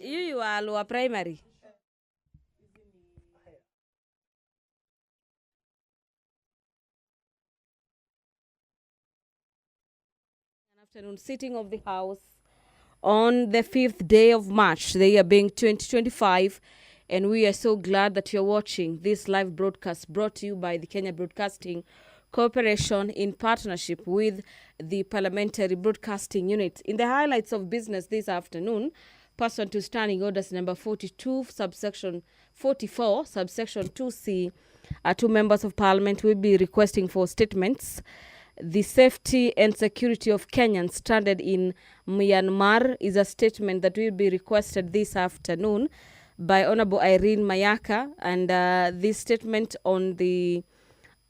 You are lower primary. Afternoon sitting of the House on the 5th day of March, the year being 2025. And we are so glad that you're watching this live broadcast brought to you by the Kenya Broadcasting Corporation in partnership with the Parliamentary Broadcasting Unit. In the highlights of business this afternoon, pursuant to Standing Orders number 42, subsection 44, subsection 2C, two members of Parliament will be requesting for statements. The safety and security of Kenyans stranded in Myanmar is a statement that will be requested this afternoon by Honorable Irene Mayaka, and this statement on the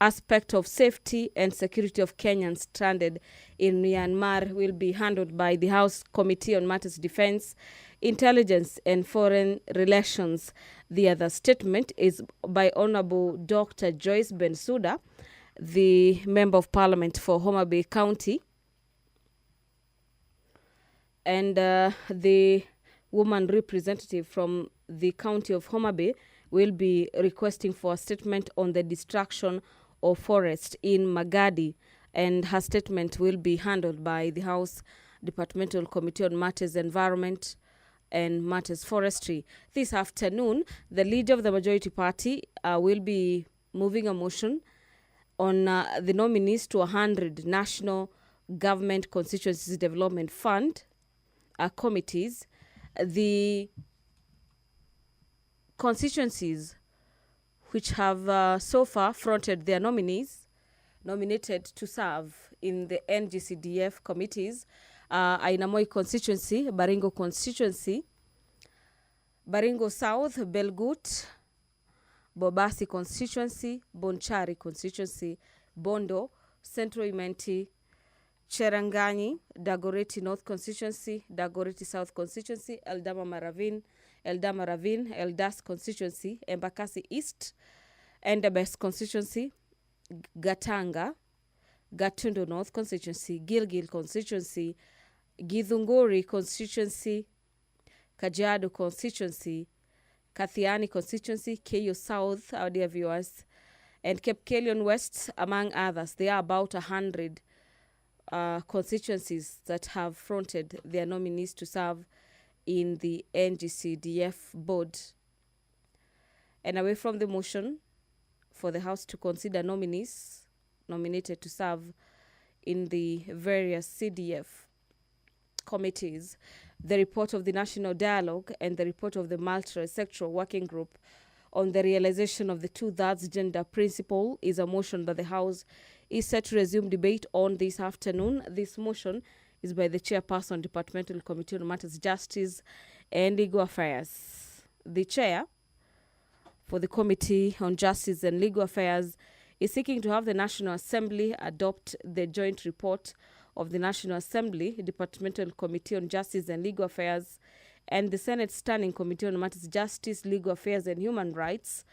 aspect of safety and security of Kenyans stranded in Myanmar will be handled by the House Committee on Matters Defense, Intelligence and Foreign Relations. The other statement is by Honorable Dr. Joyce Bensouda, the Member of Parliament for Homa Bay County, and the woman representative from the county of Homa Bay will be requesting for a statement on the destruction of forest in Magadi, and her statement will be handled by the House Departmental Committee on Matters Environment and Matters Forestry. This afternoon, the leader of the majority party will be moving a motion on the nominees to 100 National Government Constituencies Development Fund committees. The constituencies which have so far fronted their nominees nominated to serve in the NGCDF committees Ainamoi constituency, Baringo constituency, Baringo South, Belgut, Bobasi constituency, Bonchari constituency, Bondo, Central Imenti, Cherangani, Dagoretti North constituency, Dagoretti South constituency, Eldama Ravine, Eldas constituency, Embakasi East, Endabes constituency, Gatanga, Gatundu North constituency, Gilgil constituency, Githunguri constituency, Kajiado constituency, Kathiani constituency, KU South, our dear viewers, and Kepkelion West, among others. There are about 100 constituencies that have fronted their nominees to serve in the NGCDF board. And away from the motion for the House to consider nominees nominated to serve in the various CDF committees, the report of the National Dialogue and the report of the Multi-Sectoral Working Group on the realization of the two-thirds gender principle is a motion that the House is set to resume debate on this afternoon. This motion is by the Chairperson, Departmental Committee on Matters Justice and Legal Affairs. The Chair for the Committee on Justice and Legal Affairs is seeking to have the National Assembly adopt the joint report of the National Assembly, Departmental Committee on Justice and Legal Affairs, and the Senate Standing Committee on Matters Justice, Legal Affairs and Human Rights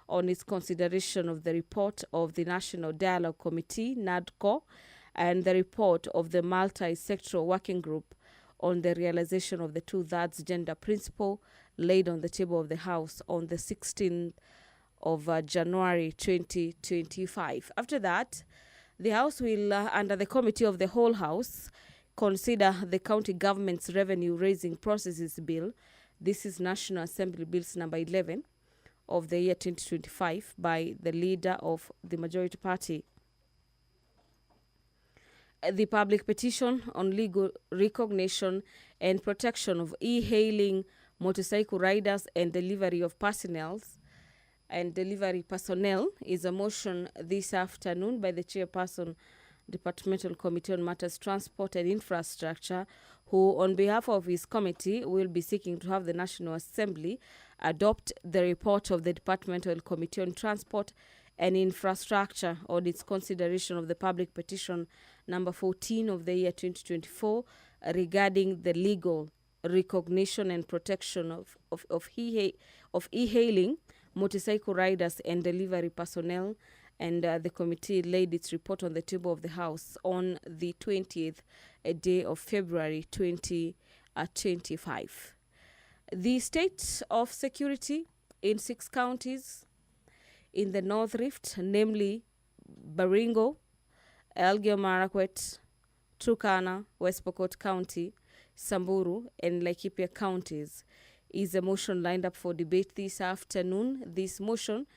on its consideration of the report of the National Dialogue Committee, NADCO, and the report of the Multi-Sectoral Working Group on the realization of the two-thirds gender principle laid on the table of the House on the 16th of January 2025. After that, the House will, under the Committee of the Whole House, consider the County Government's Revenue Raising Processes Bill. This is National Assembly Bills number 11 of the year 2025 by the leader of the majority party. The public petition on legal recognition and protection of e-hailing motorcycle riders and delivery personnel is a motion this afternoon by the Chairperson, Departmental Committee on Matters Transport and Infrastructure, who on behalf of his committee will be seeking to have the National Assembly adopt the report of the Departmental Committee on Transport and Infrastructure on its consideration of the public petition number 14 of the year 2024 regarding the legal recognition and protection of e-hailing motorcycle riders and delivery personnel, and the committee laid its report on the table of the House on the 20th day of February 2025. The state of security in 6 counties in the North Rift, namely Baringo, Elgeyo Marakwet, Turkana, West Pokot County, Samburu, and Laikipia counties, is a motion lined up for debate this afternoon. This motion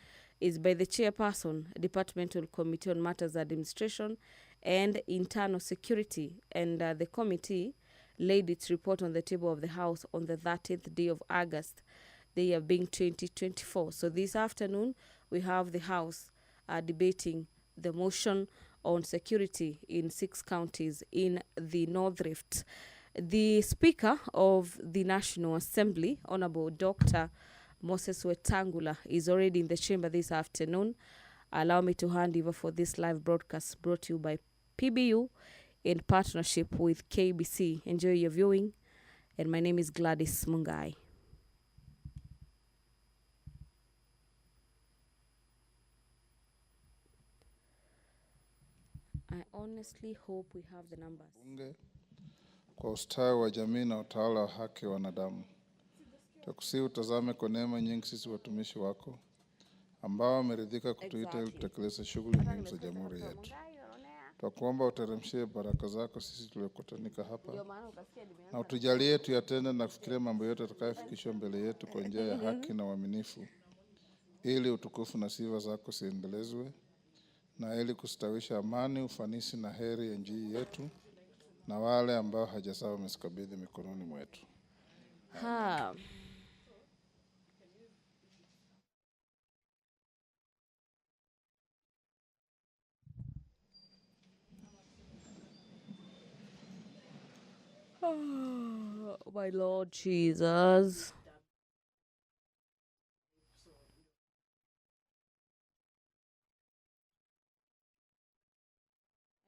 is by the chairperson, Departmental Committee on Matters Administration and Internal Security, and the committee laid its report on the table of the House on the 30th day of August, the year being 2024. So this afternoon, we have the House debating the motion on security in 6 counties in the North Rift. The Speaker of the National Assembly, Honorable Dr. Moses Wetangula, is already in the chamber this afternoon. Allow me to hand over for this live broadcast brought to you by PBU in partnership with KBC. Enjoy your viewing. And my name is Gladys Mungai. I honestly hope we have the numbers. Bunge kwa ustawi wa jamii na utawala wa haki wa wanadamu. Tukusihi utazame kwa neema nyingi sisi watumishi wako ambao wameridhika kutuita ili tutekeleze shughuli muhimu za jamhuri yetu. Tunakuomba uteremshie baraka zako sisi tuliokutanika hapa na utujalie tuyatende na kufikiria mambo yote tutakayofikishwa mbele yetu kwa njia ya haki na uaminifu, ili utukufu na sifa zako ziendelezwe na ili kustawisha amani, ufanisi na heri ya nchi yetu na wale ambao haja zao wamezikabidhi mikononi mwetu. Oh, my Lord Jesus.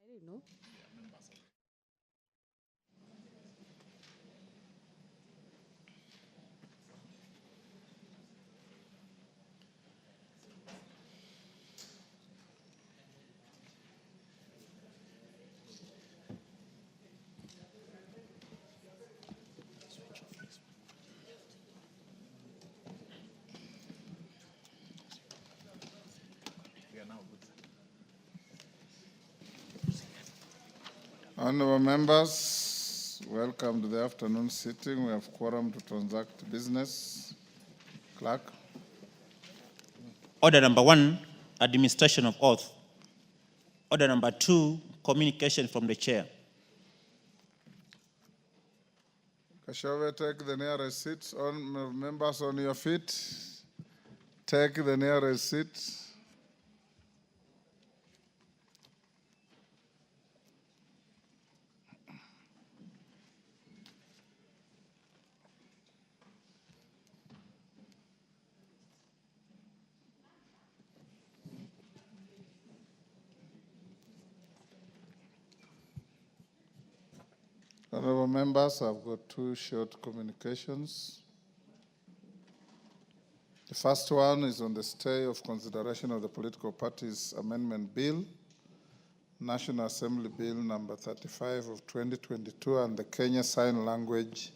I didn't know. Honorable members, welcome to the afternoon sitting. We have quorum to transact business. Clerk. Order number 1, administration of oath. Order number 2, communication from the chair. Kashove, take the nearest seat. Members on your feet, take the nearest seat. Honorable members, I've got 2 short communications. The first one is on the stay of consideration of the Political Parties Amendment Bill, National Assembly Bill number 35 of 2022, and the Kenya Sign Language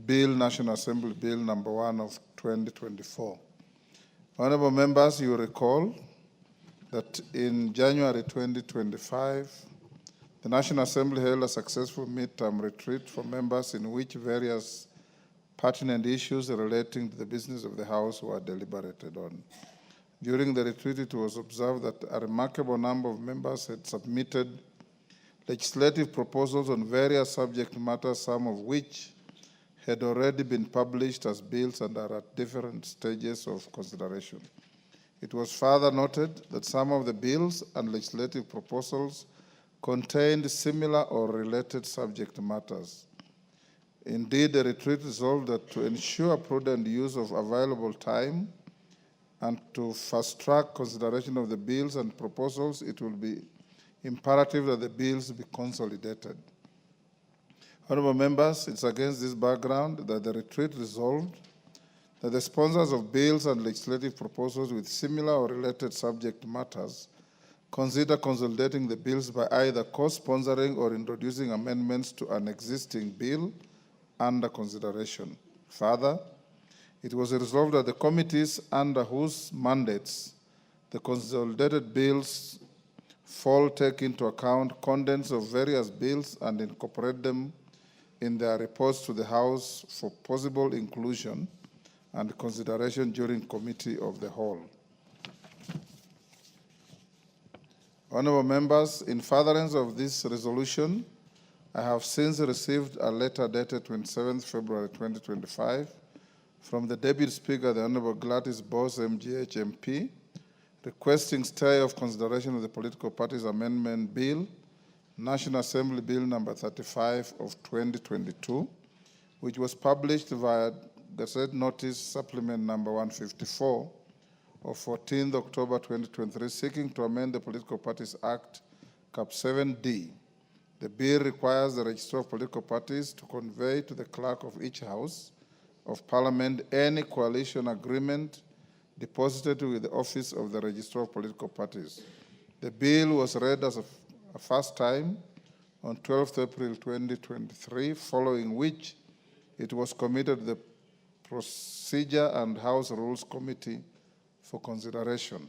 Bill, National Assembly Bill number 1 of 2024. Honorable members, you recall that in January 2025, the National Assembly held a successful midterm retreat for members in which various pertinent issues relating to the business of the House were deliberated on. During the retreat, it was observed that a remarkable number of members had submitted legislative proposals on various subject matters, some of which had already been published as bills and are at different stages of consideration. It was further noted that some of the bills and legislative proposals contained similar or related subject matters. Indeed, the retreat resolved that to ensure prudent use of available time and to fast-track consideration of the bills and proposals, it will be imperative that the bills be consolidated. Honorable members, it's against this background that the retreat resolved that the sponsors of bills and legislative proposals with similar or related subject matters consider consolidating the bills by either co-sponsoring or introducing amendments to an existing bill under consideration. Further, it was resolved that the committees under whose mandates the consolidated bills fall take into account contents of various bills and incorporate them in their reports to the House for possible inclusion and consideration during Committee of the Whole. Honorable members, in furtherance of this resolution, I have since received a letter dated 27th February 2025 from the Deputy Speaker, the Honorable Gladys Bose, MGH MP, requesting stay of consideration of the Political Parties Amendment Bill, National Assembly Bill number 35 of 2022, which was published via Gazette Notice Supplement number 154 of 14th October 2023, seeking to amend the Political Parties Act, Cap 7D. The bill requires the Registrar of Political Parties to convey to the Clerk of each House of Parliament any coalition agreement deposited with the Office of the Registrar of Political Parties. The bill was read as a first time on 12th April 2023, following which it was committed to the Procedure and House Rules Committee for consideration.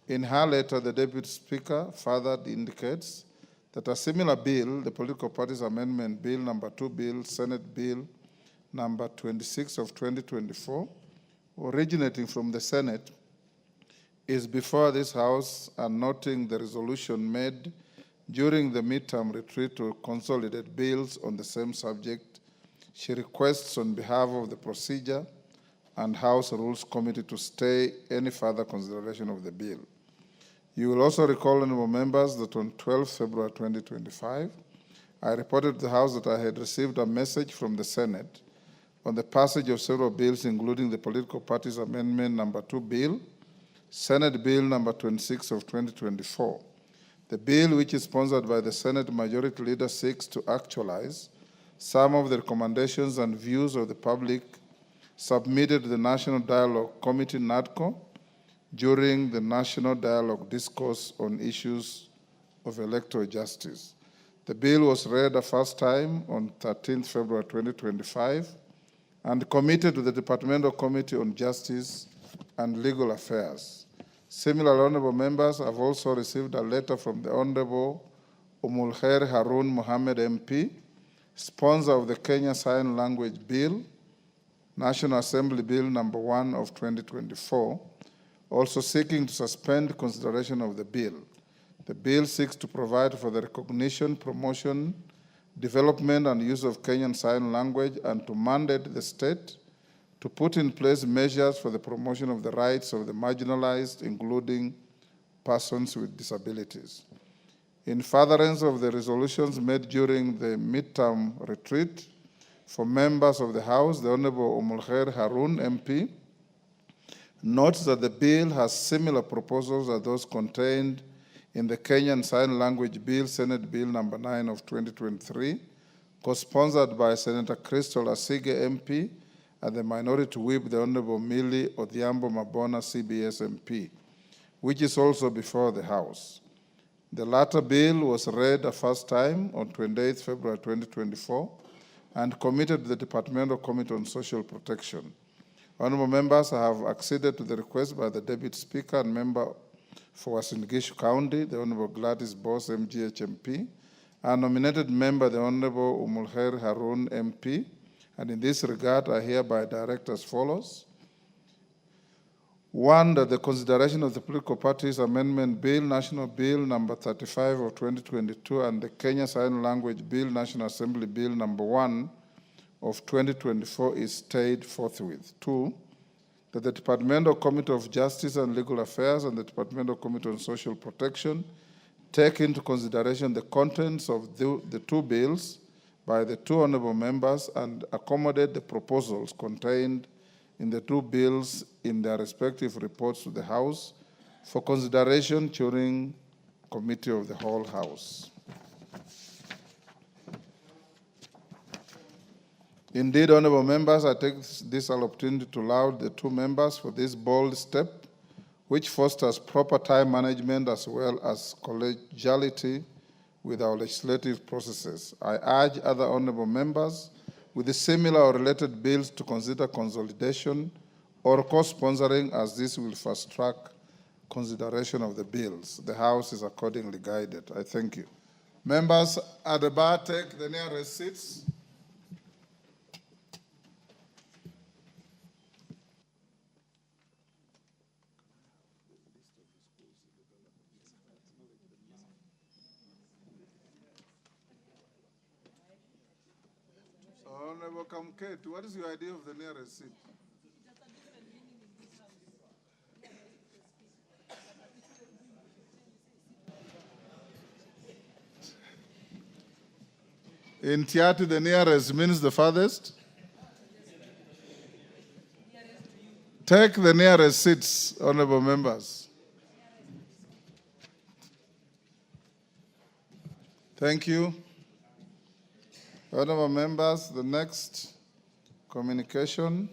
In her letter, the Deputy Speaker further indicates that a similar bill, the Political Parties Amendment Bill number 2 Bill, Senate Bill number 26 of 2024, originating from the Senate, is before this House, and noting the resolution made during the midterm retreat to consolidate bills on the same subject, she requests on behalf of the Procedure and House Rules Committee to stay any further consideration of the bill. You will also recall, honorable members, that on 12 February 2025, I reported to the House that I had received a message from the Senate on the passage of several bills, including the Political Parties Amendment number 2 Bill, Senate Bill number 26 of 2024. The bill, which is sponsored by the Senate Majority Leader, seeks to actualize some of the recommendations and views of the public submitted to the National Dialogue Committee, NADCO, during the National Dialogue Discourse on Issues of Electoral Justice. The bill was read a first time on 13th February 2025 and committed to the Departmental Committee on Justice and Legal Affairs. Similar honorable members have also received a letter from the Honorable Umulkhair Harun Mohammed MP, sponsor of the Kenya Sign Language Bill, National Assembly Bill number 1 of 2024, also seeking to suspend consideration of the bill. The bill seeks to provide for the recognition, promotion, development, and use of Kenyan Sign Language, and to mandate the state to put in place measures for the promotion of the rights of the marginalized, including persons with disabilities. In furtherance of the resolutions made during the midterm retreat, for members of the House, the Honorable Umulkhair Harun MP notes that the bill has similar proposals as those contained in the Kenyan Sign Language Bill, Senate Bill number 9 of 2023, co-sponsored by Senator Crystal Asige MP and the Minority Whip, the Honorable Millie Odhiambo Mabona CBS MP, which is also before the House. The latter bill was read a first time on 28th February 2024 and committed to the Departmental Committee on Social Protection. Honorable members, I have acceded to the request by the Deputy Speaker and member for Uasin Gishu County, the Honorable Gladys Bose, MGH MP, and nominated member, the Honorable Umulkhair Harun MP, and in this regard, I hereby direct as follows. 1, that the consideration of the Political Parties Amendment Bill, National Bill number 35 of 2022, and the Kenya Sign Language Bill, National Assembly Bill number 1 of 2024 is stayed forthwith. 2, that the Departmental Committee of Justice and Legal Affairs and the Departmental Committee on Social Protection take into consideration the contents of the two bills by the two honorable members and accommodate the proposals contained in the two bills in their respective reports to the House for consideration during Committee of the Whole House. Indeed, honorable members, I take this opportunity to laud the two members for this bold step, which fosters proper time management as well as collegiality with our legislative processes. I urge other honorable members with the similar or related bills to consider consolidation or co-sponsoring, as this will fast-track consideration of the bills. The House is accordingly guided. I thank you. Members at the bar, take the nearest seats. Honorable Kamket, what is your idea of the nearest seat? In Tiati, the nearest means the farthest. Take the nearest seats, honorable members. Thank you. Honorable members, the next communication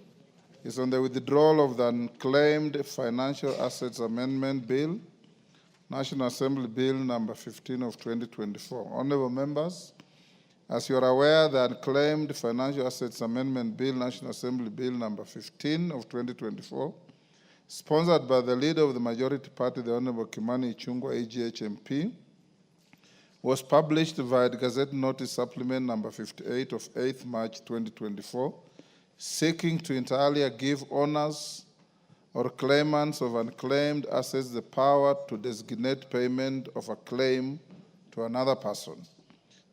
is on the withdrawal of the unclaimed financial assets amendment bill, National Assembly Bill number 15 of 2024. Honorable members, as you are aware, the unclaimed financial assets amendment bill, National Assembly Bill number 15 of 2024, sponsored by the leader of the majority party, the Honorable Kimani Ichung'wah, AGH MP, was published via the Gazette Notice Supplement number 58 of 8th March 2024, seeking to entirely give owners or claimants of unclaimed assets the power to designate payment of a claim to another person.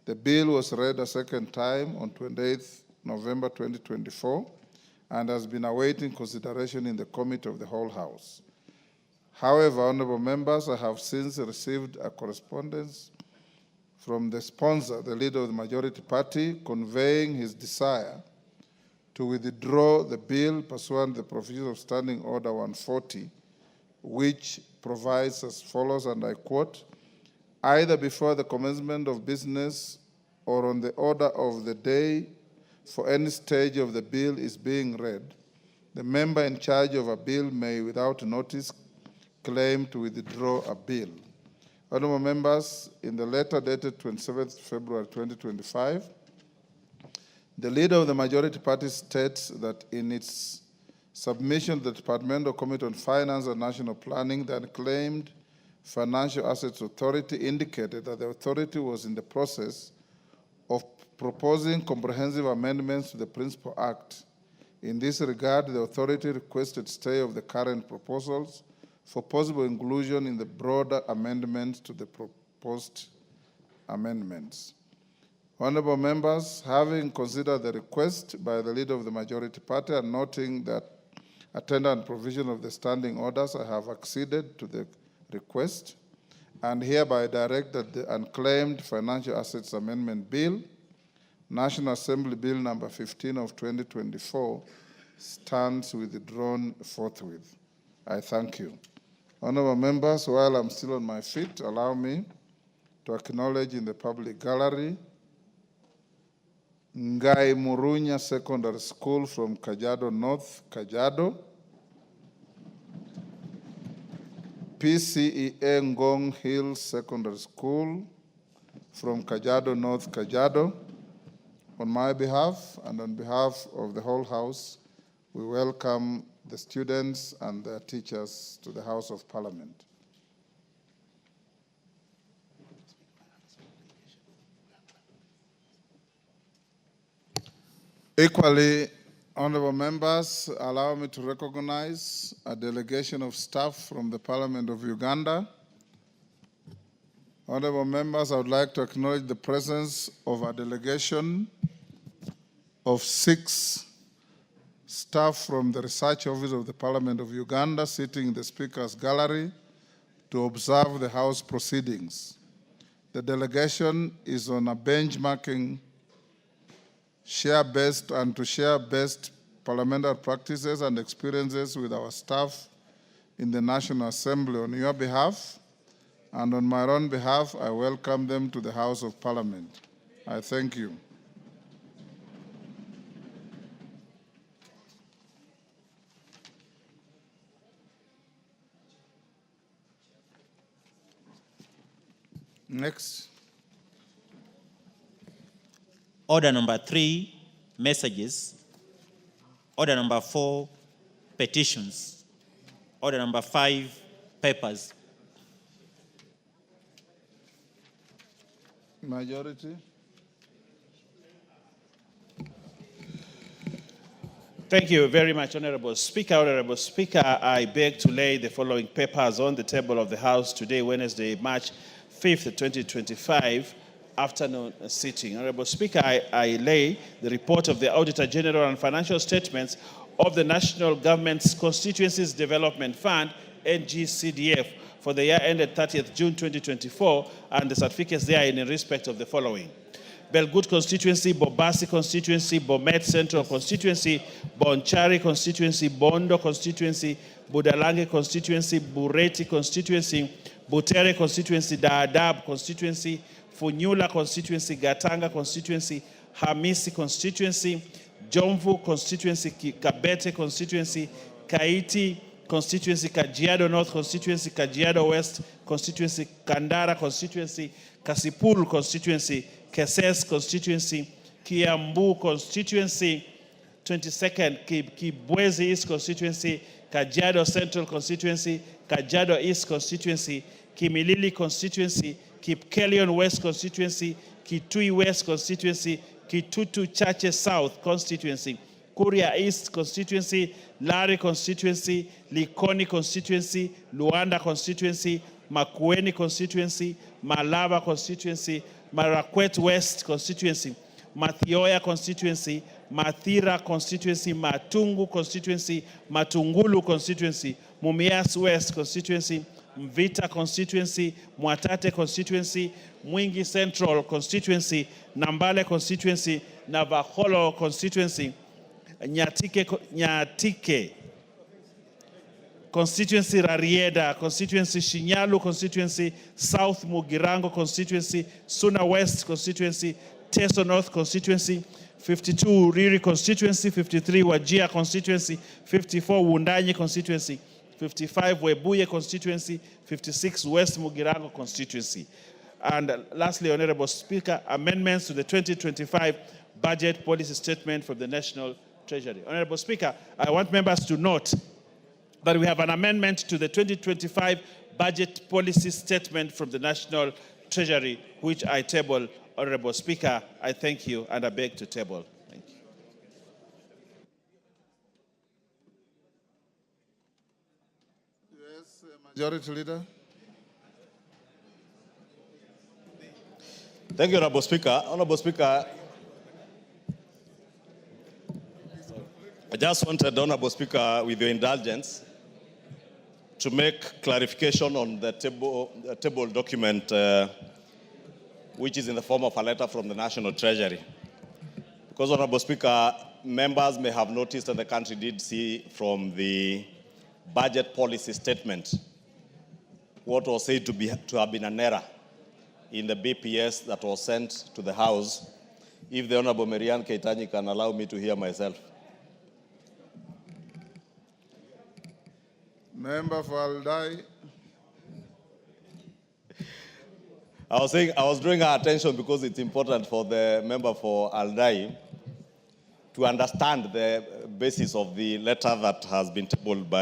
The bill was read a second time on 28th November 2024 and has been awaiting consideration in the Committee of the Whole House. However, honorable members, I have since received a correspondence from the sponsor, the leader of the majority party, conveying his desire to withdraw the bill pursuant to the provisions of Standing Order 140, which provides as follows, and I quote, either before the commencement of business or on the order of the day for any stage of the bill is being read, the member in charge of a bill may, without notice, claim to withdraw a bill. Honorable members, in the letter dated 27th February 2025, the leader of the majority party states that in its submission to the Departmental Committee on Finance and National Planning, the unclaimed Financial Assets Authority indicated that the authority was in the process of proposing comprehensive amendments to the Principal Act. In this regard, the authority requested stay of the current proposals for possible inclusion in the broader amendments to the proposed amendments. Honorable members, having considered the request by the leader of the majority party and noting that attendant provision of the standing orders, I have acceded to the request and hereby direct that the unclaimed Financial Assets Amendment Bill, National Assembly Bill number 15 of 2024, stands withdrawn forthwith. I thank you. Honorable members, while I'm still on my feet, allow me to acknowledge in the public gallery Ngai Murunya Secondary School from Kajiado North, Kajiado, PCEA Ngong Hill Secondary School from Kajiado North, Kajiado. On my behalf and on behalf of the whole House, we welcome the students and their teachers to the House of Parliament. Equally, honorable members, allow me to recognize a delegation of staff from the Parliament of Uganda. Honorable members, I would like to acknowledge the presence of a delegation of 6 staff from the Research Office of the Parliament of Uganda sitting in the Speaker's Gallery to observe the House proceedings. The delegation is on a benchmarking to share best parliamentary practices and experiences with our staff in the National Assembly. On your behalf and on my own behalf, I welcome them to the House of Parliament. I thank you. Next. Order number 3, messages. Order number 4, petitions. Order number 5, papers. Majority. Thank you very much, Honorable Speaker. Honorable Speaker, I beg to lay the following papers on the table of the House today, Wednesday, March 5th, 2025, afternoon sitting. Honorable Speaker, I lay the report of the Auditor General and financial statements of the National Government's Constituencies Development Fund, NGCDF, for the year ended 30th June 2024, and the certificates there in respect of the following: Belgut constituency, Bobasi constituency, Bomet Central constituency, Bonchari constituency, Bondo constituency, Budalange constituency, Bureti constituency, Butere constituency, Dadaab constituency, Funyula constituency, Gatanga constituency, Hamisi constituency, Jomvu constituency, Kabete constituency, Kaiti constituency, Kajiado North constituency, Kajiado West constituency, Kandara constituency, Kasipul constituency, Keses constituency, Kiambu constituency, 22nd Kibwezi East constituency, Kajiado Central constituency, Kajiado East constituency, Kimilili constituency, Kipkelion West constituency, Kitui West constituency, Kitutu Chache South constituency, Kuria East constituency, Lari constituency, Likoni constituency, Luanda constituency, Makueni constituency, Malava constituency, Marakwet West constituency, Mathioya constituency, Mathira constituency, Matungu constituency, Matungulu constituency, Mumias West constituency, Mvita constituency, Mwatate constituency, Mwingi Central constituency, Nambale constituency, Navaholo constituency, Nyatike constituency, Rarieda constituency, Shinyalu constituency, South Mugirango constituency, Suna West constituency, Teso North constituency, 52 Riri constituency, 53 Wajia constituency, 54 Wundanyi constituency, 55 Webuye constituency, 56 West Mugirango constituency. And lastly, Honorable Speaker, amendments to the 2025 budget policy statement from the National Treasury. Honorable Speaker, I want members to note that we have an amendment to the 2025 budget policy statement from the National Treasury, which I table. Honorable Speaker, I thank you and I beg to table. Thank you. Yes, Majority Leader. Thank you, Honorable Speaker. Honorable Speaker, I just wanted, Honorable Speaker, with your indulgence, to make clarification on the table document, which is in the form of a letter from the National Treasury. Because, Honorable Speaker, members may have noticed, and the country did see from the budget policy statement, what was said to have been an error in the BPS that was sent to the House. If the Honorable Marian Keitany can allow me to hear myself. Member for Aldai. I was drawing our attention because it's important for the member for Aldai to understand the basis of the letter that has been tabled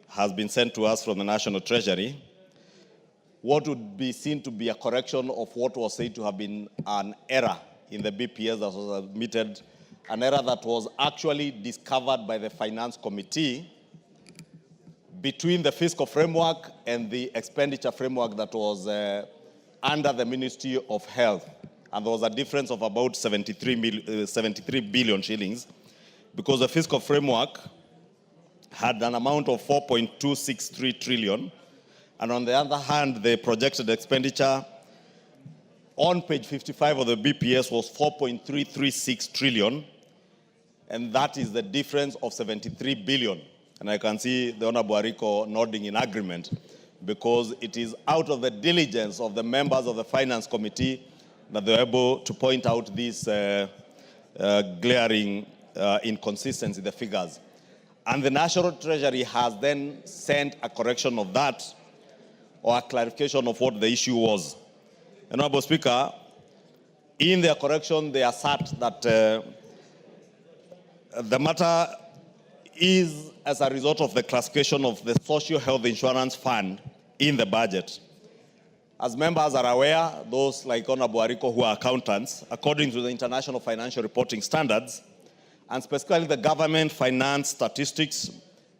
has been sent to us from the National Treasury. What would be seen to be a correction of what was said to have been an error in the BPS that was admitted, an error that was actually discovered by the Finance Committee between the fiscal framework and the expenditure framework that was under the Ministry of Health. And there was a difference of about 73 billion shillings, because the fiscal framework had an amount of 4.263 trillion. And on the other hand, the projected expenditure on page 55 of the BPS was 4.336 trillion. And that is the difference of 73 billion. And I can see the Honorable Ariko nodding in agreement, because it is out of the diligence of the members of the Finance Committee that they were able to point out this glaring inconsistency in the figures. And the National Treasury has then sent a correction of that, or a clarification of what the issue was. Honorable Speaker, in their correction, they assert that The matter is as a result of the classification of the Social Health Insurance Fund in the budget. As members are aware, those like Honorable Ariko who are accountants, according to the International Financial Reporting Standards, and specifically the Government Finance Statistics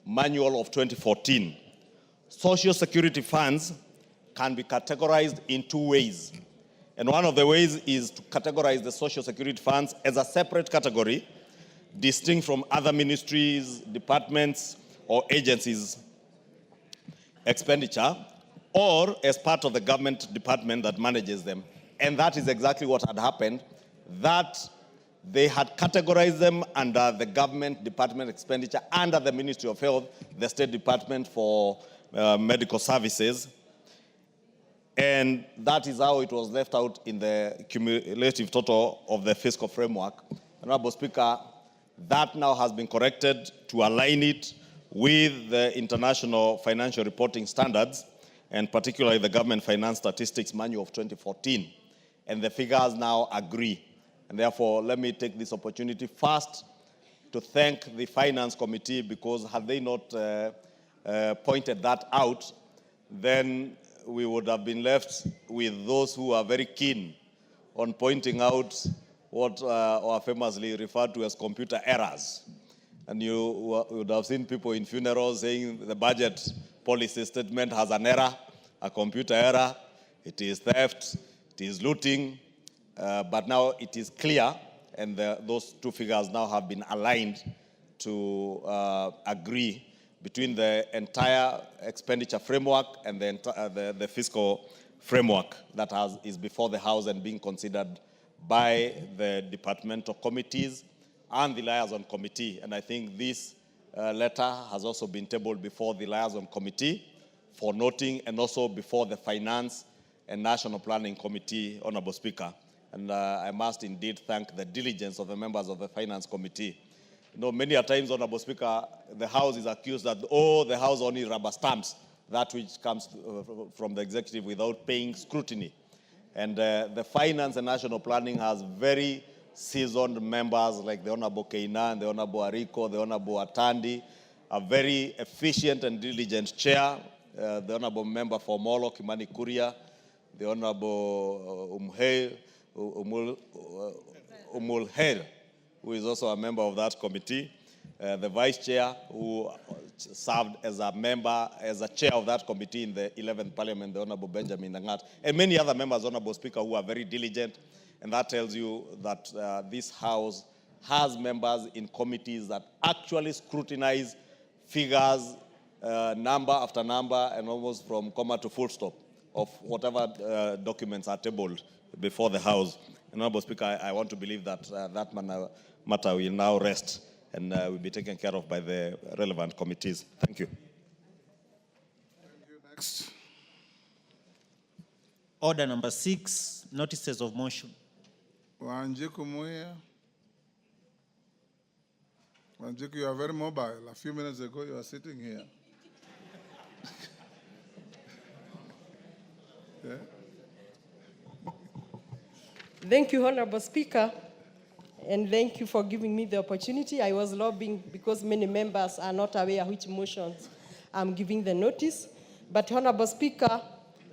Manual of 2014, Social Security funds can be categorized in two ways. And one of the ways is to categorize the Social Security funds as a separate category, distinct from other ministries, departments, or agencies' expenditure, or as part of the government department that manages them. And that is exactly what had happened, that they had categorized them under the government department expenditure, under the Ministry of Health, the State Department for Medical Services. And that is how it was left out in the cumulative total of the fiscal framework. Honorable Speaker, that now has been corrected to align it with the International Financial Reporting Standards, and particularly the Government Finance Statistics Manual of 2014. And the figures now agree. And therefore, let me take this opportunity first to thank the Finance Committee, because had they not pointed that out, then we would have been left with those who are very keen on pointing out what are famously referred to as computer errors. And you would have seen people in funerals saying the budget policy statement has an error, a computer error, it is theft, it is looting, but now it is clear, and those two figures now have been aligned to agree between the entire expenditure framework and the fiscal framework that is before the House and being considered by the departmental committees and the liaison committee. And I think this letter has also been tabled before the liaison committee for noting, and also before the Finance and National Planning Committee, Honorable Speaker. And I must indeed thank the diligence of the members of the Finance Committee. You know, many a times, Honorable Speaker, the House is accused that, the House only rubber stamps that which comes from the executive without paying scrutiny. And the Finance and National Planning has very seasoned members like the Honorable Keinan, the Honorable Ariko, the Honorable Atandi, a very efficient and diligent chair, the Honorable Member for Molo, Kimani Kuria, the Honorable Umulher, who is also a member of that committee, the Vice Chair, who served as a member, as a chair of that committee in the 11th Parliament, the Honorable Benjamin Nangat, and many other members, Honorable Speaker, who are very diligent. And that tells you that this House has members in committees that actually scrutinize figures, number after number, and almost from comma to full stop of whatever documents are tabled before the House. And Honorable Speaker, I want to believe that that matter will now rest and will be taken care of by the relevant committees. Thank you. Thank you. Next. Order number 6, notices of motion. Wanjiku Muya. Wanjiku, you are very mobile. A few minutes ago, you were sitting here. Yeah. Thank you, Honorable Speaker, and thank you for giving me the opportunity. I was lobbying because many members are not aware which motions I'm giving the notice. But, Honorable Speaker,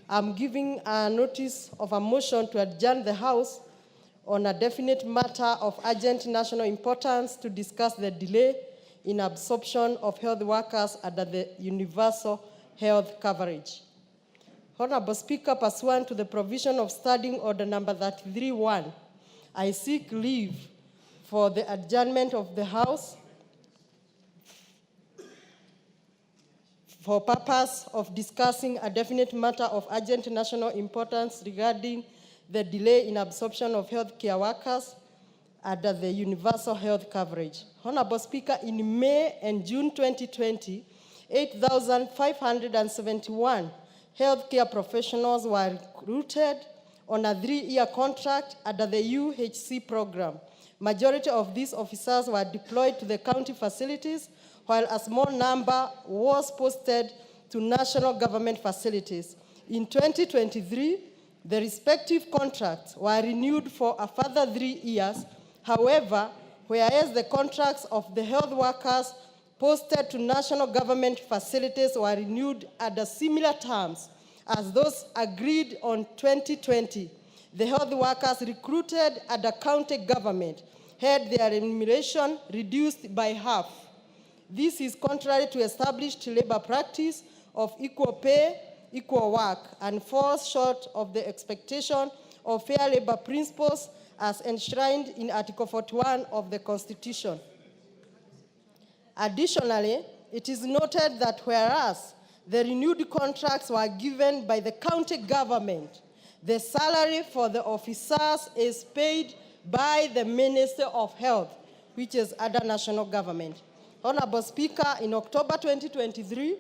I'm giving a notice of a motion to adjourn the House on a definite matter of urgent national importance to discuss the delay in absorption of health workers under the universal health coverage. Honorable Speaker, pursuant to the provision of Standing Order number 33-1, I seek leave for the adjournment of the House for purpose of discussing a definite matter of urgent national importance regarding the delay in absorption of healthcare workers under the universal health coverage. Honorable Speaker, in May and June 2020, 8,571 healthcare professionals were recruited on a 3-year contract under the UHC program. Majority of these officers were deployed to the county facilities, while a small number was posted to national government facilities. In 2023, the respective contracts were renewed for a further 3 years. However, whereas the contracts of the health workers posted to national government facilities were renewed under similar terms as those agreed on 2020. The health workers recruited under county government had their remuneration reduced by half. This is contrary to established labor practice of equal pay, equal work, and falls short of the expectation of fair labor principles as enshrined in Article 41 of the Constitution. Additionally, it is noted that whereas the renewed contracts were given by the county government, the salary for the officers is paid by the Minister of Health, which is under national government. Honorable Speaker, in October 2023,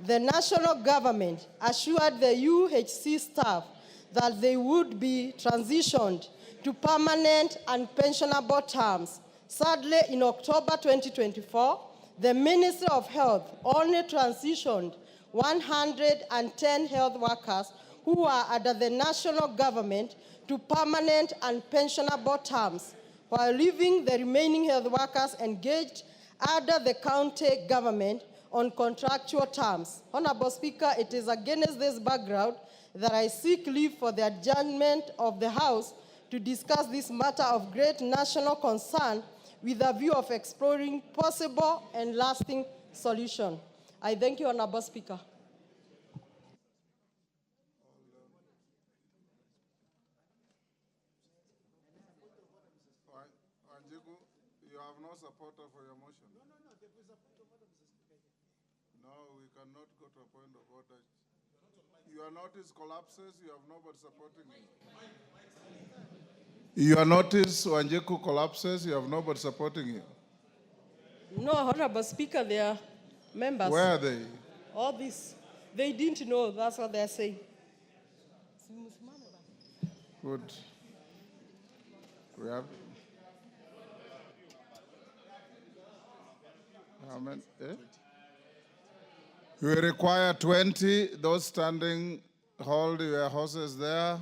the national government assured the UHC staff that they would be transitioned to permanent and pensionable terms. Sadly, in October 2024, the Ministry of Health only transitioned 110 health workers who are under the national government to permanent and pensionable terms, while leaving the remaining health workers engaged under the county government on contractual terms. Honorable Speaker, it is against this background that I seek leave for the adjournment of the House to discuss this matter of great national concern with a view of exploring possible and lasting solution. I thank you, Honorable Speaker. You have no supporter for your motion. No, we cannot go to a point of order. Your notice collapses, you have nobody supporting you. Your notice, Wanjiku, collapses, you have nobody supporting you. No, Honorable Speaker, they are members. Where are they? All this. They didn't know, that's what they're saying. Good. We have... How many? We require 20. Those standing, hold your horses there.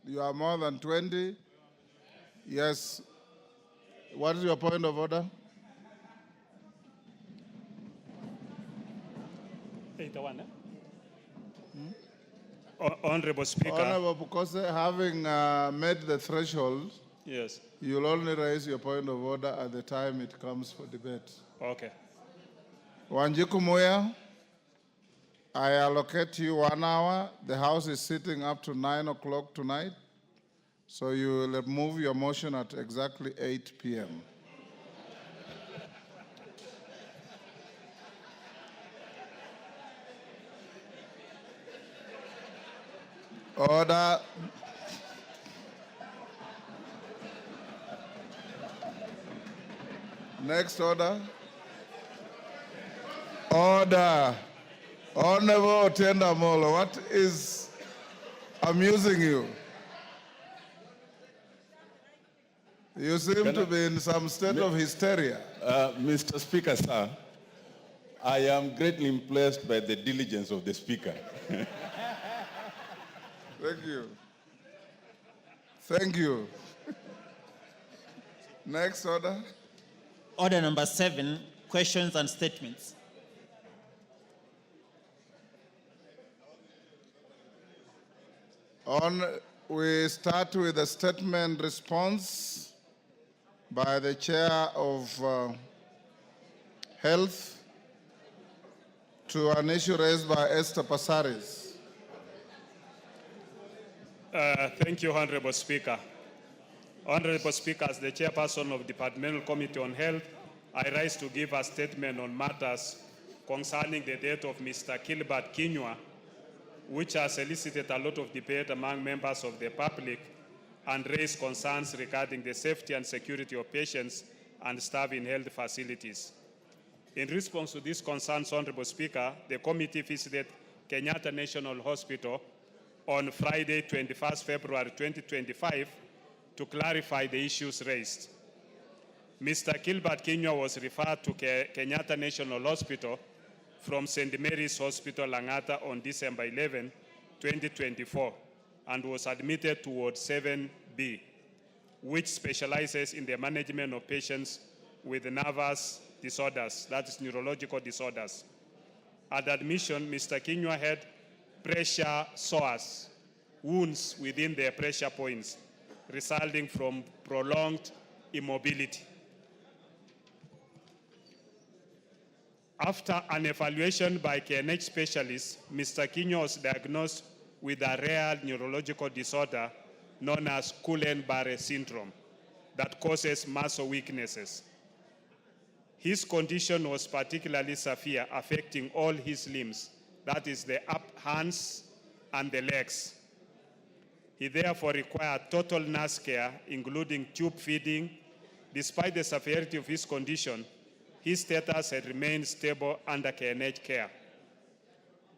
You are more than 20. Yes. What is your point of order? 81, Honorable Speaker. Honorable, because having made the threshold, Yes. you'll only raise your point of order at the time it comes for debate. Okay. Wanjiku Muya, I allocate you 1 hour. The House is sitting up to 9 o'clock tonight. So you will move your motion at exactly 8 p.m. Order. Next order. Order. Honorable Otienda Molo, what is amusing you? You seem to be in some state of hysteria. Mr. Speaker, sir, I am greatly impressed by the diligence of the Speaker. Thank you. Thank you. Next order. Order number 7, questions and statements. We start with a statement response by the Chair of Health to an issue raised by Esther Passaris. Thank you, Honorable Speaker. Honorable Speaker, as the chairperson of the Departmental Committee on Health, I rise to give a statement on matters concerning the death of Mr. Gilbert Kinyua, which has elicited a lot of debate among members of the public and raised concerns regarding the safety and security of patients and staff in health facilities. In response to these concerns, Honorable Speaker, the committee visited Kenyatta National Hospital on Friday, 21st February 2025, to clarify the issues raised. Mr. Gilbert Kinyua was referred to Kenyatta National Hospital from St. Mary's Hospital, Langata on December 11, 2024. and was admitted to Ward 7B, which specializes in the management of patients with nervous disorders, that is neurological disorders. At admission, Mr. Kinyua had pressure sores, wounds within the pressure points, resulting from prolonged immobility. After an evaluation by KNH specialists, Mr. Kinyua was diagnosed with a rare neurological disorder known as Guillain-Barré syndrome that causes muscle weaknesses. His condition was particularly severe, affecting all his limbs, that is the hands and the legs. He therefore required total nurse care, including tube feeding. Despite the severity of his condition, his status had remained stable under KNH care.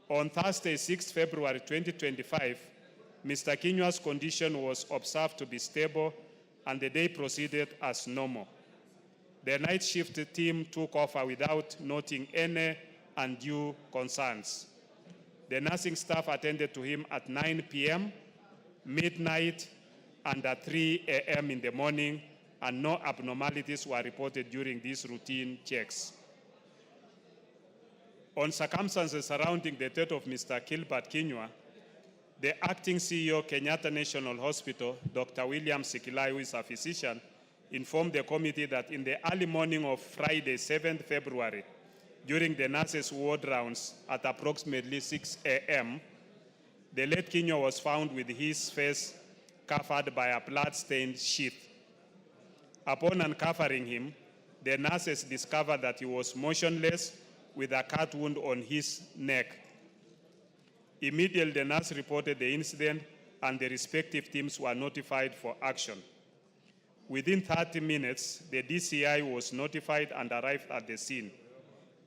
On Thursday, 6 February 2025, Mr. Kinyua's condition was observed to be stable and the day proceeded as normal. The night shift team took over without noting any undue concerns. The nursing staff attended to him at 9 p.m., midnight, and at 3 a.m. in the morning, and no abnormalities were reported during these routine checks. On circumstances surrounding the death of Mr. Gilbert Kinyua, the acting CEO, Kenyatta National Hospital, Dr. William Sikilai, who is a physician, informed the committee that in the early morning of Friday, 7th February, during the nurses' ward rounds at approximately 6 a.m., the late Kinyua was found with his face covered by a blood-stained sheath. Upon uncovering him, the nurses discovered that he was motionless with a cut wound on his neck. Immediately, the nurse reported the incident and the respective teams were notified for action. Within 30 minutes, the DCI was notified and arrived at the scene.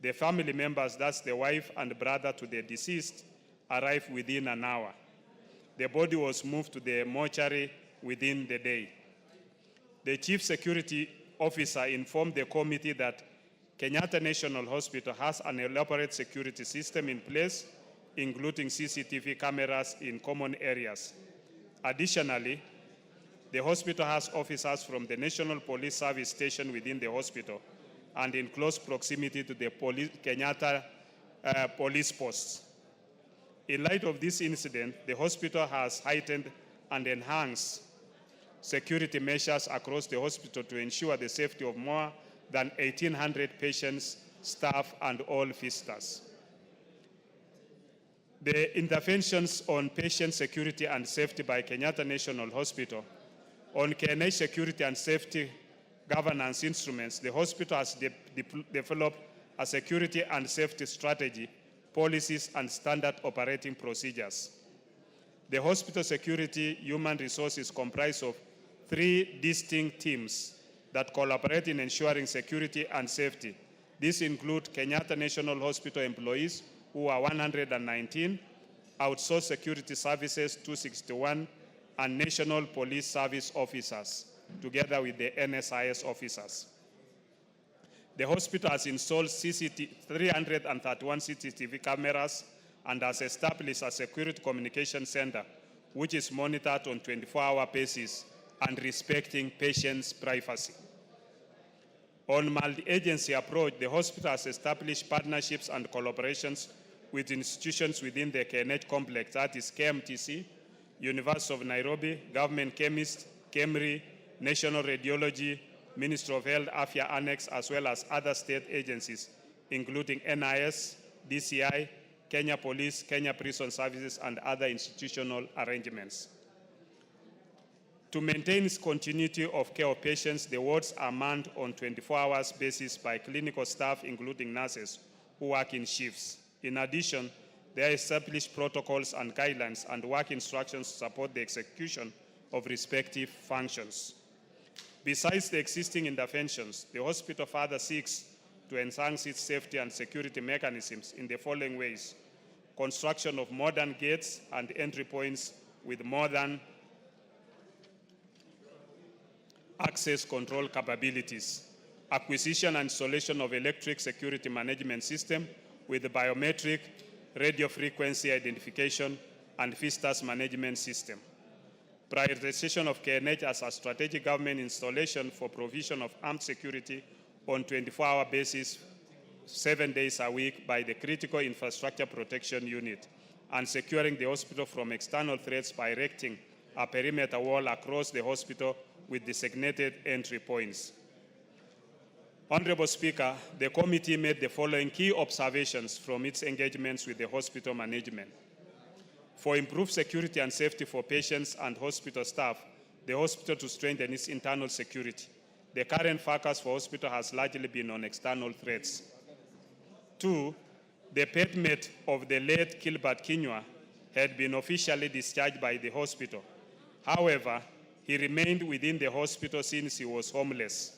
The family members, that's the wife and brother to the deceased, arrived within an hour. The body was moved to the mortuary within the day. The chief security officer informed the committee that Kenyatta National Hospital has an elaborate security system in place, including CCTV cameras in common areas. Additionally, the hospital has officers from the National Police Service station within the hospital and in close proximity to the Kenyatta police posts. In light of this incident, the hospital has heightened and enhanced security measures across the hospital to ensure the safety of more than 1,800 patients, staff, and all visitors. The interventions on patient security and safety by Kenyatta National Hospital. On KNH security and safety governance instruments, the hospital has developed a security and safety strategy, policies, and standard operating procedures. The hospital security human resources comprise of 3 distinct teams that collaborate in ensuring security and safety. These include Kenyatta National Hospital employees, who are 119, outsourced security services 261, and National Police Service officers, together with the NSIS officers. The hospital has installed 331 CCTV cameras and has established a security communication center, which is monitored on 24-hour basis and respecting patients' privacy. On multi-agency approach, the hospital has established partnerships and collaborations with institutions within the KNH complex, that is KMTC, University of Nairobi, Government Chemist, KEMRI, National Radiology, Ministry of Health, AFIA Annex, as well as other state agencies, including NIS, DCI, Kenya Police, Kenya Prison Services, and other institutional arrangements. To maintain continuity of care of patients, the wards are manned on 24-hour basis by clinical staff, including nurses, who work in shifts. In addition, there are established protocols and guidelines and work instructions to support the execution of respective functions. Besides the existing interventions, the hospital further seeks to enhance its safety and security mechanisms in the following ways: construction of modern gates and entry points with modern access control capabilities, acquisition and installation of electric security management system with biometric, radio frequency identification, and visitors management system. prioritization of KNH as a strategic government installation for provision of armed security on 24-hour basis, 7 days a week by the Critical Infrastructure Protection Unit, and securing the hospital from external threats by erecting a perimeter wall across the hospital with designated entry points. Honorable Speaker, the committee made the following key observations from its engagements with the hospital management. For improved security and safety for patients and hospital staff, the hospital to strengthen its internal security. The current focus for hospital has largely been on external threats. 2, the pet mate of the late Gilbert Kinyua had been officially discharged by the hospital. However, he remained within the hospital since he was homeless.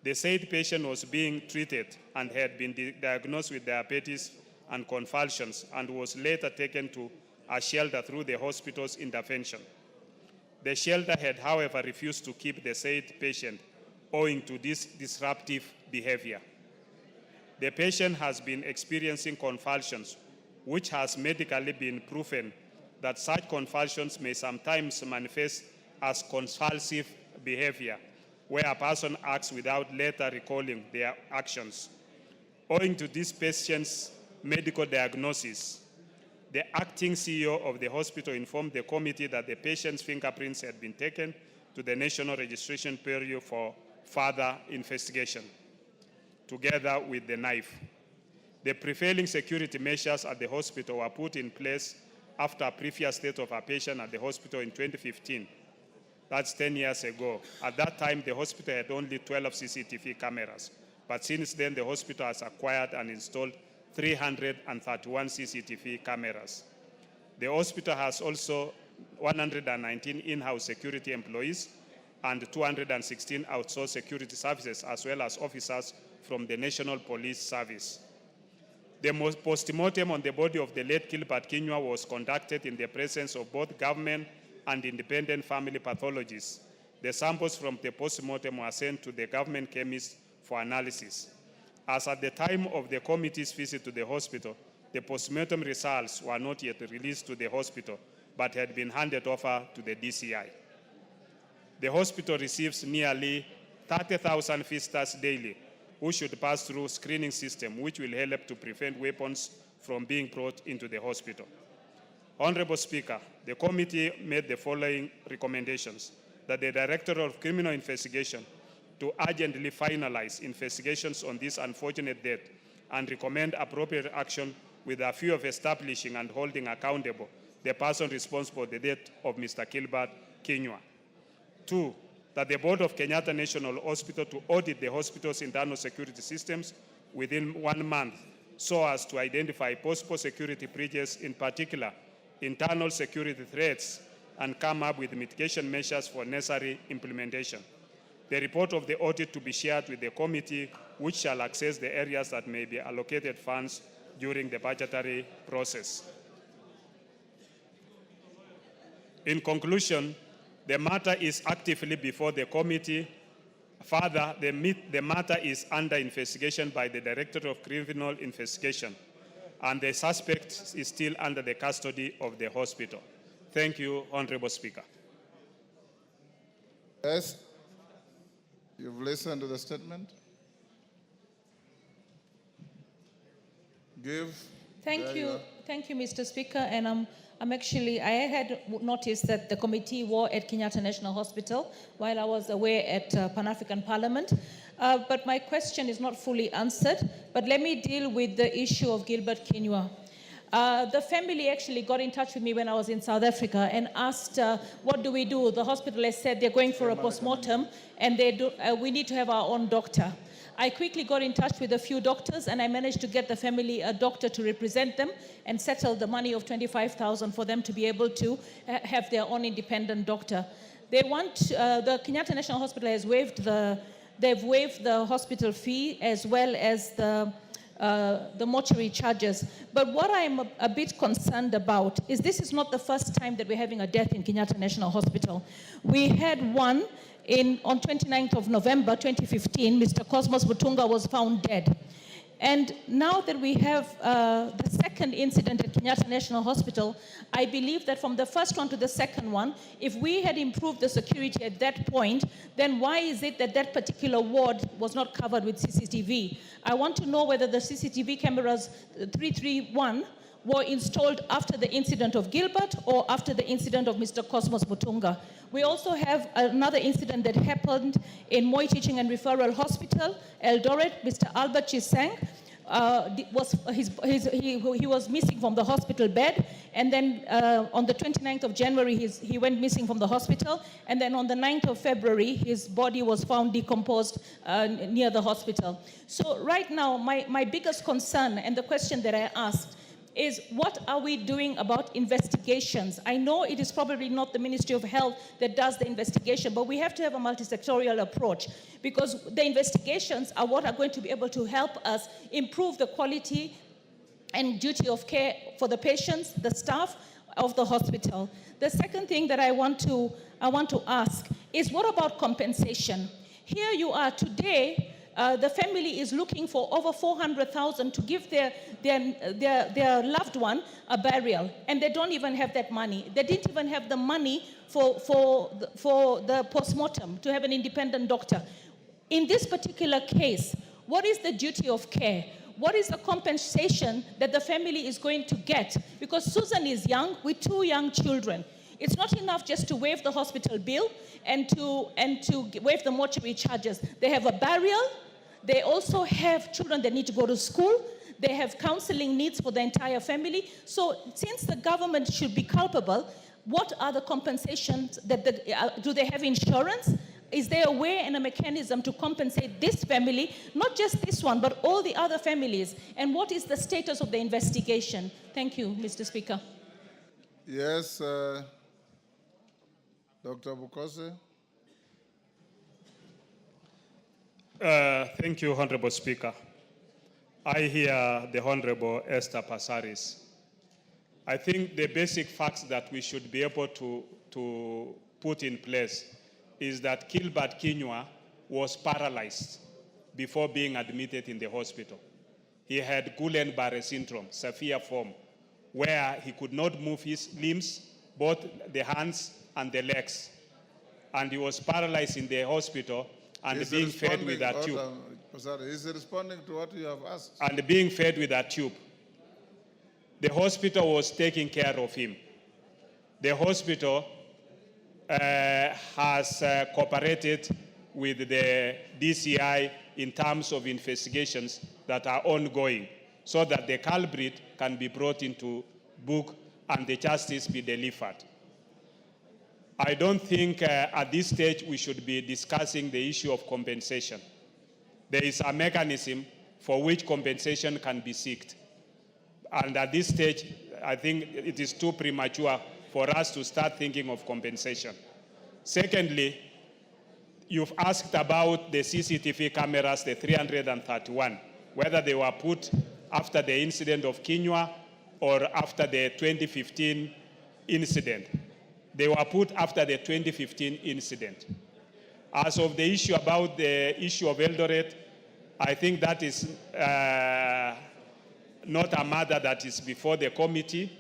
The said patient was being treated and had been diagnosed with diabetes and convulsions and was later taken to a shelter through the hospital's intervention. The shelter had, however, refused to keep the said patient owing to this disruptive behavior. The patient has been experiencing convulsions, which has medically been proven that such convulsions may sometimes manifest as convulsive behavior, where a person acts without later recalling their actions. Owing to this patient's medical diagnosis, the acting CEO of the hospital informed the committee that the patient's fingerprints had been taken to the National Registration Bureau for further investigation, together with the knife. The prevailing security measures at the hospital were put in place after a previous state of a patient at the hospital in 2015. That's 10 years ago. At that time, the hospital had only 12 CCTV cameras. But since then, the hospital has acquired and installed 331 CCTV cameras. The hospital has also 119 in-house security employees and 216 outsourced security services, as well as officers from the National Police Service. The post-mortem on the body of the late Gilbert Kinyua was conducted in the presence of both government and independent family pathologists. The samples from the post-mortem were sent to the government chemist for analysis. As at the time of the committee's visit to the hospital, the post-mortem results were not yet released to the hospital, but had been handed over to the DCI. The hospital receives nearly 30,000 visitors daily, who should pass through screening system, which will help to prevent weapons from being brought into the hospital. Honorable Speaker, the committee made the following recommendations: that the Director of Criminal Investigation to urgently finalize investigations on this unfortunate death and recommend appropriate action with a view of establishing and holding accountable the person responsible for the death of Mr. Gilbert Kinyua. 2, that the Board of Kenyatta National Hospital to audit the hospital's internal security systems within 1 month so as to identify possible security breaches, in particular internal security threats, and come up with mitigation measures for necessary implementation. The report of the audit to be shared with the committee, which shall access the areas that may be allocated funds during the budgetary process. In conclusion, the matter is actively before the committee. Further, the matter is under investigation by the Director of Criminal Investigation, and the suspect is still under the custody of the hospital. Thank you, Honorable Speaker. Yes, you've listened to the statement. Thank you, Mr. Speaker. And I had noticed that the committee were at Kenyatta National Hospital while I was away at Pan-African Parliament. But my question is not fully answered. But let me deal with the issue of Gilbert Kinyua. The family actually got in touch with me when I was in South Africa and asked, what do we do? The hospital has said they're going for a post-mortem and we need to have our own doctor. I quickly got in touch with a few doctors and I managed to get the family a doctor to represent them and settle the money of 25,000 for them to be able to have their own independent doctor. They want, the Kenyatta National Hospital has waived they've waived the hospital fee as well as the mortuary charges. But what I'm a bit concerned about is this is not the first time that we're having a death in Kenyatta National Hospital. We had one on 29th of November 2015, Mr. Cosmos Mutunga was found dead. And now that we have the second incident at Kenyatta National Hospital, I believe that from the first one to the second one, if we had improved the security at that point, then why is it that that particular ward was not covered with CCTV? I want to know whether the CCTV cameras 331 were installed after the incident of Gilbert or after the incident of Mr. Cosmos Mutunga. We also have another incident that happened in Moi Teaching and Referral Hospital, Eldoret. Mr. Albert Chisang he was missing from the hospital bed, and then on the 29th of January he went missing from the hospital, and then on the 9th of February his body was found decomposed near the hospital. So right now my biggest concern and the question that I asked is, what are we doing about investigations? I know it is probably not the Ministry of Health that does the investigation, but we have to have a multi-sectorial approach, because the investigations are what are going to be able to help us improve the quality and duty of care for the patients, the staff of the hospital. The second thing that I want to ask is, what about compensation? Here you are today. The family is looking for over 400,000 to give their loved one a burial, and they don't even have that money. They didn't even have the money for the postmortem, to have an independent doctor. In this particular case, what is the duty of care? What is the compensation that the family is going to get? Because Susan is young with 2 young children. It's not enough just to waive the hospital bill and to waive the mortuary charges. They have a burial. They also have children that need to go to school. They have counseling needs for the entire family. So since the government should be culpable, what are the compensations? Do they have insurance? Is there a way and a mechanism to compensate this family, not just this one, but all the other families? And what is the status of the investigation? Thank you, Mr. Speaker. Yes, Dr. Bukose. Thank you, Honorable Speaker. I hear the Honorable Esther Passaris. I think the basic facts that we should be able to put in place is that Gilbert Kinyua was paralyzed before being admitted in the hospital. He had Guillain-Barré syndrome, severe form, where he could not move his limbs, both the hands and the legs. And he was paralyzed in the hospital and being fed with a tube. He's responding to what you have asked. And being fed with a tube. The hospital was taking care of him. The hospital has cooperated with the DCI in terms of investigations that are ongoing, so that the culprit can be brought into book and the justice be delivered. I don't think at this stage we should be discussing the issue of compensation. There is a mechanism for which compensation can be sought. And at this stage, I think it is too premature for us to start thinking of compensation. Secondly, you've asked about the CCTV cameras, the 331, whether they were put after the incident of Kinyua or after the 2015 incident. They were put after the 2015 incident. As of the issue about the issue of Eldoret, I think that is not a matter that is before the committee,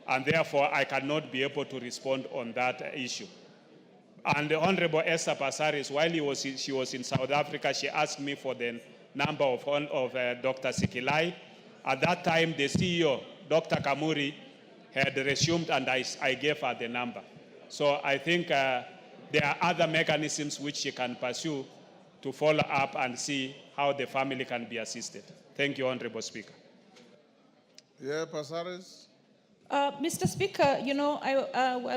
and therefore I cannot be able to respond on that issue. And the Honorable Esther Passaris, while she was in South Africa, she asked me for the number of Dr. Sikilai. At that time, the CEO, Dr. Kamuri, had resumed, and I gave her the number. So I think there are other mechanisms which she can pursue to follow up and see how the family can be assisted. Thank you, Honorable Speaker. Yeah, Passaris. Mr. Speaker, you know,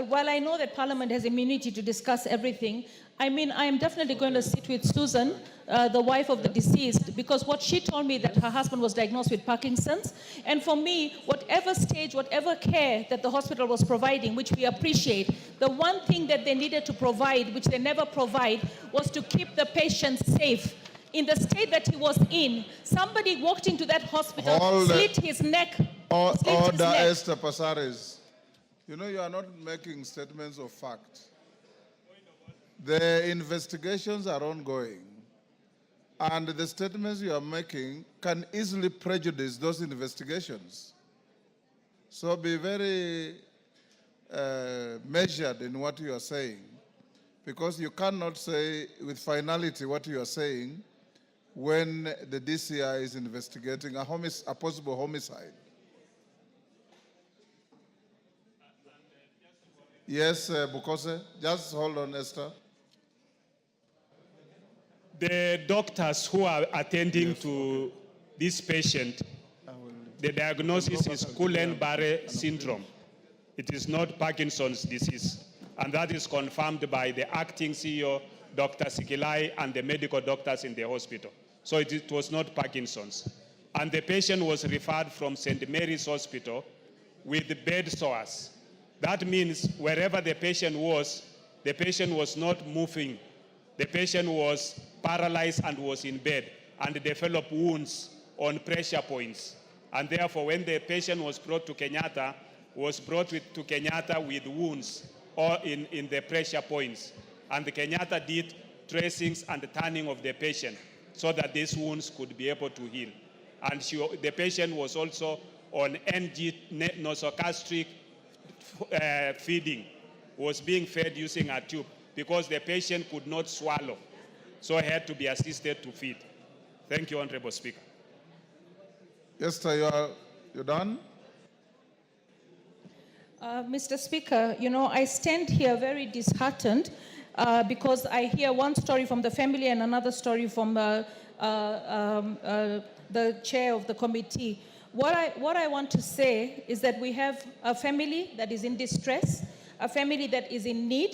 while I know that Parliament has immunity to discuss everything, I mean, I am definitely going to sit with Susan, the wife of the deceased, because what she told me that her husband was diagnosed with Parkinson's, and for me, whatever stage, whatever care that the hospital was providing, which we appreciate, the one thing that they needed to provide, which they never provide, was to keep the patient safe. In the state that he was in, somebody walked into that hospital, slit his neck. Order, Esther Passaris. You know, you are not making statements of fact. The investigations are ongoing. And the statements you are making can easily prejudice those investigations. So be very measured in what you are saying, because you cannot say with finality what you are saying when the DCI is investigating a possible homicide. Yes, Bukose, just hold on, Esther. The doctors who are attending to this patient, the diagnosis is Guillain-Barré syndrome. It is not Parkinson's disease. And that is confirmed by the acting CEO, Dr. Sikilai, and the medical doctors in the hospital. So it was not Parkinson's. And the patient was referred from St. Mary's Hospital with bed sores. That means wherever the patient was not moving. The patient was paralyzed and was in bed and developed wounds on pressure points. And therefore, when the patient was brought to Kenyatta, to Kenyatta with wounds or in the pressure points. And the Kenyatta did tracings and turning of the patient so that these wounds could be able to heal. And the patient was also on NG nasogastric feeding, was being fed using a tube because the patient could not swallow. So he had to be assisted to feed. Thank you, Honorable Speaker. Yes, sir, you're done? Mr. Speaker, you know, I stand here very disheartened because I hear one story from the family and another story from the chair of the committee. What I want to say is that we have a family that is in distress, a family that is in need,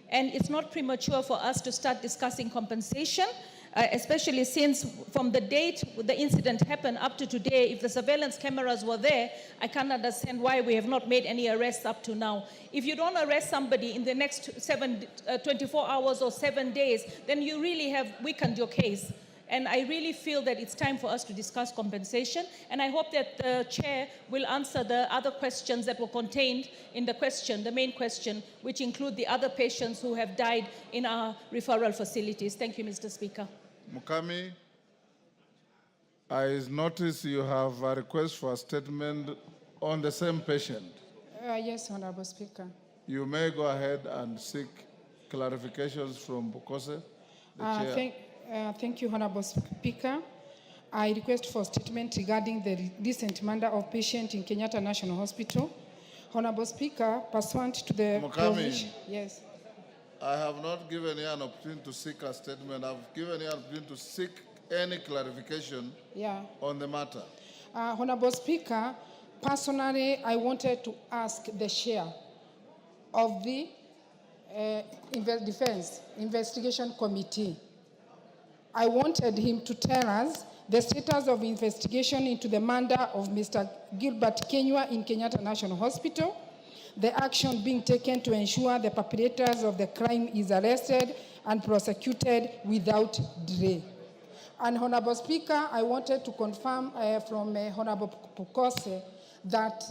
and it's not premature for us to start discussing compensation, especially since from the date the incident happened up to today, if the surveillance cameras were there, I can't understand why we have not made any arrests up to now. If you don't arrest somebody in the next 24 hours or 7 days, then you really have weakened your case. And I really feel that it's time for us to discuss compensation. And I hope that the chair will answer the other questions that were contained in the question, the main question, which include the other patients who have died in our referral facilities. Thank you, Mr. Speaker. Mukami, I notice you have a request for a statement on the same patient. Yes, Honorable Speaker. You may go ahead and seek clarifications from Bukose, the chair. Thank you, Honorable Speaker. I request for statement regarding the recent murder of patient in Kenyatta National Hospital. Honorable Speaker, pursuant to the provision. Yes. I have not given you an opportunity to seek a statement. I've given you an opportunity to seek any clarification on the matter. Honorable Speaker, personally, I wanted to ask the chair of the Defense Investigation Committee. I wanted him to tell us the status of investigation into the murder of Mr. Gilbert Kenywa in Kenyatta National Hospital, the action being taken to ensure the perpetrators of the crime is arrested and prosecuted without delay. And Honorable Speaker, I wanted to confirm from Honorable Pukose that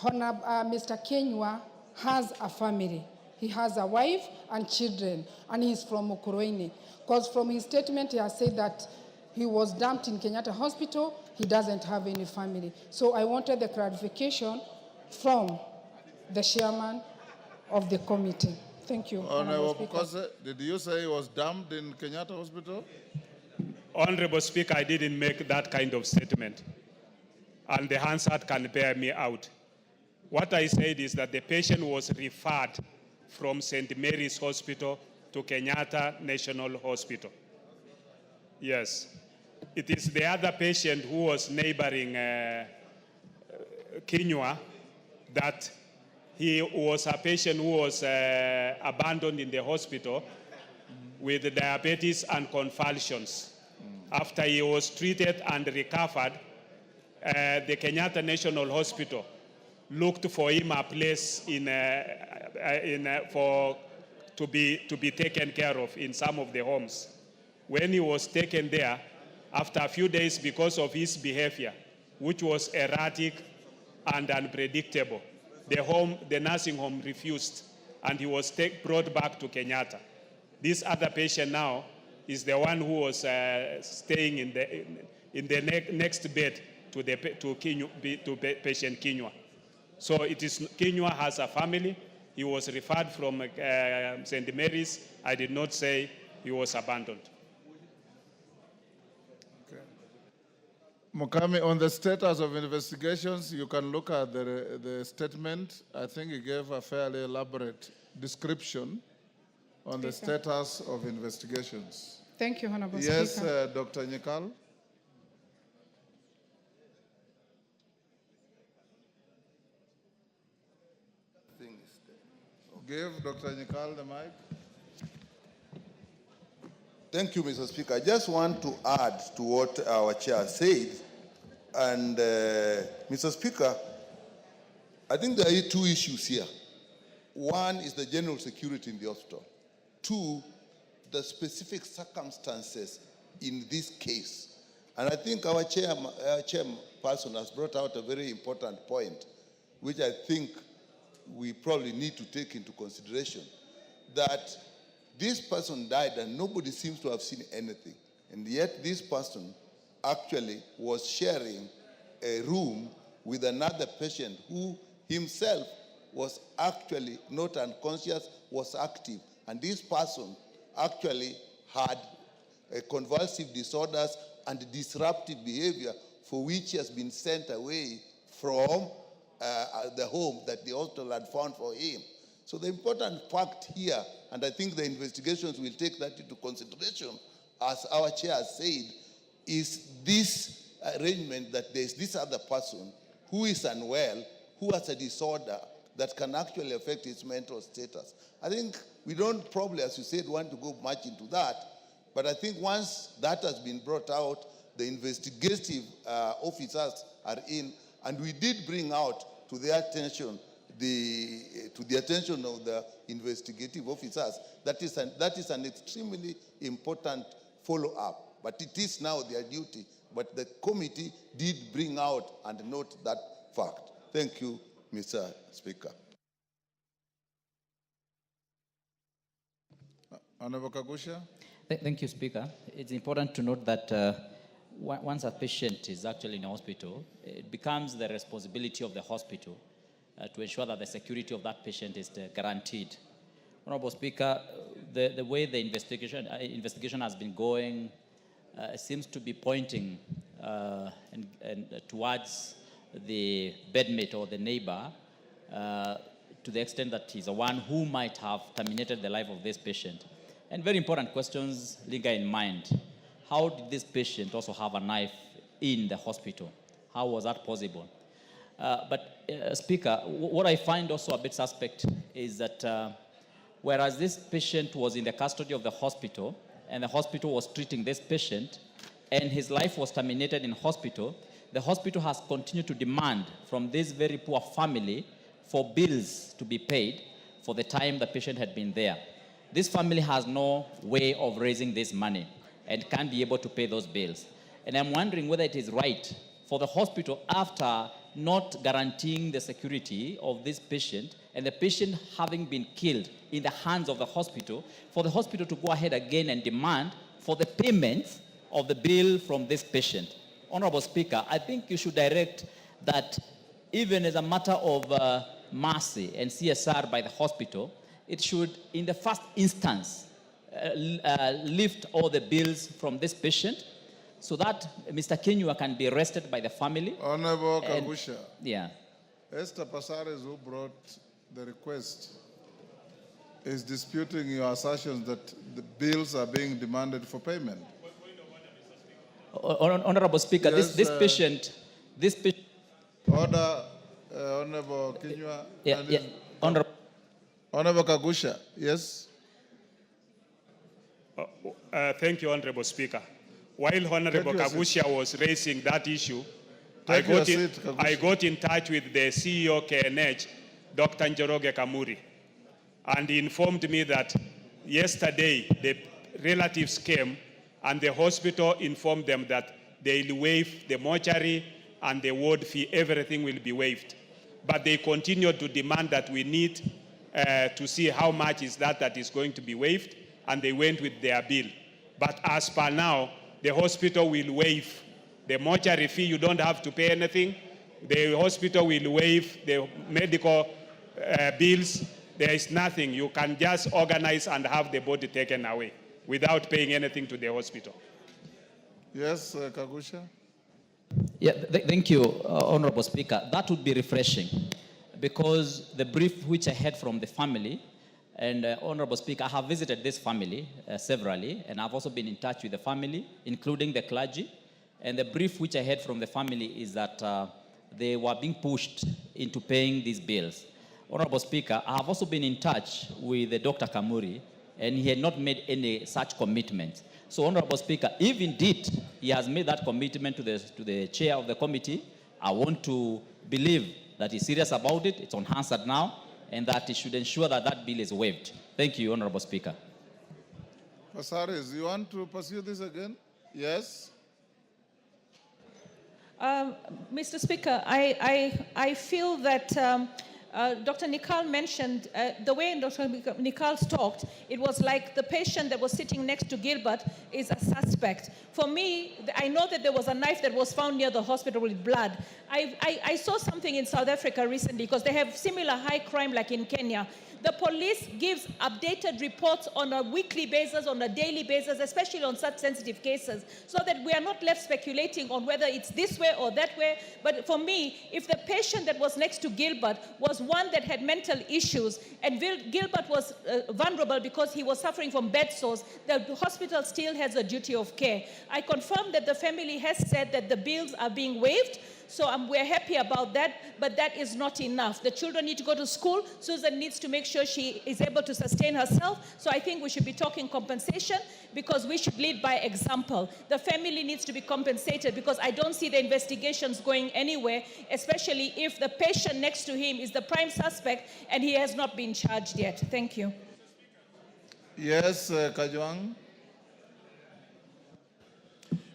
Mr. Kenywa has a family. He has a wife and children, and he's from Mukurweini. Because from his statement, he has said that he was dumped in Kenyatta Hospital. He doesn't have any family. So I wanted the clarification from the chairman of the committee. Thank you. Honorable Pukose, did you say he was dumped in Kenyatta Hospital? Honorable Speaker, I didn't make that kind of statement. And the Hansard can bear me out. What I said is that the patient was referred from St. Mary's Hospital to Kenyatta National Hospital. Yes. It is the other patient who was neighboring Kenywa that he was a patient who was abandoned in the hospital with diabetes and convulsions. After he was treated and recovered, the Kenyatta National Hospital looked for him a place to be taken care of in some of the homes. When he was taken there, after a few days, because of his behavior, which was erratic and unpredictable, the nursing home refused, and he was brought back to Kenyatta. This other patient now is the one who was staying in the next bed to patient Kinyua. So it is Kinyua has a family. He was referred from St. Mary's. I did not say he was abandoned. Okay. Mukami, on the status of investigations, you can look at the statement. I think he gave a fairly elaborate description on the status of investigations. Thank you, Honorable Yes, Speaker. Dr. Nyikal. Give Dr. Nyikal the mic. Thank you, Mr. Speaker. I just want to add to what our chair said. And, Mr. Speaker, I think there are two issues here. One is the general security in the hospital. Two, the specific circumstances in this case. And I think our chairperson has brought out a very important point, which I think we probably need to take into consideration, that this person died and nobody seems to have seen anything. And yet this person actually was sharing a room with another patient who himself was actually not unconscious, was active. And this person actually had convulsive disorders and disruptive behavior for which he has been sent away from the home that the hospital had found for him. So the important fact here, and I think the investigations will take that into consideration, as our chair has said, is this arrangement that there's this other person who is unwell, who has a disorder that can actually affect his mental status. I think we don't probably, as you said, want to go much into that, but I think once that has been brought out, the investigative officers are in, and we did bring out to their attention, to the attention of the investigative officers, that is an extremely important follow-up. But it is now their duty. But the committee did bring out and note that fact. Thank you, Mr. Speaker. Honorable Kagusha. Thank you, Speaker. It's important to note that once a patient is actually in a hospital, it becomes the responsibility of the hospital to ensure that the security of that patient is guaranteed. Honorable Speaker, the way the investigation has been going seems to be pointing towards the bedmate or the neighbor to the extent that he's the one who might have terminated the life of this patient. And very important questions linger in mind. How did this patient also have a knife in the hospital? How was that possible? Speaker, what I find also a bit suspect is that whereas this patient was in the custody of the hospital and the hospital was treating this patient and his life was terminated in hospital, the hospital has continued to demand from this very poor family for bills to be paid for the time the patient had been there. This family has no way of raising this money and can't be able to pay those bills. And I'm wondering whether it is right for the hospital, after not guaranteeing the security of this patient and the patient having been killed in the hands of the hospital, for the hospital to go ahead again and demand for the payment of the bill from this patient. Honorable Speaker, I think you should direct that even as a matter of mercy and CSR by the hospital, it should, in the first instance, lift all the bills from this patient so that Mr. Kinyua can be arrested by the family. Honorable Kagusha. Yeah. Esther Pasares, who brought the request, is disputing your assertions that the bills are being demanded for payment. Honorable Speaker, yes, this patient. Order, Honorable Kinyua. Yeah. Honorable Kagusha, yes. Thank you, Honorable Speaker. While Honorable Kagusha was raising that issue, I got in touch with the CEO KNH, Dr. Njoroge Kamuri, and he informed me that yesterday the relatives came and the hospital informed them that they'll waive the mortuary and the ward fee, everything will be waived. But they continued to demand that we need to see how much is that is going to be waived, and they went with their bill. But as per now, the hospital will waive the mortuary fee. You don't have to pay anything. The hospital will waive the medical bills. There is nothing. You can just organize and have the body taken away without paying anything to the hospital. Yes, Kagusha? Yeah, thank you, Honorable Speaker. That would be refreshing because the brief which I had from the family, and Honorable Speaker, I have visited this family severally, and I've also been in touch with the family, including the clergy. And the brief which I had from the family is that they were being pushed into paying these bills. Honorable Speaker, I have also been in touch with Dr. Kamuri, and he had not made any such commitment. So, Honorable Speaker, if indeed he has made that commitment to the chair of the committee, I want to believe that he's serious about it, it's unanswered now, and that he should ensure that that bill is waived. Thank you, Honorable Speaker. Pasaris, you want to pursue this again? Yes? Mr. Speaker, I feel that Dr. Nikal mentioned, the way Dr. Nikal talked, it was like the patient that was sitting next to Gilbert is a suspect. For me, I know that there was a knife that was found near the hospital with blood. I saw something in South Africa recently because they have similar high crime like in Kenya. The police gives updated reports on a weekly basis, on a daily basis, especially on such sensitive cases, so that we are not left speculating on whether it's this way or that way. But for me, if the patient that was next to Gilbert was one that had mental issues, and Gilbert was vulnerable because he was suffering from bed sores, the hospital still has a duty of care. I confirm that the family has said that the bills are being waived, so we're happy about that, but that is not enough. The children need to go to school. Susan needs to make sure she is able to sustain herself. So I think we should be talking compensation because we should lead by example. The family needs to be compensated because I don't see the investigations going anywhere, especially if the patient next to him is the prime suspect and he has not been charged yet. Thank you. Yes, Kajwang.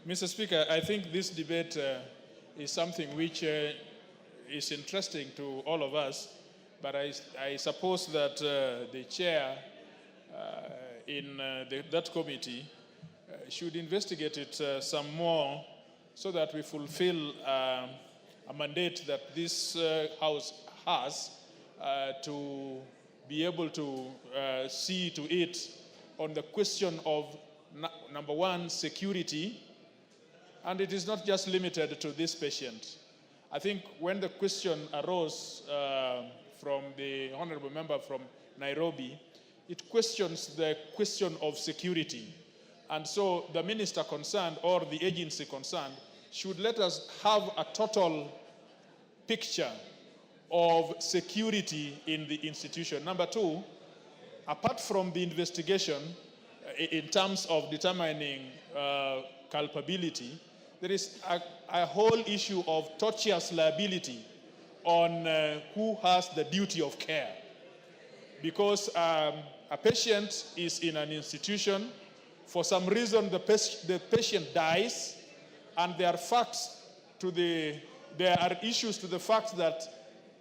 Mr. Speaker, I think this debate is something which is interesting to all of us, but I suppose that the chair in that committee should investigate it some more so that we fulfill a mandate that this House has to be able to see to it on the question of, number one, security. And it is not just limited to this patient. I think when the question arose from the honorable member from Nairobi, it questions the question of security. And so the minister concerned or the agency concerned should let us have a total picture of security in the institution. Number two, apart from the investigation in terms of determining culpability, there is a whole issue of tortious liability on who has the duty of care. Because a patient is in an institution, for some reason the patient dies, and there are issues to the fact that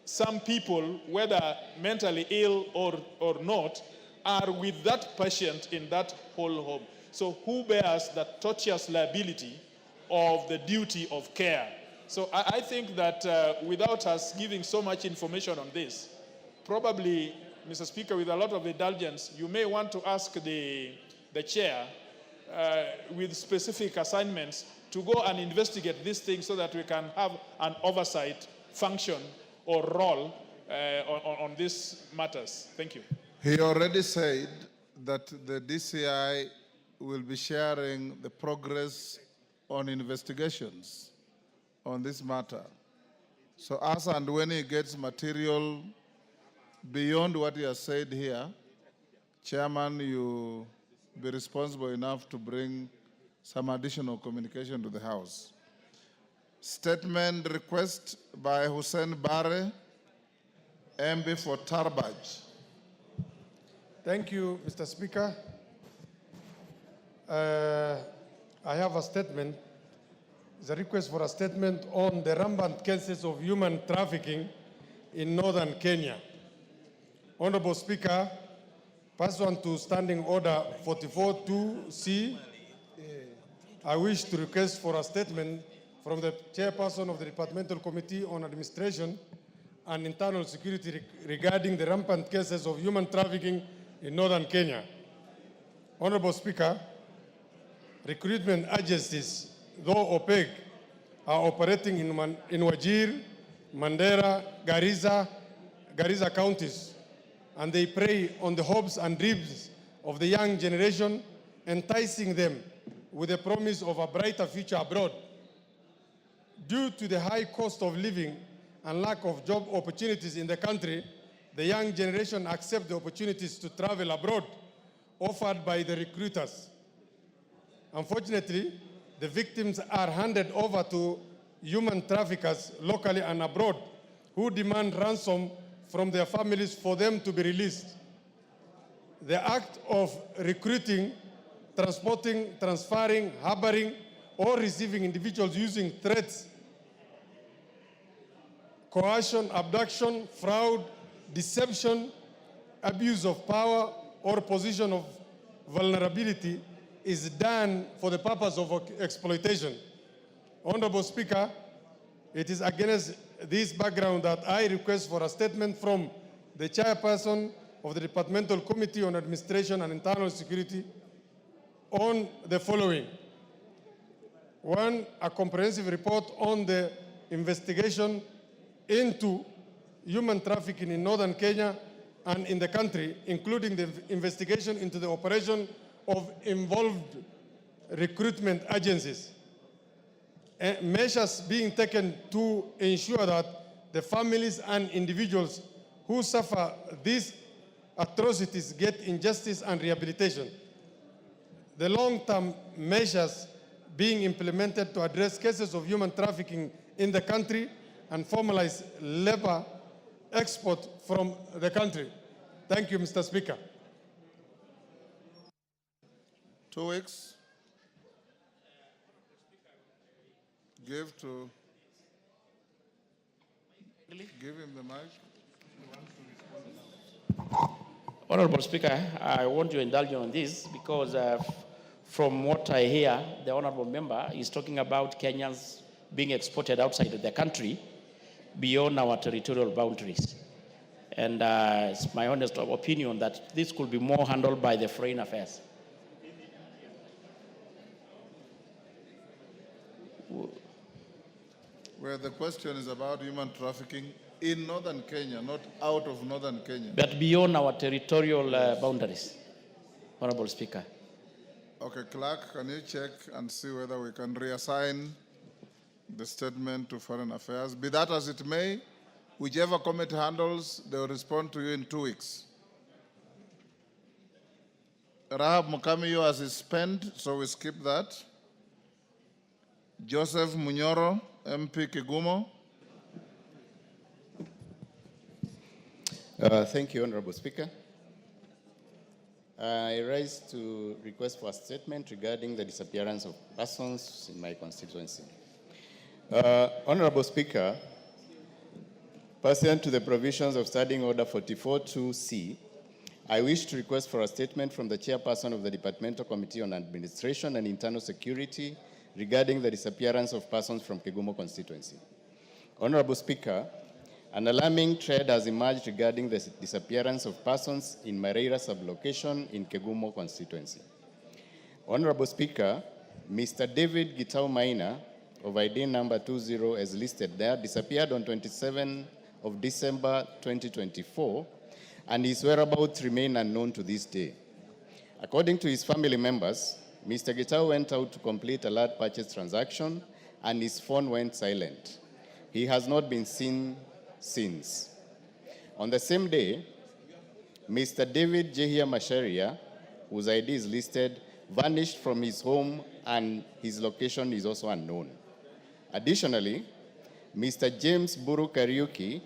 some people, whether mentally ill or not, are with that patient in that whole home. So who bears that tortious liability of the duty of care? So I think that without us giving so much information on this, probably, Mr. Speaker, with a lot of indulgence, you may want to ask the chair with specific assignments to go and investigate this thing so that we can have an oversight function or role on these matters. Thank you. He already said that the DCI will be sharing the progress on investigations on this matter. So as and when he gets material beyond what he has said here, Chairman, you be responsible enough to bring some additional communication to the House. Statement request by Hussein Bare, MB for Tarbaj. Thank you, Mr. Speaker. I have a statement. It's a request for a statement on the rampant cases of human trafficking in northern Kenya. Honorable Speaker, pursuant to Standing Order 44.2C I wish to request for a statement from the chairperson of the Departmental Committee on Administration and Internal Security regarding the rampant cases of human trafficking in northern Kenya. Honorable Speaker, recruitment agencies, though opaque, are operating in Wajir, Mandera, Garissa counties, and they prey on the hopes and dreams of the young generation, enticing them with the promise of a brighter future abroad. Due to the high cost of living and lack of job opportunities in the country, the young generation accept the opportunities to travel abroad offered by the recruiters. Unfortunately, the victims are handed over to human traffickers locally and abroad who demand ransom from their families for them to be released. The act of recruiting, transporting, transferring, harboring, or receiving individuals using threats, coercion, abduction, fraud, deception, abuse of power, or position of vulnerability is done for the purpose of exploitation. Honorable Speaker, it is against this background that I request for a statement from the chairperson of the Departmental Committee on Administration and Internal Security on the following. One, a comprehensive report on the investigation into human trafficking in northern Kenya and in the country, including the investigation into the operation of involved recruitment agencies. Measures being taken to ensure that the families and individuals who suffer these atrocities get injustice and rehabilitation. The long-term measures being implemented to address cases of human trafficking in the country and formalize labor export from the country. Thank you, Mr. Speaker. 2 weeks. Give him the mic. Honorable Speaker, I want to indulge you on this because from what I hear, the honorable member is talking about Kenyans being exported outside of the country beyond our territorial boundaries. And it's my honest opinion that this could be more handled by the Foreign Affairs. Where the question is about human trafficking in northern Kenya, not out of northern Kenya. But beyond our territorial boundaries, Honorable Speaker. Okay, Clerk, can you check and see whether we can reassign the statement to Foreign Affairs? Be that as it may, whichever committee handles, they will respond to you in 2 weeks. Rahab Mukami, yours is spent, so we skip that. Joseph Munyoro, MP Kigumo. Thank you, Honorable Speaker. I rise to request for a statement regarding the disappearance of persons in my constituency. Honorable Speaker, pursuant to the provisions of Standing Order 44.2c, I wish to request for a statement from the chairperson of the Departmental Committee on Administration and Internal Security regarding the disappearance of persons from Kigumo constituency. Honorable Speaker, an alarming trend has emerged regarding the disappearance of persons in Mareira sublocation in Kigumo constituency. Honorable Speaker, Mr. David Gitau Maina, of ID number 20 as listed there, disappeared on 27 of December 2024, and his whereabouts remain unknown to this day. According to his family members, Mr. Gitau went out to complete a large purchase transaction, and his phone went silent. He has not been seen since. On the same day, Mr. David Jehia Masharia, whose ID is listed, vanished from his home, and his location is also unknown. Additionally, Mr. James Buru Kariuki,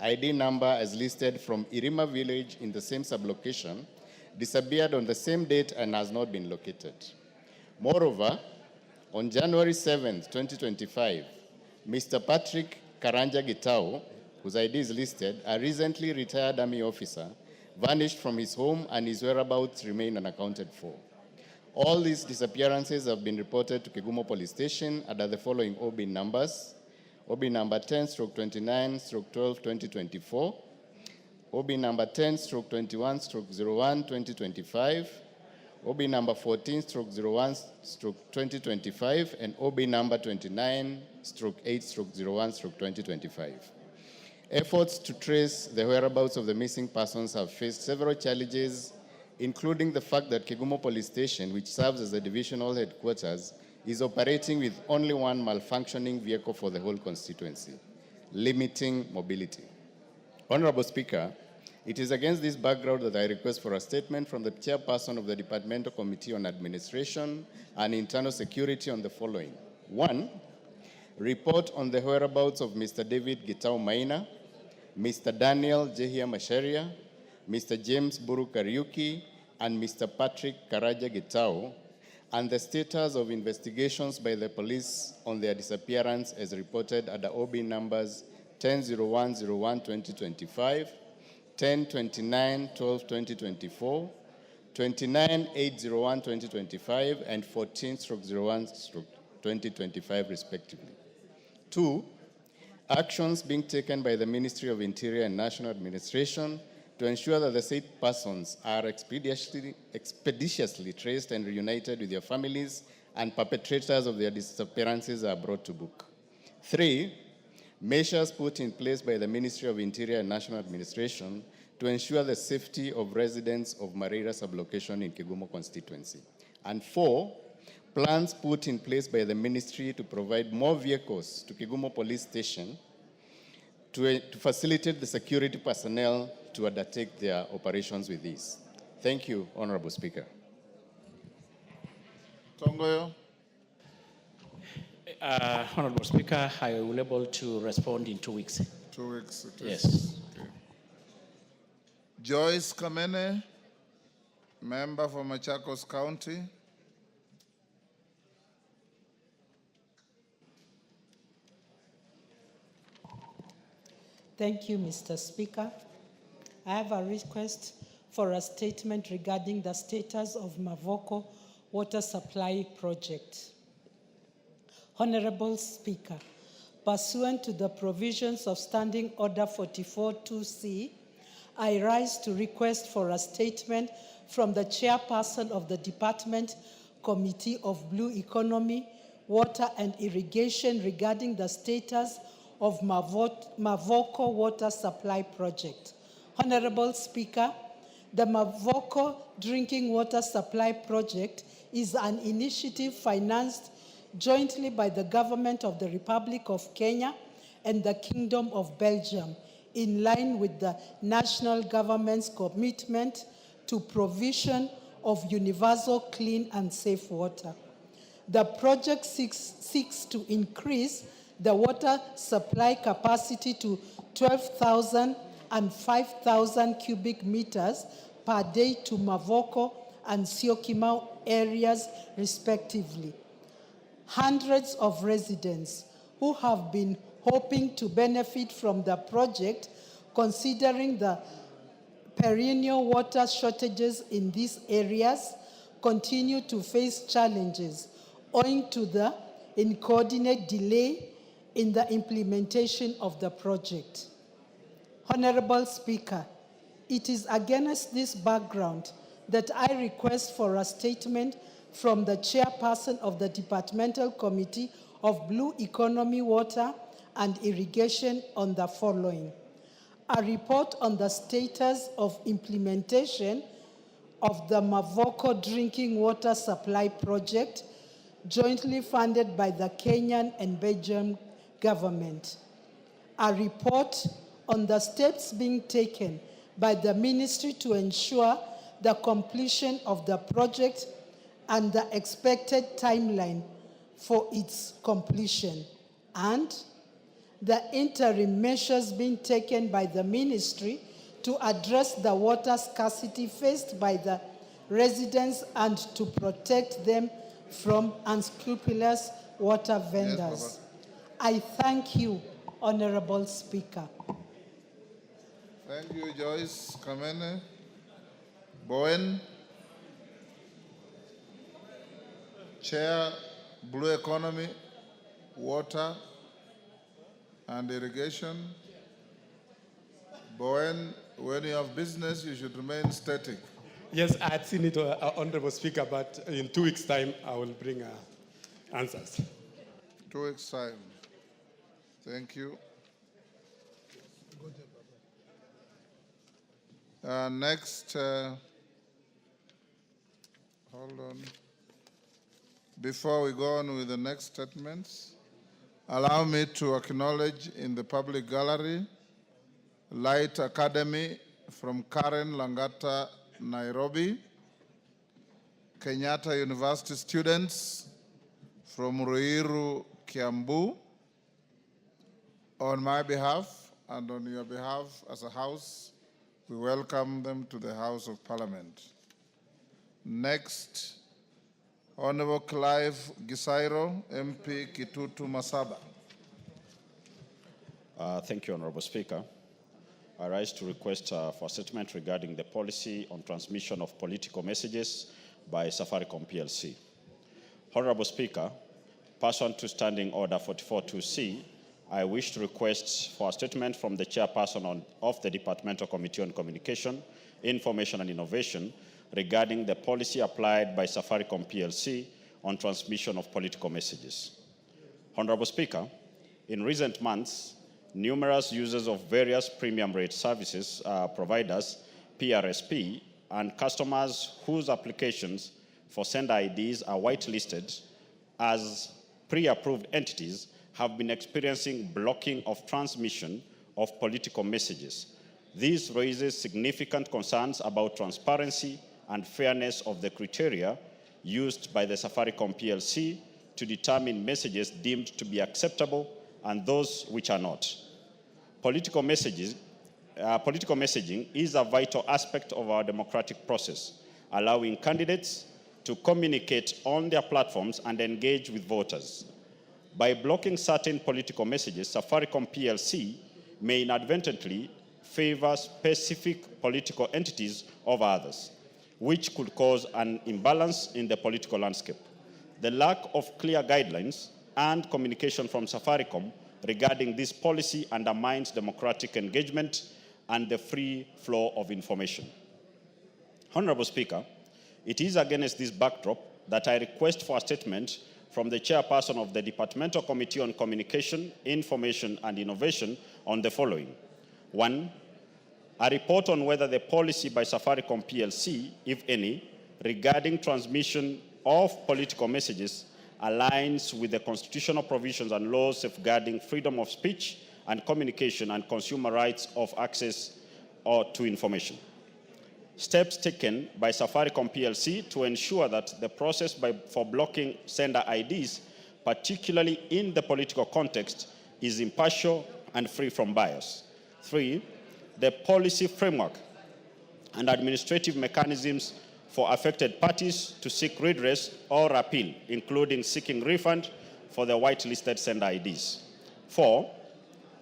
ID number as listed from Irima village in the same sublocation, disappeared on the same date and has not been located. Moreover, on January 7th, 2025, Mr. Patrick Karanja Gitau, whose ID is listed, a recently retired army officer, vanished from his home and his whereabouts remain unaccounted for. All these disappearances have been reported to Kigumo Police Station under the following OB numbers. OB number 10/29/12/2024, OB number 10/21/01/2025, OB number 14/01/2025, and OB number 29/8/01/2025. Efforts to trace the whereabouts of the missing persons have faced several challenges, including the fact that Kigumo Police Station, which serves as the divisional headquarters, is operating with only one malfunctioning vehicle for the whole constituency, limiting mobility. Honorable Speaker, it is against this background that I request for a statement from the chairperson of the Departmental Committee on Administration and Internal Security on the following. 1, report on the whereabouts of Mr. David Gitau Maina, Mr. Daniel Jehia Masharia, Mr. James Buru Kariuki, and Mr. Patrick Karaja Gitau, and the status of investigations by the police on their disappearance as reported under OB numbers 10/01/01/2025, 10/29/12/2024, 29/8/01/2025, and 14/01/2025 respectively. 2, actions being taken by the Ministry of Interior and National Administration to ensure that the said persons are expeditiously traced and reunited with their families, and perpetrators of their disappearances are brought to book. 3, measures put in place by the Ministry of Interior and National Administration to ensure the safety of residents of Marira sublocation in Kigumo constituency. And 4, plans put in place by the ministry to provide more vehicles to Kigumo Police Station to facilitate the security personnel to undertake their operations with ease. Thank you, Honorable Speaker. Tongoyo. Honorable Speaker, I will be able to respond in 2 weeks. 2 weeks. Yes. Okay. Joyce Kamene, member for Machakos County. Thank you, Mr. Speaker. I have a request for a statement regarding the status of Mavoko Water Supply Project. Honorable Speaker, pursuant to the provisions of Standing Order 44-2C, I rise to request for a statement from the chairperson of the Department Committee of Blue Economy, Water and Irrigation regarding the status of Mavoko Water Supply Project. Honorable Speaker, the Mavoko Drinking Water Supply Project is an initiative financed jointly by the Government of the Republic of Kenya and the Kingdom of Belgium, in line with the national government's commitment to provision of universal, clean, and safe water. The project seeks to increase the water supply capacity to 12,000 and 5,000 cubic meters per day to Mavoko and Syokimau areas, respectively. Hundreds of residents who have been hoping to benefit from the project, considering the perennial water shortages in these areas, continue to face challenges owing to the incoordinate delay in the implementation of the project. Honorable Speaker, it is against this background that I request for a statement from the chairperson of the Departmental Committee of Blue Economy, Water and Irrigation on the following. A report on the status of implementation of the Mavoko Drinking Water Supply Project, jointly funded by the Kenyan and Belgian government. A report on the steps being taken by the ministry to ensure the completion of the project and the expected timeline for its completion, and the interim measures being taken by the ministry to address the water scarcity faced by the residents and to protect them from unscrupulous water vendors. Yes, I thank you, Honorable Speaker. Thank you, Joyce Kamene. Bowen. Chair, blue economy, water, and irrigation. But when you have business, you should remain static. Yes, I had seen it, Honorable Speaker, but in 2 weeks' time, I will bring answers. 2 weeks' time. Thank you. Next, hold on. Before we go on with the next statements, allow me to acknowledge in the public gallery Light Academy from Karen Langata, Nairobi, Kenyatta University students from Ruiru, Kiambu. On my behalf and on your behalf as a house, we welcome them to the House of Parliament. Next, Honorable Clive Gisairo, MP Kitutu Masaba. Thank you, Honorable Speaker. I rise to request for a statement regarding the policy on transmission of political messages by Safaricom PLC. Honorable Speaker, pursuant to Standing Order 44.2c, I wish to request for a statement from the chairperson of the Departmental Committee on Communication, Information and Innovation regarding the policy applied by Safaricom PLC on transmission of political messages. Honorable Speaker, in recent months, numerous users of various premium rate services providers, PRSP, and customers whose applications for sender IDs are whitelisted as pre-approved entities have been experiencing blocking of transmission of political messages. This raises significant concerns about transparency and fairness of the criteria used by the Safaricom PLC to determine messages deemed to be acceptable and those which are not. Political messaging is a vital aspect of our democratic process, allowing candidates to communicate on their platforms and engage with voters. By blocking certain political messages, Safaricom PLC may inadvertently favor specific political entities over others, which could cause an imbalance in the political landscape. The lack of clear guidelines and communication from Safaricom regarding this policy undermines democratic engagement and the free flow of information. Honorable Speaker, it is against this backdrop that I request for a statement from the chairperson of the Departmental Committee on Communication, Information and Innovation on the following. 1, a report on whether the policy by Safaricom PLC, if any, regarding transmission of political messages aligns with the constitutional provisions and laws safeguarding freedom of speech and communication and consumer rights of access to information. Steps taken by Safaricom PLC to ensure that the process for blocking sender IDs, particularly in the political context, is impartial and free from bias. 3, the policy framework and administrative mechanisms for affected parties to seek redress or appeal, including seeking refund for the whitelisted sender IDs. 4,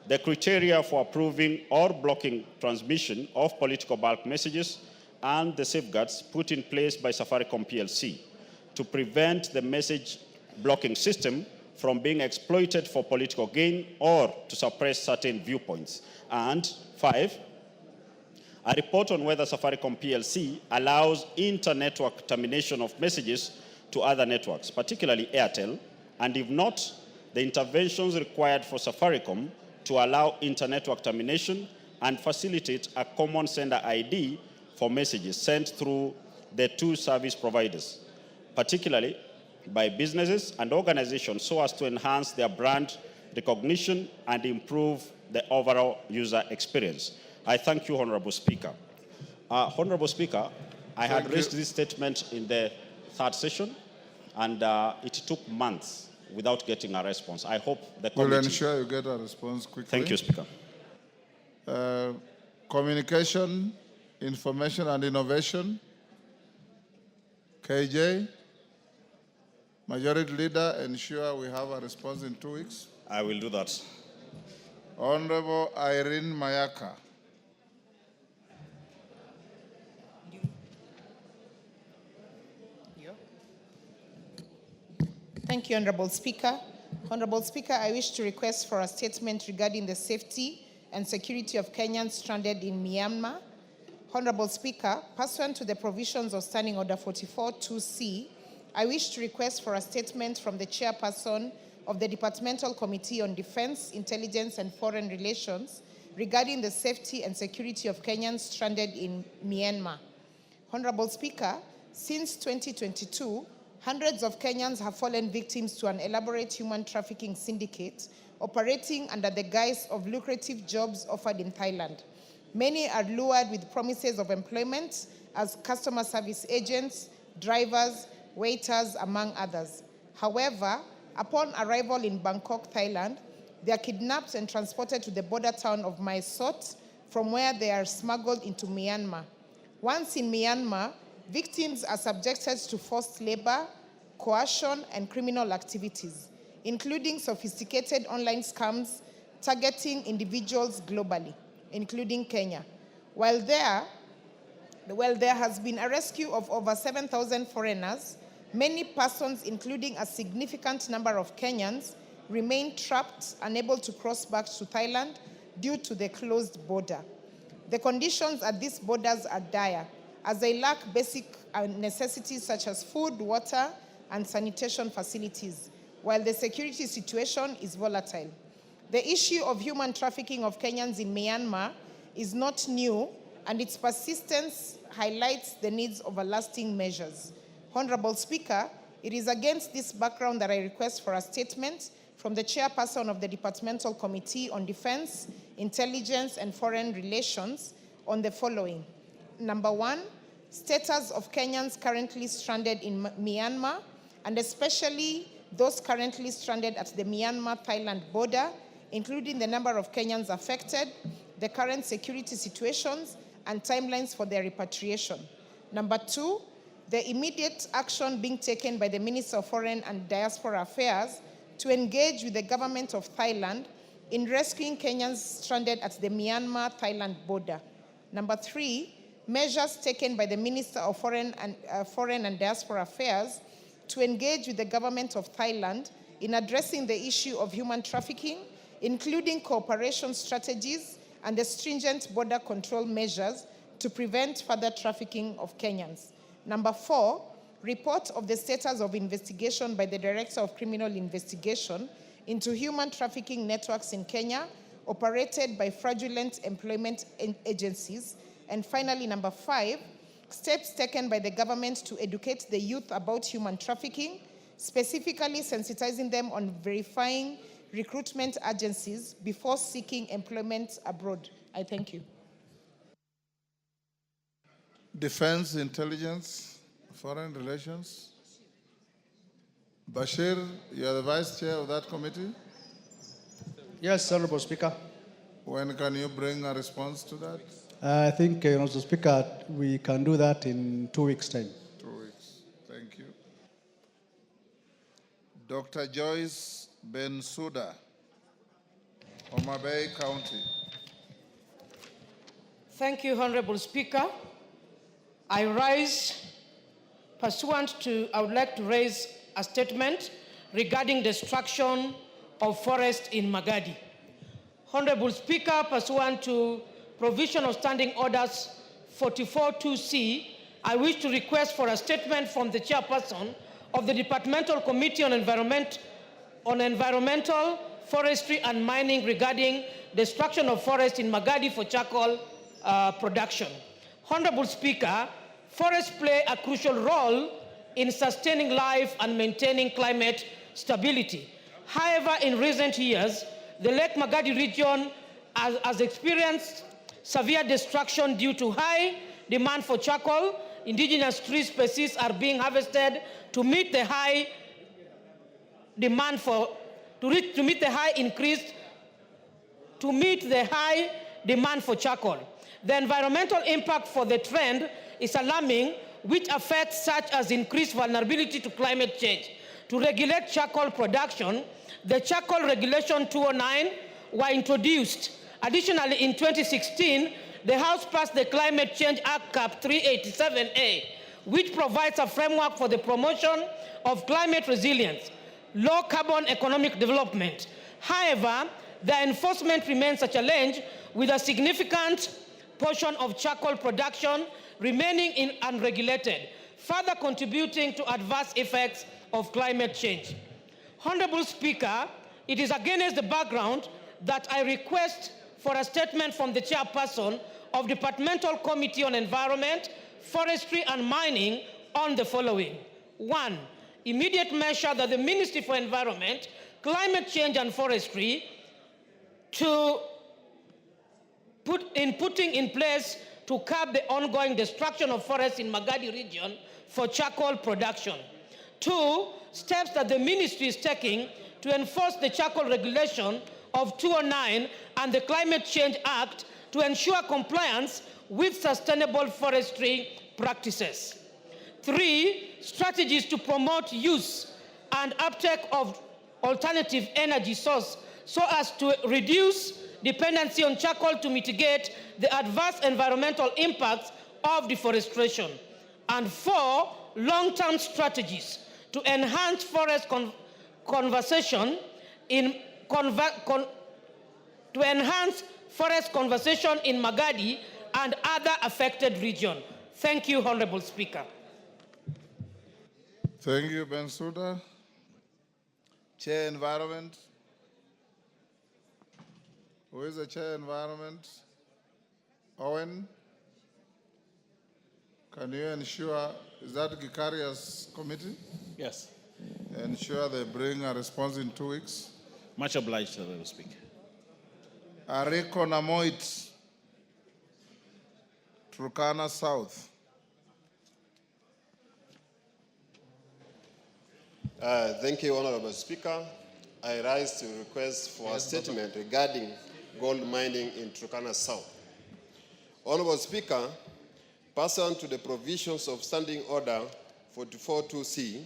the criteria for approving or blocking transmission of political bulk messages and the safeguards put in place by Safaricom PLC to prevent the message blocking system from being exploited for political gain or to suppress certain viewpoints. And 5, a report on whether Safaricom PLC allows inter-network termination of messages to other networks, particularly Airtel, and if not, the interventions required for Safaricom to allow inter-network termination and facilitate a common sender ID for messages sent through the two service providers, particularly by businesses and organizations, so as to enhance their brand recognition and improve the overall user experience. I thank you, Honorable Speaker. Honorable Speaker, I had raised this statement in the third session, and it took months without getting a response. I hope the committee... We'll ensure you get a response quickly. Thank you, Speaker. Communication, Information and Innovation. KJ, Majority Leader, ensure we have a response in 2 weeks. I will do that. Honorable Irene Mayaka. Thank you, Honorable Speaker. Honorable Speaker, I wish to request for a statement regarding the safety and security of Kenyans stranded in Myanmar. Honorable Speaker, pursuant to the provisions of Standing Order 44-2C, I wish to request for a statement from the chairperson of the Departmental Committee on Defense, Intelligence and Foreign Relations regarding the safety and security of Kenyans stranded in Myanmar. Honorable Speaker, since 2022, hundreds of Kenyans have fallen victims to an elaborate human trafficking syndicate operating under the guise of lucrative jobs offered in Thailand. Many are lured with promises of employment as customer service agents, drivers, waiters, among others. However, upon arrival in Bangkok, Thailand, they are kidnapped and transported to the border town of Mae Sot, from where they are smuggled into Myanmar. Once in Myanmar, victims are subjected to forced labor, coercion, and criminal activities, including sophisticated online scams targeting individuals globally, including Kenya. While there has been a rescue of over 7,000 foreigners, many persons, including a significant number of Kenyans, remain trapped, unable to cross back to Thailand due to the closed border. The conditions at these borders are dire, as they lack basic necessities such as food, water, and sanitation facilities, while the security situation is volatile. The issue of human trafficking of Kenyans in Myanmar is not new, and its persistence highlights the needs of lasting measures. Honorable Speaker, it is against this background that I request for a statement from the chairperson of the Departmental Committee on Defense, Intelligence, and Foreign Relations on the following. Number one, status of Kenyans currently stranded in Myanmar, and especially those currently stranded at the Myanmar-Thailand border, including the number of Kenyans affected, the current security situations, and timelines for their repatriation. Number two, the immediate action being taken by the Minister of Foreign and Diaspora Affairs to engage with the government of Thailand in rescuing Kenyans stranded at the Myanmar-Thailand border. Number three, measures taken by the Minister of Foreign and Diaspora Affairs to engage with the government of Thailand in addressing the issue of human trafficking, including cooperation strategies and the stringent border control measures to prevent further trafficking of Kenyans. Number four, report of the status of investigation by the Director of Criminal Investigation into human trafficking networks in Kenya operated by fraudulent employment agencies. And finally, number five, steps taken by the government to educate the youth about human trafficking, specifically sensitizing them on verifying recruitment agencies before seeking employment abroad. I thank you. Defense, Intelligence, Foreign Relations. Bashir, you are the Vice Chair of that committee? Yes, Honorable Speaker. When can you bring a response to that? I think, Honorable Speaker, we can do that in 2 weeks' time. 2 weeks. Thank you. Dr. Joyce Bensouda, Homa Bay County. Thank you, Honorable Speaker. I would like to raise a statement regarding destruction of forest in Magadi. Honorable Speaker, pursuant to provision of Standing Orders 44-2C, I wish to request for a statement from the chairperson of the Departmental Committee on Environmental, Forestry and Mining regarding destruction of forest in Magadi for charcoal production. Honorable Speaker, forests play a crucial role in sustaining life and maintaining climate stability. However, in recent years, the Lake Magadi region has experienced severe destruction due to high demand for charcoal. Indigenous tree species are being harvested to meet the high demand for charcoal. The environmental impact for the trend is alarming, which affects such as increased vulnerability to climate change. To regulate charcoal production, the Charcoal Regulation 209 were introduced. Additionally, in 2016, the House passed the Climate Change Act Cap 387A, which provides a framework for the promotion of climate resilience. low carbon economic development. However, the enforcement remains a challenge, with a significant portion of charcoal production remaining unregulated, further contributing to adverse effects of climate change. Honorable Speaker, it is against the background that I request for a statement from the chairperson of Departmental Committee on Environment, Forestry and Mining on the following. 1. Immediate measure that the Ministry for Environment, Climate Change and Forestry putting in place to curb the ongoing destruction of forests in Magadi region for charcoal production. 2. Steps that the ministry is taking to enforce the charcoal regulation of 2009 and the Climate Change Act to ensure compliance with sustainable forestry practices. 3. Strategies to promote use and uptake of alternative energy source so as to reduce dependency on charcoal to mitigate the adverse environmental impacts of deforestation. And 4. Long-term strategies to enhance forest conservation in Magadi and other affected regions. Thank you, Honorable Speaker. Thank you, Bensouda. Chair Environment. Who is the Chair Environment? Owen. Can you ensure, is that Gikaria's committee? Yes. Ensure they bring a response in 2 weeks. Much obliged, Honorable Speaker. Ariko Namoit, Turkana South. Thank you, Honorable Speaker. I rise to request for a statement regarding gold mining in Turkana South. Honorable Speaker, pursuant to the provisions of Standing Order 44.2c,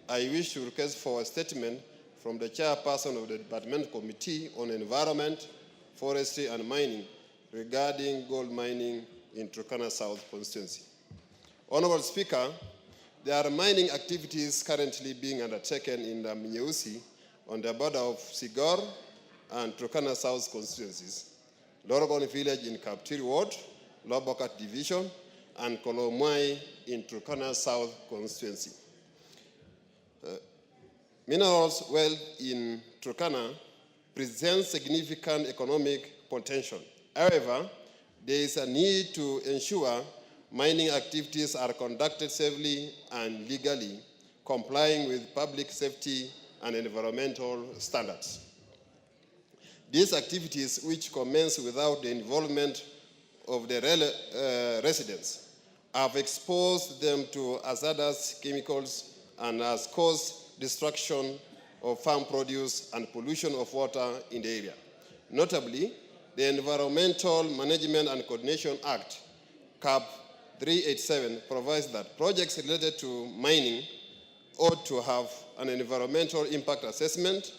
I wish to request for a statement from the chairperson of the Department Committee on Environment, Forestry and Mining regarding gold mining in Turkana South constituency. Honorable Speaker, there are mining activities currently being undertaken in the Minyeusi on the border of Sigor and Turkana South constituencies, Lorogon village in Kaptiri Ward, Lobokat Division, and Kolomwai in Turkana South constituency. Minerals wealth in Turkana presents significant economic potential. However, there is a need to ensure mining activities are conducted safely and legally, complying with public safety and environmental standards. These activities, which commence without the involvement of the residents, have exposed them to hazardous chemicals and has caused destruction of farm produce and pollution of water in the area. Notably, the Environmental Management and Coordination Act, CAP 387, provides that projects related to mining ought to have an environmental impact assessment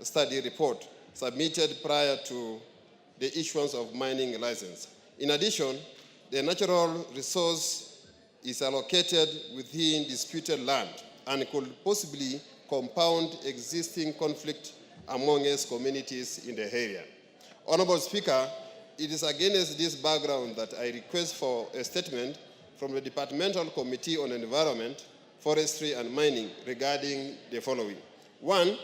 study report submitted prior to the issuance of mining license. In addition, the natural resource is allocated within disputed land and could possibly compound existing conflict among its communities in the area. Honorable Speaker, it is against this background that I request for a statement from the Departmental Committee on Environment, Forestry and Mining regarding the following. 1,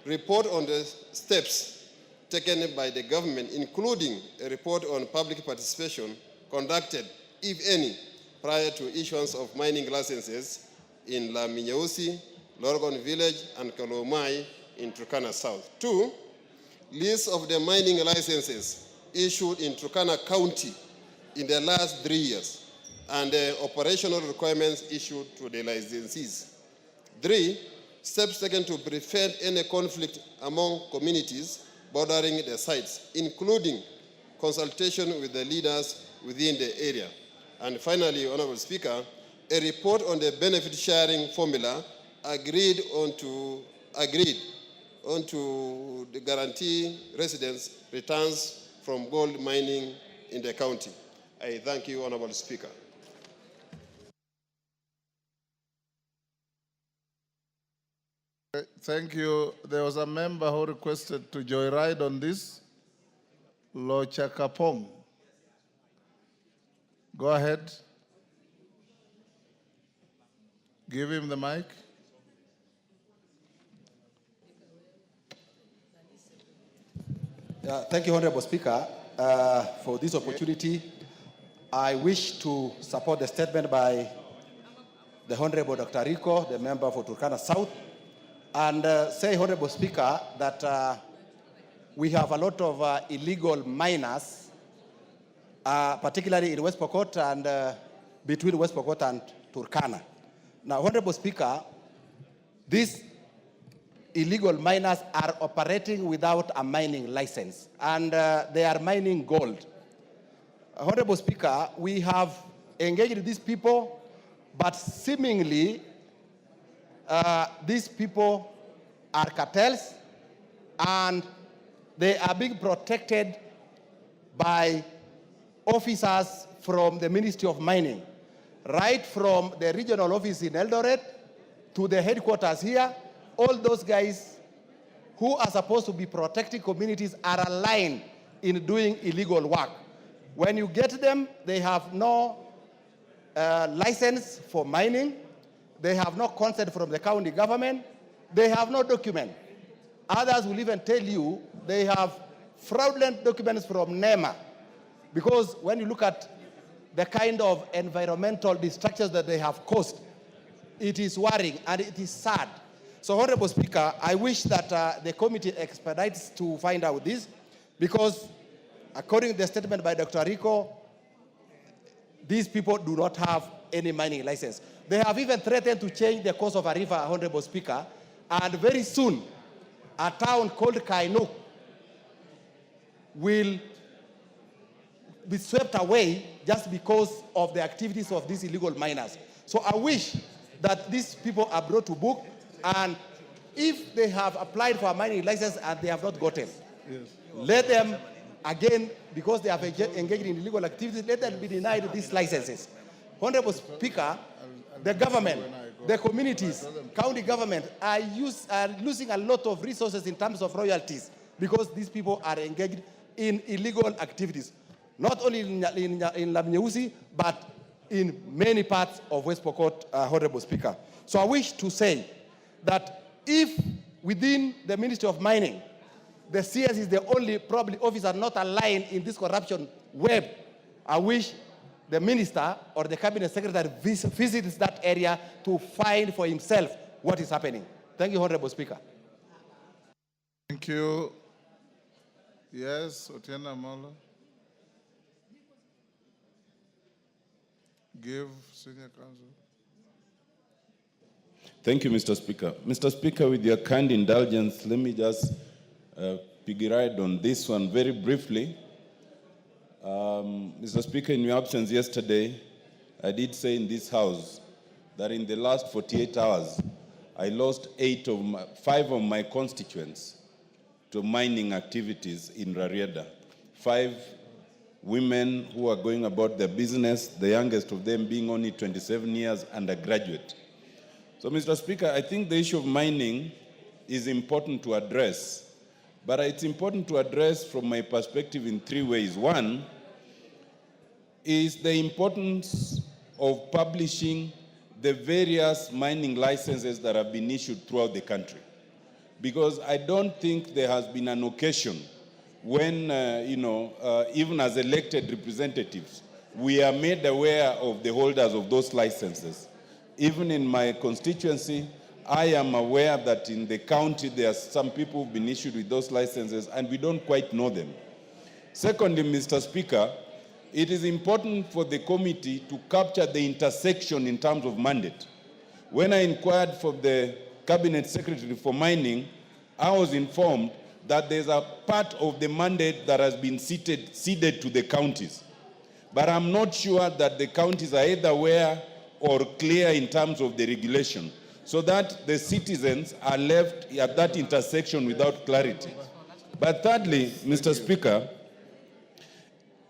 report on the steps taken by the government, including a report on public participation conducted, if any, prior to issuance of mining licenses in La Minyeusi, Lorogon Village, and Kalomai in Turkana South. 2, list of the mining licenses issued in Turkana County in the last 3 years and the operational requirements issued to the licensees. 3, steps taken to prevent any conflict among communities bordering the sites, including consultation with the leaders within the area. And finally, Honorable Speaker, a report on the benefit sharing formula agreed on to the guarantee residents returns from gold mining in the county. I thank you, Honorable Speaker. Thank you. There was a member who requested to joyride on this. Lo Chakapong. Go ahead. Give him the mic. Thank you, Honorable Speaker, for this opportunity. I wish to support the statement by the Honorable Dr. Rico, the member for Turkana South, and say, Honorable Speaker, that we have a lot of illegal miners, particularly in West Pokot and between West Pokot and Turkana. Now, Honorable Speaker, these illegal miners are operating without a mining license, and they are mining gold. Honorable Speaker, we have engaged these people, but seemingly these people are cartels, and they are being protected by officers from the Ministry of Mining, right from the regional office in Eldoret to the headquarters here. All those guys who are supposed to be protecting communities are aligned in doing illegal work. When you get them, they have no license for mining. They have no consent from the county government. They have no document. Others will even tell you they have fraudulent documents from NEMA, because when you look at the kind of environmental destructions that they have caused, it is worrying and it is sad. So, Honorable Speaker, I wish that the committee expedites to find out this, because according to the statement by Dr. Rico, these people do not have any mining license. They have even threatened to change the course of a river, Honorable Speaker, and very soon a town called Kainuk will be swept away just because of the activities of these illegal miners. So I wish that these people are brought to book, and if they have applied for a mining license and they have not gotten, let them, again, because they have engaged in illegal activities, let them be denied these licenses. Honorable Speaker, the government, the communities, county government are losing a lot of resources in terms of royalties because these people are engaged in illegal activities, not only in Lamnyeusi, but in many parts of West Pokot, Honorable Speaker. So I wish to say that if within the Ministry of Mining, the CS is the only probably officer not aligned in this corruption web, I wish the minister or the cabinet secretary visits that area to find for himself what is happening. Thank you, Honorable Speaker. Thank you. Yes, Otienda Molo. Give Senior Counsel. Thank you, Mr. Speaker. Mr. Speaker, with your kind indulgence, let me just piggyback on this one very briefly. Mr. Speaker, in your absence yesterday, I did say in this House that in the last 48 hours, I lost 5 of my constituents to mining activities in Rarieda. 5 women who are going about their business, the youngest of them being only 27 years, undergraduate. So, Mr. Speaker, I think the issue of mining is important to address, but it's important to address from my perspective in 3 ways. One is the importance of publishing the various mining licenses that have been issued throughout the country. Because I don't think there has been an occasion when, even as elected representatives, we are made aware of the holders of those licenses. Even in my constituency, I am aware that in the county there are some people who've been issued with those licenses and we don't quite know them. Secondly, Mr. Speaker, it is important for the committee to capture the intersection in terms of mandate. When I inquired for the Cabinet Secretary for Mining, I was informed that there's a part of the mandate that has been ceded to the counties. But I'm not sure that the counties are either aware or clear in terms of the regulation, so that the citizens are left at that intersection without clarity. But thirdly, Mr. Speaker,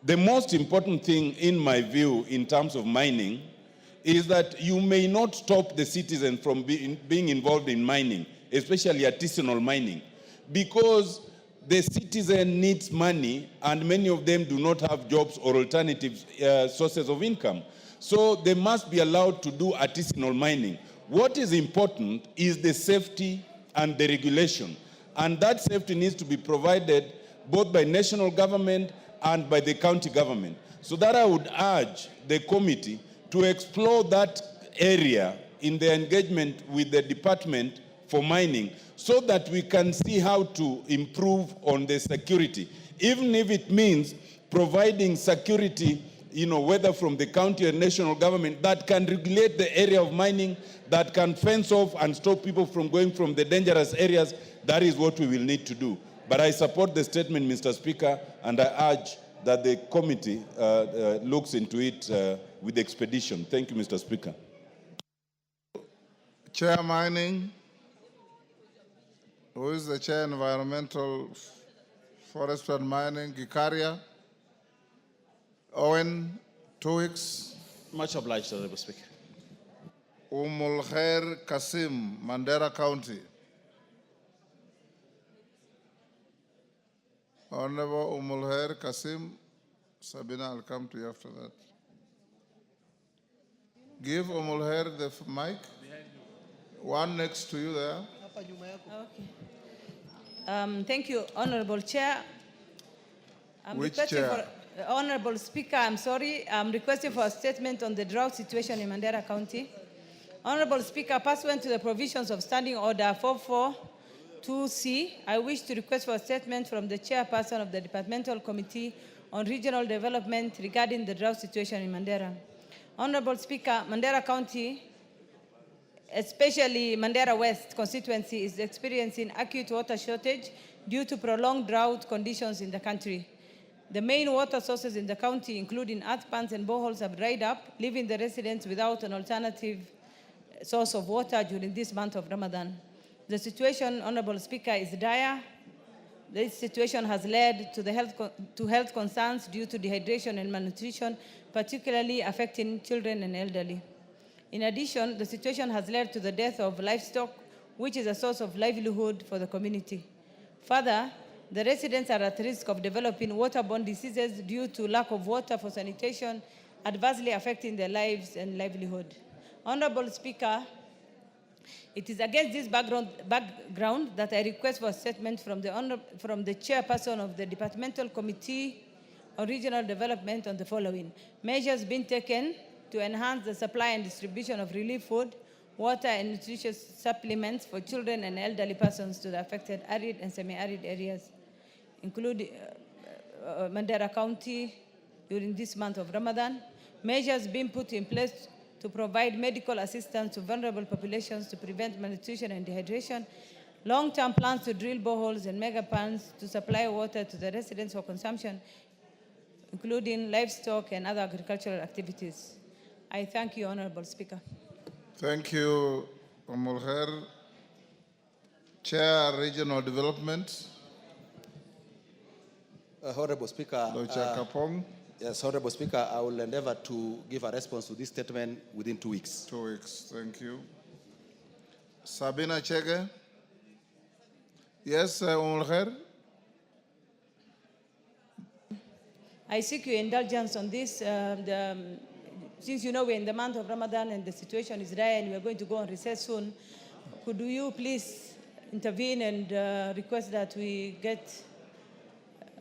the most important thing in my view in terms of mining is that you may not stop the citizen from being involved in mining, especially artisanal mining, because the citizen needs money and many of them do not have jobs or alternative sources of income. So they must be allowed to do artisanal mining. What is important is the safety and the regulation. And that safety needs to be provided both by national government and by the county government. So that I would urge the committee to explore that area in the engagement with the Department for Mining so that we can see how to improve on the security, even if it means providing security, whether from the county or national government, that can regulate the area of mining, that can fence off and stop people from going from the dangerous areas. That is what we will need to do. But I support the statement, Mr. Speaker, and I urge that the committee looks into it with expedition. Thank you, Mr. Speaker. Chair Mining, who is the Chair Environmental, Forestry and Mining, Gikaria. Owen, 2 weeks. Much obliged, Honorable Speaker. Umulkhair Kasim, Mandera County. Honorable Umulkhair Kasim, Sabina, I'll come to you after that. Give Umulkhair the mic. One next to you there. Okay. Thank you, Honorable Chair. Which chair? Honorable Speaker, I'm sorry. I'm requesting for a statement on the drought situation in Mandera County. Honorable Speaker, pursuant to the provisions of Standing Order 442C, I wish to request for a statement from the chairperson of the Departmental Committee on Regional Development regarding the drought situation in Mandera. Honorable Speaker, Mandera County, especially Mandera West constituency, is experiencing acute water shortage due to prolonged drought conditions in the country. The main water sources in the county, including earth pans and boreholes, have dried up, leaving the residents without an alternative source of water during this month of Ramadan. The situation, Honorable Speaker, is dire. This situation has led to health concerns due to dehydration and malnutrition, particularly affecting children and elderly. In addition, the situation has led to the death of livestock, which is a source of livelihood for the community. Further, the residents are at risk of developing waterborne diseases due to lack of water for sanitation, adversely affecting their lives and livelihood. Honorable Speaker, it is against this background that I request for a statement from the chairperson of the Departmental Committee on Regional Development on the following: measures being taken to enhance the supply and distribution of relief food, water, and nutritious supplements for children and elderly persons to the affected arid and semi-arid areas, including Mandera County during this month of Ramadan. Measures being put in place to provide medical assistance to vulnerable populations to prevent malnutrition and dehydration. Long-term plans to drill boreholes and mega ponds to supply water to the residents for consumption, including livestock and other agricultural activities. I thank you, Honorable Speaker. Thank you, Umulkhair. Chair, Regional Development. Honorable Speaker. Kapong. Yes, Honorable Speaker, I will endeavor to give a response to this statement within 2 weeks. 2 weeks, thank you. Sabina Chege. Yes, Umulkhair. I seek your indulgence on this. Since you know we're in the month of Ramadan and the situation is dire and we're going to go on recess soon, could you please intervene and request that we get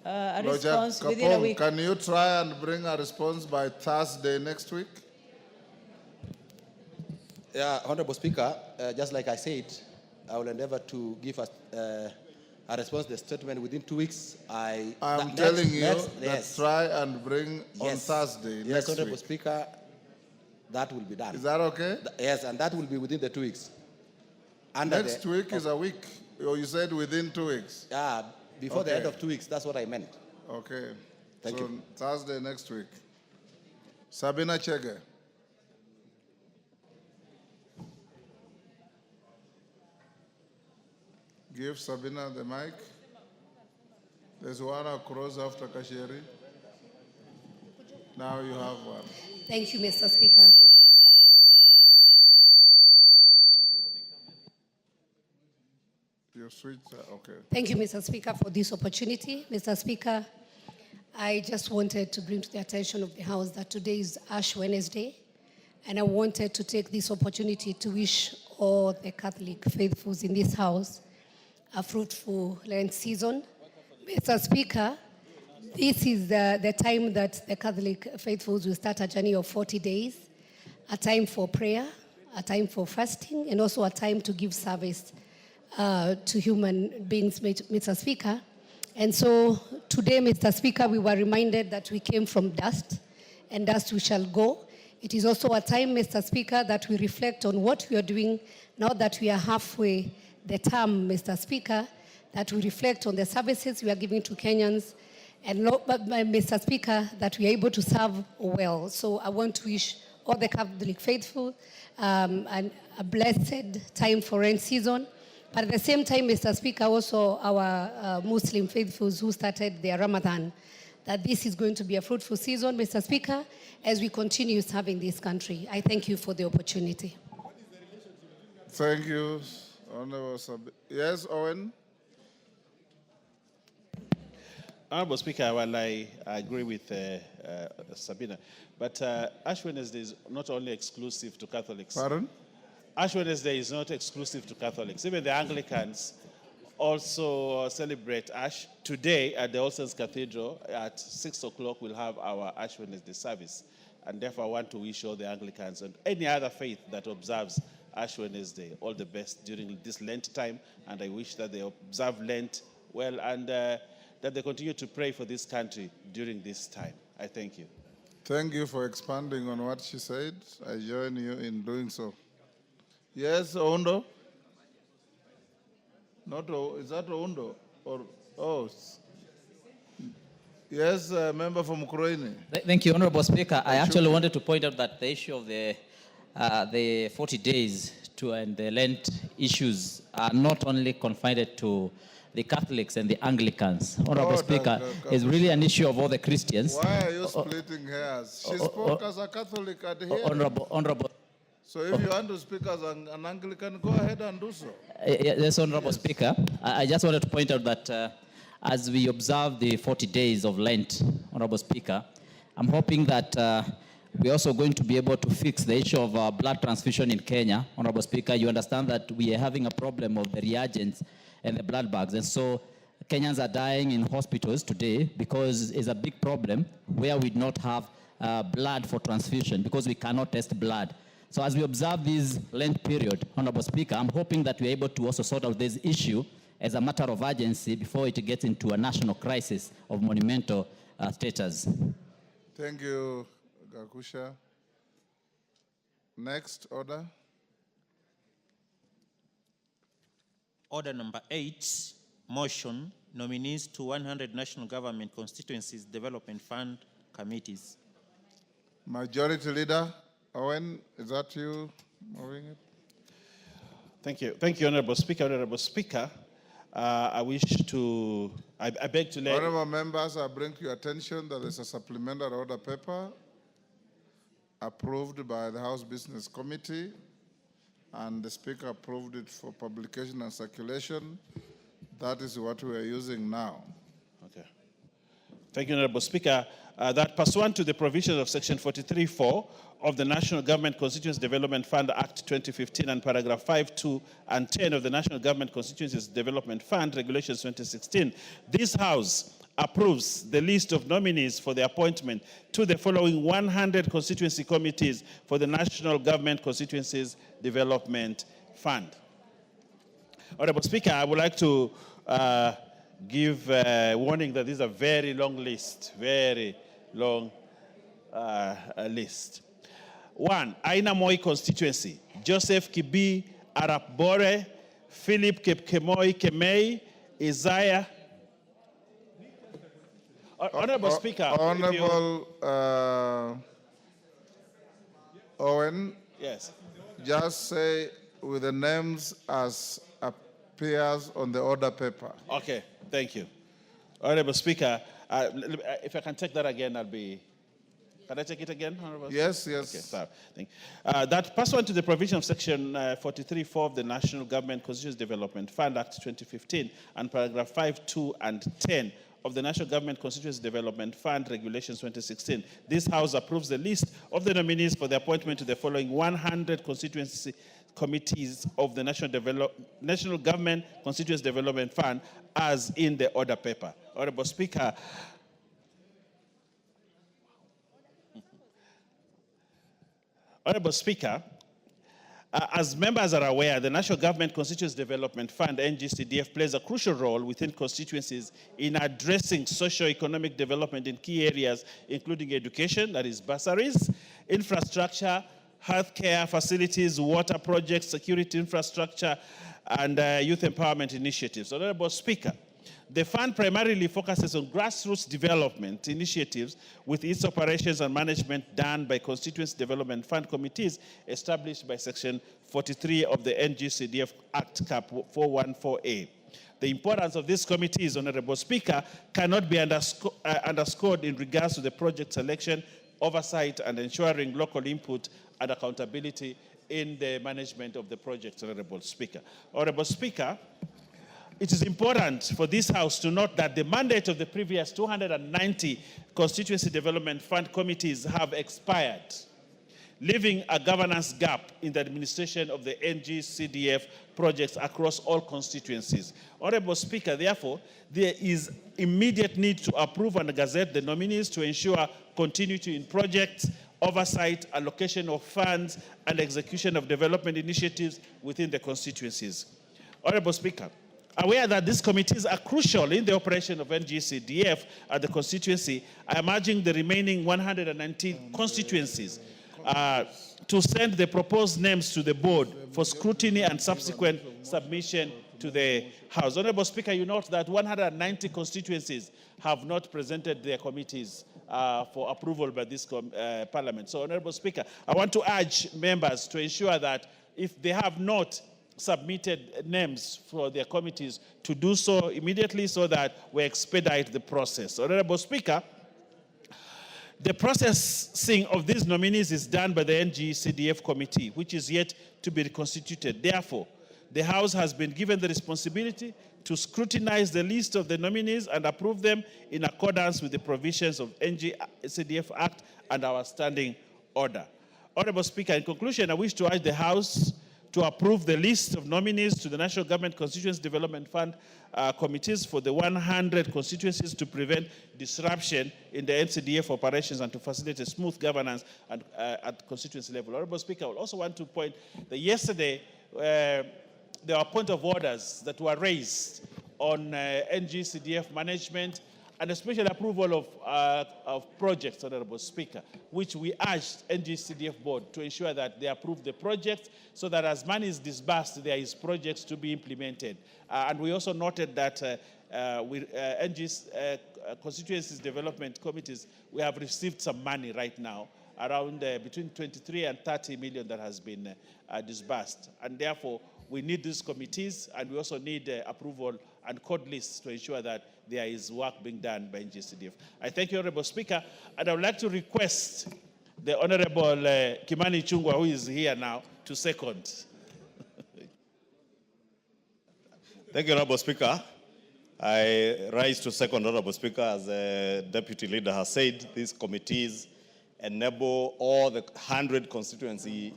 a response within a week? Can you try and bring a response by Thursday next week? Yeah, Honorable Speaker, just like I said, I will endeavor to give a response to the statement within 2 weeks. I'm telling you that try and bring on Thursday next Honorable week. Speaker, that will be done. Is that okay? Yes, and that will be within the 2 weeks. Next week is a week. Or you said within 2 weeks? Yeah, before the end of 2 weeks, that's what I meant. Okay. Thank you. Thursday next week. Sabina Chege. Give Sabina the mic. There's one across after Kasheri. Now you have one. Thank you, Mr. Speaker. You switch, okay. Thank you, Mr. Speaker, for this opportunity. Mr. Speaker, I just wanted to bring to the attention of the House that today is Ash Wednesday, and I wanted to take this opportunity to wish all the Catholic faithfuls in this House a fruitful Lent season. Mr. Speaker, this is the time that the Catholic faithfuls will start a journey of 40 days, a time for prayer, a time for fasting, and also a time to give service to human beings, Mr. Speaker. And so today, Mr. Speaker, we were reminded that we came from dust, and dust we shall go. It is also a time, Mr. Speaker, that we reflect on what we are doing now that we are halfway the term, Mr. Speaker, that we reflect on the services we are giving to Kenyans, and Mr. Speaker, that we are able to serve well. So I want to wish all the Catholic faithful and a blessed time for rain season. But at the same time, Mr. Speaker, also our Muslim faithfuls who started their Ramadan, that this is going to be a fruitful season, Mr. Speaker, as we continue serving this country. I thank you for the opportunity. Thank you, Honorable Yes, Owen? Honorable Speaker, well, I agree with Sabina, but Ash Wednesday is not only exclusive to Catholics. Pardon? Ash Wednesday is not exclusive to Catholics. Even the Anglicans also celebrate Ash. Today at the All Saints Cathedral at 6 o'clock we'll have our Ash Wednesday service. And therefore I want to wish all the Anglicans and any other faith that observes Ash Wednesday all the best during this Lent time. And I wish that they observe Lent well and that they continue to pray for this country during this time. I thank you. Thank you for expanding on what she said. I join you in doing so. Yes, Ondo? Not, is that Ondo? Or, oh. Yes, member from Ukraine. Thank you, Honorable Speaker. I actually wanted to point out that the issue of the 40 days and the Lent issues are not only confined to the Catholics and the Anglicans. Honorable Speaker, it's really an issue of all the Christians. Why are you splitting hairs? She spoke as a Catholic at here. Honorable. So if you want to speak as an Anglican, go ahead and do so. Yes, Honorable Speaker. I just wanted to point out that as we observe the 40 days of Lent, Honorable Speaker, I'm hoping that we're also going to be able to fix the issue of blood transfusion in Kenya. Honorable Speaker, you understand that we are having a problem of the reagents and the blood bags. And so Kenyans are dying in hospitals today because it's a big problem where we do not have blood for transfusion because we cannot test blood. So as we observe this Lent period, Honorable Speaker, I'm hoping that we're able to also sort out this issue as a matter of urgency before it gets into a national crisis of monumental status. Thank you, Gakusha. Next order. Order number 8, motion, nominees to 100 national government constituencies development fund committees. Majority Leader Owen, is that you moving it? Thank you. Thank you, Honorable Speaker. Honorable Speaker, I beg to let... Honorable members, I bring to your attention that there's a supplementary order paper approved by the House Business Committee, and the Speaker approved it for publication and circulation. That is what we are using now. Okay. Thank you, Honorable Speaker. That pursuant to the provisions of Section 43(4) of the National Government Constituency Development Fund Act 2015 and paragraph 5, 2, and 10 of the National Government Constituencies Development Fund Regulations 2016, this House approves the list of nominees for the appointment to the following 100 constituency committees for the National Government Constituencies Development Fund. Honorable Speaker, I would like to give a warning that this is a very long list, very long list. 1, Aina Moi constituency, Joseph Kibi Arap Bore, Philip Kepkemoi Kemei, Isaiah. Honorable Speaker. Honorable Owen. Yes. Just say with the names as appears on the order paper. Okay, thank you. Honorable Speaker, if I can take that again, I'll be... Can I take it again, Honorable? Yes, yes. Okay, sorry. That pursuant to the provision of Section 43(4) of the National Government Constituency Development Fund Act 2015 and paragraph 5, 2, and 10 of the National Government Constituency Development Fund Regulations 2016, this House approves the list of the nominees for the appointment to the following 100 constituency committees of the National Government Constituency Development Fund as in the order paper. Honorable Speaker, as members are aware, the National Government Constituency Development Fund, NGCDF, plays a crucial role within constituencies in addressing socio-economic development in key areas, including education, that is bursaries, infrastructure, healthcare facilities, water projects, security infrastructure, and youth empowerment initiatives. Honorable Speaker, the fund primarily focuses on grassroots development initiatives with its operations and management done by constituency development fund committees established by Section 43 of the NGCDF Act Cap 414A. The importance of these committees, Honorable Speaker, cannot be underscored in regards to the project selection, oversight, and ensuring local input and accountability in the management of the project, Honorable Speaker. Honorable Speaker, it is important for this House to note that the mandate of the previous 290 Constituency Development Fund committees have expired, leaving a governance gap in the administration of the NGCDF projects across all constituencies. Honorable Speaker, therefore, there is immediate need to approve and gazette the nominees to ensure continuity in projects, oversight, allocation of funds, and execution of development initiatives within the constituencies. Honorable Speaker, aware that these committees are crucial in the operation of NGCDF at the constituency, I am urging the remaining 119 constituencies to send the proposed names to the board for scrutiny and subsequent submission to the House. Honorable Speaker, you note that 190 constituencies have not presented their committees for approval by this Parliament. So, Honorable Speaker, I want to urge members to ensure that if they have not submitted names for their committees, to do so immediately so that we expedite the process. Honorable Speaker, the processing of these nominees is done by the NGCDF committee, which is yet to be reconstituted. Therefore, the House has been given the responsibility to scrutinize the list of the nominees and approve them in accordance with the provisions of NGCDF Act and our standing order. Honorable Speaker, in conclusion, I wish to urge the House to approve the list of nominees to the National Government Constituency Development Fund committees for the 100 constituencies to prevent disruption in the NCDF operations and to facilitate smooth governance at constituency level. Honorable Speaker, I also want to point that yesterday there were point of orders that were raised on NGCDF management and especially approval of projects, Honorable Speaker, which we urged NGCDF board to ensure that they approve the projects so that as money is disbursed, there is projects to be implemented. And we also noted that constituencies development committees, we have received some money right now, around between 23 and 30 million that has been disbursed. And therefore, we need these committees, and we also need approval and code lists to ensure that there is work being done by NGCDF. I thank you, Honorable Speaker, and I would like to request the Honorable Kimani Chungwa, who is here now, to second. Thank you, Honorable Speaker. I rise to second, Honorable Speaker. As the Deputy Leader has said, these committees enable all the 100 constituency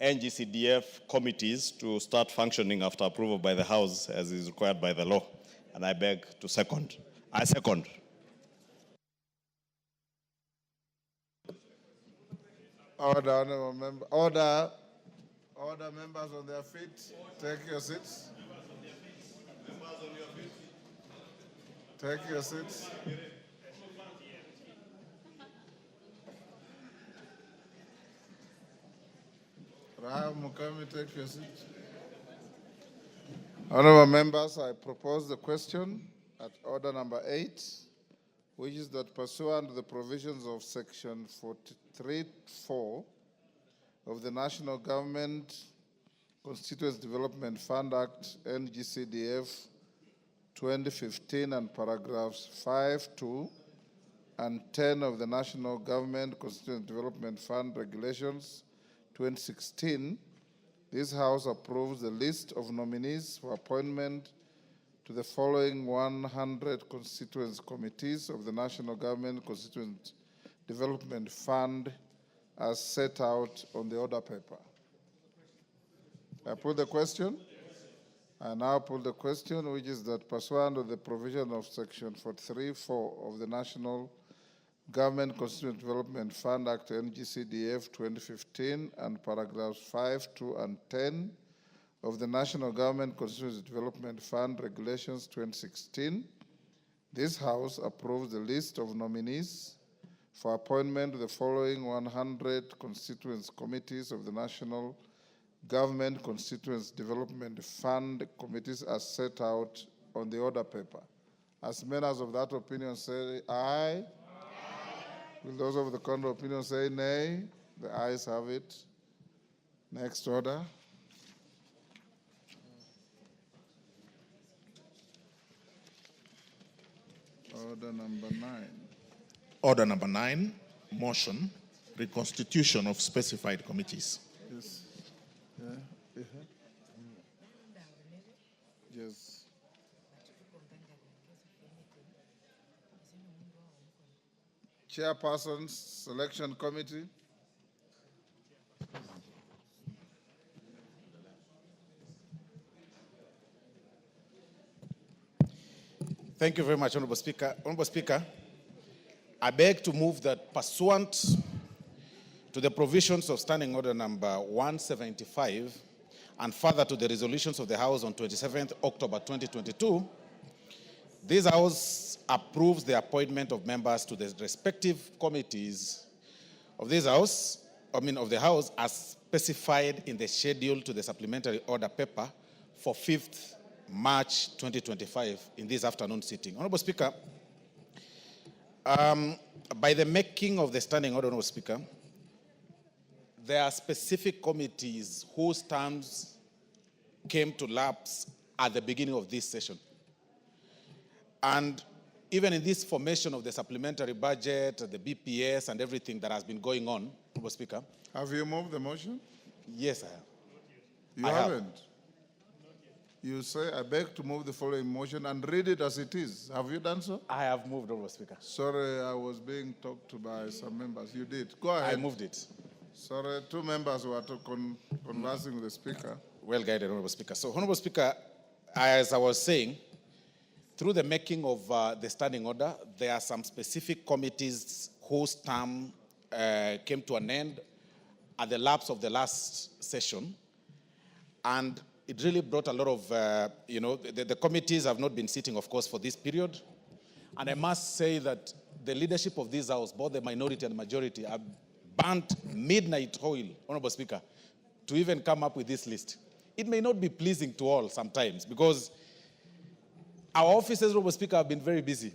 NGCDF committees to start functioning after approval by the House as is required by the law. And I beg to second. I second. Order, honorable member. Order. Order, members on their feet. Take your seats. Take your seats. Rahab Mukami, take your seat. Honorable members, I propose the question at order number 8, which is that pursuant to the provisions of Section 43(4) of the National Government Constituency Development Fund Act, NGCDF 2015, and paragraphs 5, 2, and 10 of the National Government Constituency Development Fund Regulations 2016, this House approves the list of nominees for appointment to the following 100 constituency committees of the National Government Constituency Development Fund as set out on the order paper. I put the question. I now put the question, which is that pursuant to the provision of Section 43(4) of the National Government Constituency Development Fund Act NGCDF 2015 and paragraphs 5, 2, and 10 of the National Government Constituency Development Fund Regulations 2016, this House approves the list of nominees for appointment to the following 100 constituency committees of the National Government Constituency Development Fund committees as set out on the order paper. As members of that opinion say aye. Will those of the contrary opinion say nay? The ayes have it. Next order. Order number 9. Order number 9, motion, reconstitution of specified committees. Yes. Yeah. Yes. Chairperson's Selection Committee. Thank you very much, Honorable Speaker. Honorable Speaker, I beg to move that pursuant to the provisions of Standing Order number 175 and further to the resolutions of the House on 27th October 2022, this House approves the appointment of members to the respective committees of this House, of the House as specified in the schedule to the supplementary order paper for 5th March 2025 in this afternoon sitting. Honorable Speaker, by the making of the standing order, Honorable Speaker, there are specific committees whose terms came to lapse at the beginning of this session. And even in this formation of the supplementary budget, the BPS and everything that has been going on, Honorable Speaker. Have you moved the motion? Yes, I have. You haven't? You say, I beg to move the following motion and read it as it is. Have you done so? I have moved, Honorable Speaker. Sorry, I was being talked to by some members. You did. Go ahead. I moved it. Sorry, two members were conversing with the Speaker. Well guided, Honorable Speaker. So, Honorable Speaker, as I was saying, through the making of the standing order, there are some specific committees whose term came to an end at the lapse of the last session. And it really brought a lot of, the committees have not been sitting, of course, for this period. And I must say that the leadership of this House, both the minority and the majority, have burnt midnight oil, Honorable Speaker, to even come up with this list. It may not be pleasing to all sometimes because our officers, Honorable Speaker, have been very busy.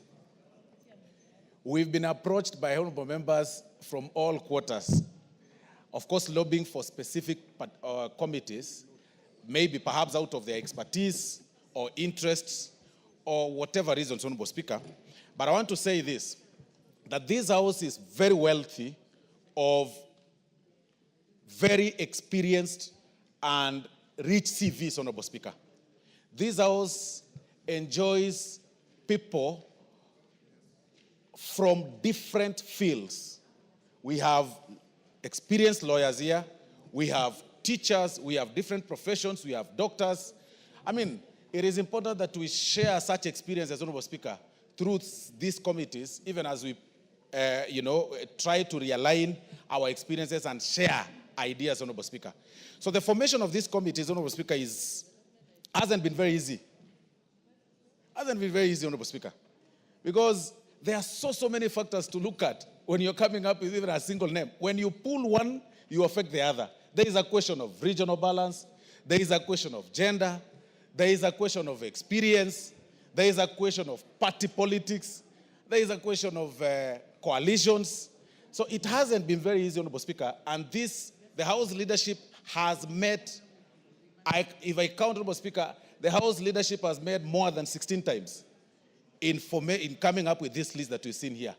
We've been approached by honorable members from all quarters, of course, lobbying for specific committees, maybe perhaps out of their expertise or interests or whatever reasons, Honorable Speaker. But I want to say this, that this House is very wealthy of very experienced and rich CVs, Honorable Speaker. This House enjoys people from different fields. We have experienced lawyers here, we have teachers, we have different professions, we have doctors. I mean, it is important that we share such experiences, Honorable Speaker, through these committees, even as we, try to realign our experiences and share ideas, Honorable Speaker. So the formation of these committees, Honorable Speaker, hasn't been very easy. Hasn't been very easy, Honorable Speaker, because there are so many factors to look at when you're coming up with even a single name. When you pull one, you affect the other. There is a question of regional balance. There is a question of gender. There is a question of experience. There is a question of party politics. There is a question of coalitions. So it hasn't been very easy, Honorable Speaker. And the House leadership has met, if I count, Honorable Speaker, the House leadership has met more than 16 times in coming up with this list that we've seen here.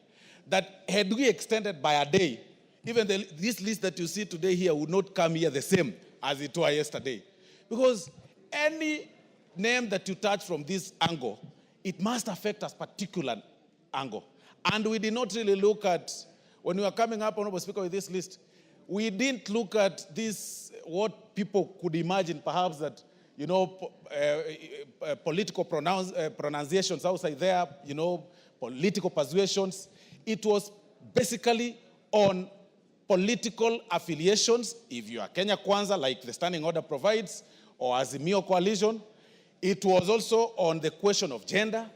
that had we extended by a day, even this list that you see today here would not come here the same as it was yesterday. Because any name that you touch from this angle, it must affect a particular angle. And we did not really look at, when we were coming up, Honorable Speaker, with this list, we didn't look at this, what people could imagine perhaps that, you know, political pronunciations outside there, you know, political persuasions. It was basically on political affiliations, if you are Kenya Kwanza, like the standing order provides, or Azimio coalition. It was also on the question of gender.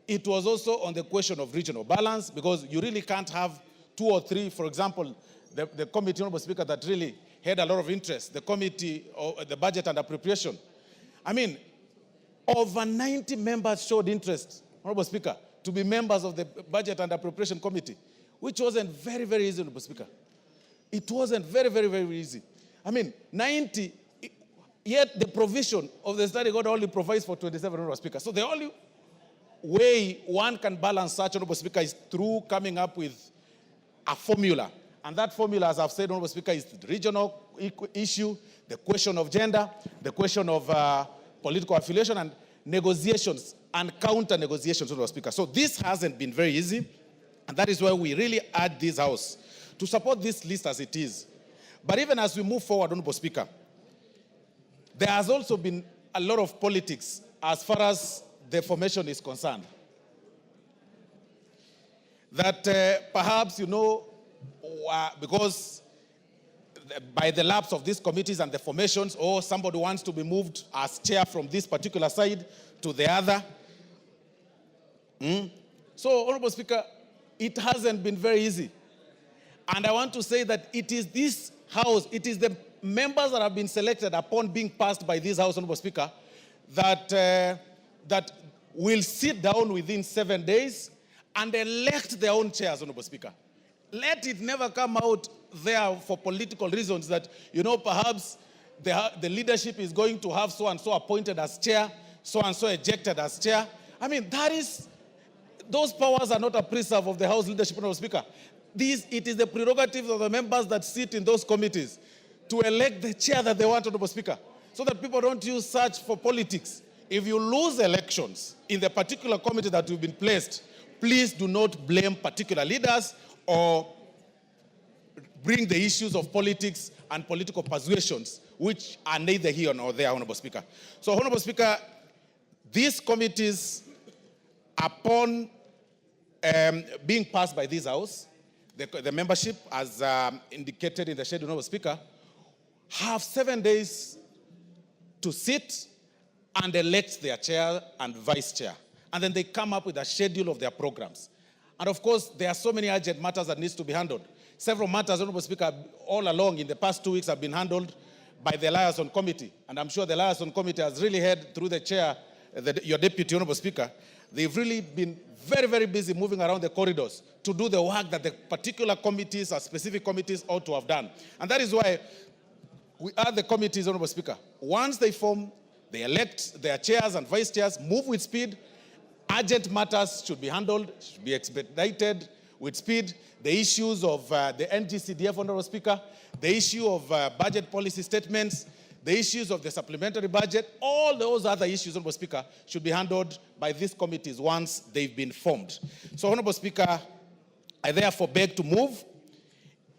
It was also on the question of regional balance, because you really can't have 2 or 3, for example, the committee, Honorable Speaker, that really had a lot of interest, the committee, the budget and appropriation. I mean, over 90 members showed interest, Honorable Speaker, to be members of the budget and appropriation committee, which wasn't very, very easy, Honorable Speaker. It wasn't very, very, very easy. I mean, 90, yet the provision of the standing order only provides for 27, Honorable Speaker. So the only way one can balance such, Honorable Speaker, is through coming up with a formula. And that formula, as I've said, Honorable Speaker, is the regional issue, the question of gender, the question of political affiliation, and negotiations and counter-negotiations, Honorable Speaker. So this hasn't been very easy, and that is why we really urge this House to support this list as it is. But even as we move forward, Honorable Speaker, there has also been a lot of politics as far as the formation is concerned. That perhaps, you know, because by the lapse of these committees and the formations, or somebody wants to be moved as chair from this particular side to the other. So, Honorable Speaker, it hasn't been very easy. And I want to say that it is this House, it is the members that have been selected upon being passed by this House, Honorable Speaker, that, that will sit down within 7 days and elect their own chairs, Honorable Speaker. Let it never come out there for political reasons that, you know, perhaps the leadership is going to have so-and-so appointed as chair, so-and-so ejected as chair. I mean, those powers are not a preserve of the House leadership, Honorable Speaker. It is the prerogative of the members that sit in those committees to elect the chair that they want, Honorable Speaker, so that people don't use such for politics. If you lose elections in the particular committee that you've been placed, please do not blame particular leaders or bring the issues of politics and political persuasions, which are neither here nor there, Honorable Speaker. So, Honorable Speaker, these committees, upon being passed by this House, the membership, as indicated in the schedule, Honorable Speaker, have 7 days to sit and elect their chair and vice chair. And then they come up with a schedule of their programs. And of course, there are so many urgent matters that needs to be handled. Several matters, Honorable Speaker, all along in the past 2 weeks have been handled by the Liaison Committee. And I'm sure the Liaison Committee has really had, through the chair, your deputy, Honorable Speaker, they've really been very, very busy moving around the corridors to do the work that the particular committees or specific committees ought to have done. And that is why we urge the committees, Honorable Speaker, once they form, they elect their chairs and vice chairs, move with speed. Urgent matters should be handled, should be expedited with speed. The issues of the NGCDF, Honorable Speaker, the issue of budget policy statements, the issues of the supplementary budget, all those other issues, Honorable Speaker, should be handled by these committees once they've been formed. So, Honorable Speaker, I therefore beg to move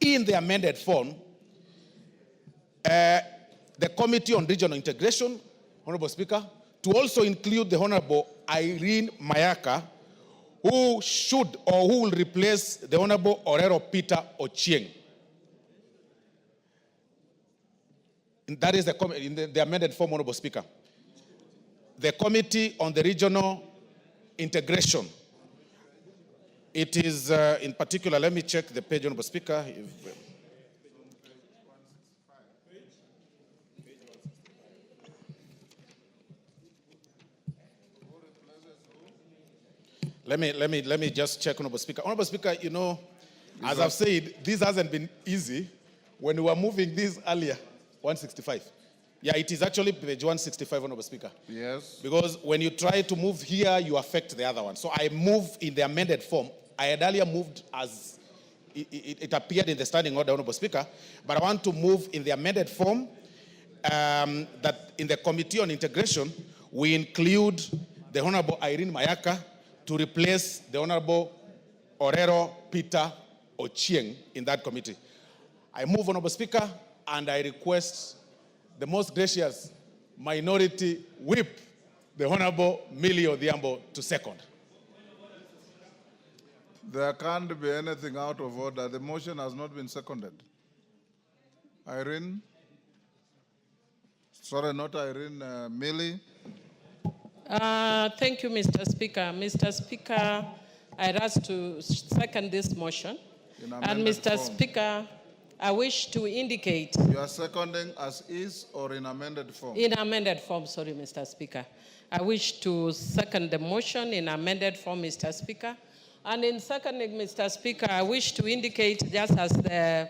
in the amended form the Committee on Regional Integration, Honorable Speaker, to also include the Honorable Irene Mayaka, who should or who will replace the Honorable Orero Peter Ochieng. And that is the amended form, Honorable Speaker. The Committee on the Regional Integration. It is, in particular, let me check the page, Honorable Speaker. Let me just check, Honorable Speaker. Honorable Speaker, you know, as I've said, this hasn't been easy. When we were moving this earlier, 165. Yeah, it is actually page 165, Honorable Speaker. Yes. Because when you try to move here, you affect the other one. So I move in the amended form. I had earlier moved as it appeared in the standing order, Honorable Speaker, but I want to move in the amended form that in the Committee on Integration, we include the Honorable Irene Mayaka to replace the Honorable Orero Peter Ochieng in that committee. I move, Honorable Speaker, and I request the most gracious Minority Whip, the Honorable Millie Odhiambo, to second. There can't be anything out of order. The motion has not been seconded. Irene? Sorry, not Irene, Millie? Thank you, Mr. Speaker. Mr. Speaker, I ask to second this motion. And Mr. Speaker, I wish to indicate... You are seconding as is or in amended form? In amended form, sorry, Mr. Speaker. I wish to second the motion in amended form, Mr. Speaker. And in seconding, Mr. Speaker, I wish to indicate, just as the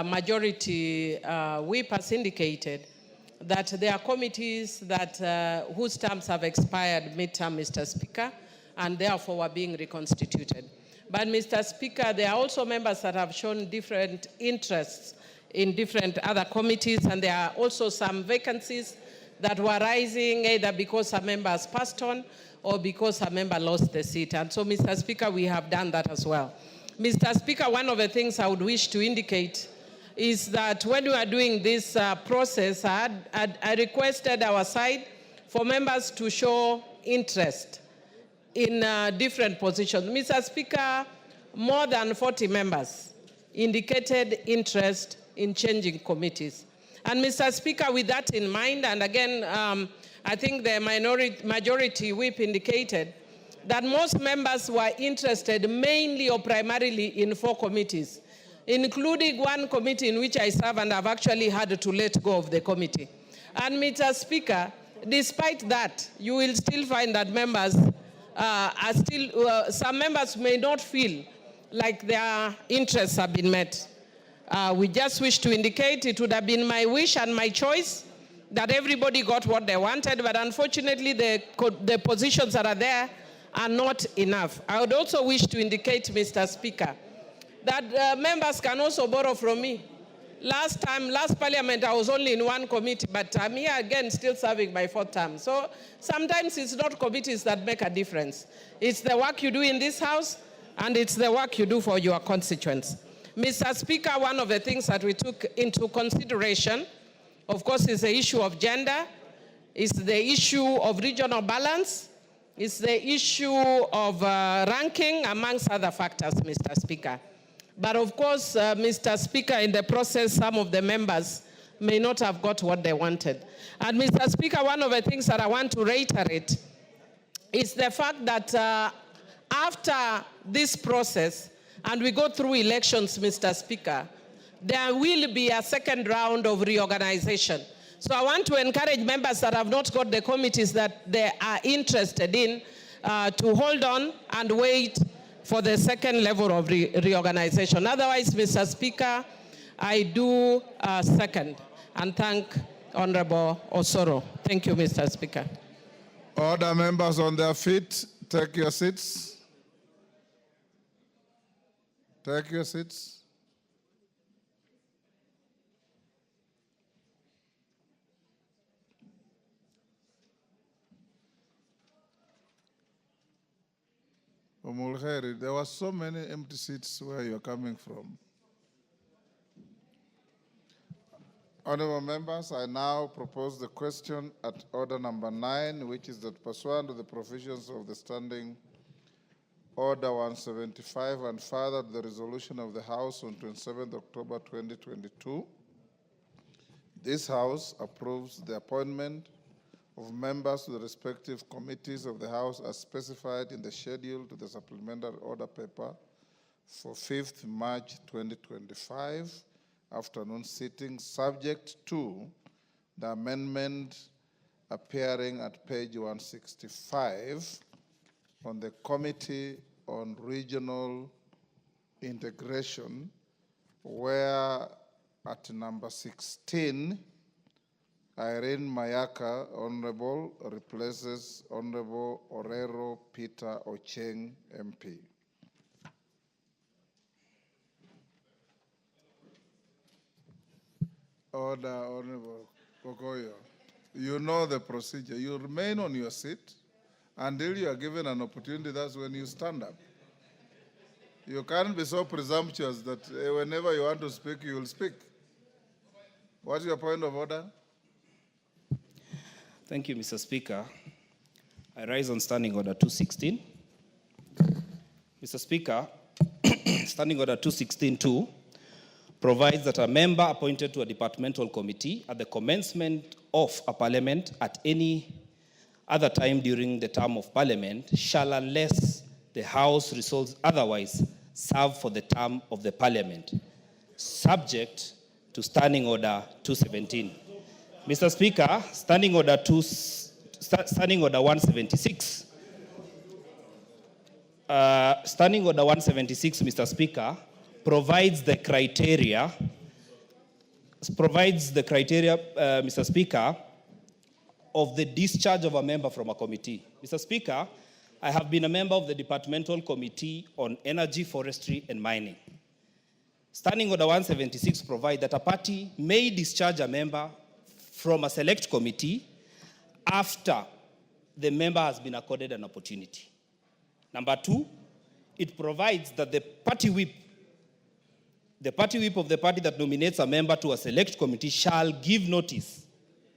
majority whip has indicated, that there are committees that whose terms have expired mid-term, Mr. Speaker, and therefore were being reconstituted. But, Mr. Speaker, there are also members that have shown different interests in different other committees, and there are also some vacancies that were rising either because a member has passed on or because a member lost the seat. And so, Mr. Speaker, we have done that as well. Mr. Speaker, one of the things I would wish to indicate is that when we are doing this process, I requested our side for members to show interest in different positions. Mr. Speaker, more than 40 members indicated interest in changing committees. And Mr. Speaker, with that in mind, and again, I think the majority whip indicated that most members were interested mainly or primarily in 4 committees, including one committee in which I serve, and I've actually had to let go of the committee. And Mr. Speaker, despite that, you will still find that members are still, some members may not feel like their interests have been met. We just wish to indicate it would have been my wish and my choice that everybody got what they wanted, but unfortunately the positions that are there are not enough. I would also wish to indicate, Mr. Speaker, that members can also borrow from me. Last parliament, I was only in one committee, but I'm here again still serving my 4th term. So sometimes it's not committees that make a difference. It's the work you do in this House, and it's the work you do for your constituents. Mr. Speaker, one of the things that we took into consideration, of course, is the issue of gender, is the issue of regional balance, is the issue of ranking, amongst other factors, Mr. Speaker. But of course, Mr. Speaker, in the process, some of the members may not have got what they wanted. And Mr. Speaker, one of the things that I want to reiterate is the fact that after this process, and we go through elections, Mr. Speaker, there will be a second round of reorganization. So I want to encourage members that have not got the committees that they are interested in to hold on and wait for the second level of reorganization. Otherwise, Mr. Speaker, I do second and thank Honorable Osoro. Thank you, Mr. Speaker. Order, members on their feet. Take your seats. Take your seats. Omulheri, there were so many empty seats where you're coming from. Honorable members, I now propose the question at order number 9, which is that pursuant to the provisions of the Standing Order 175 and further the resolution of the House on 27th October 2022, this House approves the appointment of members to the respective committees of the House as specified in the schedule to the supplementary order paper for 5th March 2025 afternoon sitting, subject to the amendment appearing at page 165 on the Committee on Regional Integration, where at number 16, Irene Mayaka, Honorable, replaces Honorable Orero Peter Ochieng, MP. Order, Honorable Kokoyo. You know the procedure. You remain on your seat until you are given an opportunity. That's when you stand up. You can't be so presumptuous that whenever you want to speak, you will speak. What's your point of order? Thank you, Mr. Speaker. I rise on Standing Order 216. Mr. Speaker, Standing Order 216-2 provides that a member appointed to a departmental committee at the commencement of a parliament at any other time during the term of parliament shall, unless the House resolves otherwise, serve for the term of the parliament, subject to Standing Order 217. Mr. Speaker, Standing Order 176. Standing Order 176, Mr. Speaker, provides the criteria, Mr. Speaker, of the discharge of a member from a committee. Mr. Speaker, I have been a member of the Departmental Committee on Energy, Forestry, and Mining. Standing Order 176 provides that a party may discharge a member from a select committee after the member has been accorded an opportunity. Number two, it provides that the party whip of the party that nominates a member to a select committee shall give notice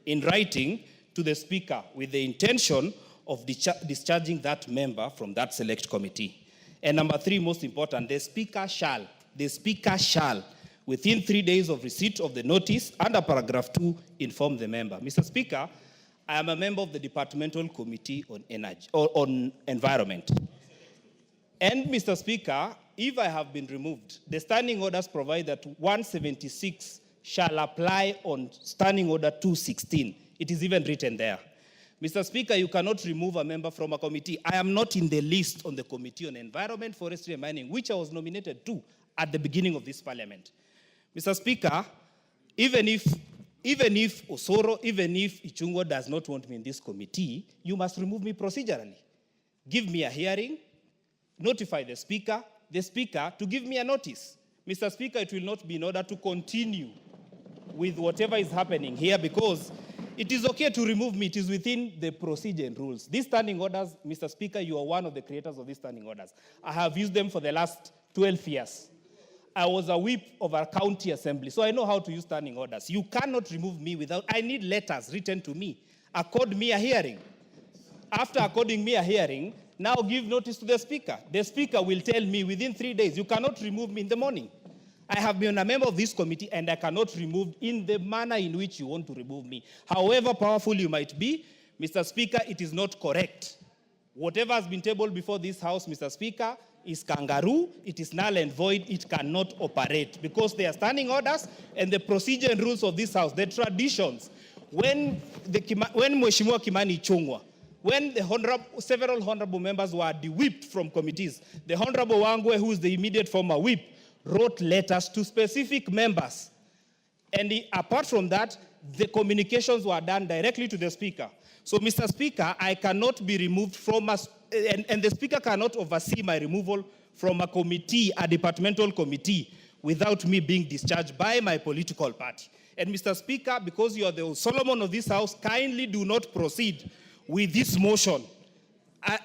in writing to the Speaker with the intention of discharging that member from that select committee. And number three, most important, the Speaker shall, within 3 days of receipt of the notice, under paragraph 2, inform the member. Mr. Speaker, I am a member of the Departmental Committee on Energy, or on Environment. And Mr. Speaker, if I have been removed, the standing orders provide that 176 shall apply on Standing Order 216. It is even written there. Mr. Speaker, you cannot remove a member from a committee. I am not in the list on the Committee on Environment, Forestry and Mining, which I was nominated to at the beginning of this parliament. Mr. Speaker, even if Osoro, even if Ichungwa does not want me in this committee, you must remove me procedurally. Give me a hearing, notify the Speaker to give me a notice. Mr. Speaker, it will not be in order to continue with whatever is happening here, because it is okay to remove me. It is within the procedure and rules. These standing orders, Mr. Speaker, you are one of the creators of these standing orders. I have used them for the last 12 years. I was a whip of our county assembly, so I know how to use standing orders. You cannot remove me without, I need letters written to me. Accord me a hearing. After according me a hearing, now give notice to the Speaker. The Speaker will tell me within 3 days, you cannot remove me in the morning. I have been a member of this committee and I cannot remove in the manner in which you want to remove me. However powerful you might be, Mr. Speaker, it is not correct. Whatever has been tabled before this House, Mr. Speaker, is kangaroo, it is null and void, it cannot operate because they are standing orders and the procedure and rules of this House, the traditions. When Mheshimiwa Kimani Ichung'wah, when several honorable members were de-whipped from committees, the Honorable Wangwe, who is the immediate former whip, wrote letters to specific members. And apart from that, the communications were done directly to the Speaker. So, Mr. Speaker, I cannot be removed from and the Speaker cannot oversee my removal from a committee, a departmental committee, without me being discharged by my political party. And Mr. Speaker, because you are the Solomon of this House, kindly do not proceed with this motion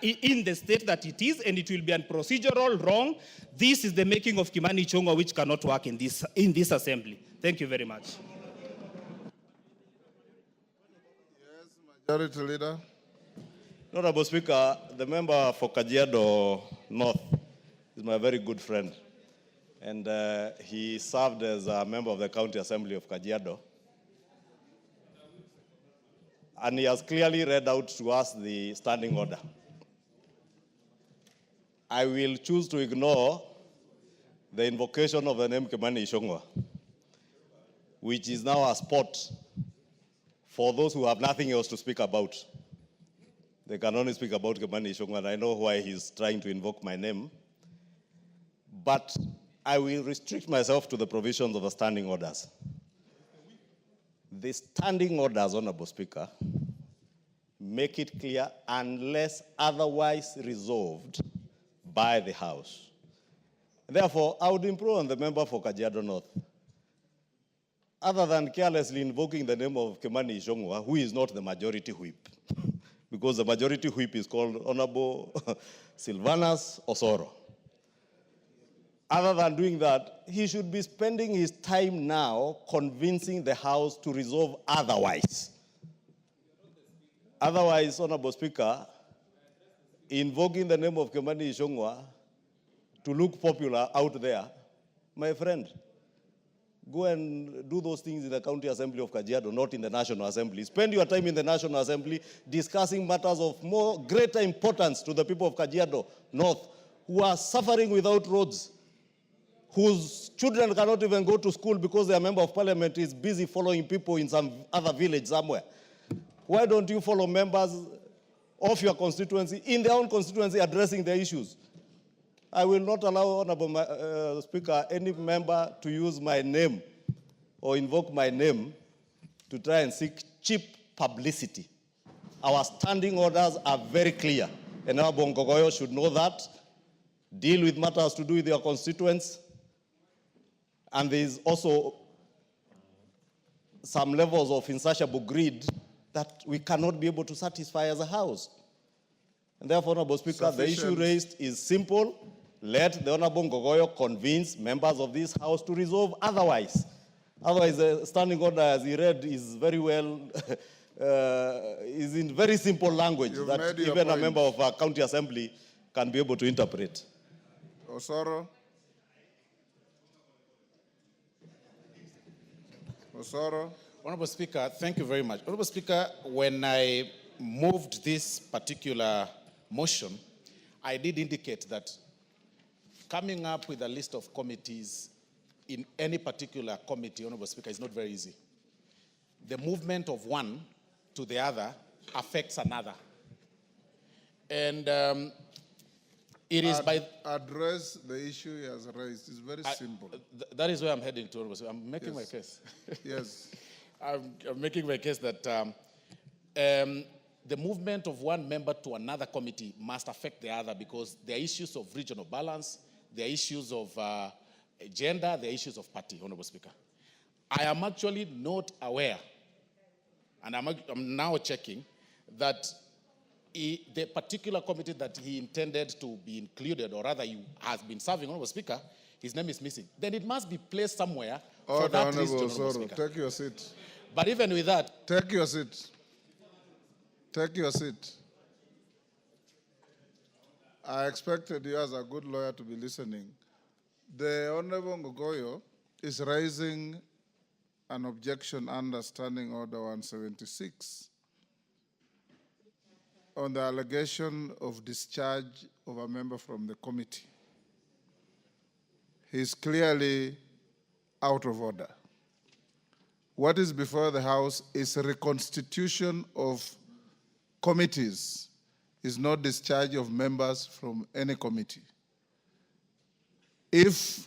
in the state that it is, and it will be a procedural wrong. This is the making of Kimani Ichung'wah, which cannot work in this assembly. Thank you very much. Yes, Majority Leader. Honorable Speaker, the member for Kajiado North is my very good friend. And he served as a member of the County Assembly of Kajiado. And he has clearly read out to us the standing order. I will choose to ignore the invocation of the name Kimani Ichung'wah, which is now a spot for those who have nothing else to speak about. They can only speak about Kimani Ichung'wah, and I know why he's trying to invoke my name. But I will restrict myself to the provisions of the standing orders. The standing orders, Honorable Speaker, make it clear, unless otherwise resolved by the House. Therefore, I would implore on the member for Kajiado North other than carelessly invoking the name of Kimani Ichung'wah, who is not the majority whip, because the majority whip is called Honorable Silvanus Osoro. Other than doing that, he should be spending his time now convincing the House to resolve otherwise. Otherwise, Honorable Speaker, invoking the name of Kimani Ichung'wah to look popular out there, my friend, go and do those things in the County Assembly of Kajiado, not in the National Assembly. Spend your time in the National Assembly discussing matters of greater importance to the people of Kajiado North, who are suffering without roads, whose children cannot even go to school because their member of parliament is busy following people in some other village somewhere. Why don't you follow members of your constituency in their own constituency addressing their issues? I will not allow, Honorable Speaker, any member to use my name or invoke my name to try and seek cheap publicity. Our standing orders are very clear, and Honorable Ngogoyo should know that. Deal with matters to do with your constituents. And there is also some levels of insatiable greed that we cannot be able to satisfy as a House. And therefore, Honorable Speaker, the issue raised is simple. Let the Honorable Ngogoyo convince members of this House to resolve otherwise. Otherwise, the standing order, as he read, is very well, is in very simple language that even a member of our county assembly can be able to interpret. Osoro. Osoro. Honorable Speaker, thank you very much. Honorable Speaker, when I moved this particular motion, I did indicate that coming up with a list of committees in any particular committee, Honorable Speaker, is not very easy. The movement of one to the other affects another. And it is by... Address the issue he has raised. It's very simple. That is where I'm heading to, Honorable Speaker. I'm making my case. Yes. I'm making my case that the movement of one member to another committee must affect the other because there are issues of regional balance, there are issues of gender, there are issues of party, Honorable Speaker. I am actually not aware, and I'm now checking, that the particular committee that he intended to be included, or rather he has been serving, Honorable Speaker, his name is missing. Then it must be placed somewhere for that list, Honorable Speaker. Take your seat. But even with that... Take your seat. Take your seat. I expected you as a good lawyer to be listening. The Honorable Ngogoyo is raising an objection under Standing Order 176 on the allegation of discharge of a member from the committee. He is clearly out of order. What is before the House is a reconstitution of committees, is not discharge of members from any committee. If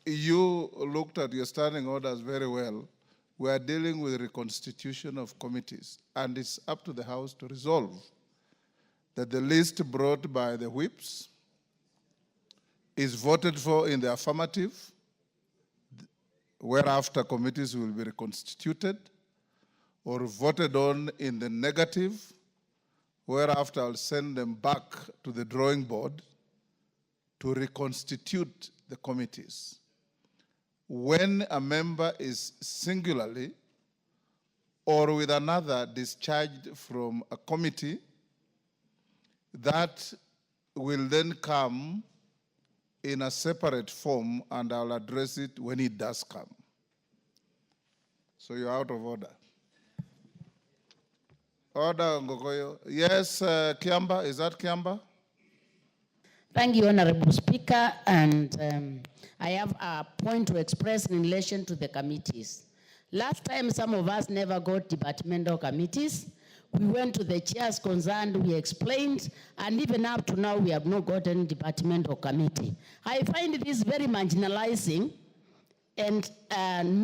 you looked at your standing orders very well, we are dealing with reconstitution of committees, and it's up to the House to resolve that the list brought by the whips is voted for in the affirmative, whereafter committees will be reconstituted, or voted on in the negative, whereafter I'll send them back to the drawing board to reconstitute the committees. When a member is singularly or with another discharged from a committee, that will then come in a separate form, and I'll address it when it does come. So you're out of order. Order, Ngogoyo. Yes, Kiamba, is that Kiamba? Thank you, Honorable Speaker, and I have a point to express in relation to the committees. Last time, some of us never got departmental committees. We went to the chairs concerned, we explained, and even up to now, we have not gotten departmental committee. I find this very marginalizing and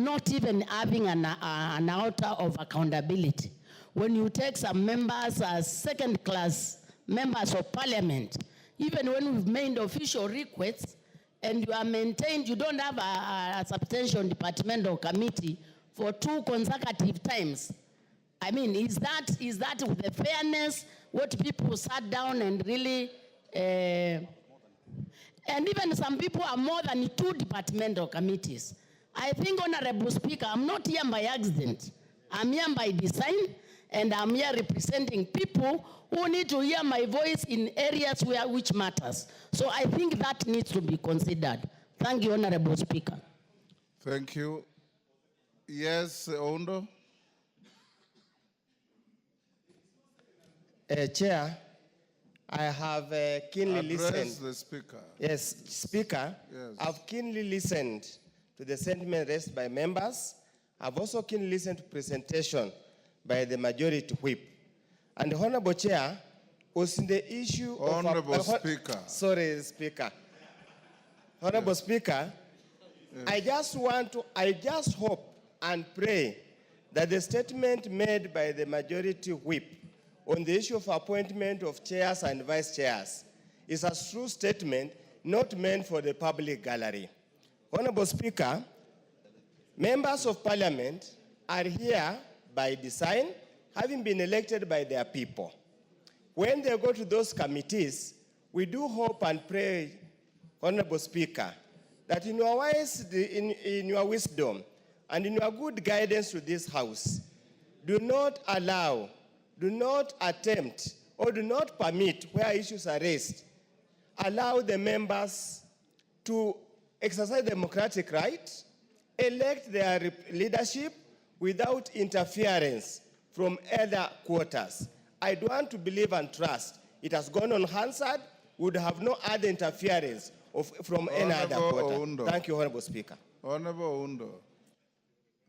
not even having an altar of accountability. When you take some members as second-class members of parliament, even when we've made official requests, and you are maintained, you don't have a substantial departmental committee for 2 consecutive times. I mean, is that with the fairness, what people sat down and really, and even some people are more than 2 departmental committees. I think, Honorable Speaker, I'm not here by accident. I'm here by design, and I'm here representing people who need to hear my voice in areas which matters. So I think that needs to be considered. Thank you, Honorable Speaker. Thank you. Yes, Ondo. Chair, I have keenly listened. Address the Speaker. Yes, Speaker, Yes. I've keenly listened to the sentiment raised by members. I've also keenly listened to presentation by the majority whip. And the Honorable Chair was in the issue Honorable of... Speaker. Sorry, Speaker. Honorable Speaker, Yes. I just hope and pray that the statement made by the majority whip on the issue of appointment of chairs and vice chairs is a true statement not meant for the public gallery. Honorable Speaker, members of parliament are here by design, having been elected by their people. When they go to those committees, we do hope and pray, Honorable Speaker, that in your wisdom and in your good guidance to this House, do not allow, do not attempt, or do not permit, where issues are raised, allow the members to exercise democratic right, elect their leadership without interference from other quarters. I don't want to believe and trust it has gone unanswered, would have no other interference from any other quarter. Oundo. Thank you, Honorable Speaker. Honorable Oundo,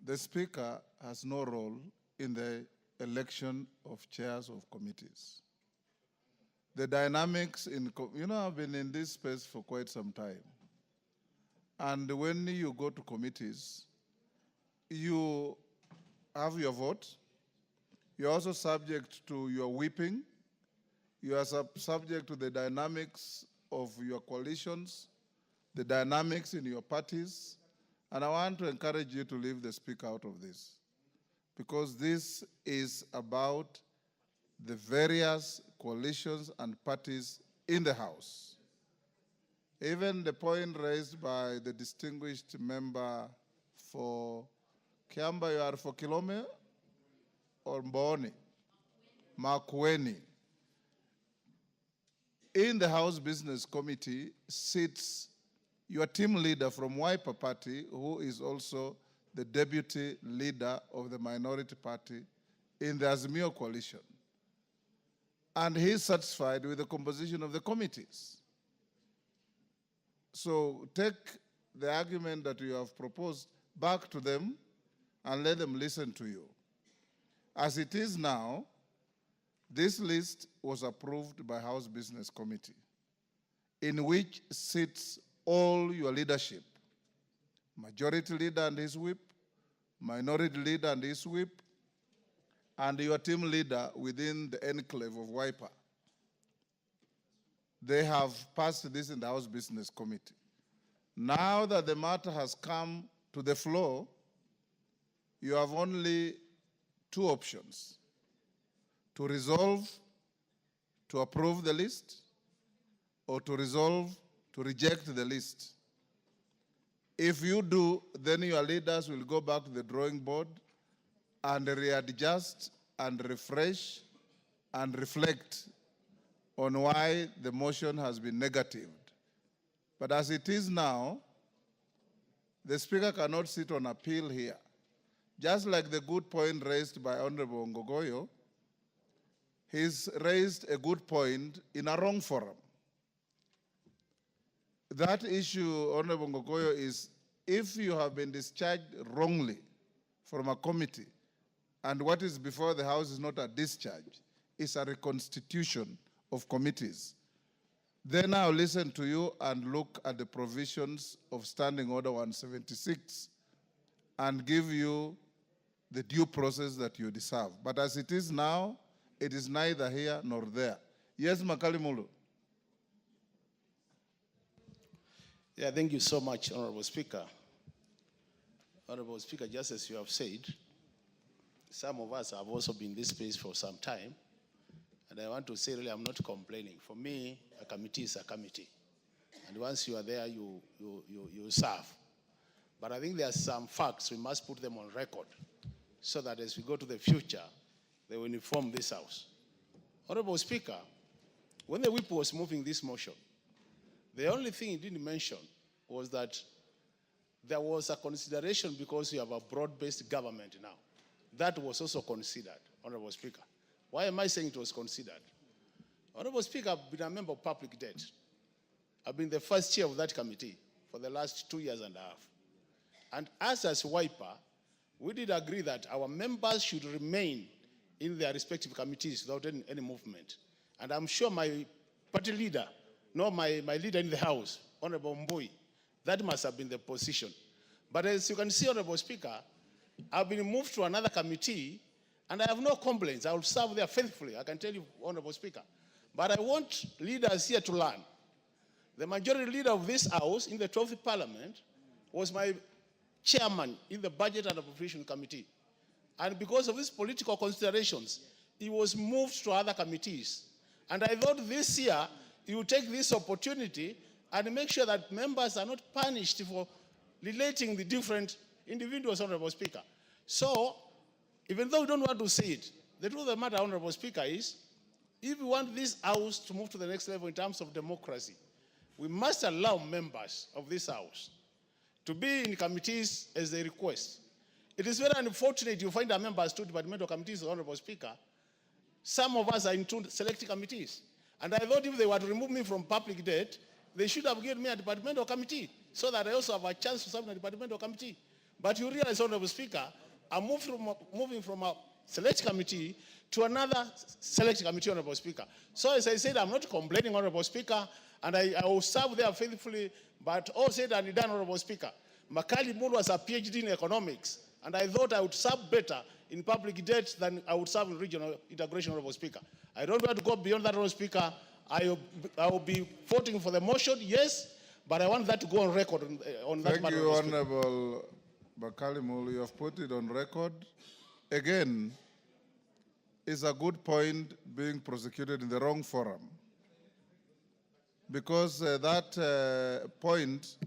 the Speaker has no role in the election of chairs of committees. The dynamics I've been in this space for quite some time. And when you go to committees, you have your vote. You're also subject to your whipping. You are subject to the dynamics of your coalitions, the dynamics in your parties. And I want to encourage you to leave the Speaker out of this, because this is about the various coalitions and parties in the House. Even the point raised by the distinguished member for Kiamba, you are for Kilome or Mboni? Makueni. In the House Business Committee sits your team leader from Wiper Party, who is also the deputy leader of the minority party in the Azimio coalition. And he's satisfied with the composition of the committees. So take the argument that you have proposed back to them and let them listen to you. As it is now, this list was approved by House Business Committee, in which sits all your leadership, majority leader and his whip, minority leader and his whip, and your team leader within the enclave of Wiper. They have passed this in the House Business Committee. Now that the matter has come to the floor, you have only 2 options: to resolve to approve the list, or to resolve to reject the list. If you do, then your leaders will go back to the drawing board and readjust and refresh and reflect on why the motion has been negatived. But as it is now, the Speaker cannot sit on appeal here. Just like the good point raised by Honorable Ngogoyo, he's raised a good point in a wrong forum. That issue, Honorable Ngogoyo, is if you have been discharged wrongly from a committee, and what is before the House is not a discharge, it's a reconstitution of committees, then I'll listen to you and look at the provisions of Standing Order 176 and give you the due process that you deserve. But as it is now, it is neither here nor there. Yes, Makali Mulu. Yeah, thank you so much, Honorable Speaker. Honorable Speaker, just as you have said, some of us have also been in this space for some time, and I want to say really I'm not complaining. For me, a committee is a committee, and once you are there, you serve. But I think there are some facts, we must put them on record, so that as we go to the future, they will inform this House. Honorable Speaker, when the whip was moving this motion, the only thing he didn't mention was that there was a consideration because we have a broad-based government now. That was also considered, Honorable Speaker. Why am I saying it was considered? Honorable Speaker, I've been a member of public debt. I've been the first chair of that committee for the last 2.5 years. And us as WIPA, we did agree that our members should remain in their respective committees without any movement. And I'm sure my party leader, my leader in the House, Honorable Mbui, that must have been the position. But as you can see, Honorable Speaker, I've been moved to another committee, and I have no complaints. I will serve there faithfully, I can tell you, Honorable Speaker. But I want leaders here to learn. The majority leader of this House in the 12th Parliament was my chairman in the Budget and Appropriation Committee. And because of these political considerations, he was moved to other committees. And I thought this year, he would take this opportunity and make sure that members are not punished for relating the different individuals, Honorable Speaker. So, even though we don't want to say it, the truth of the matter, Honorable Speaker, is if we want this House to move to the next level in terms of democracy, we must allow members of this House to be in committees as they request. It is very unfortunate you find our members to departmental committees, Honorable Speaker. Some of us are in two select committees. And I thought if they were to remove me from public debt, they should have given me a departmental committee so that I also have a chance to serve in a departmental committee. But you realize, Honorable Speaker, I'm moving from a select committee to another select committee, Honorable Speaker. So as I said, I'm not complaining, Honorable Speaker, and I will serve there faithfully, but all said and done, Honorable Speaker. Makali Mulu has a PhD in economics, and I thought I would serve better in public debt than I would serve in regional integration, Honorable Speaker. I don't want to go beyond that, Honorable Speaker. I will be voting for the motion, yes, but I want that to go on record on that matter. Thank you, Honorable Bakali Mulu. You have put it on record. Again, it's a good point being prosecuted in the wrong forum, because that point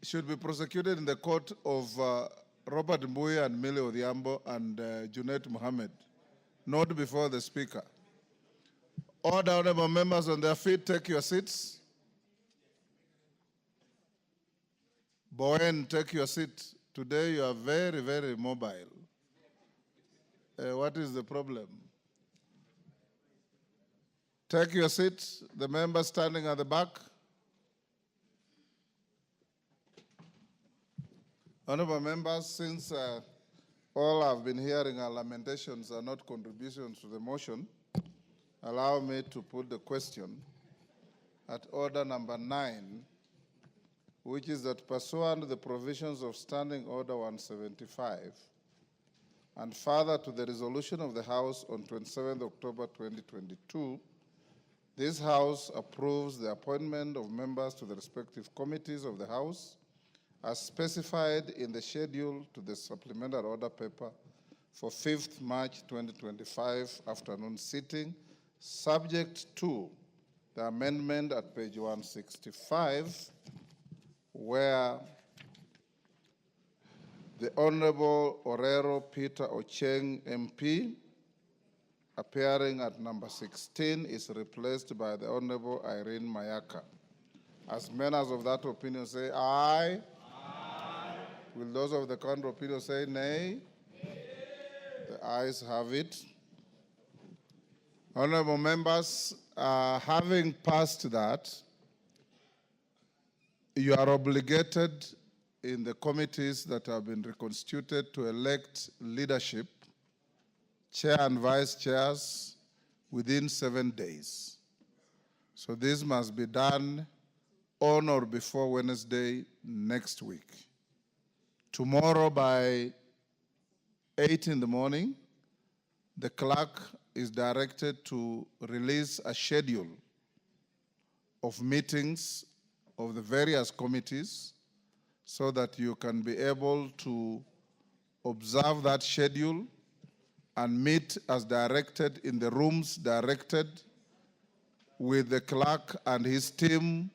should be prosecuted in the court of Robert Mbuya and Mile Odhiambo and Junet Mohammed, not before the Speaker. Order, honorable members on their feet, take your seats. Bowen, take your seat. Today you are very, very mobile. What is the problem? Take your seat. The members standing at the back. Honorable members, since all I've been hearing are lamentations and not contributions to the motion, allow me to put the question at order number 9, which is that pursuant to the provisions of Standing Order 175, and further to the resolution of the House on 27 October 2022, this House approves the appointment of members to the respective committees of the House as specified in the schedule to the supplementary order paper for 5th March 2025 afternoon sitting, subject to the amendment at page 165, where the Honorable Orero Peter Ocheng MP, appearing at number 16, is replaced by the Honorable Irene Mayaka. As members of that opinion say aye. Aye. Will those of the contrary opinion say nay? Nay. The ayes have it. Honorable members, having passed that, you are obligated in the committees that have been reconstituted to elect leadership, chair and vice chairs, within 7 days. So this must be done on or before Wednesday next week. Tomorrow by 8 in the morning, the clerk is directed to release a schedule of meetings of the various committees so that you can be able to observe that schedule and meet as directed in the rooms directed with the clerk and his team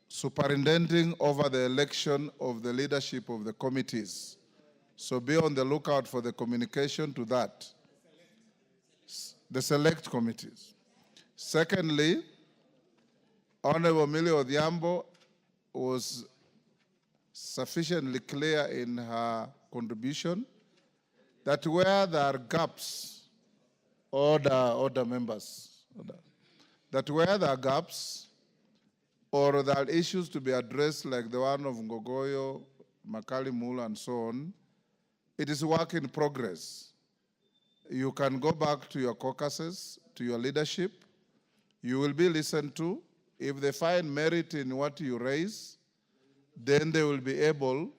superintending over the election of the leadership of the committees. So be on the lookout for the communication to that, the select committees. Secondly, Honorable Millie Odhiambo was sufficiently clear in her contribution that where there are gaps, order members, that where there are gaps or there are issues to be addressed like the one of Ngogoyo, Makali Mul, and so on, it is work in progress. You can go back to your caucuses, to your leadership. You will be listened to. If they find merit in what you raise, then they will be able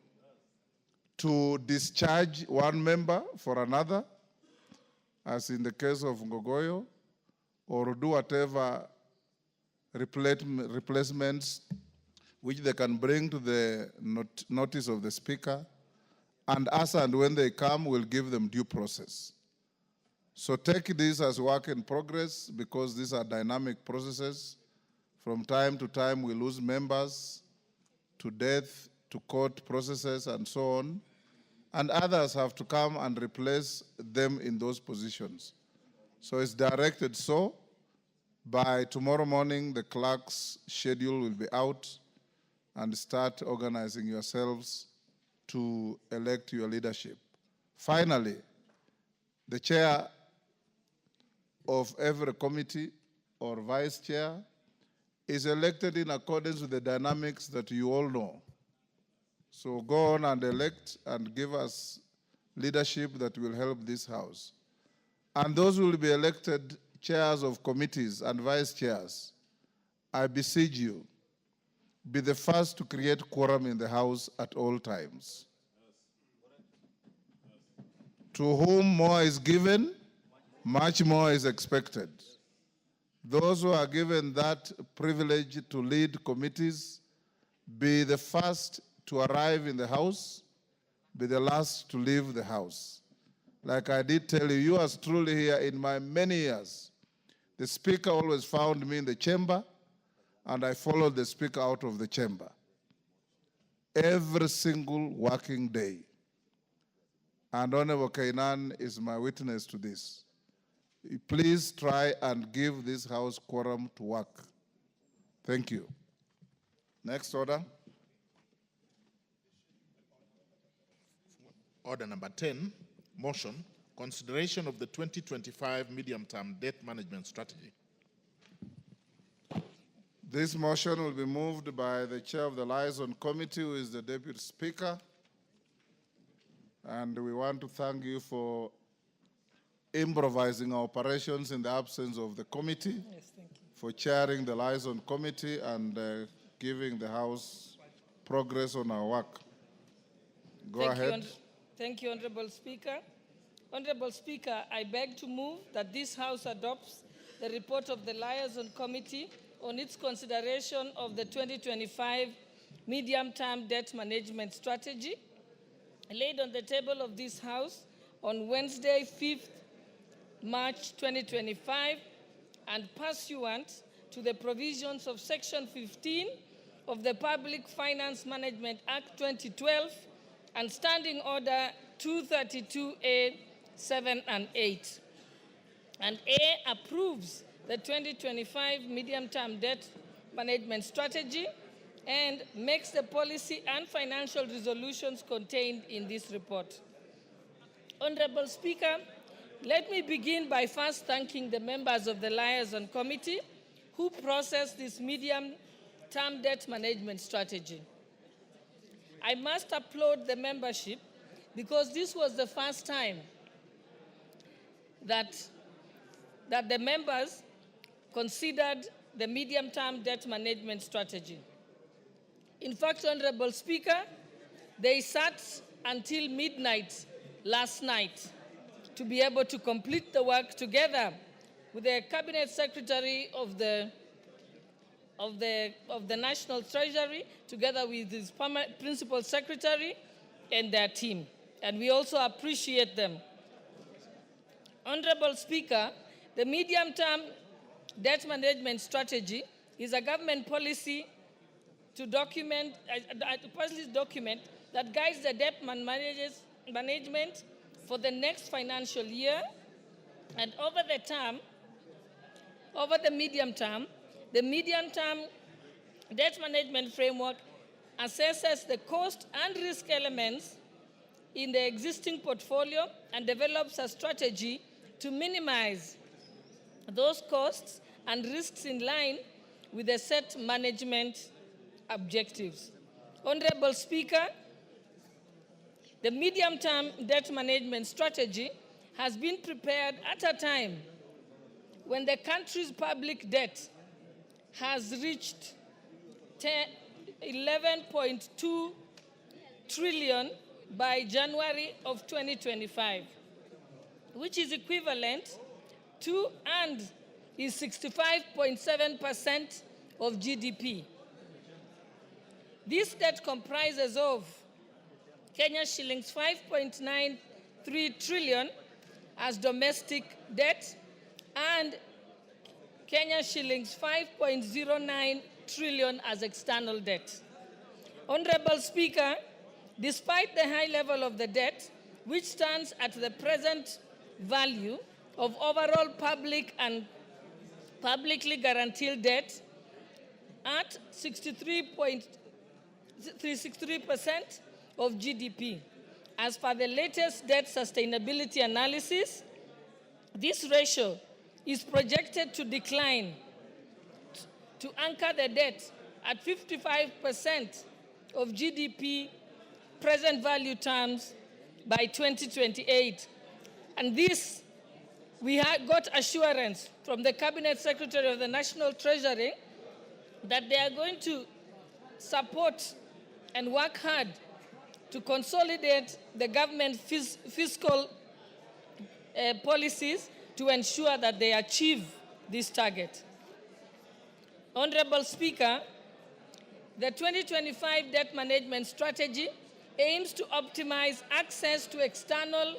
to discharge one member for another, as in the case of Ngogoyo, or do whatever replacements which they can bring to the notice of the Speaker, and as and when they come, we'll give them due process. So take this as work in progress, because these are dynamic processes. From time to time, we lose members to death, to court processes, and so on. And others have to come and replace them in those positions. So it's directed so. By tomorrow morning, the clerk's schedule will be out, and start organizing yourselves to elect your leadership. Finally, the chair of every committee or vice chair is elected in accordance with the dynamics that you all know. So go on and elect and give us leadership that will help this House. And those who will be elected chairs of committees and vice chairs, I beseech you, be the first to create quorum in the House at all times. To whom more is given, much more is expected. Those who are given that privilege to lead committees, be the first to arrive in the House, be the last to leave the House. Like I did tell you, you are truly here in my many years. The Speaker always found me in the chamber, and I followed the Speaker out of the chamber. Every single working day. And Honorable Kainan is my witness to this. Please try and give this House quorum to work. Thank you. Next order. Order number 10, motion, consideration of the 2025 medium-term debt management strategy. This motion will be moved by the chair of the Liaison Committee, who is the Deputy Speaker. And we want to thank you for improvising our operations in the absence of the committee, Yes, thank you. for chairing the Liaison Committee and giving the House progress on our work. Go ahead. Thank you, Honorable Speaker. Honorable Speaker, I beg to move that this House adopts the report of the Liaison Committee on its consideration of the 2025 medium-term debt management strategy, laid on the table of this House on Wednesday, 5th March 2025, and pursuant to the provisions of Section 15 of the Public Finance Management Act 2012 and Standing Order 232A 7 and 8. And A, approves the 2025 medium-term debt management strategy and makes the policy and financial resolutions contained in this report. Honorable Speaker, let me begin by first thanking the members of the Liaison Committee who processed this medium-term debt management strategy. I must applaud the membership because this was the first time that the members considered the medium-term debt management strategy. In fact, Honorable Speaker, they sat until midnight last night to be able to complete the work together with the Cabinet Secretary of the of the National Treasury, together with his Principal Secretary and their team. And we also appreciate them. Honorable Speaker, the medium-term debt management strategy is a government policy to document, that guides the debt management for the next financial year, and over the medium term debt management framework assesses the cost and risk elements in the existing portfolio and develops a strategy to minimize those costs and risks in line with the set management objectives. Honorable Speaker, the medium-term debt management strategy has been prepared at a time when the country's public debt has reached 11.2 trillion by January of 2025, which is equivalent to and is 65.7% of GDP. This debt comprises of Kenya shillings 5.93 trillion as domestic debt and Kenya shillings 5.09 trillion as external debt. Honorable Speaker, despite the high level of the debt, which stands at the present value of overall public and publicly guaranteed debt at 63% of GDP. As per the latest debt sustainability analysis, this ratio is projected to decline to anchor the debt at 55% of GDP present value terms by 2028. And this, we got assurance from the Cabinet Secretary of the National Treasury that they are going to support and work hard to consolidate the government fiscal policies to ensure that they achieve this target. Honorable Speaker, the 2025 debt management strategy aims to optimize access to external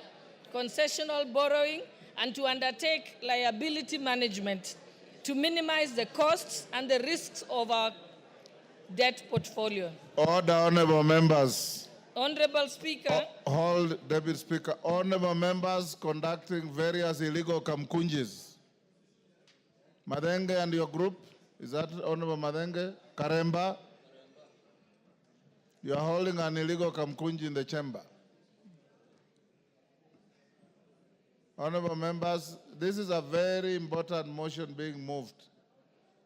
concessional borrowing and to undertake liability management to minimize the costs and the risks of our debt portfolio. Order, honorable members. Honorable Speaker. Hold, Deputy Speaker. Honorable members conducting various illegal kamkunjis. Madenge and your group, is that Honorable Madenge? Karemba? You are holding an illegal kamkunji in the chamber. Honorable members, this is a very important motion being moved.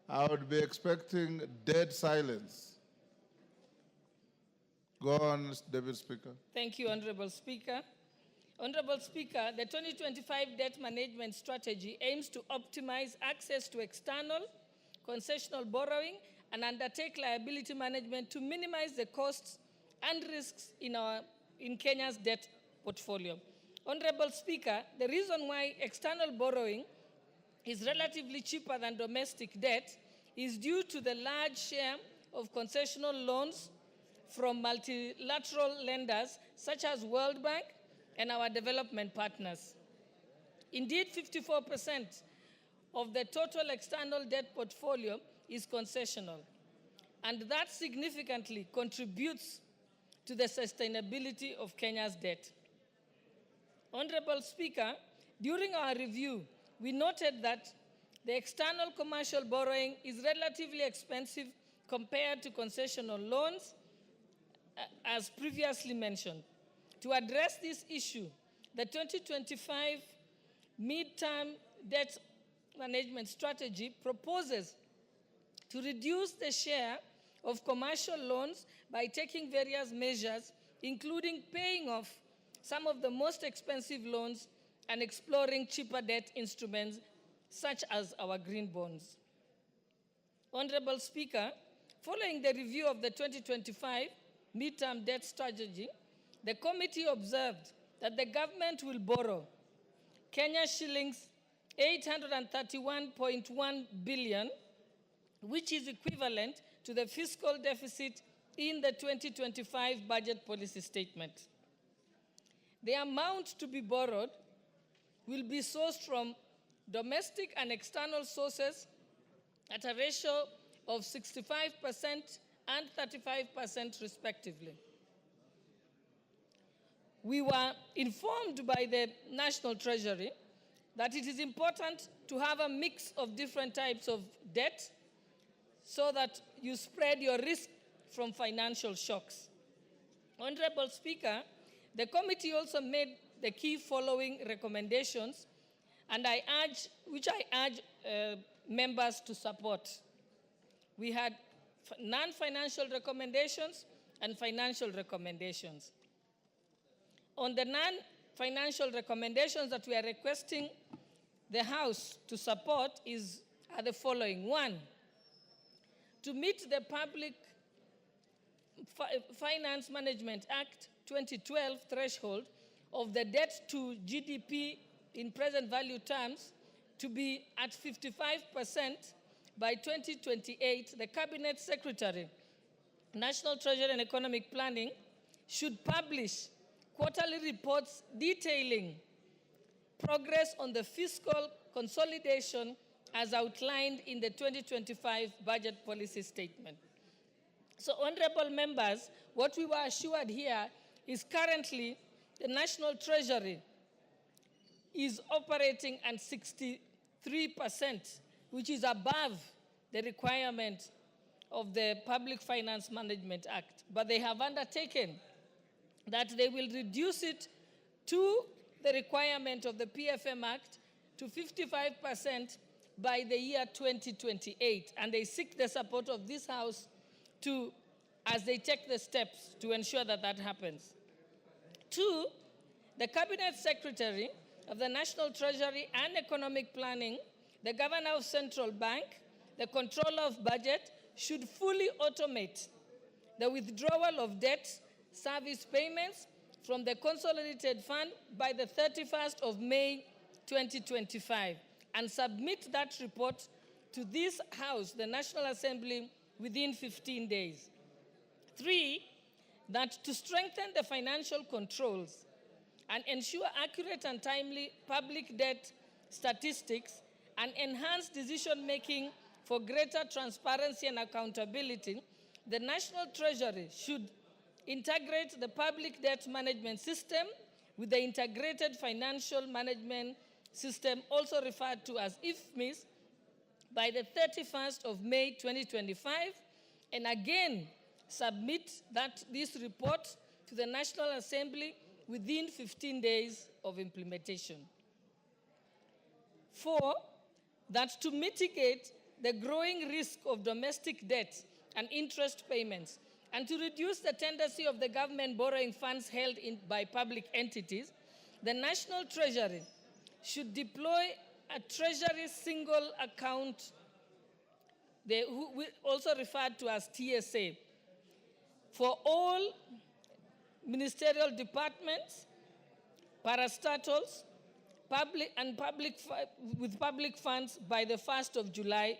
I would be expecting dead silence. Go on, Deputy Speaker. Thank you, Honorable Speaker. Honorable Speaker, the 2025 debt management strategy aims to optimize access to external concessional borrowing and undertake liability management to minimize the costs and risks in Kenya's debt portfolio. Honorable Speaker, the reason why external borrowing is relatively cheaper than domestic debt is due to the large share of concessional loans from multilateral lenders such as World Bank and our development partners. Indeed, 54% of the total external debt portfolio is concessional, and that significantly contributes to the sustainability of Kenya's debt. Honorable Speaker, during our review, we noted that the external commercial borrowing is relatively expensive compared to concessional loans, as previously mentioned. To address this issue, the 2025 mid-term debt management strategy proposes to reduce the share of commercial loans by taking various measures, including paying off some of the most expensive loans and exploring cheaper debt instruments, such as our green bonds. Honorable Speaker, following the review of the 2025 mid-term debt strategy, the committee observed that the government will borrow Kenya shillings 831.1 billion which is equivalent to the fiscal deficit in the 2025 budget policy statement. The amount to be borrowed will be sourced from domestic and external sources at a ratio of 65% and 35% respectively. We were informed by the National Treasury that it is important to have a mix of different types of debt so that you spread your risk from financial shocks. Honorable Speaker, the committee also made the key following recommendations, and which I urge members to support. We had non-financial recommendations and financial recommendations. On the non-financial recommendations that we are requesting the House to support are the following. 1, to meet the Public Finance Management Act 2012 threshold of the debt to GDP in present value terms to be at 55% by 2028, the Cabinet Secretary, National Treasury and Economic Planning, should publish quarterly reports detailing progress on the fiscal consolidation as outlined in the 2025 budget policy statement. So, honorable members, what we were assured here is currently the National Treasury is operating at 63%, which is above the requirement of the Public Finance Management Act. But they have undertaken that they will reduce it to the requirement of the PFM Act to 55% by the year 2028. And they seek the support of this House as they take the steps to ensure that that happens. 2, the Cabinet Secretary of the National Treasury and Economic Planning, the Governor of Central Bank, the Controller of Budget should fully automate the withdrawal of debt service payments from the Consolidated Fund by the 31st of May 2025 and submit that report to this House, the National Assembly, within 15 days. 3, that to strengthen the financial controls and ensure accurate and timely public debt statistics and enhance decision-making for greater transparency and accountability, the National Treasury should integrate the public debt management system with the Integrated Financial Management System, also referred to as IFMIS, by the 31st of May 2025, and again submit this report to the National Assembly within 15 days of implementation. 4, that to mitigate the growing risk of domestic debt and interest payments and to reduce the tendency of the government borrowing funds held by public entities, the National Treasury should deploy a Treasury single account, also referred to as TSA, for all ministerial departments, parastatals, with public funds by the 1st of July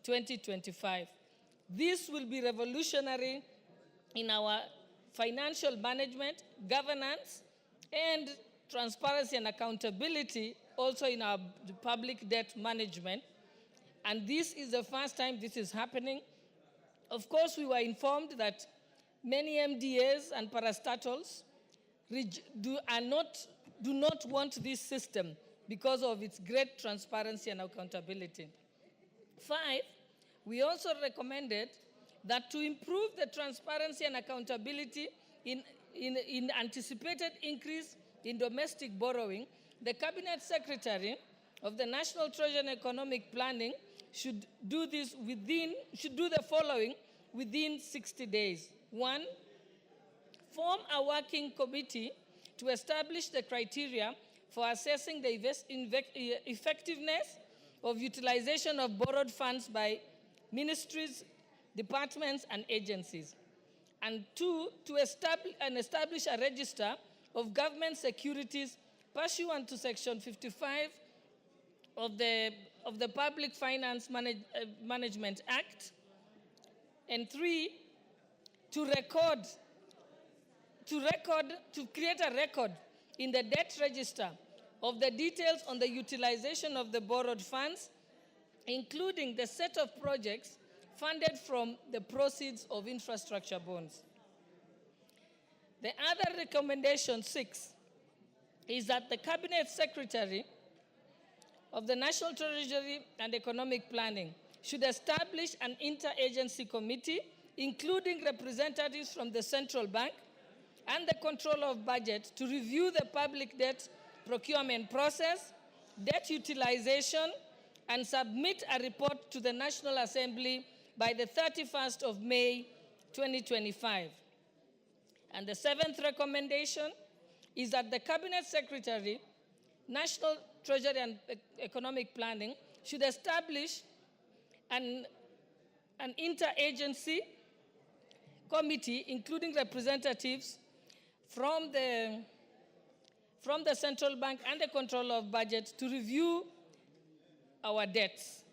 2025. This will be revolutionary in our financial management, governance, and transparency and accountability, also in our public debt management. And this is the first time this is happening. Of course, we were informed that many MDAs and parastatals do not want this system because of its great transparency and accountability. 5, we also recommended that to improve the transparency and accountability in anticipated increase in domestic borrowing, the Cabinet Secretary of the National Treasury and Economic Planning should do the following within 60 days. 1, form a working committee to establish the criteria for assessing the effectiveness of utilization of borrowed funds by ministries, departments, and agencies. And 2, to establish a register of government securities pursuant to Section 55 of the of the Public Finance Management Act. And 3, to create a record in the debt register of the details on the utilization of the borrowed funds, including the set of projects funded from the proceeds of infrastructure bonds. The other recommendation, 6, is that the Cabinet Secretary of the National Treasury and Economic Planning should establish an interagency committee, including representatives from the Central Bank and the Controller of Budget, to review the public debt procurement process, debt utilization, and submit a report to the National Assembly by the 31st of May, 2025. And the 7th recommendation is that the Cabinet Secretary, National Treasury and Economic Planning, should establish an interagency committee, including representatives from the Central Bank and the Controller of Budget, to review our debts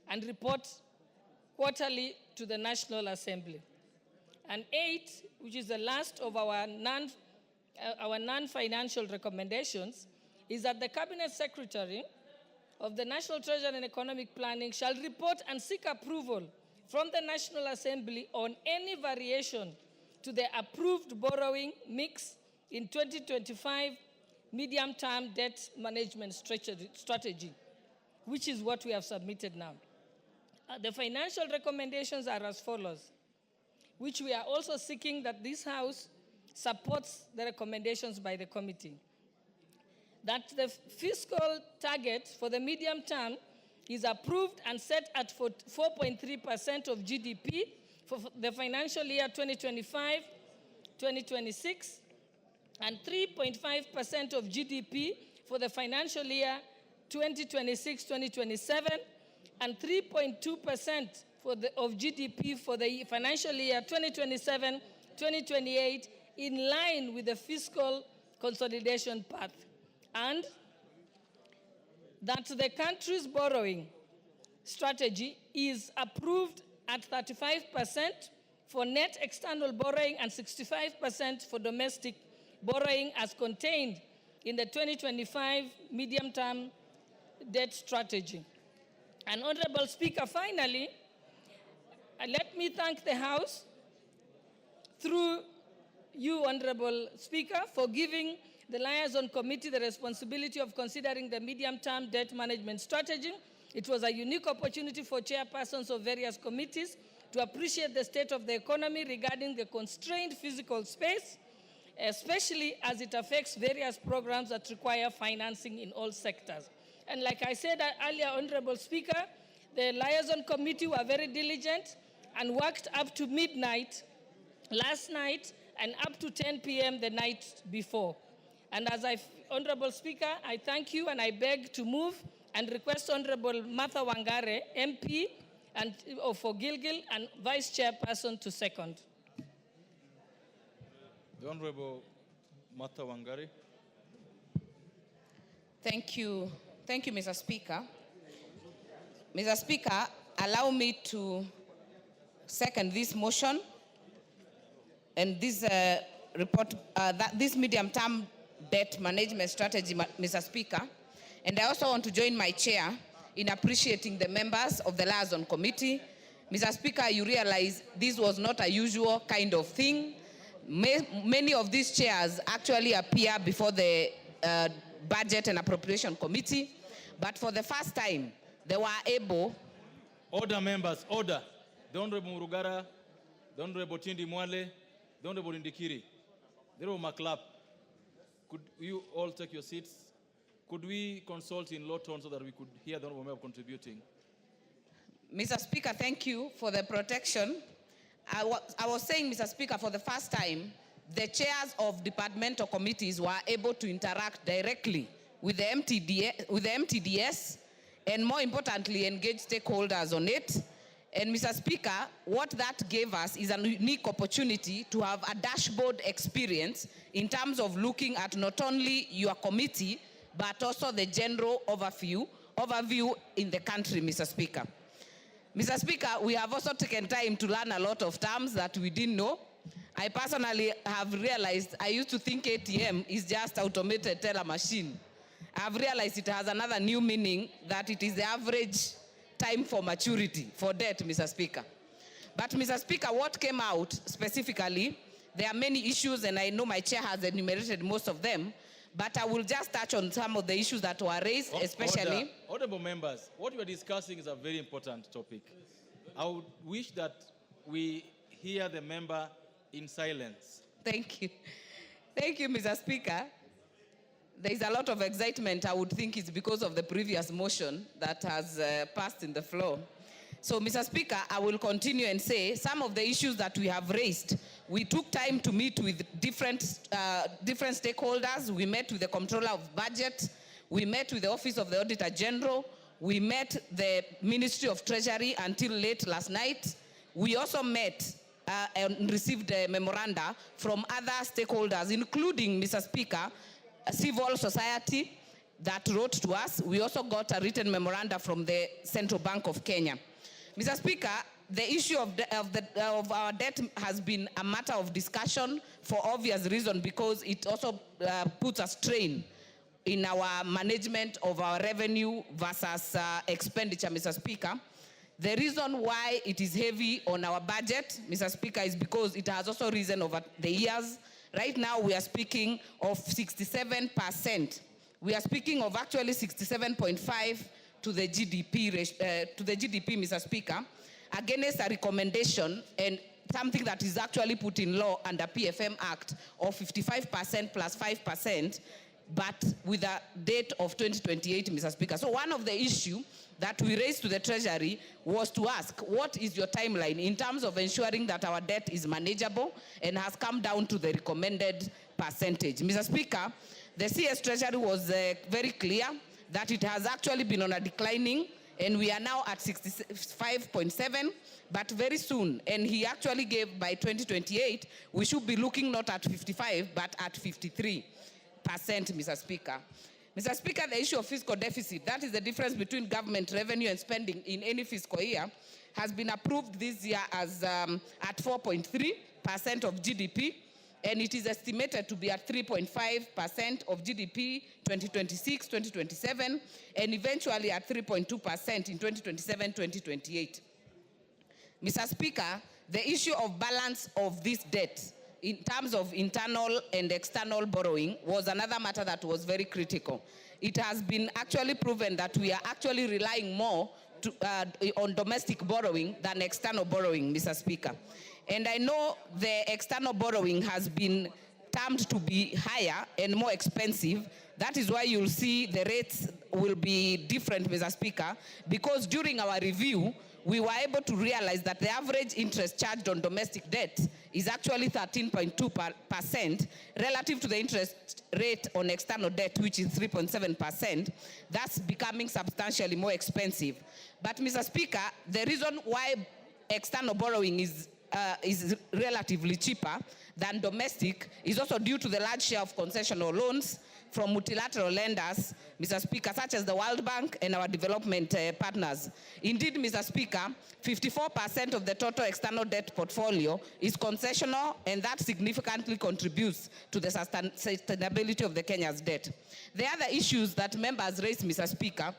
and report quarterly to the National Assembly. And 8, which is the last of our non-financial recommendations, is that the Cabinet Secretary of the National Treasury and Economic Planning shall report and seek approval from the National Assembly on any variation to the approved borrowing mix in 2025 medium-term debt management strategy, which is what we have submitted now. The financial recommendations are as follows, which we are also seeking that this House supports the recommendations by the committee. That the fiscal target for the medium term is approved and set at 4.3% of GDP for the financial year 2025-2026, and 3.5% of GDP for the financial year 2026-2027, and 3.2% of GDP for the financial year 2027-2028, in line with the fiscal consolidation path. And that the country's borrowing strategy is approved at 35% for net external borrowing and 65% for domestic borrowing, as contained in the 2025 medium-term debt strategy. And Honorable Speaker, finally, let me thank the House through you, Honorable Speaker, for giving the Liaison Committee the responsibility of considering the medium-term debt management strategy. It was a unique opportunity for chairpersons of various committees to appreciate the state of the economy regarding the constrained physical space, especially as it affects various programs that require financing in all sectors. And like I said earlier, Honorable Speaker, the Liaison Committee were very diligent and worked up to midnight last night and up to 10 p.m. the night before. And as Honorable Speaker, I thank you and I beg to move and request Honorable Martha Wangare, MP for Gilgil, and Vice Chairperson to second. The Honorable Martha Wangare. Thank you. Thank you, Mr. Speaker. Mr. Speaker, allow me to second this motion and this report, this medium-term debt management strategy, Mr. Speaker. And I also want to join my chair in appreciating the members of the Liaison Committee. Mr. Speaker, you realize this was not a usual kind of thing. Many of these chairs actually appear before the Budget and Appropriation Committee, but for the first time, they were able... Order, members, order. The Honorable Murugara, the Honorable Tindi Mwale, the Honorable Indikiri, the Honorable Maklap. Could you all take your seats? Could we consult in low tone so that we could hear the Honorable Member contributing? Mr. Speaker, thank you for the protection. I was saying, Mr. Speaker, for the first time, the chairs of departmental committees were able to interact directly with the MTDS, and more importantly, engage stakeholders on it. And Mr. Speaker, what that gave us is a unique opportunity to have a dashboard experience in terms of looking at not only your committee, but also the general overview overview in the country, Mr. Speaker. Mr. Speaker, we have also taken time to learn a lot of terms that we didn't know. I personally have realized, I used to think ATM is just automated teller machine. I have realized it has another new meaning, that it is the average time for maturity for debt, Mr. Speaker. But Mr. Speaker, what came out specifically, there are many issues, and I know my chair has enumerated most of them, but I will just touch on some of the issues that were raised, especially... Honorable members, what we are discussing is a very important topic. I would wish that we hear the member in silence. Thank you. Thank you, Mr. Speaker. There is a lot of excitement. I would think it's because of the previous motion that has passed in the floor. So, Mr. Speaker, I will continue and say some of the issues that we have raised, we took time to meet with different stakeholders. We met with the Comptroller of Budget. We met with the Office of the Auditor General. We met the Ministry of Treasury until late last night. We also met and received a memoranda from other stakeholders, including, Mr. Speaker, civil society that wrote to us. We also got a written memoranda from the Central Bank of Kenya. Mr. Speaker, the issue of our debt has been a matter of discussion for obvious reason, because it also puts a strain in our management of our revenue versus expenditure, Mr. Speaker. The reason why it is heavy on our budget, Mr. Speaker, is because it has also risen over the years. Right now, we are speaking of 67%. We are speaking of actually 67.5% to the GDP, Mr. Speaker, against a recommendation and something that is actually put in law under PFM Act of 55% plus 5%, but with a date of 2028, Mr. Speaker. So one of the issues that we raised to the Treasury was to ask, what is your timeline in terms of ensuring that our debt is manageable and has come down to the recommended percentage? Mr. Speaker, the CS Treasury was very clear that it has actually been on a declining, and we are now at 65.7, but very soon, and he actually gave by 2028, we should be looking not at 55, but at 53%, Mr. Speaker. Mr. Speaker, the issue of fiscal deficit, that is the difference between government revenue and spending in any fiscal year, has been approved this year as at 4.3% of GDP, and it is estimated to be at 3.5% of GDP 2026, 2027, and eventually at 3.2% in 2027-2028. Mr. Speaker, the issue of balance of this debt in terms of internal and external borrowing was another matter that was very critical. It has been actually proven that we are actually relying more on domestic borrowing than external borrowing, Mr. Speaker. And I know the external borrowing has been termed to be higher and more expensive. That is why you'll see the rates will be different, Mr. Speaker, because during our review, we were able to realize that the average interest charged on domestic debt is actually 13.2% relative to the interest rate on external debt, which is 3.7%. That's becoming substantially more expensive. But, Mr. Speaker, the reason why external borrowing is relatively cheaper than domestic is also due to the large share of concessional loans from multilateral lenders, Mr. Speaker, such as the World Bank and our development partners. Indeed, Mr. Speaker, 54% of the total external debt portfolio is concessional, and that significantly contributes to the sustainability of the Kenya's debt. The other issues that members raised, Mr. Speaker,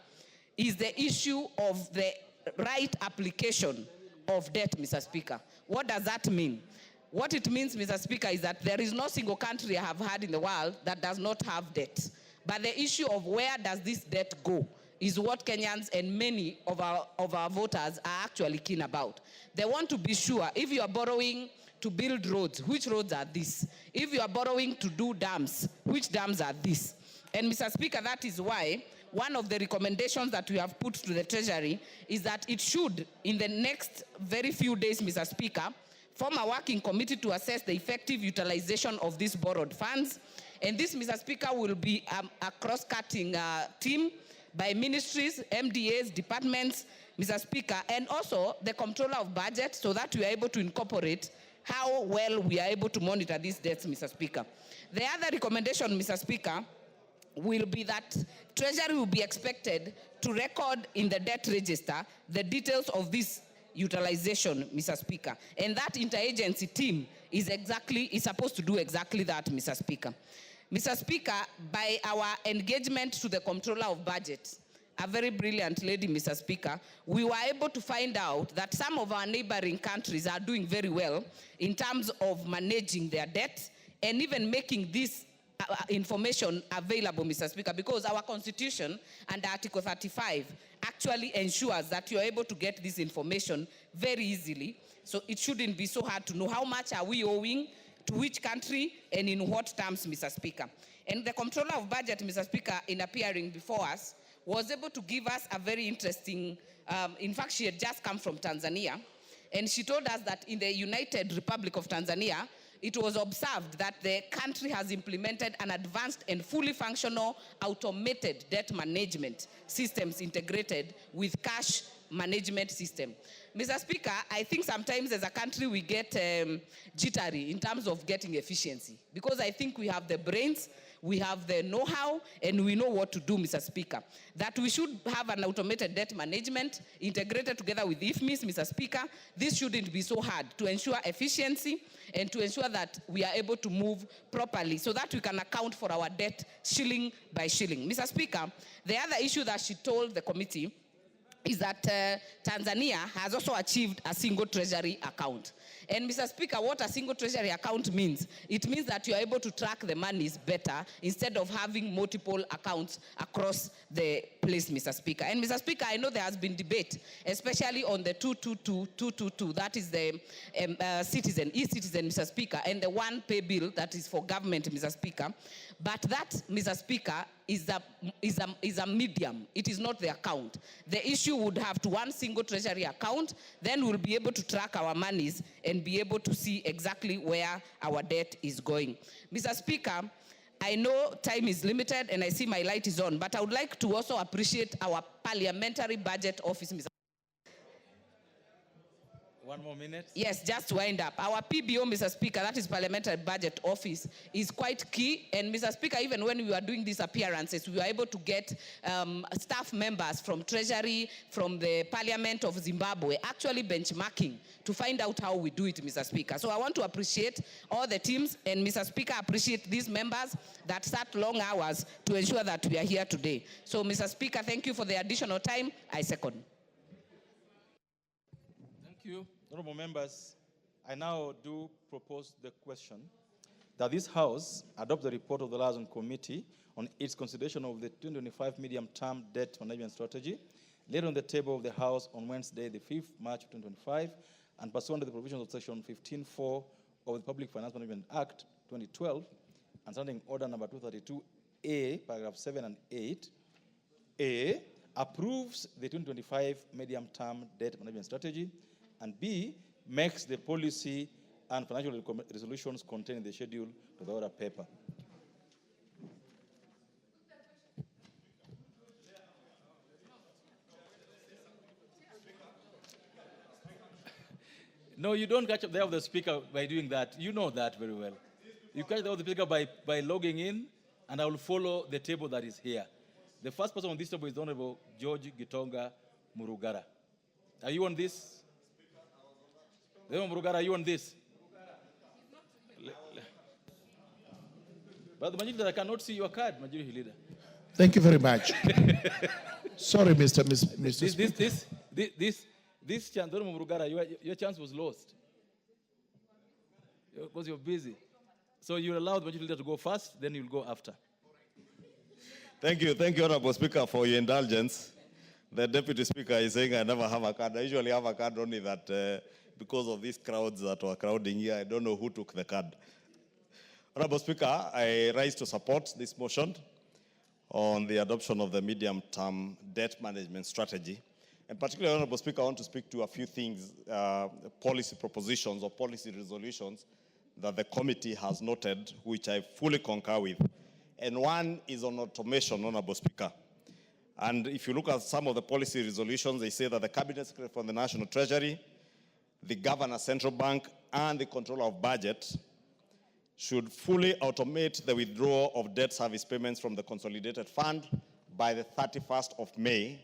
is the issue of the right application of debt, Mr. Speaker. What does that mean? What it means, Mr. Speaker, is that there is no single country I have had in the world that does not have debt. But the issue of where does this debt go is what Kenyans and many of our voters are actually keen about. They want to be sure, if you are borrowing to build roads, which roads are these? If you are borrowing to do dams, which dams are these? And, Mr. Speaker, that is why one of the recommendations that we have put to the Treasury is that it should, in the next very few days, Mr. Speaker, form a working committee to assess the effective utilization of these borrowed funds. And this, Mr. Speaker, will be a cross-cutting team by ministries, MDAs, departments, Mr. Speaker, and also the Comptroller of Budget, so that we are able to incorporate how well we are able to monitor these debts, Mr. Speaker. The other recommendation, Mr. Speaker, will be that Treasury will be expected to record in the debt register the details of this utilization, Mr. Speaker. And that interagency team is supposed to do exactly that, Mr. Speaker. Mr. Speaker, by our engagement to the Comptroller of Budget, a very brilliant lady, Mr. Speaker, we were able to find out that some of our neighboring countries are doing very well in terms of managing their debt and even making this information available, Mr. Speaker, because our Constitution and Article 35 actually ensures that you're able to get this information very easily. So it shouldn't be so hard to know how much are we owing to which country and in what terms, Mr. Speaker. And the Comptroller of Budget, Mr. Speaker, in appearing before us, was able to give us a very interesting, in fact, she had just come from Tanzania, and she told us that in the United Republic of Tanzania, it was observed that the country has implemented an advanced and fully functional automated debt management systems integrated with cash management system. Mr. Speaker, I think sometimes as a country we get jittery in terms of getting efficiency, because I think we have the brains, we have the know-how, and we know what to do, Mr. Speaker. That we should have an automated debt management integrated together with IFMIS, Mr. Speaker. This shouldn't be so hard to ensure efficiency and to ensure that we are able to move properly so that we can account for our debt shilling by shilling. Mr. Speaker, the other issue that she told the committee is that Tanzania has also achieved a single treasury account. And Mr. Speaker, what a single treasury account means, it means that you are able to track the monies better instead of having multiple accounts across the place, Mr. Speaker. And Mr. Speaker, I know there has been debate, especially on the 222, that is the e-citizen, Mr. Speaker, and the one pay bill that is for government, Mr. Speaker. But that, Mr. Speaker, is a medium. It is not the account. The issue would have to one single treasury account, then we'll be able to track our monies and be able to see exactly where our debt is going. Mr. Speaker, I know time is limited and I see my light is on, but I would like to also appreciate our Parliamentary Budget Office, Mr. One more minute. Yes, just to wind up. Our PBO, Mr. Speaker, that is Parliamentary Budget Office, is quite key. And Mr. Speaker, even when we were doing these appearances, we were able to get staff members from Treasury, from the Parliament of Zimbabwe, actually benchmarking to find out how we do it, Mr. Speaker. So I want to appreciate all the teams, and Mr. Speaker, appreciate these members that sat long hours to ensure that we are here today. So, Mr. Speaker, thank you for the additional time. I second. Thank you. Honorable members, I now do propose the question that this House adopt the report of the Liaison Committee on its consideration of the 2025 medium-term debt management strategy, laid on the table of the House on Wednesday, the 5th March 2025, and pursuant to the provisions of Section 15.4 of the Public Finance Management Act 2012, and Standing Order number 232A, paragraph 7 and 8, A, approves the 2025 medium-term debt management strategy, and B, makes the policy and financial resolutions contained in the schedule to the order paper. No, you don't catch up there with the speaker by doing that. You know that very well. You catch up with the speaker by logging in, and I will follow the table that is here. The first person on this table is the Honorable George Gitonga Murugara. Are you on this? Murugara, are you on this? But the Majority Leader, I cannot see your card, Majority Leader. Thank you very much. Sorry, Mr. This chance, Honorable Murugara, your chance was lost because you're busy. So you allow the Majority Leader to go first, then you'll go after. Thank you, Honorable Speaker, for your indulgence. The Deputy Speaker is saying I never have a card. I usually have a card only that because of these crowds that were crowding here, I don't know who took the card. Honorable Speaker, I rise to support this motion on the adoption of the medium-term debt management strategy. And particularly, Honorable Speaker, I want to speak to a few things, policy propositions or policy resolutions that the committee has noted, which I fully concur with. And one is on automation, Honorable Speaker. And if you look at some of the policy resolutions, they say that the Cabinet Secretary from the National Treasury, the Governor Central Bank, and the Controller of Budget should fully automate the withdrawal of debt service payments from the consolidated fund by the 31st of May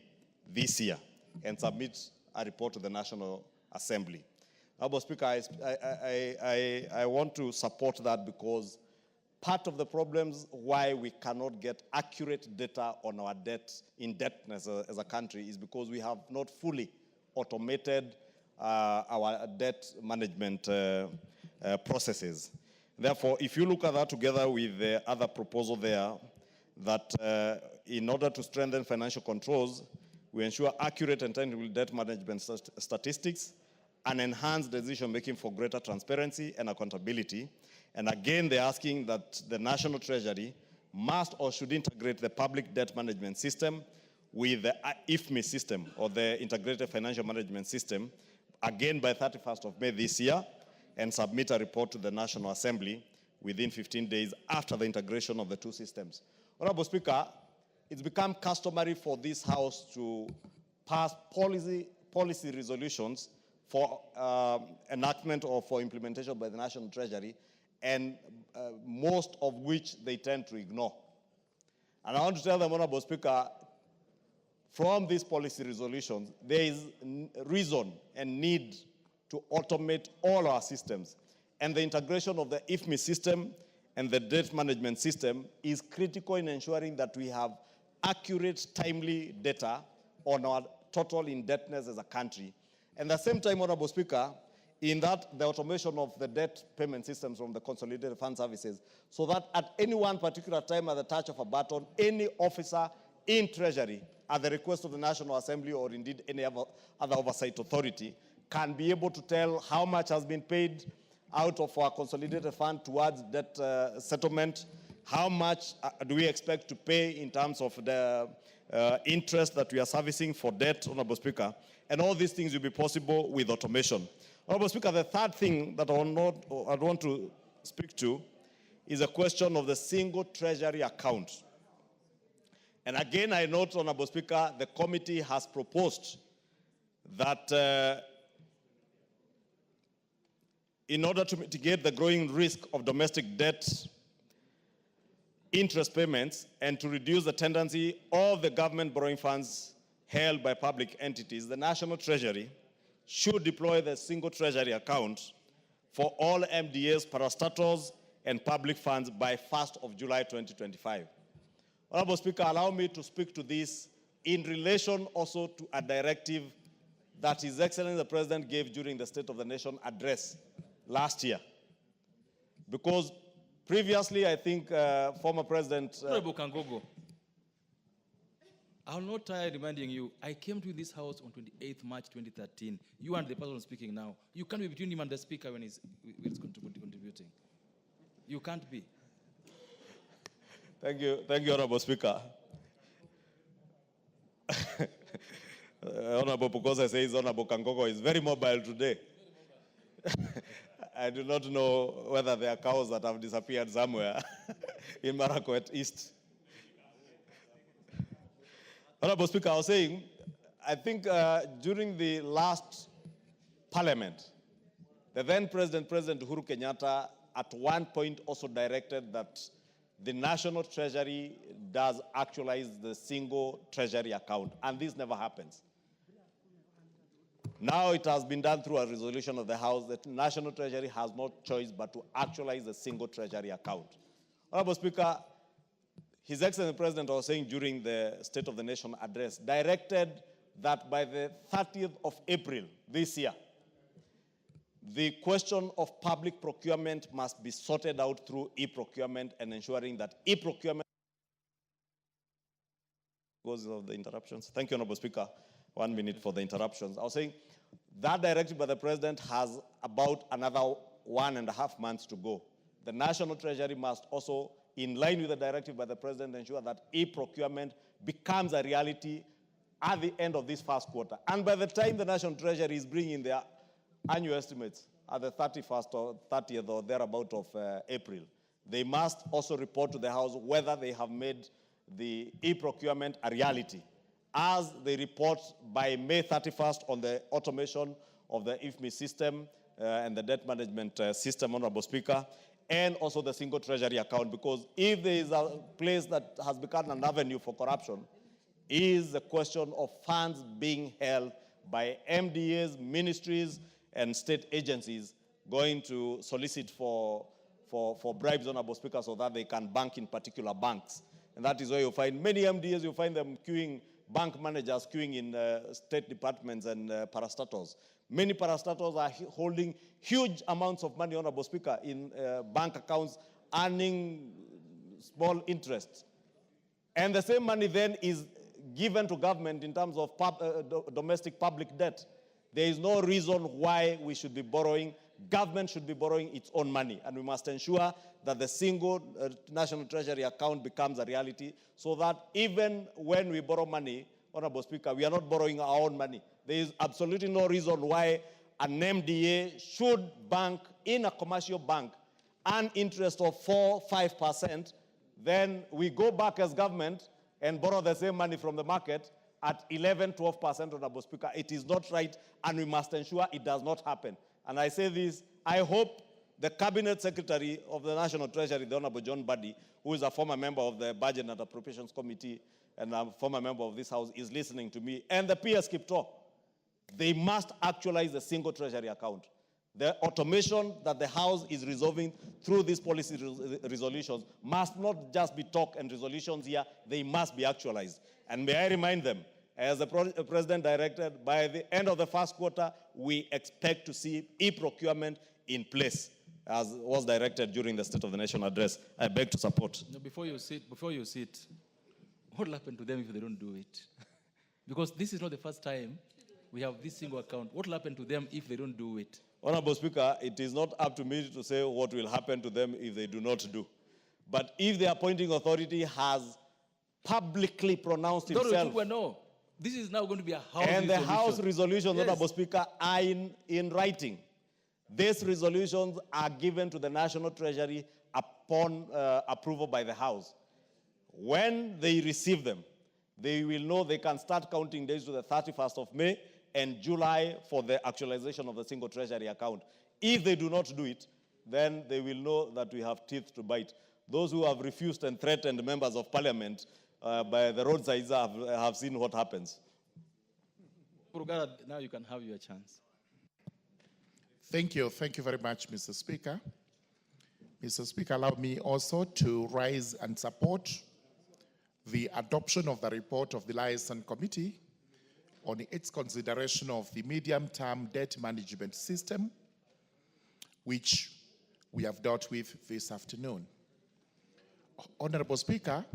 this year and submit a report to the National Assembly. Honorable Speaker, I want to support that because part of the problems why we cannot get accurate data on our debt indebtedness as a country is because we have not fully automated our debt management processes. Therefore, if you look at that together with the other proposal there, that in order to strengthen financial controls, we ensure accurate and timely debt management statistics and enhance decision-making for greater transparency and accountability. And again, they're asking that the National Treasury must or should integrate the public debt management system with the IFMI system, or the Integrated Financial Management System, again by 31st of May this year, and submit a report to the National Assembly within 15 days after the integration of the two systems. Honorable Speaker, it's become customary for this House to pass policy resolutions for enactment or for implementation by the National Treasury, and most of which they tend to ignore. And I want to tell them, Honorable Speaker, from these policy resolutions, there is reason and need to automate all our systems. And the integration of the IFMI system and the debt management system is critical in ensuring that we have accurate, timely data on our total indebtedness as a country. And at the same time, Honorable Speaker, in that the automation of the debt payment systems from the consolidated fund services, so that at any one particular time at the touch of a button, any officer in Treasury, at the request of the National Assembly or indeed any other oversight authority, can be able to tell how much has been paid out of our consolidated fund towards debt settlement, how much do we expect to pay in terms of the interest that we are servicing for debt, Honorable Speaker, and all these things will be possible with automation. Honorable Speaker, the third thing that I want to speak to is a question of the single treasury account. And again, I note, Honorable Speaker, the committee has proposed that in order to mitigate the growing risk of domestic debt interest payments and to reduce the tendency of the government borrowing funds held by public entities, the National Treasury should deploy the single treasury account for all MDAs, parastatals, and public funds by 1st of July 2025. Honorable Speaker, allow me to speak to this in relation also to a directive that His Excellency the President gave during the State of the Nation address last year. Because previously, I think former President... Honorable Kangogo, I will not tire reminding you, I came to this House on 28th March 2013. You and the person speaking now. You can't be between him and the Speaker when he's contributing. You can't be. Thank you, Honorable Speaker. Honorable Pukosa says Honorable Kangogo is very mobile today. I do not know whether there are cows that have disappeared somewhere in Marakwet East. Honorable Speaker, I was saying, I think during the last parliament, the then President Uhuru Kenyatta, at one point also directed that the National Treasury does actualize the single treasury account, and this never happens. Now it has been done through a resolution of the House that the National Treasury has no choice but to actualize the single treasury account. Honorable Speaker, His Excellency the President was saying during the State of the Nation address, directed that by the 30th of April this year, the question of public procurement must be sorted out through e-procurement and ensuring that e-procurement goes of the interruptions. Thank you, Honorable Speaker. 1 minute for the interruptions. I was saying that directive by the President has about another 1.5 months to go. The National Treasury must also, in line with the directive by the President, ensure that e-procurement becomes a reality at the end of this first quarter. And by the time the National Treasury is bringing their annual estimates at the 31st or 30th or thereabout of April, they must also report to the House whether they have made the e-procurement a reality, as they report by May 31st on the automation of the IFMI system and the debt management system, Honorable Speaker, and also the single treasury account, because if there is a place that has become an avenue for corruption, is the question of funds being held by MDAs, ministries, and state agencies going to solicit for bribes, Honorable Speaker, so that they can bank in particular banks. And that is where you find many MDAs, you find them queuing, bank managers queuing in state departments and parastatals. Many parastatals are holding huge amounts of money, Honorable Speaker, in bank accounts, earning small interest. And the same money then is given to government in terms of domestic public debt. There is no reason why we should be borrowing. Government should be borrowing its own money, and we must ensure that the single national treasury account becomes a reality, so that even when we borrow money, Honorable Speaker, we are not borrowing our own money. There is absolutely no reason why an MDA should bank in a commercial bank, earn interest of 4-5%, then we go back as government and borrow the same money from the market at 11-12%, Honorable Speaker. It is not right, and we must ensure it does not happen. And I say this, I hope the Cabinet Secretary of the National Treasury, the Honorable John Buddy, who is a former member of the Budget and Appropriations Committee and a former member of this House, is listening to me, and the PS Kipto. They must actualize the single treasury account. The automation that the House is resolving through these policy resolutions must not just be talk and resolutions here, they must be actualized. And may I remind them, as the President directed, by the end of the first quarter, we expect to see e-procurement in place, as was directed during the State of the Nation address. I beg to support. No, before you sit, what will happen to them if they don't do it? Because this is not the first time we have this single account. What will happen to them if they don't do it? Honorable Speaker, it is not up to me to say what will happen to them if they do not do. But if the appointing authority has publicly pronounced himself, no. This is now going to be a House and resolution. the House resolutions, Yes. Honorable Speaker, are in writing. These resolutions are given to the National Treasury upon approval by the House. When they receive them, they will know they can start counting days to the 31st of May and July for the actualization of the single treasury account. If they do not do it, then they will know that we have teeth to bite. Those who have refused and threatened members of parliament by the roadsides have seen what happens. Now you can have your chance. Thank you. Thank you very much, Mr. Speaker. Mr. Speaker, allow me also to rise and support the adoption of the report of the Liaison Committee on its consideration of the medium-term debt management system, which we have dealt with this afternoon. Honorable Speaker,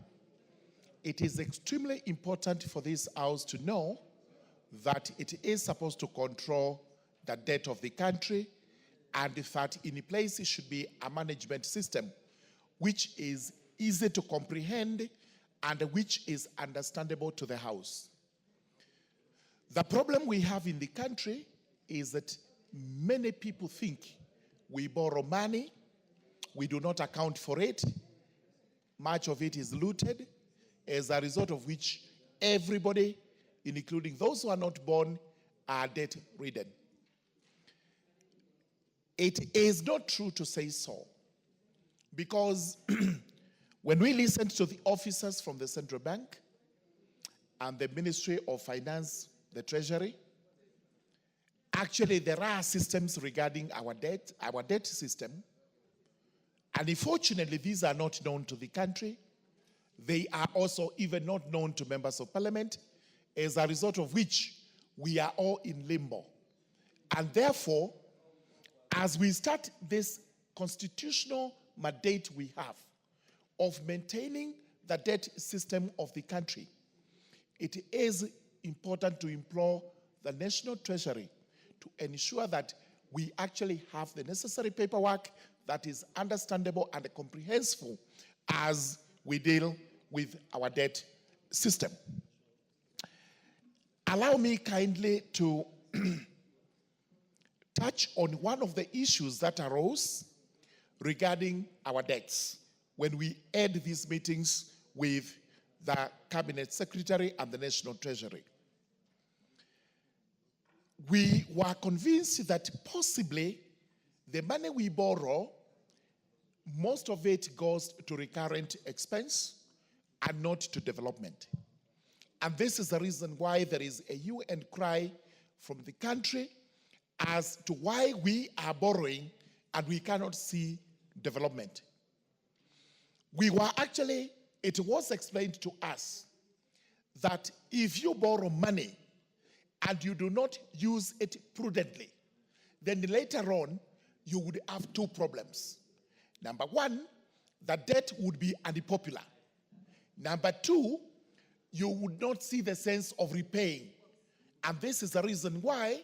it is extremely important for this House to know that it is supposed to control the debt of the country, and that in place it should be a management system which is easy to comprehend and which is understandable to the House. The problem we have in the country is that many people think we borrow money, we do not account for it, much of it is looted, as a result of which everybody, including those who are not born, are debt-ridden. It is not true to say so, because when we listened to the officers from the Central Bank and the Ministry of Finance, the Treasury, actually there are systems regarding our debt system, and unfortunately these are not known to the country. They are also even not known to members of parliament, as a result of which we are all in limbo. And therefore, as we start this constitutional mandate we have of maintaining the debt system of the country, it is important to implore the National Treasury to ensure that we actually have the necessary paperwork that is understandable and comprehensible as we deal with our debt system. Allow me kindly to touch on one of the issues that arose regarding our debts when we had these meetings with the Cabinet Secretary and the National Treasury. We were convinced that possibly the money we borrow most of it goes to recurrent expense and not to development. And this is the reason why there is a hue and cry from the country as to why we are borrowing and we cannot see development. It was explained to us that if you borrow money and you do not use it prudently, then later on you would have two problems. Number one, the debt would be unpopular. Number two, you would not see the sense of repaying. And this is the reason why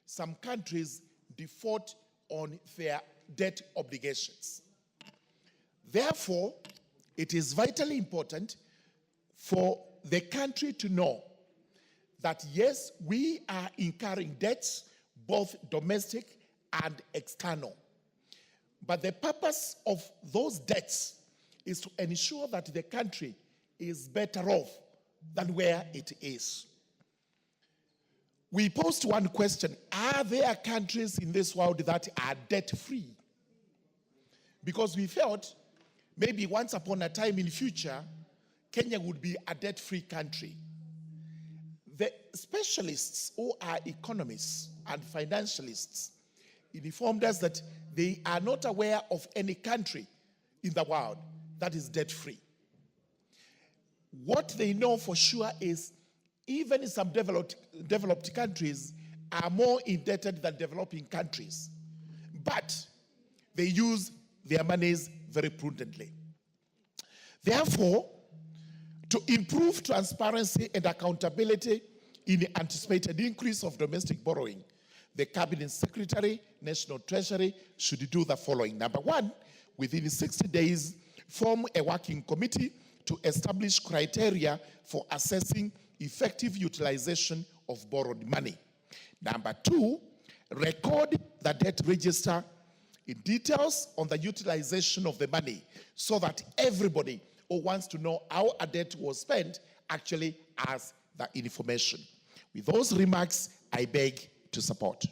some countries default on their debt obligations. Therefore, it is vitally important for the country to know that yes, we are incurring debts, both domestic and external. But the purpose of those debts is to ensure that the country is better off than where it is. We posed one question: are there countries in this world that are debt-free? Because we felt maybe once upon a time in future, Kenya would be a debt-free country. The specialists who are economists and financialists informed us that they are not aware of any country in the world that is debt-free. What they know for sure is even some developed countries are more indebted than developing countries, but they use their monies very prudently. Therefore, to improve transparency and accountability in the anticipated increase of domestic borrowing, the Cabinet Secretary, National Treasury, should do the following. Number one, within 60 days, form a working committee to establish criteria for assessing effective utilization of borrowed money. Number two, record the debt register in details on the utilization of the money so that everybody who wants to know how a debt was spent actually has the information. With those remarks, I beg to support.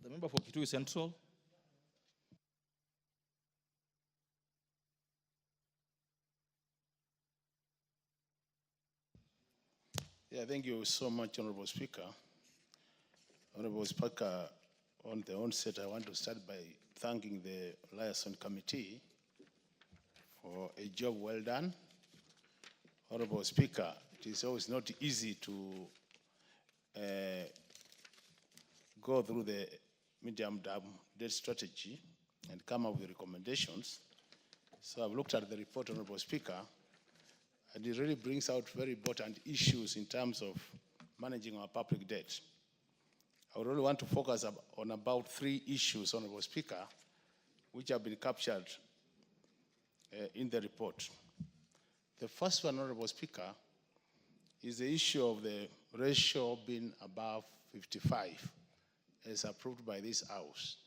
The member for Kitui Central. Yeah, thank you so much, Honorable Speaker. Honorable Speaker, on the onset, I want to start by thanking the Liaison Committee for a job well done. Honorable Speaker, it is always not easy to go through the medium-term debt strategy and come up with recommendations. So I've looked at the report, Honorable Speaker, and it really brings out very important issues in terms of managing our public debt. I would really want to focus on about three issues, Honorable Speaker, which have been captured in the report. The first one, Honorable Speaker, is the issue of the ratio being above 55, as approved by this House.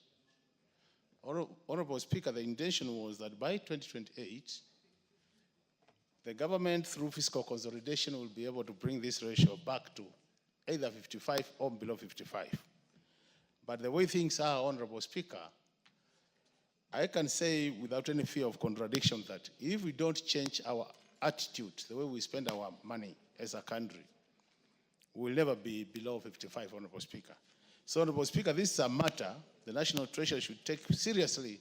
Honorable Speaker, the intention was that by 2028, the government, through fiscal consolidation, will be able to bring this ratio back to either 55 or below 55. But the way things are, Honorable Speaker, I can say without any fear of contradiction that if we don't change our attitude, the way we spend our money as a country, we'll never be below 55, Honorable Speaker. So, Honorable Speaker, this is a matter the National Treasury should take seriously,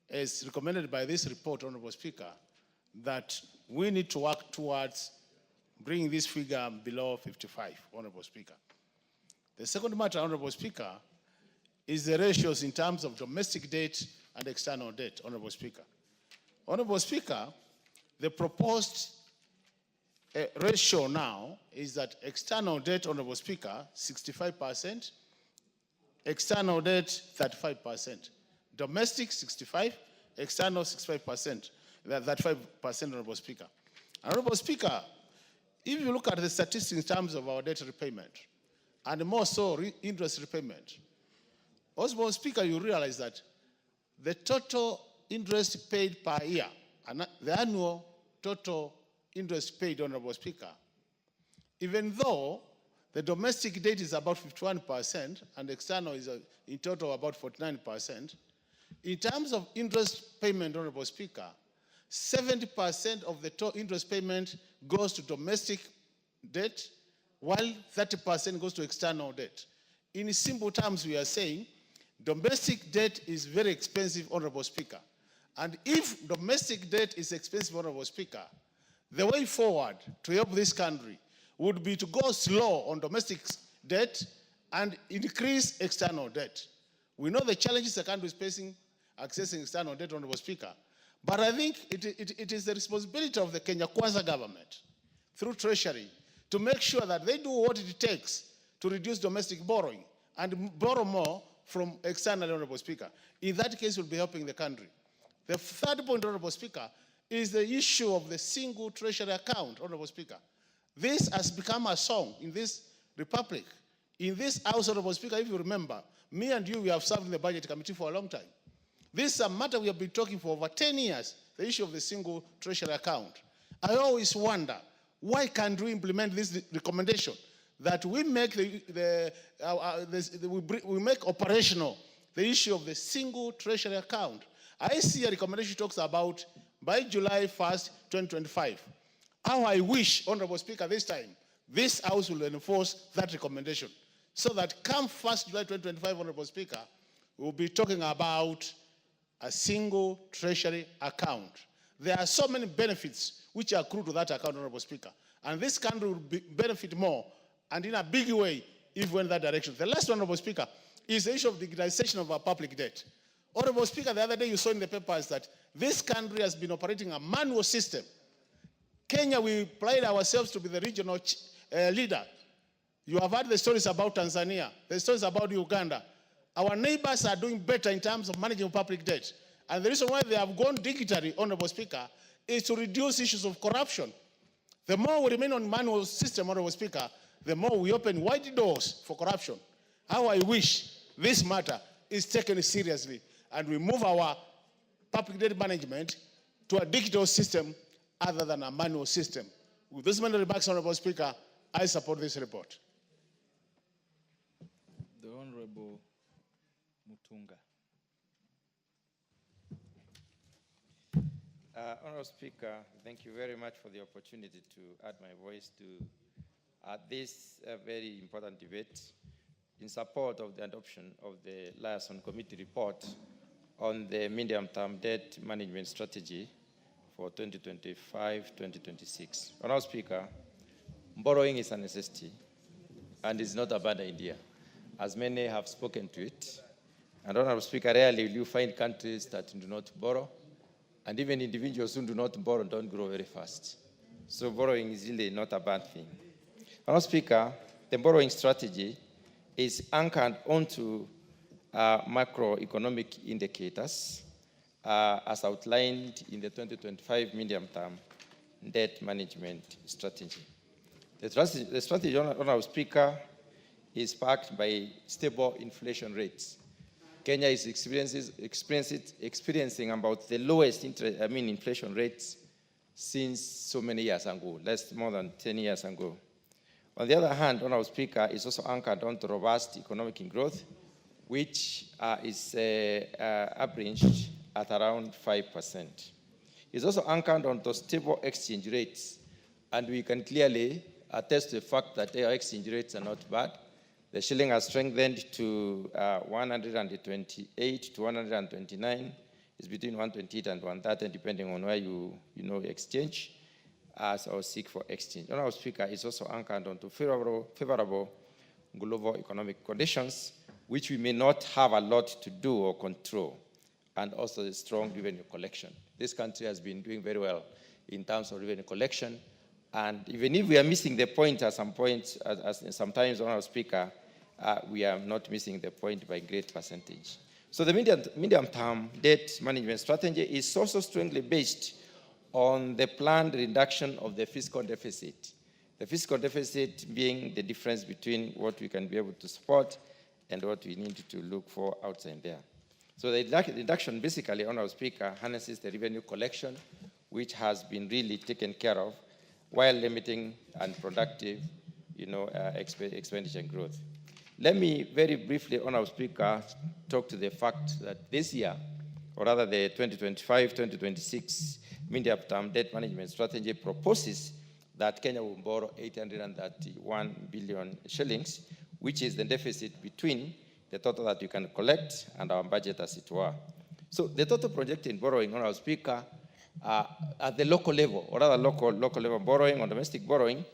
as recommended by this report, Honorable Speaker, that we need to work towards bringing this figure below 55, Honorable Speaker. The second matter, Honorable Speaker, is the ratios in terms of domestic debt and external debt, Honorable Speaker. Honorable Speaker, the proposed ratio now is that external debt, Honorable Speaker, 65%, external debt, 35%. Domestic, 65%, external, 65%. That 5%, Honorable Speaker. Honorable Speaker, if you look at the statistics in terms of our debt repayment, and more so interest repayment, Honorable Speaker, you realize that the total interest paid per year, and the annual total interest paid, Honorable Speaker, even though the domestic debt is about 51% and external is in total about 49%, In terms of interest payment, Honorable Speaker, 70% of the total interest payment goes to domestic debt, while 30% goes to external debt. In simple terms, we are saying domestic debt is very expensive, Honorable Speaker. And if domestic debt is expensive, Honorable Speaker, the way forward to help this country would be to go slow on domestic debt and increase external debt. We know the challenges the country is facing accessing external debt, Honorable Speaker, but I think it is the responsibility of the Kenya Kwanza government through Treasury to make sure that they do what it takes to reduce domestic borrowing and borrow more from external, Honorable Speaker. In that case, we'll be helping the country. The third point, Honorable Speaker, is the issue of the single treasury account, Honorable Speaker. This has become a song in this republic. In this House, Honorable Speaker, if you remember, me and you, we have served in the Budget Committee for a long time. This is a matter we have been talking for over 10 years, the issue of the single treasury account. I always wonder, why can't we implement this recommendation that we make we make operational the issue of the single treasury account? I see a recommendation talks about by July 1st, 2025. How I wish, Honorable Speaker, this time, this House will enforce that recommendation so that come 1st July 2025, Honorable Speaker, we'll be talking about a single treasury account. There are so many benefits which accrue to that account, Honorable Speaker, and this country will benefit more and in a big way if we went that direction. The last one, Honorable Speaker, is the issue of digitization of our public debt. Honorable Speaker, the other day you saw in the papers that this country has been operating a manual system. Kenya, we pride ourselves to be the regional leader. You have heard the stories about Tanzania, the stories about Uganda. Our neighbors are doing better in terms of managing public debt. And the reason why they have gone digitally, Honorable Speaker, is to reduce issues of corruption. The more we remain on manual system, Honorable Speaker, the more we open wide doors for corruption. How I wish this matter is taken seriously and we move our public debt management to a digital system other than a manual system. With this many remarks, Honorable Speaker, I support this report. The Honorable Mutunga. Honorable Speaker, thank you very much for the opportunity to add my voice to this very important debate in support of the adoption of the Liaison Committee report on the medium-term debt management strategy for 2025-2026. Honorable Speaker, borrowing is a necessity and is not a bad idea, as many have spoken to it. And Honorable Speaker, rarely will you find countries that do not borrow, and even individuals who do not borrow don't grow very fast. So borrowing is really not a bad thing. Honorable Speaker, the borrowing strategy is anchored onto macroeconomic indicators as outlined in the 2025 medium-term debt management strategy. The strategy, Honorable Speaker, is backed by stable inflation rates. Kenya is experiencing about the lowest inflation rates since so many years ago, more than 10 years ago. On the other hand, Honorable Speaker, is also anchored on the robust economic growth, which is averaged at around 5%. It's also anchored on the stable exchange rates, and we can clearly attest to the fact that our exchange rates are not bad. The shilling has strengthened to 128 to 129. It's between 128 and 130, depending on where you exchange as or seek for exchange. Honorable Speaker, is also anchored onto favorable global economic conditions, which we may not have a lot to do or control, and also the strong revenue collection. This country has been doing very well in terms of revenue collection, and even if we are missing the point at some points, sometimes, Honorable Speaker, we are not missing the point by a great percentage. So the medium-term debt management strategy is also strongly based on the planned reduction of the fiscal deficit. The fiscal deficit being the difference between what we can be able to support and what we need to look for outside there. So the reduction basically, Honorable Speaker, harnesses the revenue collection, which has been really taken care of, while limiting unproductive, expenditure and growth. Let me very briefly, Honorable Speaker, talk to the fact that this year, or rather the 2025-2026 medium-term debt management strategy proposes that Kenya will borrow 831 billion shillings, which is the deficit between the total that you can collect and our budget, as it were. So the total projected borrowing, Honourable Speaker, at the local level, or rather local level borrowing or domestic borrowing,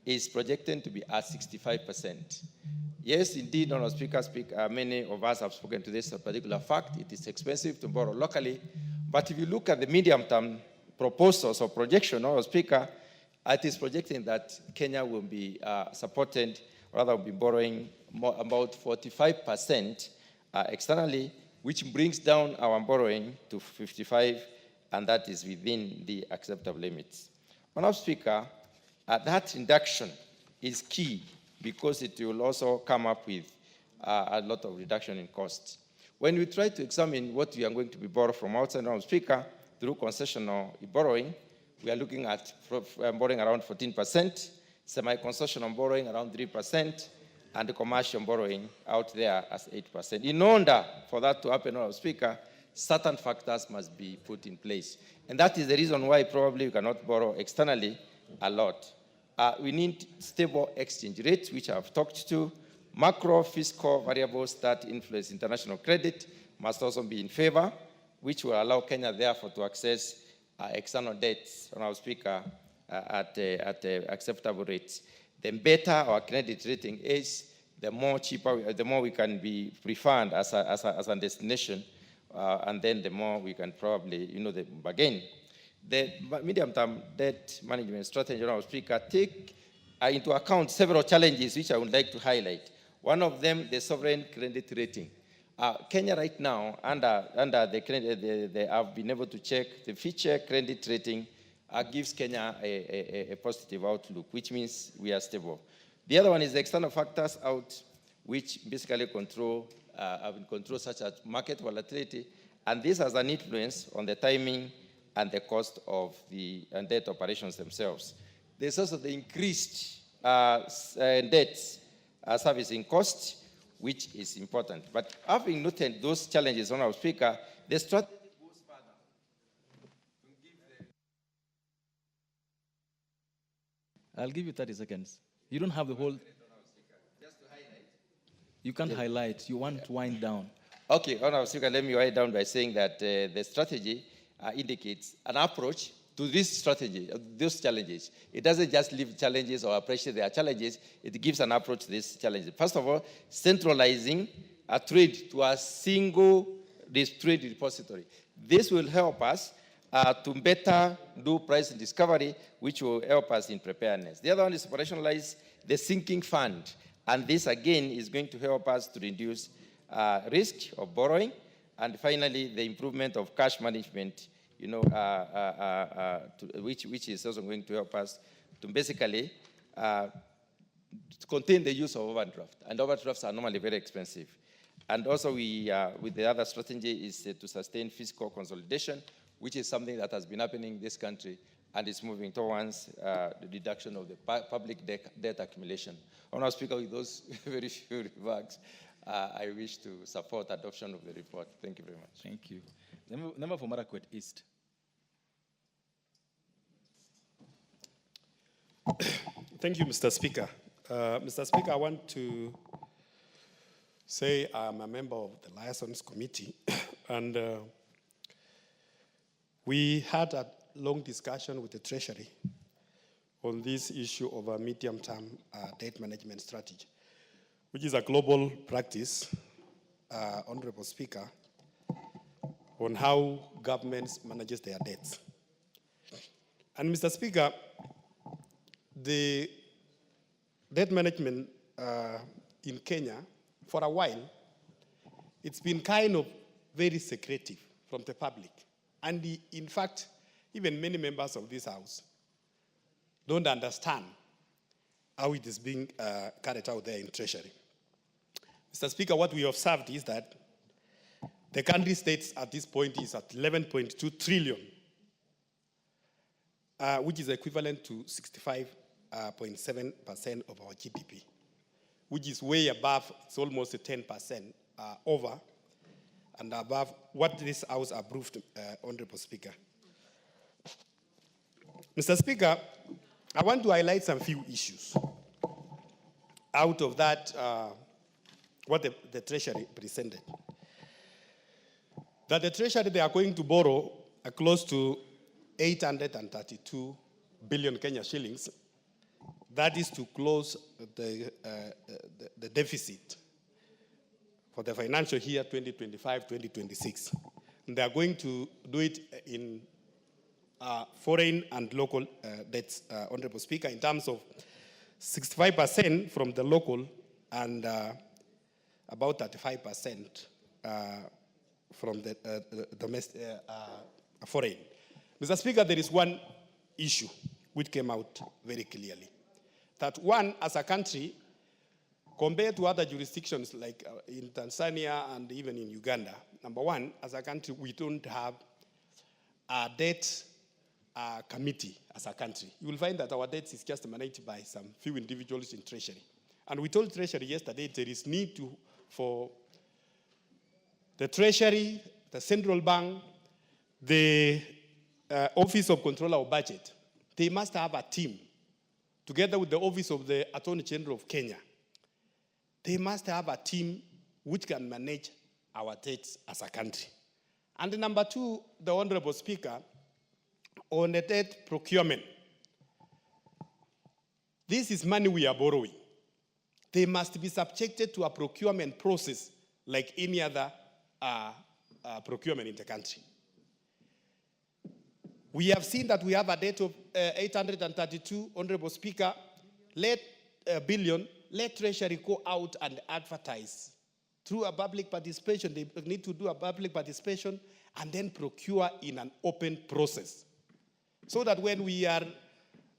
is projected to be at 65%. Yes, indeed, Honourable Speaker, many of us have spoken to this particular fact. It is expensive to borrow locally. But if you look at the medium-term proposals or projection, Honourable Speaker, it is projecting that Kenya will be supported, or rather will be borrowing about 45% externally, which brings down our borrowing to 55%, and that is within the acceptable limits. Honourable Speaker, that reduction is key because it will also come up with a lot of reduction in costs. When we try to examine what we are going to be borrowed from outside, Honourable Speaker, through concessional borrowing, we are looking at borrowing around 14%, semi-concessional borrowing around 3%, and the commercial borrowing out there as 8%. In order for that to happen, Honourable Speaker, certain factors must be put in place. And that is the reason why probably we cannot borrow externally a lot. We need stable exchange rates, which I've talked to. Macro fiscal variables that influence international credit must also be in favor, which will allow Kenya, therefore, to access external debts, Honourable Speaker, at acceptable rates. The better our credit rating is, the more cheaper, the more we can be preferred as a destination, and then the more we can probably, bargain. The medium-term debt management strategy, Honourable Speaker, take into account several challenges which I would like to highlight. One of them, the sovereign credit rating. Kenya right now, under the credit, they have been able to check the future credit rating gives Kenya a positive outlook, which means we are stable. The other one is the external factors out, which basically control such as market volatility, and this has an influence on the timing and the cost of the debt operations themselves. There's also the increased debt servicing cost, which is important. But having noted those challenges, Honourable Speaker, the strategy goes further. I'll give you 30 seconds. You don't have the whole... Just to highlight. You can't highlight. You want to wind down. Okay, Honourable Speaker, let me wind down by saying that the strategy indicates an approach to this strategy, those challenges. It doesn't just leave challenges or appreciate their challenges. It gives an approach to these challenges. First of all, centralizing a trade to a single trade repository. This will help us to better do price discovery, which will help us in preparedness. The other one is operationalize the sinking fund. And this, again, is going to help us to reduce risk of borrowing. And finally, the improvement of cash management, which is also going to help us to basically contain the use of overdraft. And overdrafts are normally very expensive. And also, with the other strategy is to sustain fiscal consolidation, which is something that has been happening in this country and is moving towards the reduction of the public debt accumulation. Honourable Speaker, with those very few remarks, I wish to support adoption of the report. Thank you very much. Thank you. Member for Marakwet East. Thank you, Mr. Speaker. Mr. Speaker, I want to say I'm a member of the Liaisons Committee, and we had a long discussion with the Treasury on this issue of a medium-term debt management strategy, which is a global practice, Honorable Speaker, on how governments manages their debts. And Mr. Speaker, the debt management in Kenya, for a while, it's been kind of very secretive from the public. And in fact, even many members of this House don't understand how it is being carried out there in Treasury. Mr. Speaker, what we observed is that the country states at this point is at 11.2 trillion, which is equivalent to 65.7% of our GDP, which is way above, it's almost 10% over and above what this House approved, Honorable Speaker. Mr. Speaker, I want to highlight some few issues out of that, what the Treasury presented. That the Treasury, they are going to borrow close to 832 billion Kenya shillings. That is to close the deficit for the financial year 2025-2026. They are going to do it in foreign and local debts, Honorable Speaker, in terms of 65% from the local and about 35% from the domestic foreign. Mr. Speaker, there is one issue which came out very clearly. That one, as a country, compared to other jurisdictions like in Tanzania and even in Uganda, number one, as a country, we don't have a debt committee as a country. You will find that our debt is just managed by some few individuals in Treasury. And we told Treasury yesterday there is need for the Treasury, the Central Bank, the Office of Controller of Budget. They must have a team, together with the Office of the Attorney General of Kenya. They must have a team which can manage our debts as a country. And number two, the Honorable Speaker, on the debt procurement. This is money we are borrowing. They must be subjected to a procurement process like any other procurement in the country. We have seen that we have a debt of 832, Honorable Speaker. Billion. Let Treasury go out and advertise through a public participation. They need to do a public participation and then procure in an open process. So that when we are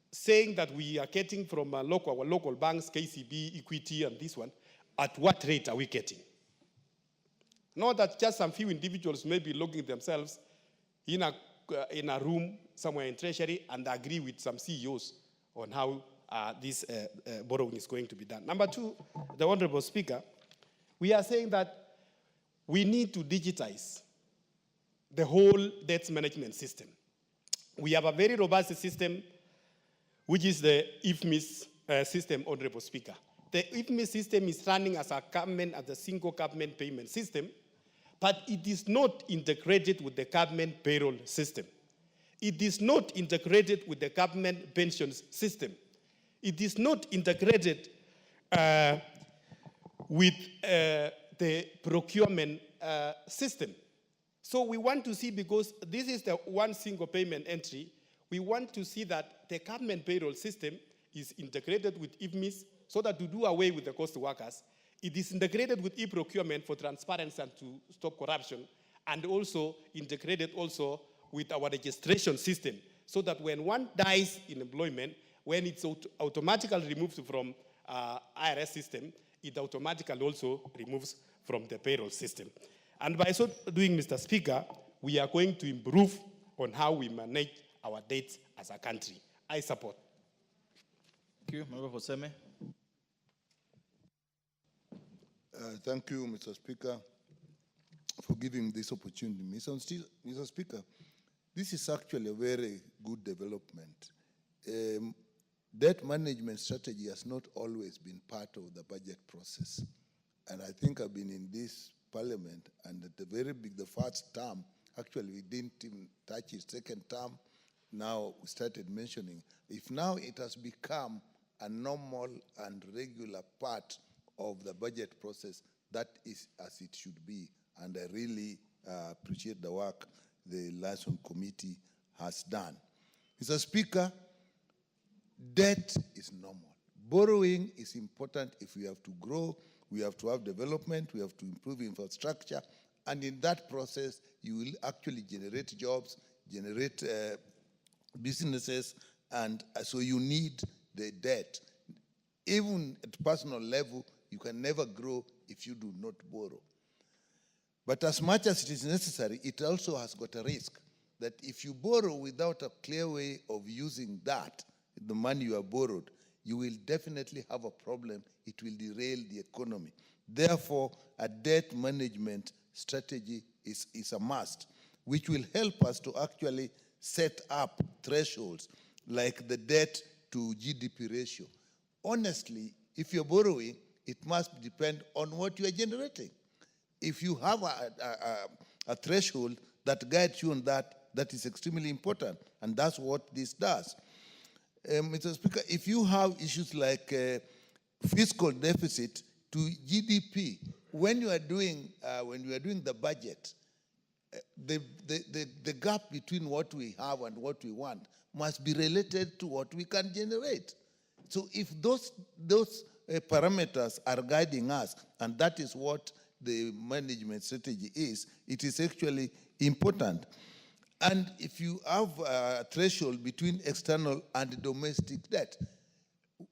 saying that we are getting from our local banks, KCB, Equity, and this one, at what rate are we getting? Not that just some few individuals may be looking themselves in a room somewhere in Treasury and agree with some CEOs on how this borrowing is going to be done. Number two, the Honorable Speaker, we are saying that we need to digitize the whole debt management system. We have a very robust system, which is the IFMIS system, Honorable Speaker. The IFMIS system is running as a single government payment system, but it is not integrated with the government payroll system. It is not integrated with the government pensions system. It is not integrated with the procurement system. So we want to see, because this is the one single payment entry, we want to see that the government payroll system is integrated with IFMIS so that to do away with the cost workers. It is integrated with e-procurement for transparency and to stop corruption, and also integrated also with our registration system so that when one dies in employment, when it's automatically removed from IRS system, it automatically also removes from the payroll system. And by so doing, Mr. Speaker, we are going to improve on how we manage our debts as a country. I support. Thank you. Member for Seme. Thank you, Mr. Speaker, for giving this opportunity. Mr. Speaker, this is actually a very good development. Debt management strategy has not always been part of the budget process. And I think I've been in this parliament, and at the first term, actually we didn't even touch it. Second term, now we started mentioning. If now it has become a normal and regular part of the budget process, that is as it should be. And I really appreciate the work the Liaison Committee has done. Mr. Speaker, debt is normal. Borrowing is important if we have to grow, we have to have development, we have to improve infrastructure, and in that process, you will actually generate jobs, generate businesses, and so you need the debt. Even at personal level, you can never grow if you do not borrow. But as much as it is necessary, it also has got a risk that if you borrow without a clear way of using that, the money you have borrowed, you will definitely have a problem. It will derail the economy. Therefore, a debt management strategy is a must, which will help us to actually set up thresholds like the debt to GDP ratio. Honestly, if you're borrowing, it must depend on what you are generating. If you have a threshold that guides you on that, that is extremely important, and that's what this does. Mr. Speaker, if you have issues like fiscal deficit to GDP, when you are doing the budget, the gap between what we have and what we want must be related to what we can generate. So if those parameters are guiding us, and that is what the management strategy is, it is actually important. And if you have a threshold between external and domestic debt,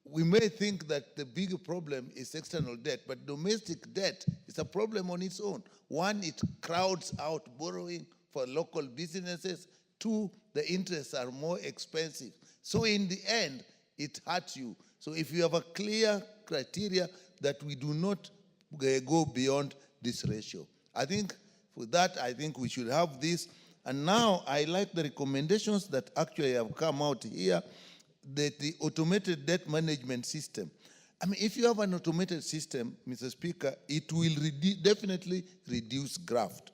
we may think that the bigger problem is external debt, but domestic debt is a problem on its own. One, it crowds out borrowing for local businesses. Two, the interests are more expensive. So in the end, it hurts you. So if you have a clear criteria that we do not go beyond this ratio, I think for that, I think we should have this. And now I like the recommendations that actually have come out here, that the automated debt management system. I mean, if you have an automated system, Mr. Speaker, it will definitely reduce graft.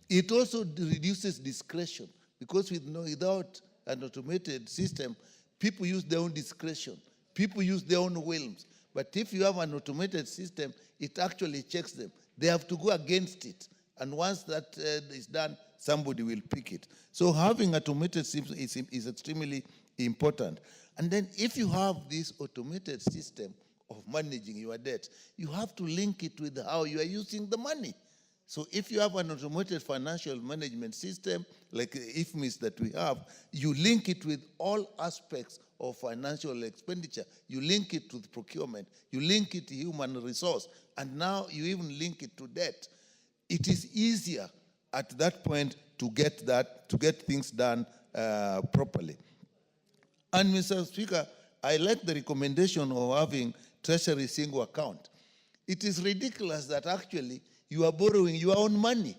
It also reduces discretion, because without an automated system, people use their own discretion. People use their own whims. But if you have an automated system, it actually checks them. They have to go against it. And once that is done, somebody will pick it. So having automated system is extremely important. And then if you have this automated system of managing your debt, you have to link it with how you are using the money. So if you have an automated financial management system, like IFMIS that we have, you link it with all aspects of financial expenditure. You link it to the procurement. You link it to human resource. And now you even link it to debt. It is easier at that point to get things done properly. And Mr. Speaker, I like the recommendation of having Treasury single account. It is ridiculous that actually you are borrowing your own money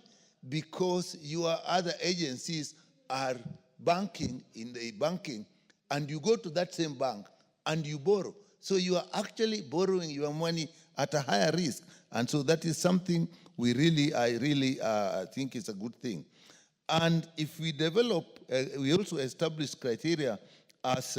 because your other agencies are banking in the banking, and you go to that same bank and you borrow. So you are actually borrowing your money at a higher risk. And so that is something I really think is a good thing. And if we develop, we also establish criteria as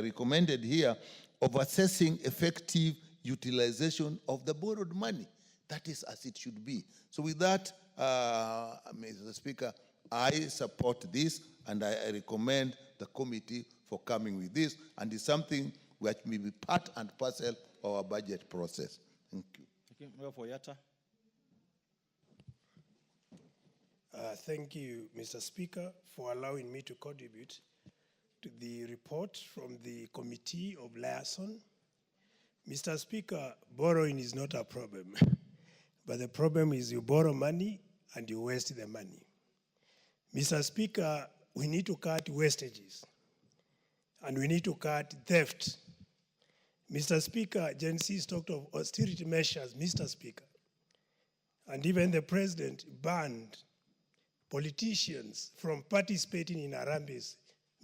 recommended here of assessing effective utilization of the borrowed money. That is as it should be. So with that, Mr. Speaker, I support this, and I recommend the committee for coming with this, and it's something which may be part and parcel of our budget process. Thank you. Okay, Member for Yatta. Thank you, Mr. Speaker, for allowing me to contribute to the report from the Committee of Liaison. Mr. Speaker, borrowing is not a problem, but the problem is you borrow money and you waste the money. Mr. Speaker, we need to cut wastages and we need to cut theft. Mr. Speaker, Gen Z's talked of austerity measures, Mr. Speaker, and even the president banned politicians from participating in Harambes,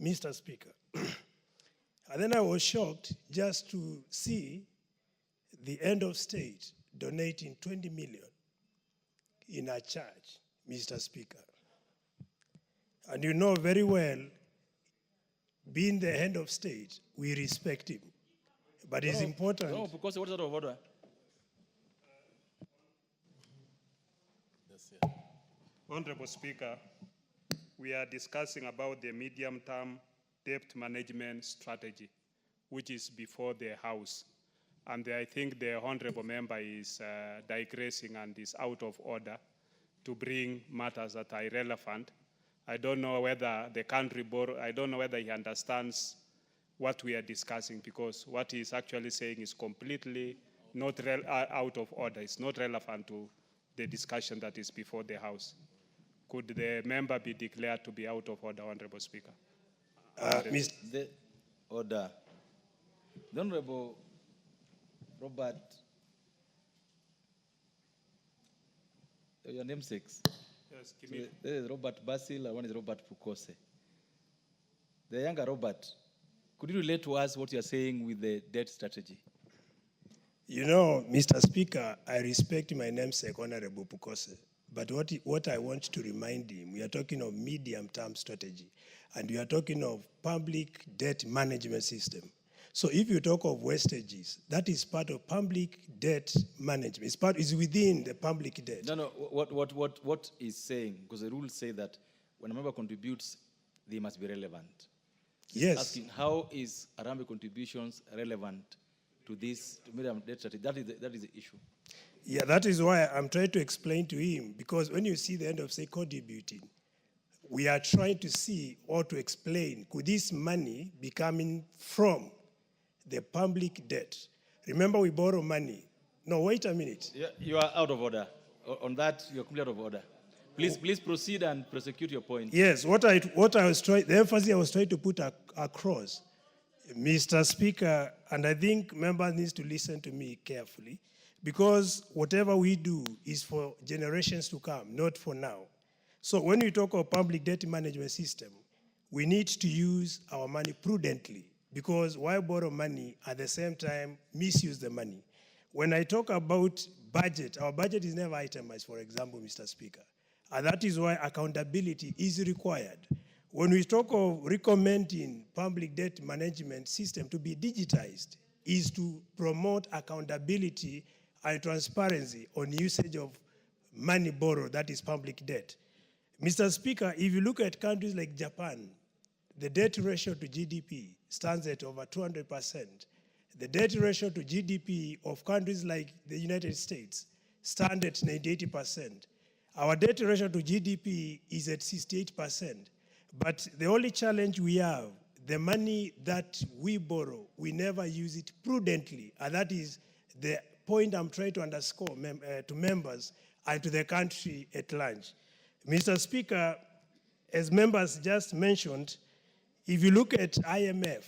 Mr. Speaker. And then I was shocked just to see the end of state donating 20 million in a church, Mr. Speaker. And you know very well, being the head of state, we respect him. But it's important. No, because what is out of order? Honorable Speaker, we are discussing about the medium-term debt management strategy, which is before the House. And I think the honorable member is digressing and is out of order to bring matters that are irrelevant. I don't know whether the country board, I don't know whether he understands what we are discussing, because what he's actually saying is completely not out of order. It's not relevant to the discussion that is before the House. Could the member be declared to be out of order, Honorable Speaker? The order. The Honorable Robert your namesakes. Yes, So there is Robert Basil and one is Robert Pukose. The younger Robert, could you relate to us what you are saying with the debt strategy? You know, Mr. Speaker, I respect my namesake, Honorable Pukose. But what I want to remind him, we are talking of medium-term strategy, and we are talking of public debt management system. So if you talk of wastages, that is part of public debt management. It's within the public debt. No, what is saying, because the rules say that when a member contributes, they must be relevant. He's Yes. asking, how is Harambee contributions relevant to this to medium debt strategy? That is the issue. Yeah, that is why I'm trying to explain to him, because when you see the end of, say, contributing, we are trying to see or to explain, could this money be coming from the public debt? Remember, we borrow money. No, wait a minute. Yeah, you are out of order. On that, you're completely out of order. Please proceed and prosecute your point. Yes, what I was trying, the emphasis I was trying to put across, Mr. Speaker, and I think members need to listen to me carefully, because whatever we do is for generations to come, not for now. So when we talk of public debt management system, we need to use our money prudently, because why borrow money at the same time misuse the money? When I talk about budget, our budget is never itemized, for example, Mr. Speaker. And that is why accountability is required. When we talk of recommending public debt management system to be digitized, is to promote accountability and transparency on usage of money borrowed, that is public debt. Mr. Speaker, if you look at countries like Japan, the debt ratio to GDP stands at over 200%. The debt ratio to GDP of countries like the United States stand at 98%. Our debt ratio to GDP is at 68%. But the only challenge we have, the money that we borrow, we never use it prudently. And that is the point I'm trying to underscore to members and to the country at large. Mr. Speaker, as members just mentioned, if you look at IMF,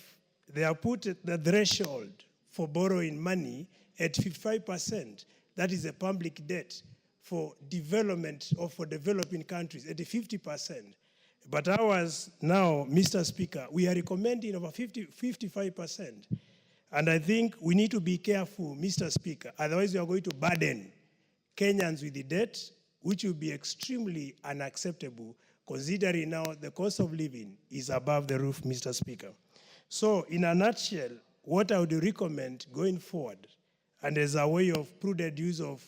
they have put the threshold for borrowing money at 55%. That is a public debt for development or for developing countries at 50%. But ours now, Mr. Speaker, we are recommending over 55%. And I think we need to be careful, Mr. Speaker, otherwise we are going to burden Kenyans with the debt, which will be extremely unacceptable, considering now the cost of living is above the roof, Mr. Speaker. So in a nutshell, what I would recommend going forward, and as a way of prudent use of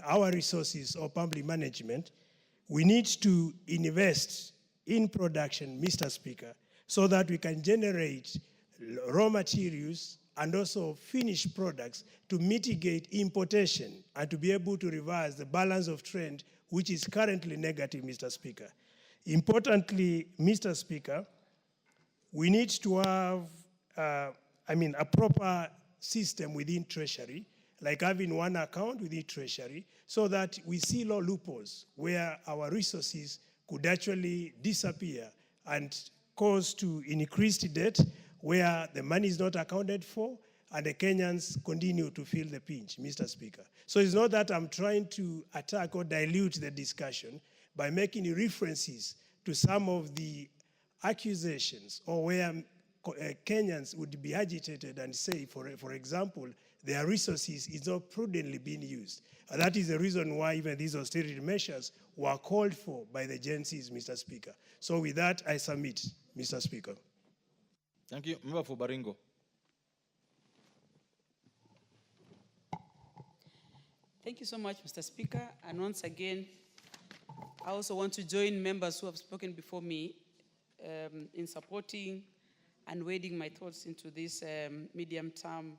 our resources or public management, we need to invest in production, Mr. Speaker, so that we can generate raw materials and also finished products to mitigate importation and to be able to reverse the balance of trade, which is currently negative, Mr. Speaker. Importantly, Mr. Speaker, we need to have, a proper system within Treasury, like having one account within Treasury, so that we see no loopholes where our resources could actually disappear and cause to increased debt where the money is not accounted for and the Kenyans continue to feel the pinch, Mr. Speaker. So it's not that I'm trying to attack or dilute the discussion by making references to some of the accusations or where Kenyans would be agitated and say, for example, their resources is not prudently being used. And that is the reason why even these austerity measures were called for by the agencies, Mr. Speaker. So with that, I submit, Mr. Speaker. Thank you. Member for Baringo. Thank you so much, Mr. Speaker. And once again, I also want to join members who have spoken before me in supporting and wading my thoughts into this medium-term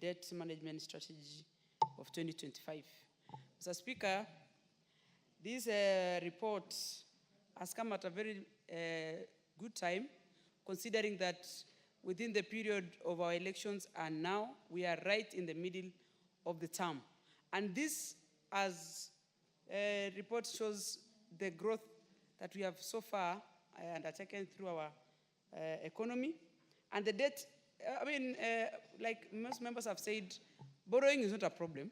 debt management strategy of 2025. Mr. Speaker, this report has come at a very good time, considering that within the period of our elections and now, we are right in the middle of the term. And this, as a report shows the growth that we have so far undertaken through our economy. And the debt, like most members have said, borrowing is not a problem.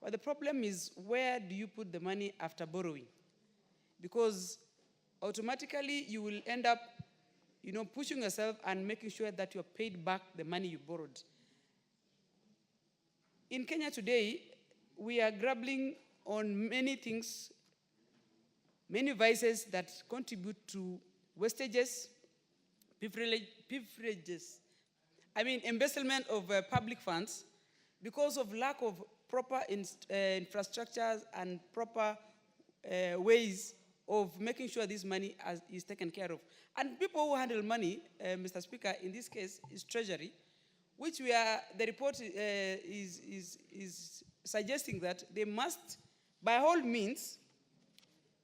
But the problem is, where do you put the money after borrowing? Because automatically you will end up, pushing yourself and making sure that you're paid back the money you borrowed. In Kenya today, we are grappling on many things, many vices that contribute to wastages, pilferages, embezzlement of public funds because of lack of proper infrastructures and proper ways of making sure this money is taken care of. And people who handle money, Mr. Speaker, in this case is Treasury, which the report is suggesting that they must, by all means,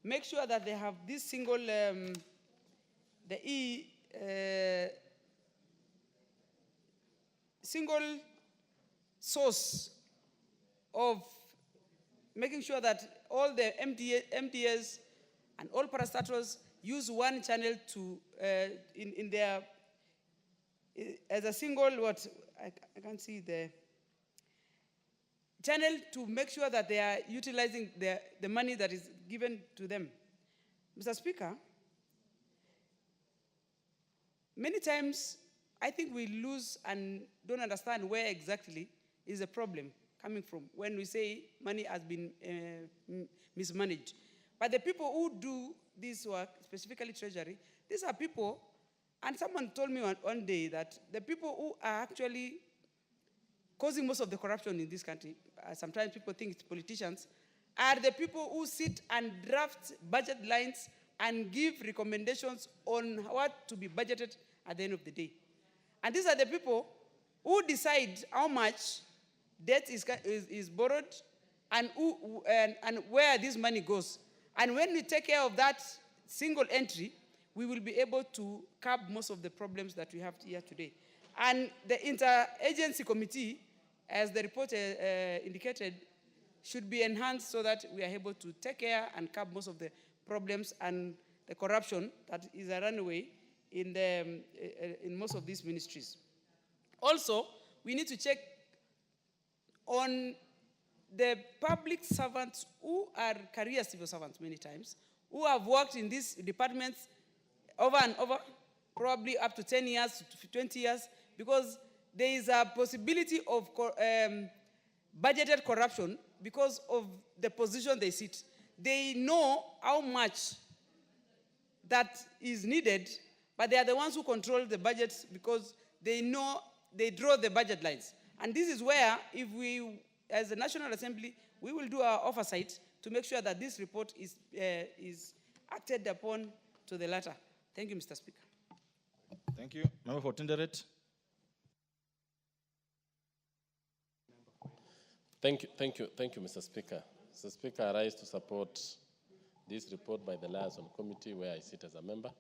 make sure that they have this single, single source of making sure that all the MDAs and all parastatals use one channel to, in their, as a single, I can't see the channel to make sure that they are utilizing the money that is given to them. Mr. Speaker, many times I think we lose and don't understand where exactly is the problem coming from when we say money has been mismanaged. But the people who do this work, specifically Treasury, these are people, and someone told me one day that the people who are actually causing most of the corruption in this country, sometimes people think it's politicians, are the people who sit and draft budget lines and give recommendations on what to be budgeted at the end of the day. And these are the people who decide how much debt is borrowed and where this money goes. And when we take care of that single entry, we will be able to curb most of the problems that we have here today. And the interagency committee, as the report indicated, should be enhanced so that we are able to take care and curb most of the problems and the corruption that is a runaway in most of these ministries. Also, we need to check on the public servants who are career civil servants many times, who have worked in these departments over and over, probably up to 10 years, to 20 years, because there is a possibility of budgeted corruption because of the position they sit. They know how much that is needed, but they are the ones who control the budgets because they know, they draw the budget lines. And this is where, if we, as the National Assembly, we will do our oversight to make sure that this report is acted upon to the latter. Thank you, Mr. Speaker. Thank you. Member for Tinderet. Thank you, Mr. Speaker. Mr. Speaker, I rise to support this report by the Liaison Committee where I sit as a member.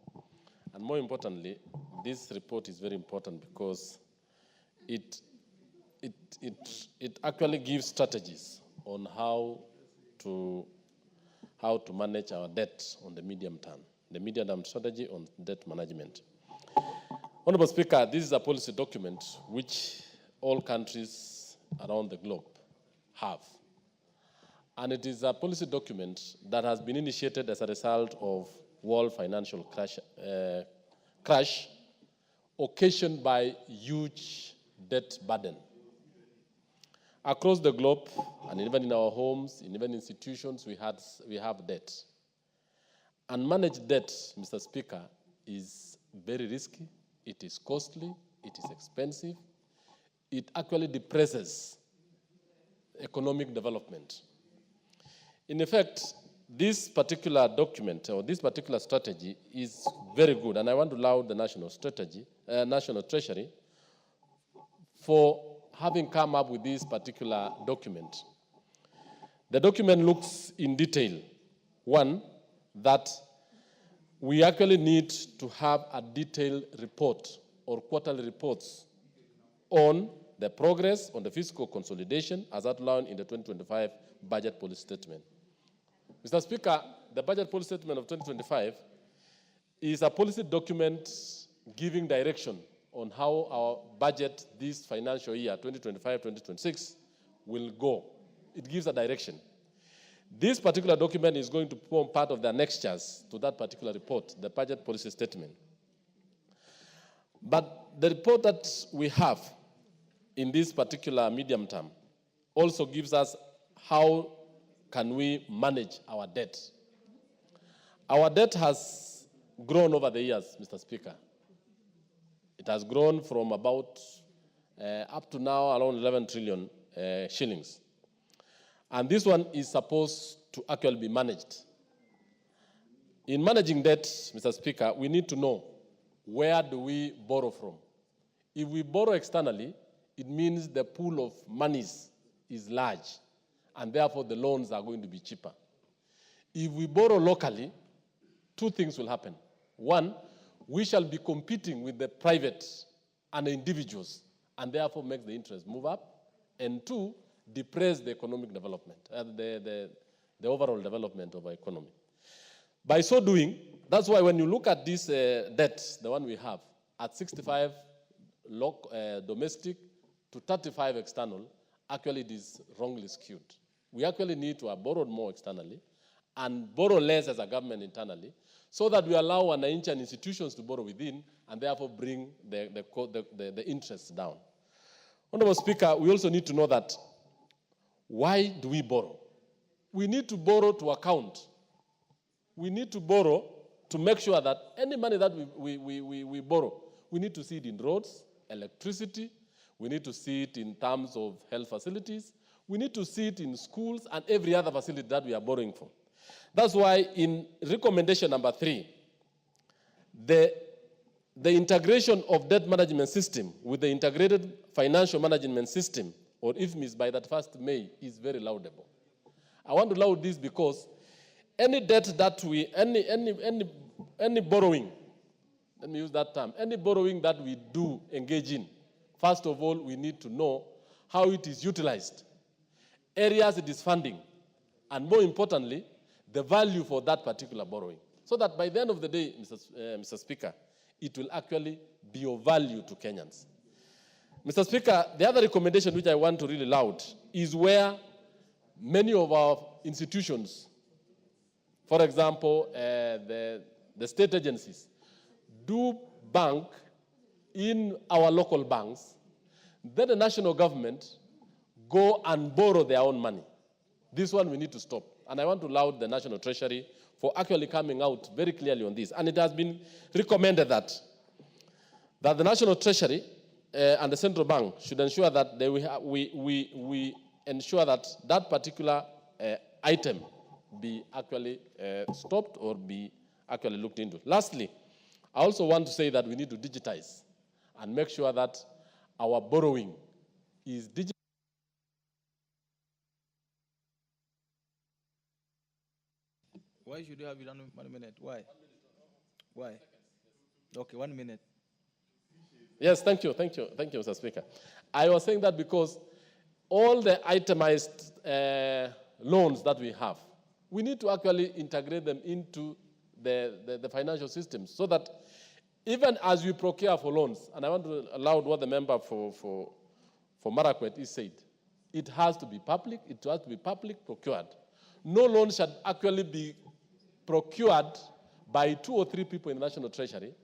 And more importantly, this report is very important because it actually gives strategies on how to manage our debt on the medium term strategy on debt management. Honorable Speaker, this is a policy document which all countries around the globe have. And it is a policy document that has been initiated as a result of world financial crash occasioned by huge debt burden. Across the globe, and even in our homes, in even institutions, we have debt. And managed debt, Mr. Speaker, is very risky, it is costly, it is expensive, it actually depresses economic development. In effect, this particular document or this particular strategy is very good, and I want to laud the National Treasury for having come up with this particular document. The document looks in detail. One, that we actually need to have a detailed report or quarterly reports on the progress on the fiscal consolidation as outlined in the 2025 budget policy statement. Mr. Speaker, the budget policy statement of 2025 is a policy document giving direction on how our budget this financial year, 2025-2026, will go. it gives a direction. This particular document is going to form part of the annexures to that particular report, the budget policy statement. But the report that we have in this particular medium term also gives us how can we manage our debt. Our debt has grown over the years, Mr. Speaker. It has grown from about up to now around 11 trillion shillings. And this one is supposed to actually be managed. In managing debt, Mr. Speaker, we need to know where do we borrow from. If we borrow externally, it means the pool of monies is large, and therefore the loans are going to be cheaper. If we borrow locally, two things will happen. One, we shall be competing with the private and the individuals, and therefore make the interest move up. And two, depress the economic development, the overall development of our economy. By so doing, that's why when you look at this debt, the one we have, at 65 domestic to 35 external, actually it is wrongly skewed. We actually need to have borrowed more externally and borrow less as a government internally, so that we allow wananchi and institutions to borrow within and therefore bring the interest down. Honorable Speaker, we also need to know that why do we borrow? We need to borrow to account. We need to borrow to make sure that any money that we borrow, we need to see it in roads, electricity, we need to see it in terms of health facilities, we need to see it in schools and every other facility that we are borrowing for. That's why in recommendation number 3, the integration of debt management system with the integrated financial management system, or IFMIS by that 1st May, is very laudable. I want to laud this because any debt that we, any borrowing, let me use that term, any borrowing that we do engage in, first of all, we need to know how it is utilized, areas it is funding, and more importantly, the value for that particular borrowing. So that by the end of the day, Mr. Speaker, it will actually be of value to Kenyans. Mr. Speaker, the other recommendation which I want to really laud is where many of our institutions, for example, the state agencies, do bank in our local banks, then the national government go and borrow their own money. This one we need to stop. And I want to laud the National Treasury for actually coming out very clearly on this. And it has been recommended that the National Treasury and the central bank should ensure that we ensure that that particular item be actually stopped or be actually looked into. Lastly, I also want to say that we need to digitize and make sure that our borrowing is digital. Why should you have it on 1 minute? Why? Why? Okay, 1 minute. Yes, thank you, Mr. Speaker. I was saying that because all the itemized loans that we have, we need to actually integrate them into the financial system so that even as we procure for loans, and I want to allow what the member for Marakwet is said, it has to be public, it has to be public procured. No loan should actually be procured by 2 or 3 people in the National Treasury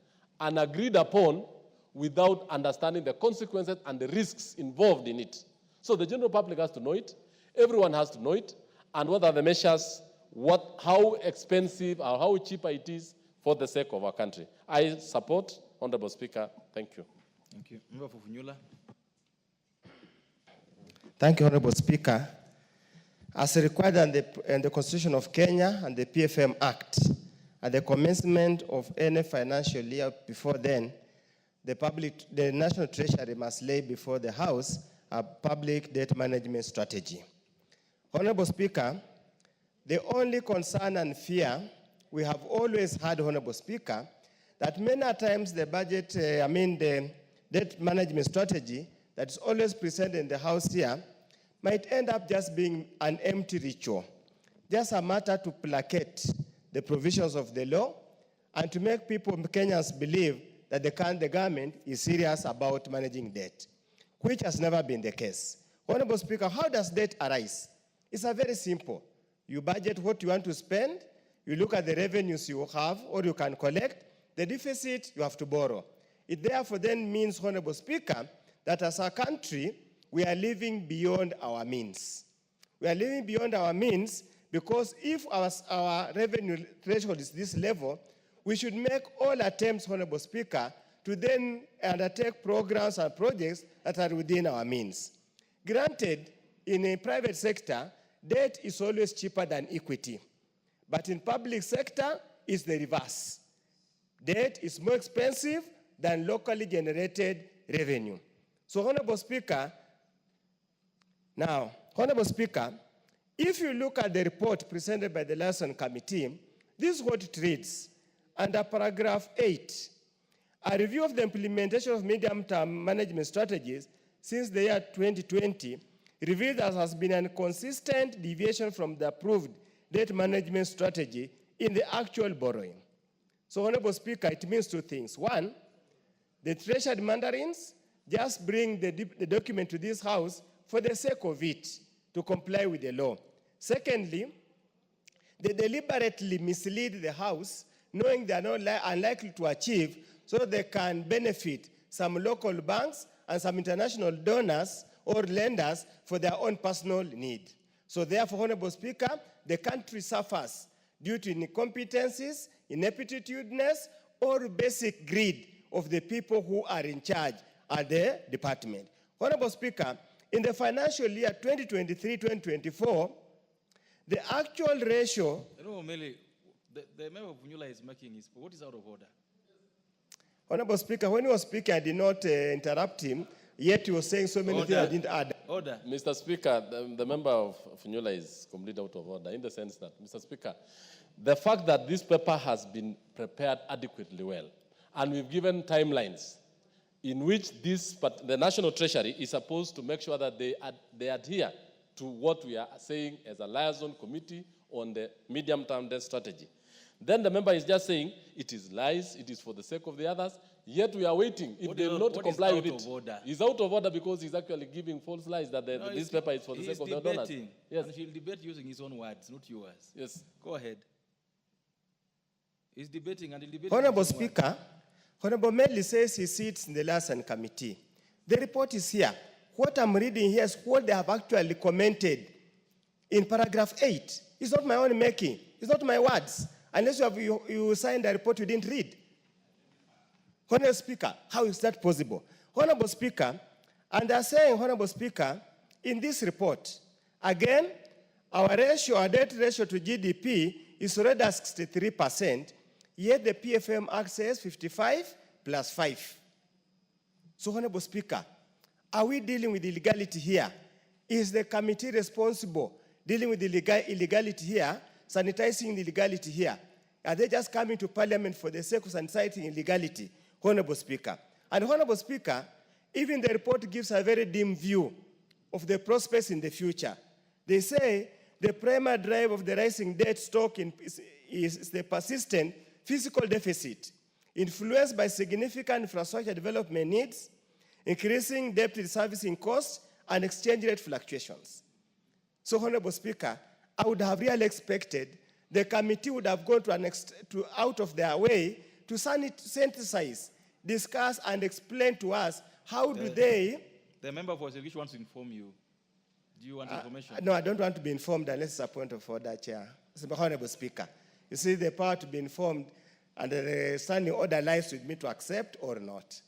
and agreed upon without understanding the consequences and the risks involved in it. So the general public has to know it, everyone has to know it, and what are the measures, how expensive or how cheaper it is for the sake of our country. I support, Honorable Speaker. Thank you. Thank you. Member for Funyula. Thank you, Honorable Speaker. As required in the Constitution of Kenya and the PFM Act, at the commencement of any financial year before then, the National Treasury must lay before the House a public debt management strategy. Honorable Speaker, the only concern and fear we have always had, Honorable Speaker, that many times the budget, the debt management strategy that's always presented in the House here might end up just being an empty ritual, just a matter to placate the provisions of the law and to make people, Kenyans, believe that the government is serious about managing debt, which has never been the case. Honorable Speaker, how does debt arise? It's a very simple. You budget what you want to spend, you look at the revenues you have or you can collect, the deficit you have to borrow. It therefore then means, Honorable Speaker, that as a country, we are living beyond our means. We are living beyond our means because if our revenue threshold is this level, we should make all attempts, Honorable Speaker, to then undertake programs and projects that are within our means. Granted, in a private sector, debt is always cheaper than equity. But in public sector, it's the reverse. Debt is more expensive than locally generated revenue. So, Honorable Speaker, if you look at the report presented by the Liaison Committee, this is what it reads. Under paragraph 8, a review of the implementation of medium-term management strategies since the year 2020 revealed that there has been a consistent deviation from the approved debt management strategy in the actual borrowing. So, Honorable Speaker, it means two things. One, the treasured mandarins just bring the document to this House for the sake of it, to comply with the law. Secondly, they deliberately mislead the House, knowing they are not unlikely to achieve, so that they can benefit some local banks and some international donors or lenders for their own personal need. So therefore, Honorable Speaker, the country suffers due to incompetencies, ineptitudeness, or basic greed of the people who are in charge at the department. Honorable Speaker, in the financial year 2023-2024, the actual ratio... No, Mele, the member of Punyula is making his... What is out of order? Honorable Speaker, when he was speaking, I did not interrupt him, yet he was saying so many things I didn't add. Order. Mr. Speaker, the member of Funyula is completely out of order in the sense that, Mr. Speaker, the fact that this paper has been prepared adequately well, and we've given timelines in which the National Treasury is supposed to make sure that they adhere to what we are saying as a liaison committee on the medium-term debt strategy. Then the member is just saying it is lies, it is for the sake of the others, yet we are waiting. If they will not comply with it, he's out of order because he's actually giving false lies that this paper is for the sake of the donors. Yes. And he'll debate using his own words, not yours. Yes. Go ahead. He's debating and he'll debate. Honorable Speaker, Honorable Medley says he sits in the Liaison Committee. The report is here. What I'm reading here is what they have actually commented in paragraph 8. It's not my own making. It's not my words. Unless you signed a report you didn't read. Honorable Speaker, how is that possible? Honorable Speaker, and they're saying, Honorable Speaker, in this report, again, our debt ratio to GDP is already at 63%, yet the PFM Act says 55 plus 5. So, Honorable Speaker, are we dealing with illegality here? Is the committee responsible dealing with illegality here, sanitizing illegality here? Are they just coming to Parliament for the sake of sanitizing illegality? Honorable Speaker. And Honorable Speaker, even the report gives a very dim view of the prospects in the future. They say the primary drive of the rising debt stock is the persistent fiscal deficit, influenced by significant infrastructure development needs, increasing debt servicing costs, and exchange rate fluctuations. So, Honorable Speaker, I would have really expected the committee would have gone out of their way to synthesize, discuss, and explain to us how do they... The member for which wants to inform you. Do you want information? No, I don't want to be informed unless it's a point of order, Chair. Honorable Speaker, you see the power to be informed and the standing order lies with me to accept or not.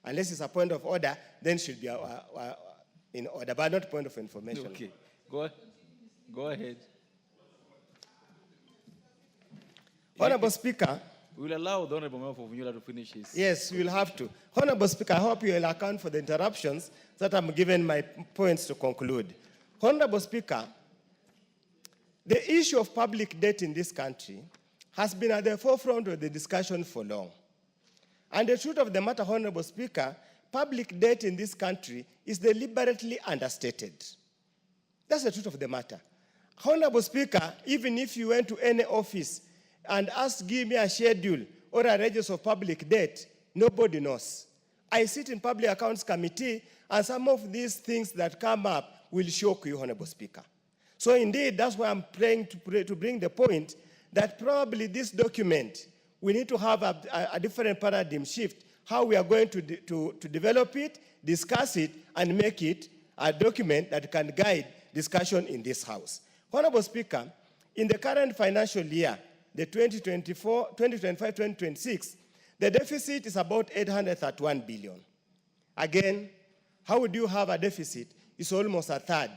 Unless it's a point of order, then it should be in order, but not point of information. Okay, go ahead. Honorable Speaker, we will allow the Honorable Member for Vunyula to finish his... Yes, we will have to. Honorable Speaker, I hope you will account for the interruptions so that I'm given my points to conclude. Honorable Speaker, the issue of public debt in this country has been at the forefront of the discussion for long. And the truth of the matter, Honorable Speaker, public debt in this country is deliberately understated. That's the truth of the matter. Honorable Speaker, even if you went to any office and asked, give me a schedule or a register of public debt, nobody knows. I sit in Public Accounts Committee, and some of these things that come up will shock you, Honorable Speaker. So indeed, that's why I'm trying to bring the point that probably this document, we need to have a different paradigm shift, how we are going to develop it, discuss it, and make it a document that can guide discussion in this House. Honorable Speaker, in the current financial year, the 2025-2026, the deficit is about 831 billion. Again, how would you have a deficit? It's almost a third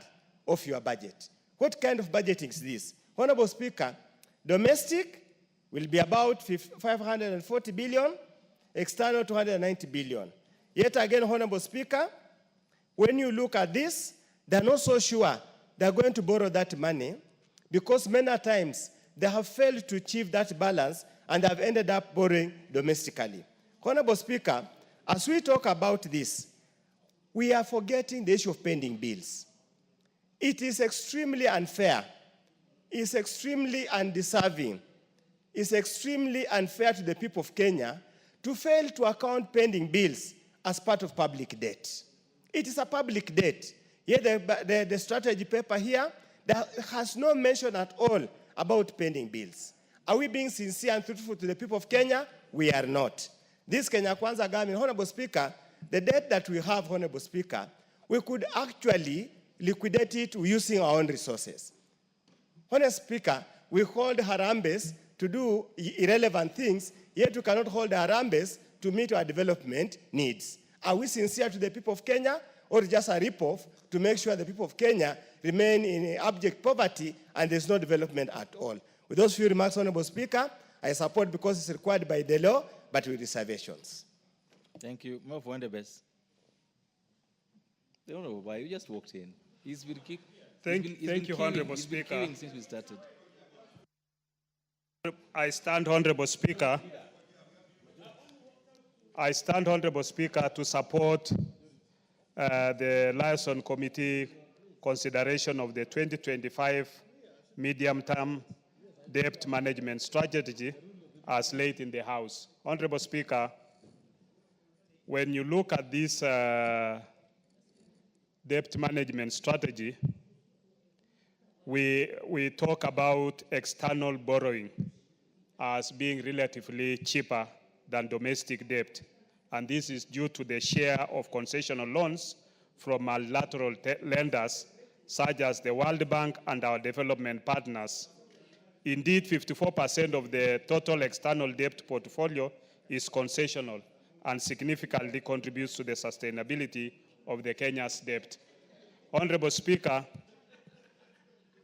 of your budget. What kind of budgeting is this? Honorable Speaker, domestic will be about 540 billion, external 290 billion. Yet again, Honorable Speaker, when you look at this, they're not so sure they're going to borrow that money because many times they have failed to achieve that balance and have ended up borrowing domestically. Honorable Speaker, as we talk about this, we are forgetting the issue of pending bills. It is extremely unfair. It's extremely undeserving. It's extremely unfair to the people of Kenya to fail to account pending bills as part of public debt. It is a public debt. Yet the strategy paper here that has no mention at all about pending bills. Are we being sincere and truthful to the people of Kenya? We are not. This Kenya Kwanza government, Honorable Speaker, the debt that we have, Honorable Speaker, we could actually liquidate it using our own resources. Honorable Speaker, we hold Harambes to do irrelevant things, yet we cannot hold Harambes to meet our development needs. Are we sincere to the people of Kenya, or just a rip-off to make sure the people of Kenya remain in abject poverty and there's no development at all? With those few remarks, Honorable Speaker, I support because it's required by the law, but with reservations. Thank you. Move on the best. The Honorable Bai, you just walked in. He's been kicked. Thank you, Honorable Speaker. Since we started. I stand, Honorable Speaker. I stand, Honorable Speaker, to support the Liaison Committee consideration of the 2025 medium-term debt management strategy as laid in the House. Honorable Speaker, when you look at this debt management strategy, we talk about external borrowing as being relatively cheaper than domestic debt. And this is due to the share of concessional loans from multilateral lenders, such as the World Bank and our development partners. Indeed, 54% of the total external debt portfolio is concessional and significantly contributes to the sustainability of the Kenya's debt. Honorable Speaker,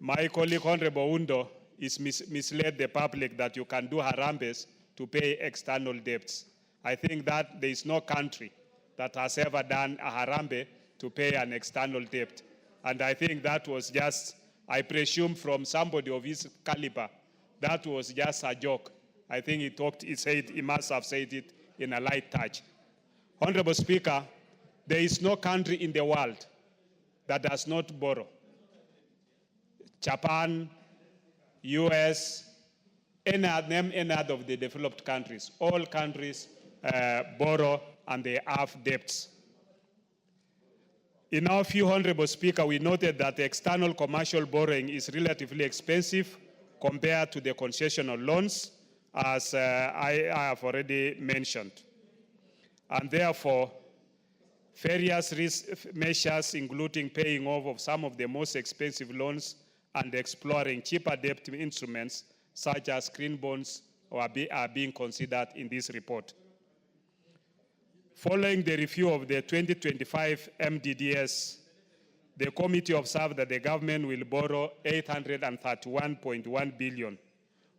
my colleague, Honorable Undo, is misled the public that you can do Harambes to pay external debts. I think that there is no country that has ever done a Harambe to pay an external debt. And I think that was just, I presume from somebody of his caliber, that was just a joke. I think he must have said it in a light touch. Honorable Speaker, there is no country in the world that does not borrow. Japan, US, any other of the developed countries, all countries borrow and they have debts. In our view, Honorable Speaker, we noted that the external commercial borrowing is relatively expensive compared to the concessional loans, as I have already mentioned. And therefore, various risk measures, including paying off of some of the most expensive loans and exploring cheaper debt instruments, such as green bonds, are being considered in this report. Following the review of the 2025 MDDS, the committee observed that the government will borrow 831.1 billion,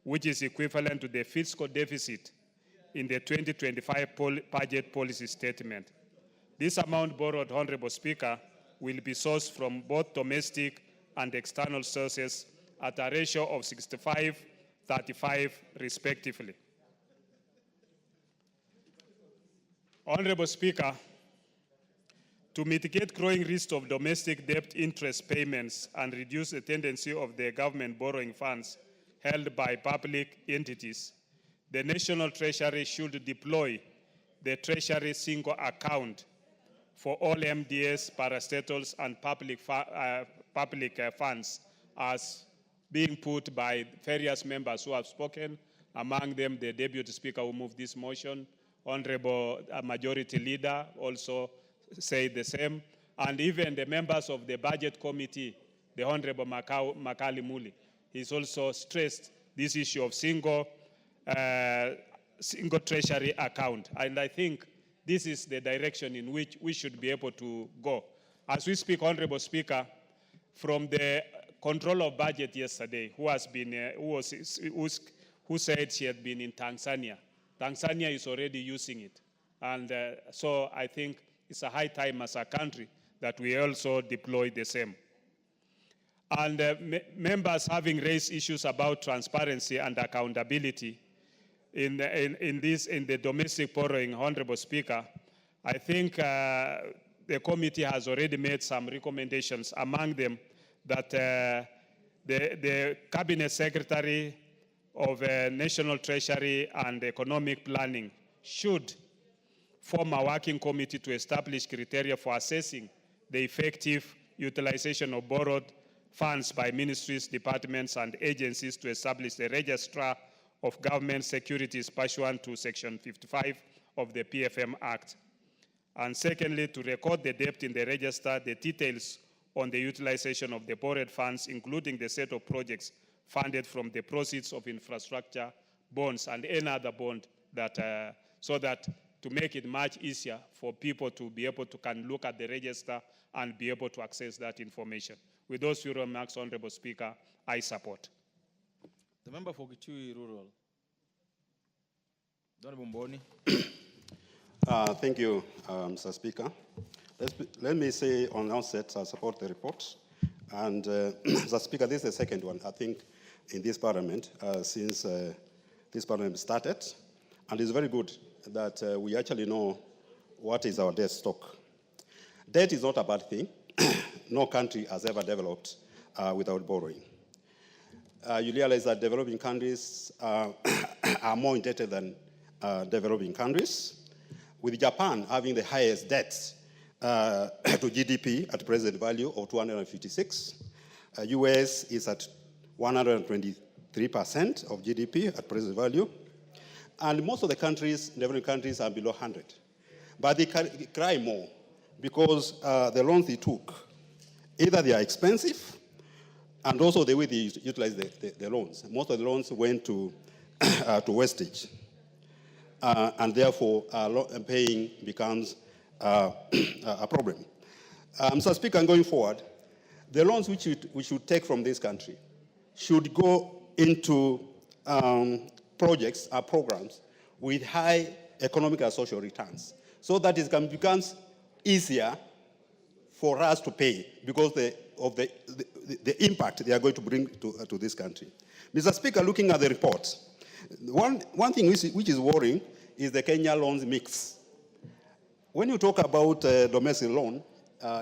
which is equivalent to the fiscal deficit in the 2025 budget policy statement. This amount borrowed, Honorable Speaker, will be sourced from both domestic and external sources at a ratio of 65-35 respectively. Honorable Speaker, to mitigate growing risk of domestic debt interest payments and reduce the tendency of the government borrowing funds held by public entities, the National Treasury should deploy the Treasury single account for all MDS, parastatals, and public funds as being put by various members who have spoken, among them the Deputy Speaker who moved this motion, Honorable Majority Leader also said the same, and even the members of the Budget Committee, the Honorable Makali Muli, he's also stressed this issue of single treasury account. And I think this is the direction in which we should be able to go. As we speak, Honorable Speaker, from the control of budget yesterday, who said she had been in Tanzania. Tanzania is already using it. And so I think it's a high time as a country that we also deploy the same. And members having raised issues about transparency and accountability in the domestic borrowing, Honorable Speaker, I think the committee has already made some recommendations, among them that the Cabinet Secretary of National Treasury and Economic Planning should form a working committee to establish criteria for assessing the effective utilization of borrowed funds by ministries, departments, and agencies to establish a registrar of government securities pursuant to Section 55 of the PFM Act. And secondly, to record the debt in the register, the details on the utilization of the borrowed funds, including the set of projects funded from the proceeds of infrastructure bonds and any other bond, that so that to make it much easier for people to be able to look at the register and be able to access that information. With those few remarks, Honorable Speaker, I support. The member for Kitui Rural. Honorable Mboni. Thank you, Mr. Speaker. Let me say on the outset, I support the report. And Mr. Speaker, this is the second one, I think, in this parliament since this parliament started. And it's very good that we actually know what is our debt stock. Debt is not a bad thing. No country has ever developed without borrowing. You realize that developing countries are more indebted than developing countries, with Japan having the highest debt to GDP at present value of 256. US is at 123% of GDP at present value. And most of the countries, developing countries, are below 100. But they cry more because the loans they took, either they are expensive, and also the way they utilize the loans. Most of the loans went to wastage. And therefore, paying becomes a problem. Mr. Speaker, going forward, the loans which we should take from this country should go into projects or programs with high economic and social returns, so that it becomes easier for us to pay because of the impact they are going to bring to this country. Mr. Speaker, looking at the report, one thing which is worrying is the Kenya loans mix. When you talk about domestic loan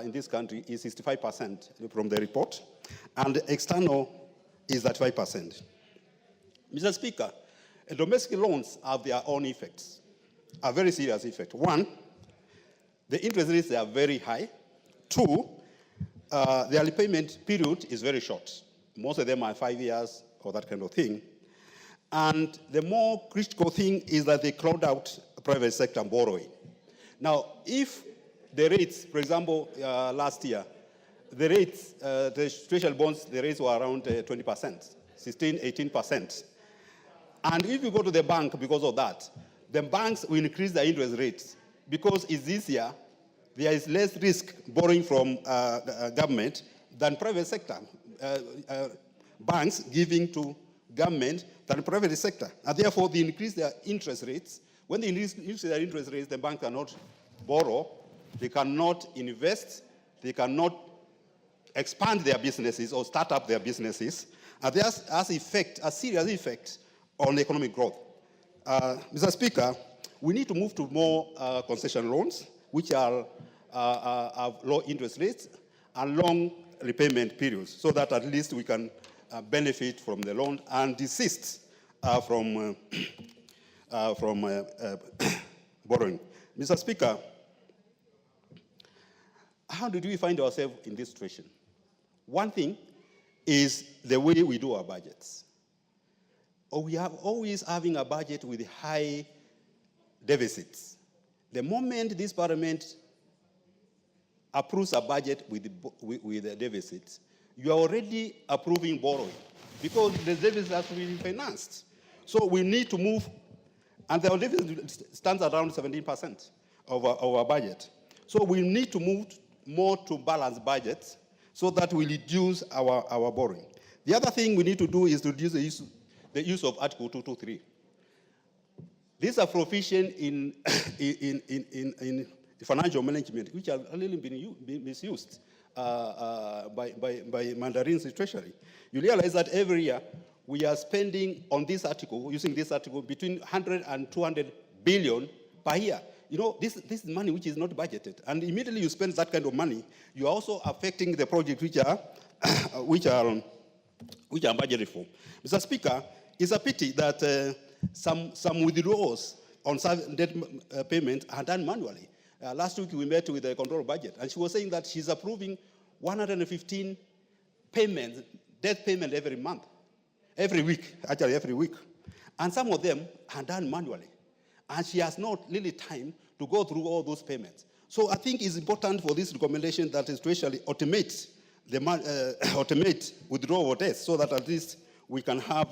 in this country, is 65% from the report, and external is at 5%. Mr. Speaker, domestic loans have their own effects, a very serious effect. One, the interest rates are very high. Two, their repayment period is very short. Most of them are 5 years or that kind of thing. And the more critical thing is that they crowd out private sector borrowing. Now, if the rates, for example, last year, the rates, the treasury bonds, the rates were around 20%, 16, 18%. And if you go to the bank because of that, the banks will increase their interest rates because it's easier, there is less risk borrowing from government than private sector. Banks giving to government than private sector. And therefore, they increase their interest rates. When they increase their interest rates, the bank cannot borrow, they cannot invest, they cannot expand their businesses or start up their businesses. And that has a serious effect on economic growth. Mr. Speaker, we need to move to more concession loans, which are have low interest rates and long repayment periods, so that at least we can benefit from the loan and desist from borrowing. Mr. Speaker, how did we find ourselves in this situation? One thing is the way we do our budgets. Or we are always having a budget with high deficits. The moment this parliament approves a budget with a deficit, you are already approving borrowing because the deficit has to be financed. So we need to move, and the deficit stands around 17% of our budget. So we need to move more to balanced budgets so that we reduce our borrowing. The other thing we need to do is to reduce the use of Article 223. These are provisions in financial management, which have really been misused by Mandarin's treasury. You realize that every year we are spending on this article, using this article, between 100 and 200 billion per year. You know, this is money which is not budgeted. And immediately you spend that kind of money, you are also affecting the projects which are budgeted for. Mr. Speaker, it's a pity that some withdrawals on debt payment are done manually. Last week we met with the control budget, and she was saying that she's approving 115 payments, debt payment every month, every week. And some of them are done manually. And she has not really time to go through all those payments. So I think it's important for this recommendation that is to actually automate withdrawal of debt so that at least we can have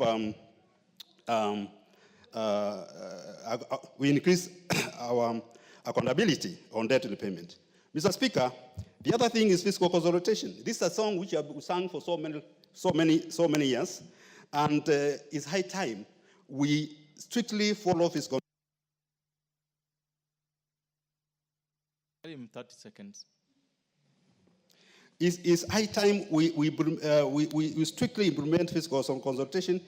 we increase our accountability on debt repayment. Mr. Speaker, the other thing is fiscal consolidation. This is a song which I've sung for so many years, and it's high time we strictly follow fiscal. 30 seconds. It's high time we strictly implement fiscal consultation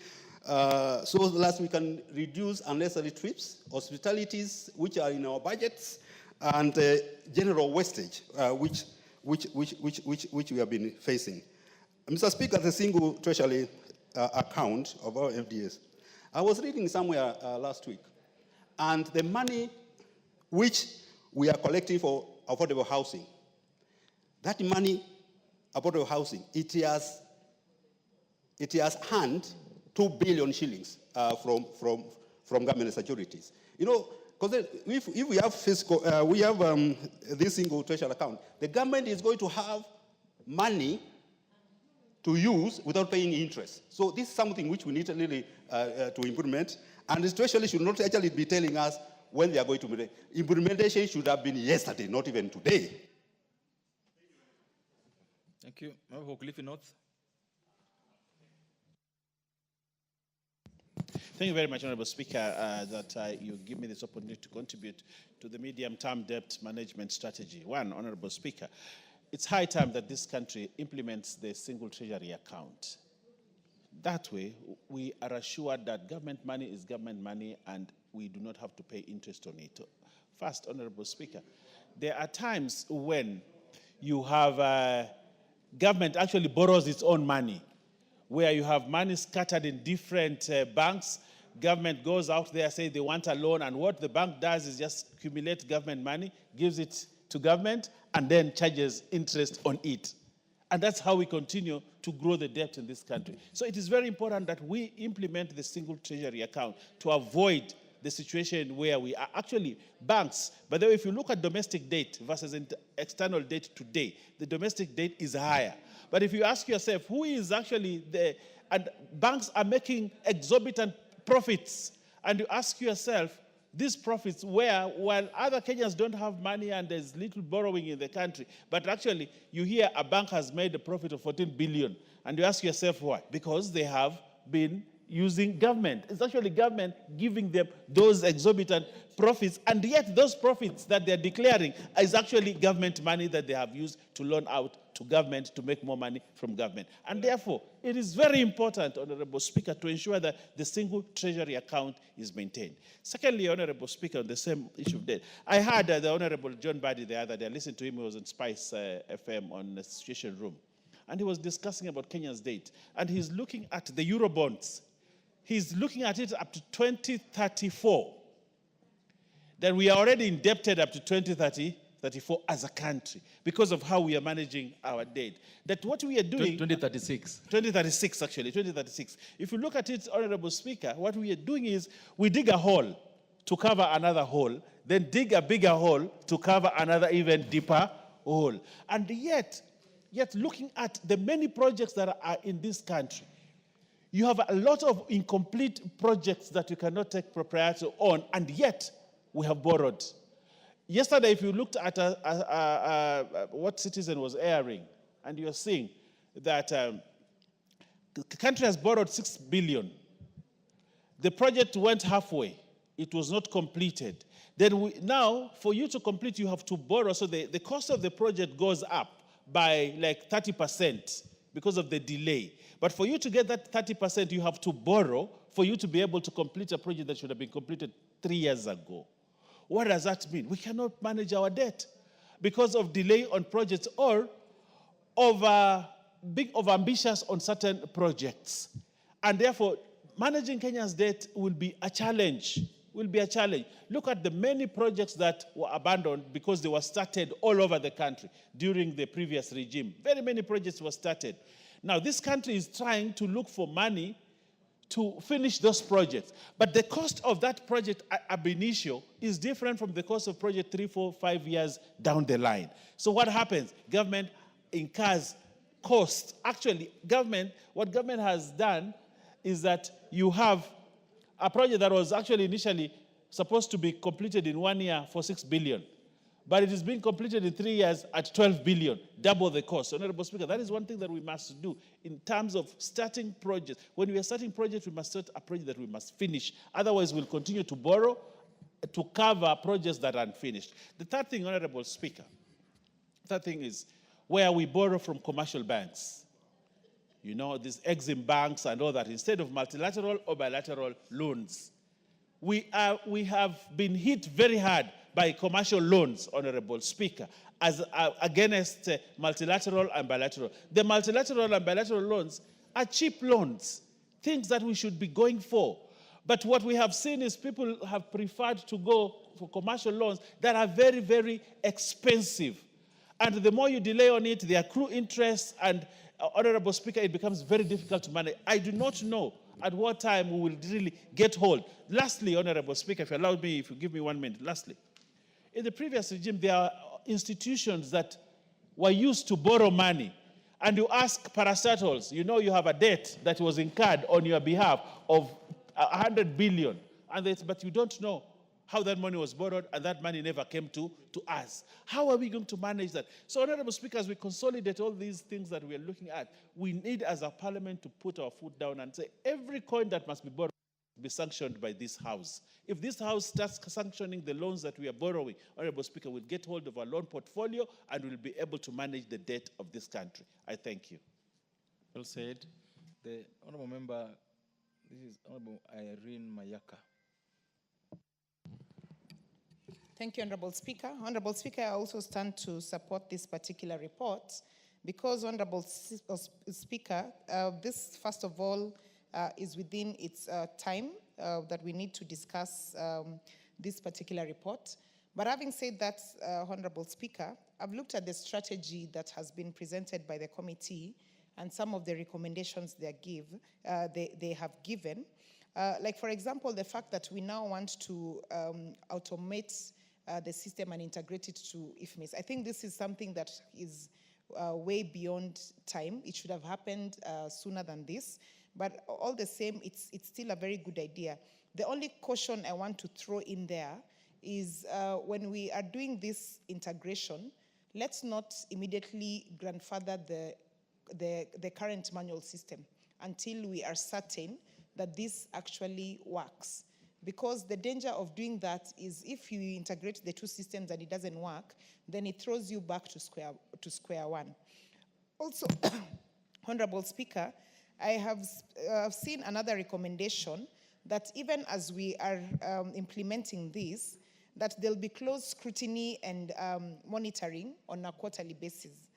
so that we can reduce unnecessary trips, hospitalities which are in our budgets, and general wastage which we have been facing. Mr. Speaker, the single treasury account of our FDS. I was reading somewhere last week, and the money which we are collecting for affordable housing, that money, affordable housing, it has earned 2 billion shillings from government securities. You know, because if we have fiscal, this single treasury account, the government is going to have money to use without paying interest. So this is something which we need really to implement, and the treasury should not actually be telling us when they are going to be. Implementation should have been yesterday, not even today. Thank you. Member for Cliffy North. Thank you very much, Honorable Speaker, that you give me this opportunity to contribute to the medium-term debt management strategy. One, Honorable Speaker, it's high time that this country implements the single treasury account. That way, we are assured that government money is government money and we do not have to pay interest on it. First, Honorable Speaker, there are times when you have government actually borrows its own money, where you have money scattered in different banks. Government goes out there, say they want a loan, and what the bank does is just accumulate government money, gives it to government, and then charges interest on it. And that's how we continue to grow the debt in this country. So it is very important that we implement the single treasury account to avoid the situation where we are actually banks. By the way, if you look at domestic debt versus external debt today, the domestic debt is higher. But if you ask yourself, who is actually the, and banks are making exorbitant profits, and you ask yourself, these profits where, while other Kenyans don't have money and there's little borrowing in the country, but actually you hear a bank has made a profit of 14 billion, and you ask yourself why? Because they have been using government. It's actually government giving them those exorbitant profits, and yet those profits that they're declaring is actually government money that they have used to loan out to government to make more money from government. And therefore, it is very important, Honorable Speaker, to ensure that the single treasury account is maintained. Secondly, Honorable Speaker, on the same issue of debt, I heard the Honorable John Badi the other day. I listened to him, he was on Spice FM on the Situation Room, and he was discussing about Kenya's debt, and he's looking at the Eurobonds. He's looking at it up to 2034. That we are already indebted up to 2033. 2034 as a country because of how we are managing our debt. That what we are doing... 2036. 2036, actually, 2036. If you look at it, Honorable Speaker, what we are doing is we dig a hole to cover another hole, then dig a bigger hole to cover another even deeper hole. And yet looking at the many projects that are in this country, you have a lot of incomplete projects that you cannot take propriety on, and yet we have borrowed. Yesterday, if you looked at what Citizen was airing, and you're seeing that the country has borrowed 6 billion. The project went halfway. It was not completed. Then now, for you to complete, you have to borrow. So the cost of the project goes up by like 30% because of the delay. But for you to get that 30%, you have to borrow for you to be able to complete a project that should have been completed 3 years ago. What does that mean? We cannot manage our debt because of delay on projects or being overambitious on certain projects. And therefore, managing Kenya's debt will be a challenge. Look at the many projects that were abandoned because they were started all over the country during the previous regime. Very many projects were started. Now, this country is trying to look for money to finish those projects. But the cost of that project ab initio is different from the cost of project 3, 4, 5 years down the line. So what happens? Government incurs costs. Actually, what government has done is that you have a project that was actually initially supposed to be completed in 1 year for 6 billion. But it is being completed in 3 years at 12 billion, double the cost. Honorable Speaker, that is one thing that we must do in terms of starting projects. When we are starting projects, we must start a project that we must finish. Otherwise, we'll continue to borrow to cover projects that are unfinished. The third thing, Honorable Speaker, is where we borrow from commercial banks. You know, these Exim banks and all that, instead of multilateral or bilateral loans. We have been hit very hard by commercial loans, Honorable Speaker, as against multilateral and bilateral. The multilateral and bilateral loans are cheap loans, things that we should be going for. But what we have seen is people have preferred to go for commercial loans that are very, very expensive. And the more you delay on it, they accrue interest, and Honorable Speaker, it becomes very difficult to manage. I do not know at what time we will really get hold. Lastly, Honorable Speaker, if you allow me, if you give me 1 minute, lastly. In the previous regime, there are institutions that were used to borrow money. And you ask parastatals, you know you have a debt that was incurred on your behalf of 100 billion. But you don't know how that money was borrowed, and that money never came to us. How are we going to manage that? So, Honorable Speaker, as we consolidate all these things that we are looking at, we need as a parliament to put our foot down and say every coin that must be borrowed be sanctioned by this House. If this House starts sanctioning the loans that we are borrowing, Honorable Speaker, we'll get hold of our loan portfolio and we'll be able to manage the debt of this country. I thank you. Well said. The Honorable Member, this is Honorable Irene Mayaka. Thank you, Honorable Speaker. Honorable Speaker, I also stand to support this particular report because, Honorable Speaker, this, first of all, is within its time that we need to discuss this particular report. But having said that, Honorable Speaker, I've looked at the strategy that has been presented by the committee and some of the recommendations they have given. Like, for example, the fact that we now want to automate the system and integrate it to IFMIS. I think this is something that is way beyond time. It should have happened sooner than this. But all the same, it's still a very good idea. The only caution I want to throw in there is when we are doing this integration, let's not immediately grandfather the current manual system until we are certain that this actually works. Because the danger of doing that is if you integrate the two systems and it doesn't work, then it throws you back to square one. Also, Honorable Speaker, I have seen another recommendation that even as we are implementing this, that there'll be close scrutiny and monitoring on a quarterly basis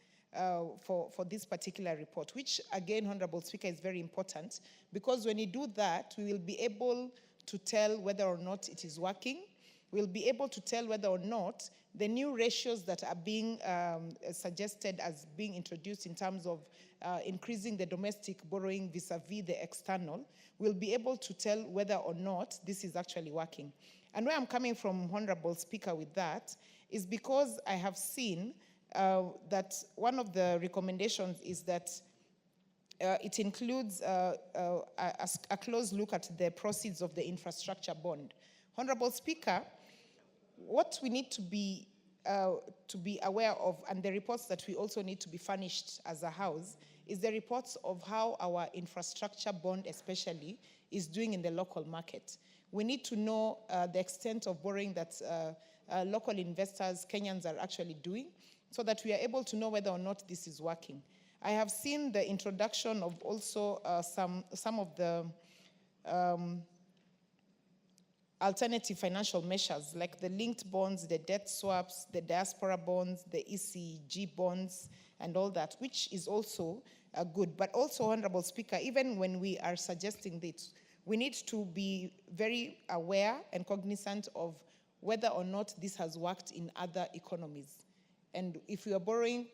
for this particular report, which again, Honorable Speaker, is very important because when you do that, we will be able to tell whether or not it is working we'll be able to tell whether or not the new ratios that are being suggested as being introduced in terms of increasing the domestic borrowing vis-a-vis the external, we'll be able to tell whether or not this is actually working. And where I'm coming from, Honorable Speaker, with that is because I have seen that one of the recommendations is that it includes a close look at the proceeds of the infrastructure bond. Honorable Speaker, what we need to be aware of, and the reports that we also need to be furnished as a House, is the reports of how our infrastructure bond especially is doing in the local market. We need to know the extent of borrowing that local investors, Kenyans, are actually doing, so that we are able to know whether or not this is working. I have seen the introduction of also some of the alternative financial measures, like the linked bonds, the debt swaps, the diaspora bonds, the ECG bonds, and all that, which is also good. But also, Honorable Speaker, even when we are suggesting this, we need to be very aware and cognizant of whether or not this has worked in other economies. And if we are borrowing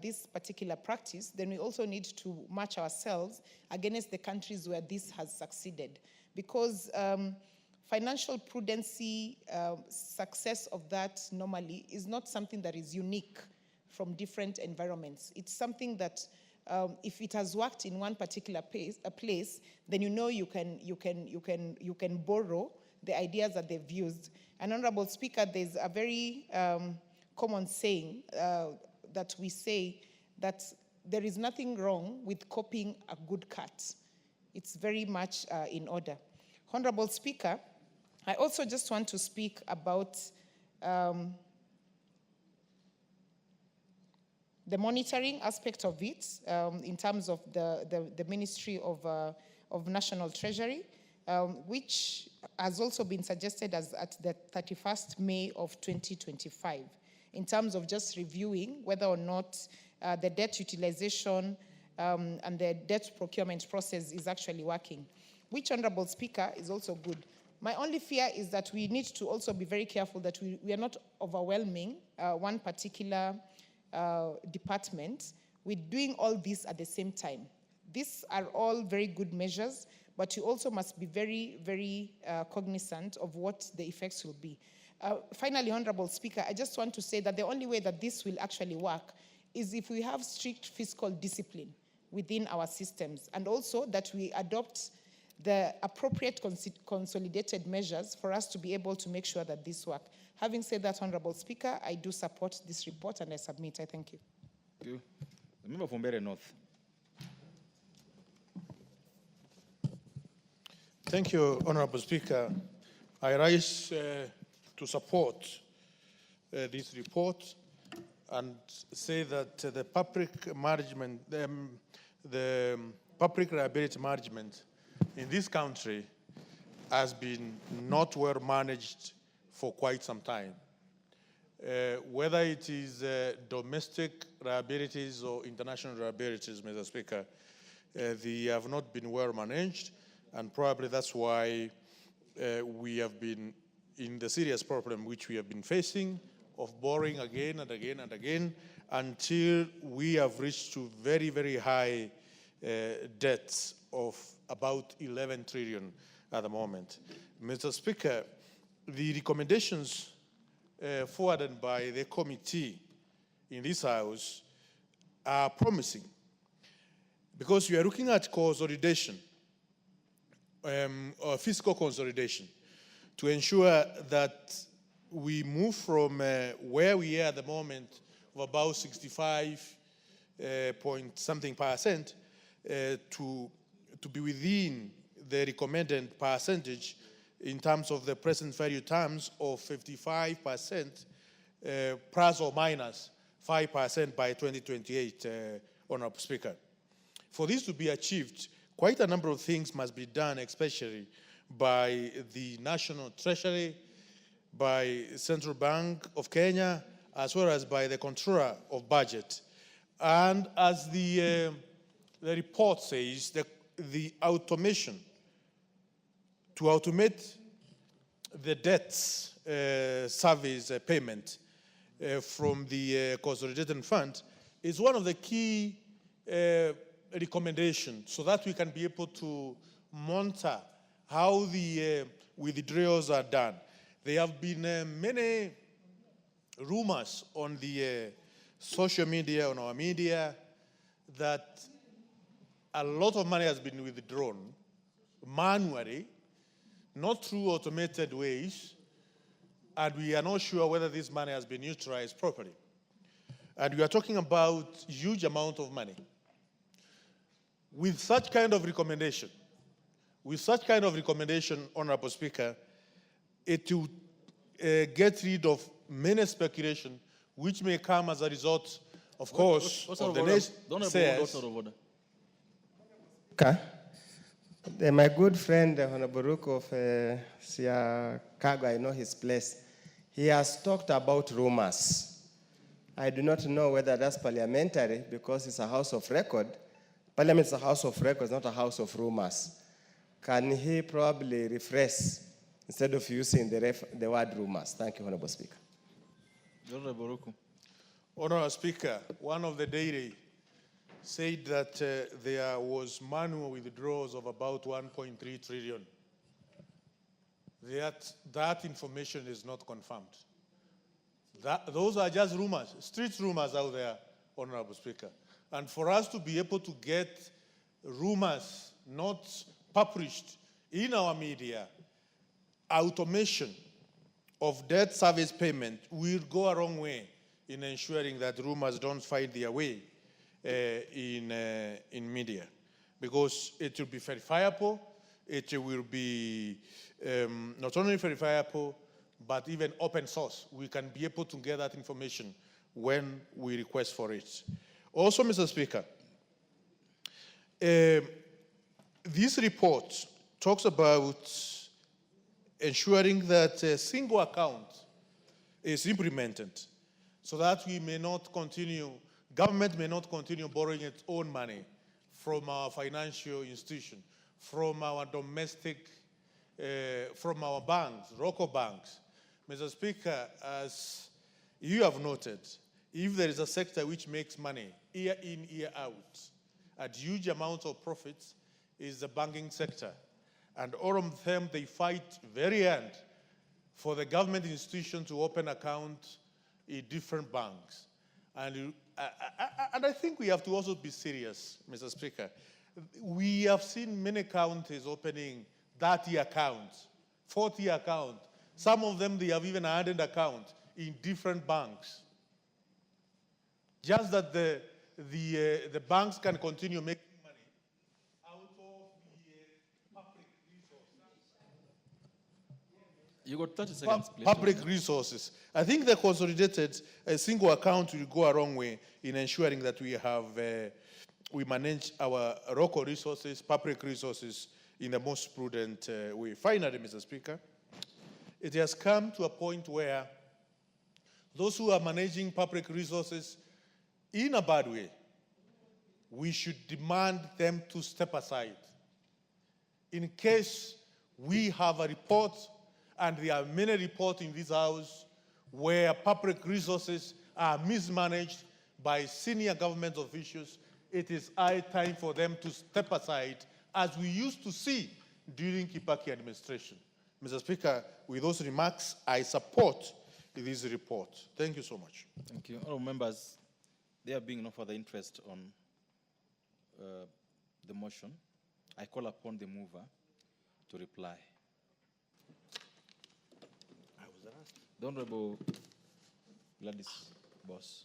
this particular practice, then we also need to match ourselves against the countries where this has succeeded. Because financial prudency, success of that normally is not something that is unique from different environments. It's something that if it has worked in one particular place, then you know you can borrow the ideas that they've used. And Honorable Speaker, there's a very common saying that we say that there is nothing wrong with copying a good cut. It's very much in order. Honorable Speaker, I also just want to speak about the monitoring aspect of it in terms of the Ministry of National Treasury, which has also been suggested as at the 31st May of 2025, in terms of just reviewing whether or not the debt utilization and the debt procurement process is actually working, which, Honorable Speaker, is also good. My only fear is that we need to also be very careful that we are not overwhelming one particular department with doing all this at the same time. These are all very good measures, but you also must be very, very cognizant of what the effects will be. Finally, Honorable Speaker, I just want to say that the only way that this will actually work is if we have strict fiscal discipline within our systems, and also that we adopt the appropriate consolidated measures for us to be able to make sure that this works. Having said that, Honorable Speaker, I do support this report and I submit. I thank you. Thank you. The member from Mbeere North. Thank you, Honorable Speaker. I rise to support this report and say that the public management, the public liability management in this country has been not well managed for quite some time. Whether it is domestic liabilities or international liabilities, Mr. Speaker, they have not been well managed, and probably that's why we have been in the serious problem which we have been facing of borrowing again and again and again until we have reached to very, very high debts of about 11 trillion at the moment. Mr. Speaker, the recommendations forwarded by the committee in this House are promising because we are looking at consolidation, or fiscal consolidation, to ensure that we move from where we are at the moment of about 65 point something percent to be within the recommended percentage in terms of the present value terms of 55%, plus or minus 5% by 2028, Honorable Speaker. For this to be achieved, quite a number of things must be done, especially by the National Treasury, by Central Bank of Kenya, as well as by the Controller of Budget. And as the report says, the automation, to automate the debt service payment from the Consolidated Fund is one of the key recommendations so that we can be able to monitor how the withdrawals are done. There have been many rumors on the social media, on our media, that a lot of money has been withdrawn manually, not through automated ways, and we are not sure whether this money has been utilized properly. And we are talking about huge amount of money. With such kind of recommendation, Honorable Speaker, it will get rid of many speculation which may come as a result, of course, of the nation. My good friend, Honorable Rook of Siakago, I know his place. He has talked about rumors. I do not know whether that's parliamentary because it's a house of record. Parliament is a house of records, not a house of rumors. Can he probably rephrase instead of using the word rumors? Thank you, Honorable Speaker. Honorable Speaker, one of the daily said that there was manual withdrawals of about 1.3 trillion. That information is not confirmed. Those are just rumors, street rumors out there, Honorable Speaker. And for us to be able to get rumors not published in our media, automation of debt service payment will go a long way in ensuring that rumors don't find their way in media, because it will be verifiable, it will be not only verifiable, but even open source. We can be able to get that information when we request for it. Also, Mr. Speaker, this report talks about ensuring that a single account is implemented so that we may not continue, government may not continue borrowing its own money from our financial institution, from our domestic, from our banks, local banks. Mr. Speaker, as you have noted, if there is a sector which makes money year in, year out, at huge amounts of profits, is the banking sector. And all of them, they fight very hard for the government institution to open accounts in different banks. And I think we have to also be serious, Mr. Speaker. We have seen many counties opening 30 accounts, 40 accounts. Some of them, they have even added accounts in different banks. Just that the banks can continue making money out of the public resources. You got 30 seconds, please. Public resources. I think the consolidated single account will go a long way in ensuring that we have, we manage our local resources, public resources in the most prudent way. Finally, Mr. Speaker, it has come to a point where those who are managing public resources in a bad way, we should demand them to step aside. In case we have a report, and there are many reports in this House, where public resources are mismanaged by senior government officials, it is high time for them to step aside, as we used to see during Kibaki administration. Mr. Speaker, with those remarks, I support this report. Thank you so much. Thank you. Honourable members, there being no further interest on the motion, I call upon the mover to reply. The Honourable Gladys Boss.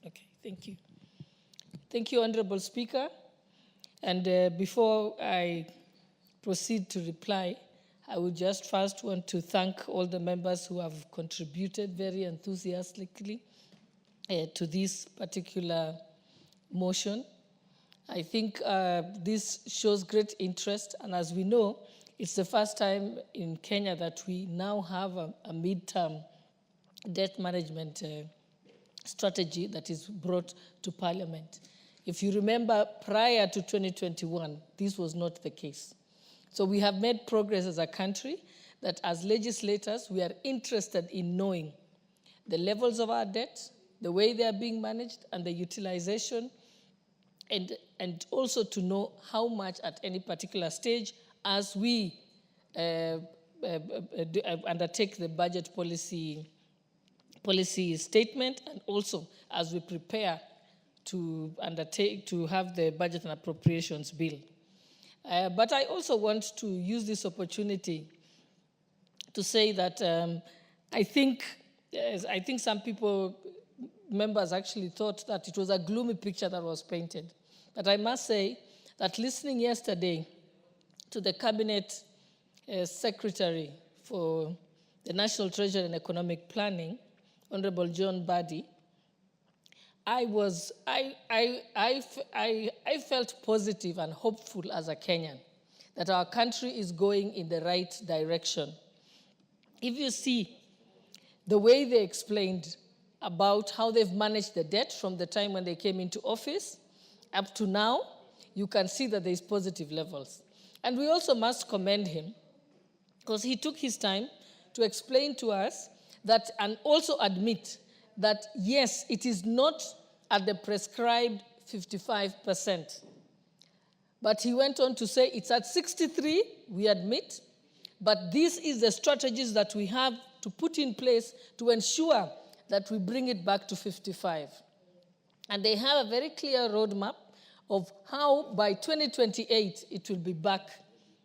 Okay, thank you. Thank you, Honorable Speaker. And before I proceed to reply, I would just first want to thank all the members who have contributed very enthusiastically to this particular motion. I think this shows great interest, and as we know, it's the first time in Kenya that we now have a midterm debt management strategy that is brought to Parliament. If you remember, prior to 2021, this was not the case. So we have made progress as a country that as legislators, we are interested in knowing the levels of our debt, the way they are being managed, and the utilization, and also to know how much at any particular stage as we undertake the budget policy statement, and also as we prepare to have the budget and appropriations bill. But I also want to use this opportunity to say that I think some members actually thought that it was a gloomy picture that was painted. But I must say that listening yesterday to the Cabinet Secretary for the National Treasury and Economic Planning, Honorable John Badi, I felt positive and hopeful as a Kenyan that our country is going in the right direction. If you see the way they explained about how they've managed the debt from the time when they came into office up to now, you can see that there's positive levels. And we also must commend him because he took his time to explain to us that, and also admit that, yes, it is not at the prescribed 55%. But he went on to say it's at 63, we admit, but this is the strategies that we have to put in place to ensure that we bring it back to 55. And they have a very clear roadmap of how by 2028 it will be back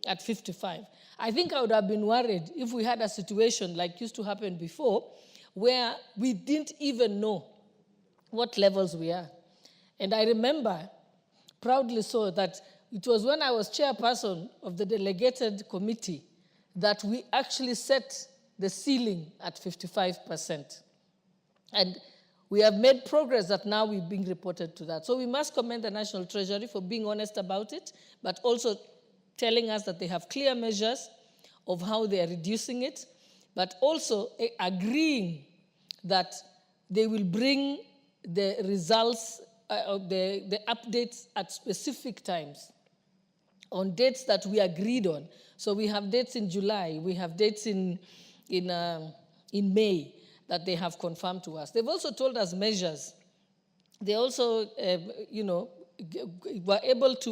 at 55. I think I would have been worried if we had a situation like used to happen before where we didn't even know what levels we are. And I remember proudly so that it was when I was chairperson of the delegated committee that we actually set the ceiling at 55%. And we have made progress that now we're being reported to that. So we must commend the National Treasury for being honest about it, but also telling us that they have clear measures of how they are reducing it, but also agreeing that they will bring the results, the updates at specific times on dates that we agreed on. So we have dates in July, we have dates in May that they have confirmed to us. They've also told us measures. They also, were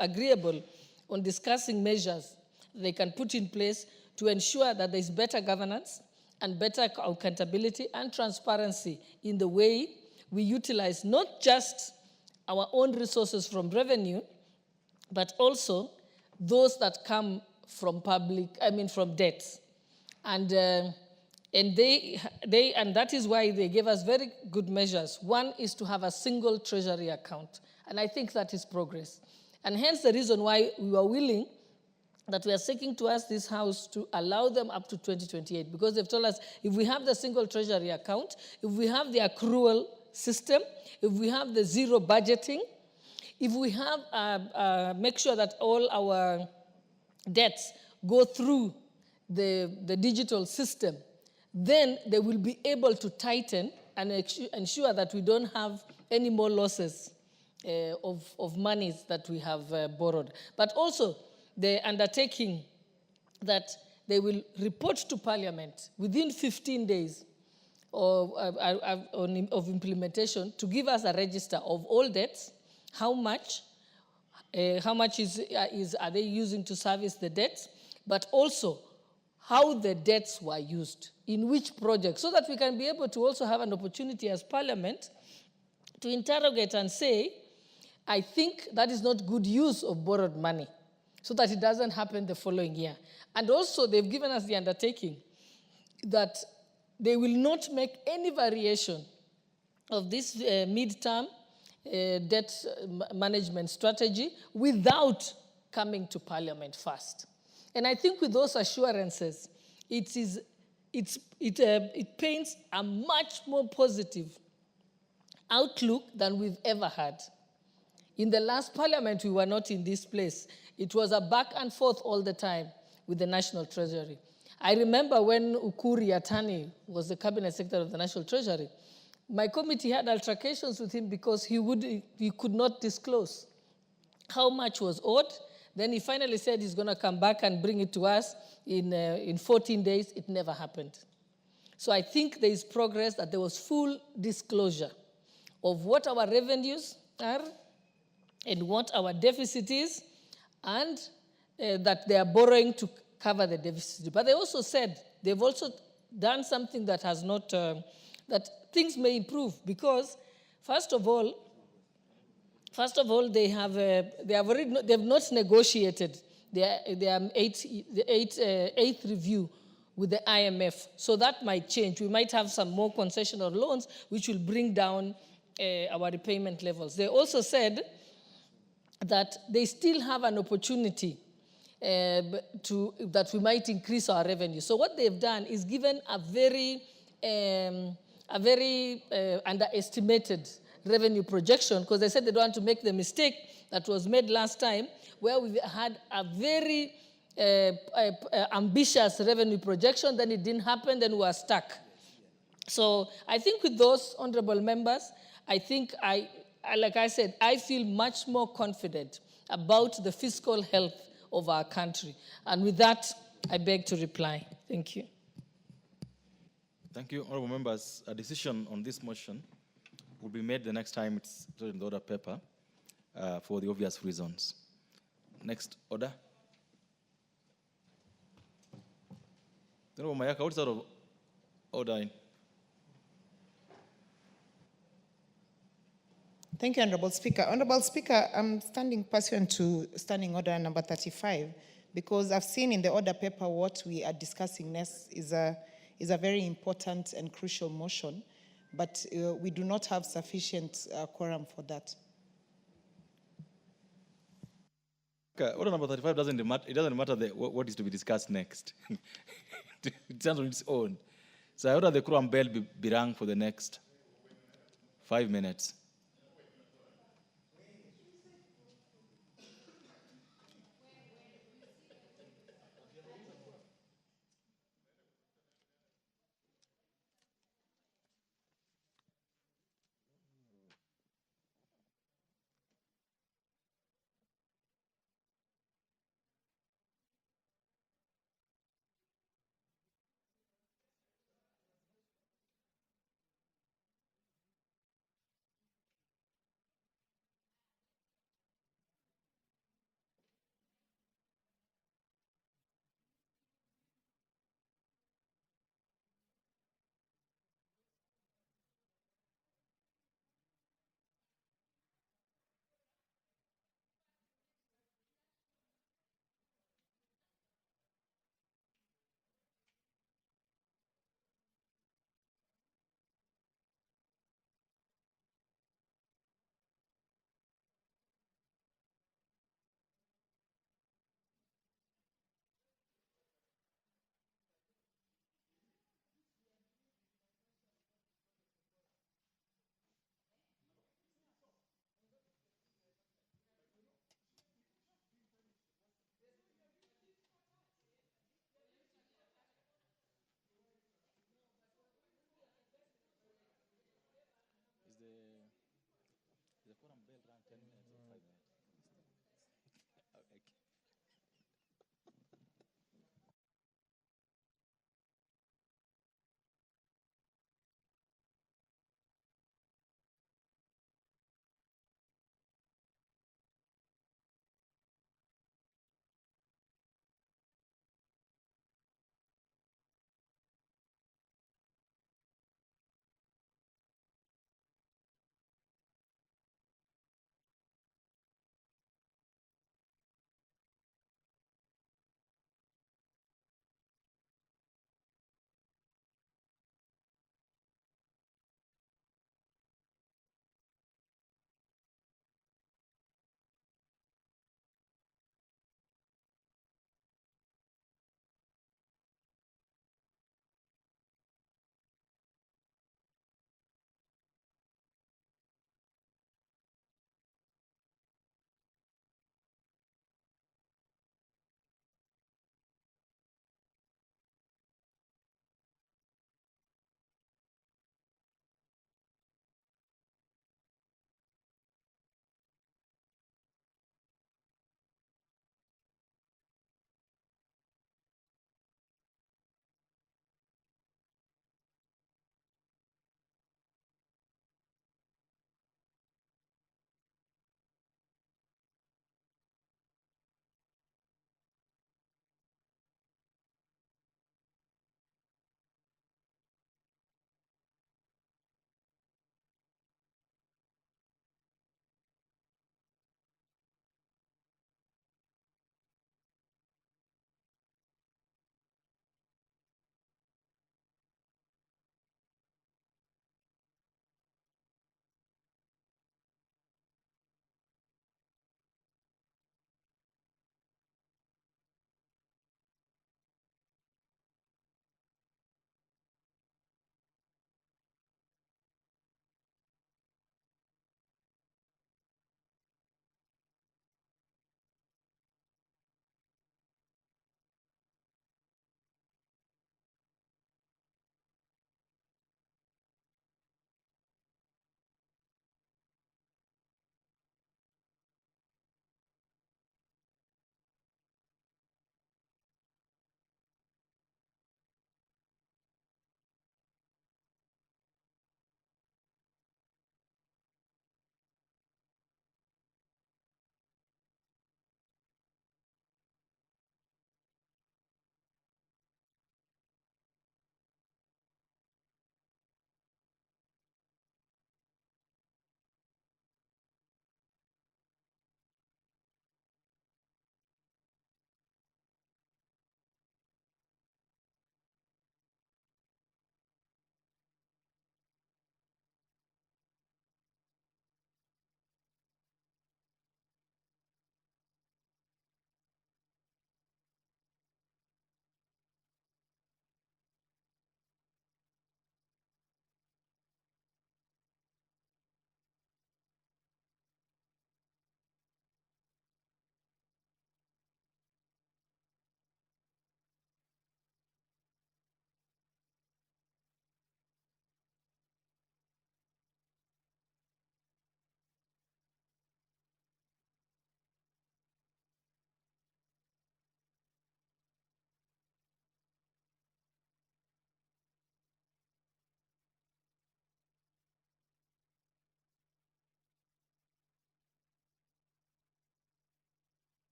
agreeable on discussing measures they can put in place to ensure that there's better governance and better accountability and transparency in the way we utilize not just our own resources from revenue, but also those that come from from debts. And that is why they gave us very good measures. One is to have a single treasury account. And I think that is progress. And hence the reason why we were willing that we are seeking to ask this House to allow them up to 2028, because they've told us if we have the single treasury account, if we have the accrual system, if we have the zero budgeting, if we have make sure that all our debts go through the digital system, then they will be able to tighten and ensure that we don't have any more losses of monies that we have borrowed. But also the undertaking that they will report to Parliament within 15 days of implementation to give us a register of all debts, how much are they using to service the debts, but also how the debts were used, in which projects, so that we can be able to also have an opportunity as Parliament to interrogate and say, I think that is not good use of borrowed money, so that it doesn't happen the following year. And also, they've given us the undertaking that they will not make any variation of this mid-term debt management strategy without coming to Parliament first. And I think with those assurances, it paints a much more positive outlook than we've ever had. In the last Parliament, we were not in this place. It was a back and forth all the time with the National Treasury. I remember when Ukuri Yatani was the Cabinet Secretary of the National Treasury, my committee had altercations with him because he could not disclose how much was owed. Then he finally said he's going to come back and bring it to us in 14 days. It never happened. So I think there is progress, that there was full disclosure of what our revenues are and what our deficit is, and that they are borrowing to cover the deficit. But they also said they've also done something that has not, that things may improve, because first of all, they have not negotiated their eighth review with the IMF. So that might change. We might have some more concessional loans, which will bring down our repayment levels. They also said that they still have an opportunity that we might increase our revenue. So what they've done is given a very underestimated revenue projection, because they said they don't want to make the mistake that was made last time, where we had a very ambitious revenue projection, then it didn't happen, then we were stuck. So I think with those honorable members, I think like I said, I feel much more confident about the fiscal health of our country. And with that, I beg to reply. Thank you. Thank you, honorable members. A decision on this motion will be made the next time it's in the order paper for the obvious reasons. Next order. Honorable Mayaka, what's out of order? Thank you, Honorable Speaker. Honorable Speaker, I'm standing pursuant to Standing Order number 35, because I've seen in the order paper what we are discussing next is a very important and crucial motion, but we do not have sufficient quorum for that. Okay, order number 35 doesn't matter. It doesn't matter what is to be discussed next. It stands on its own. So I order the quorum bell be rung for the next 5 minutes. The quorum bell rang 10 minutes or 5 minutes. Okay.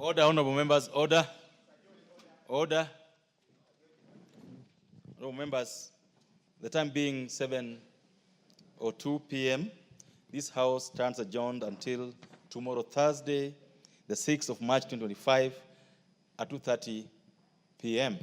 Order, honorable members, order. Order. Honorable members, the time being 7:02 p.m., this House stands adjourned until tomorrow, Thursday, the 6th of March 2025 at 2:30 p.m.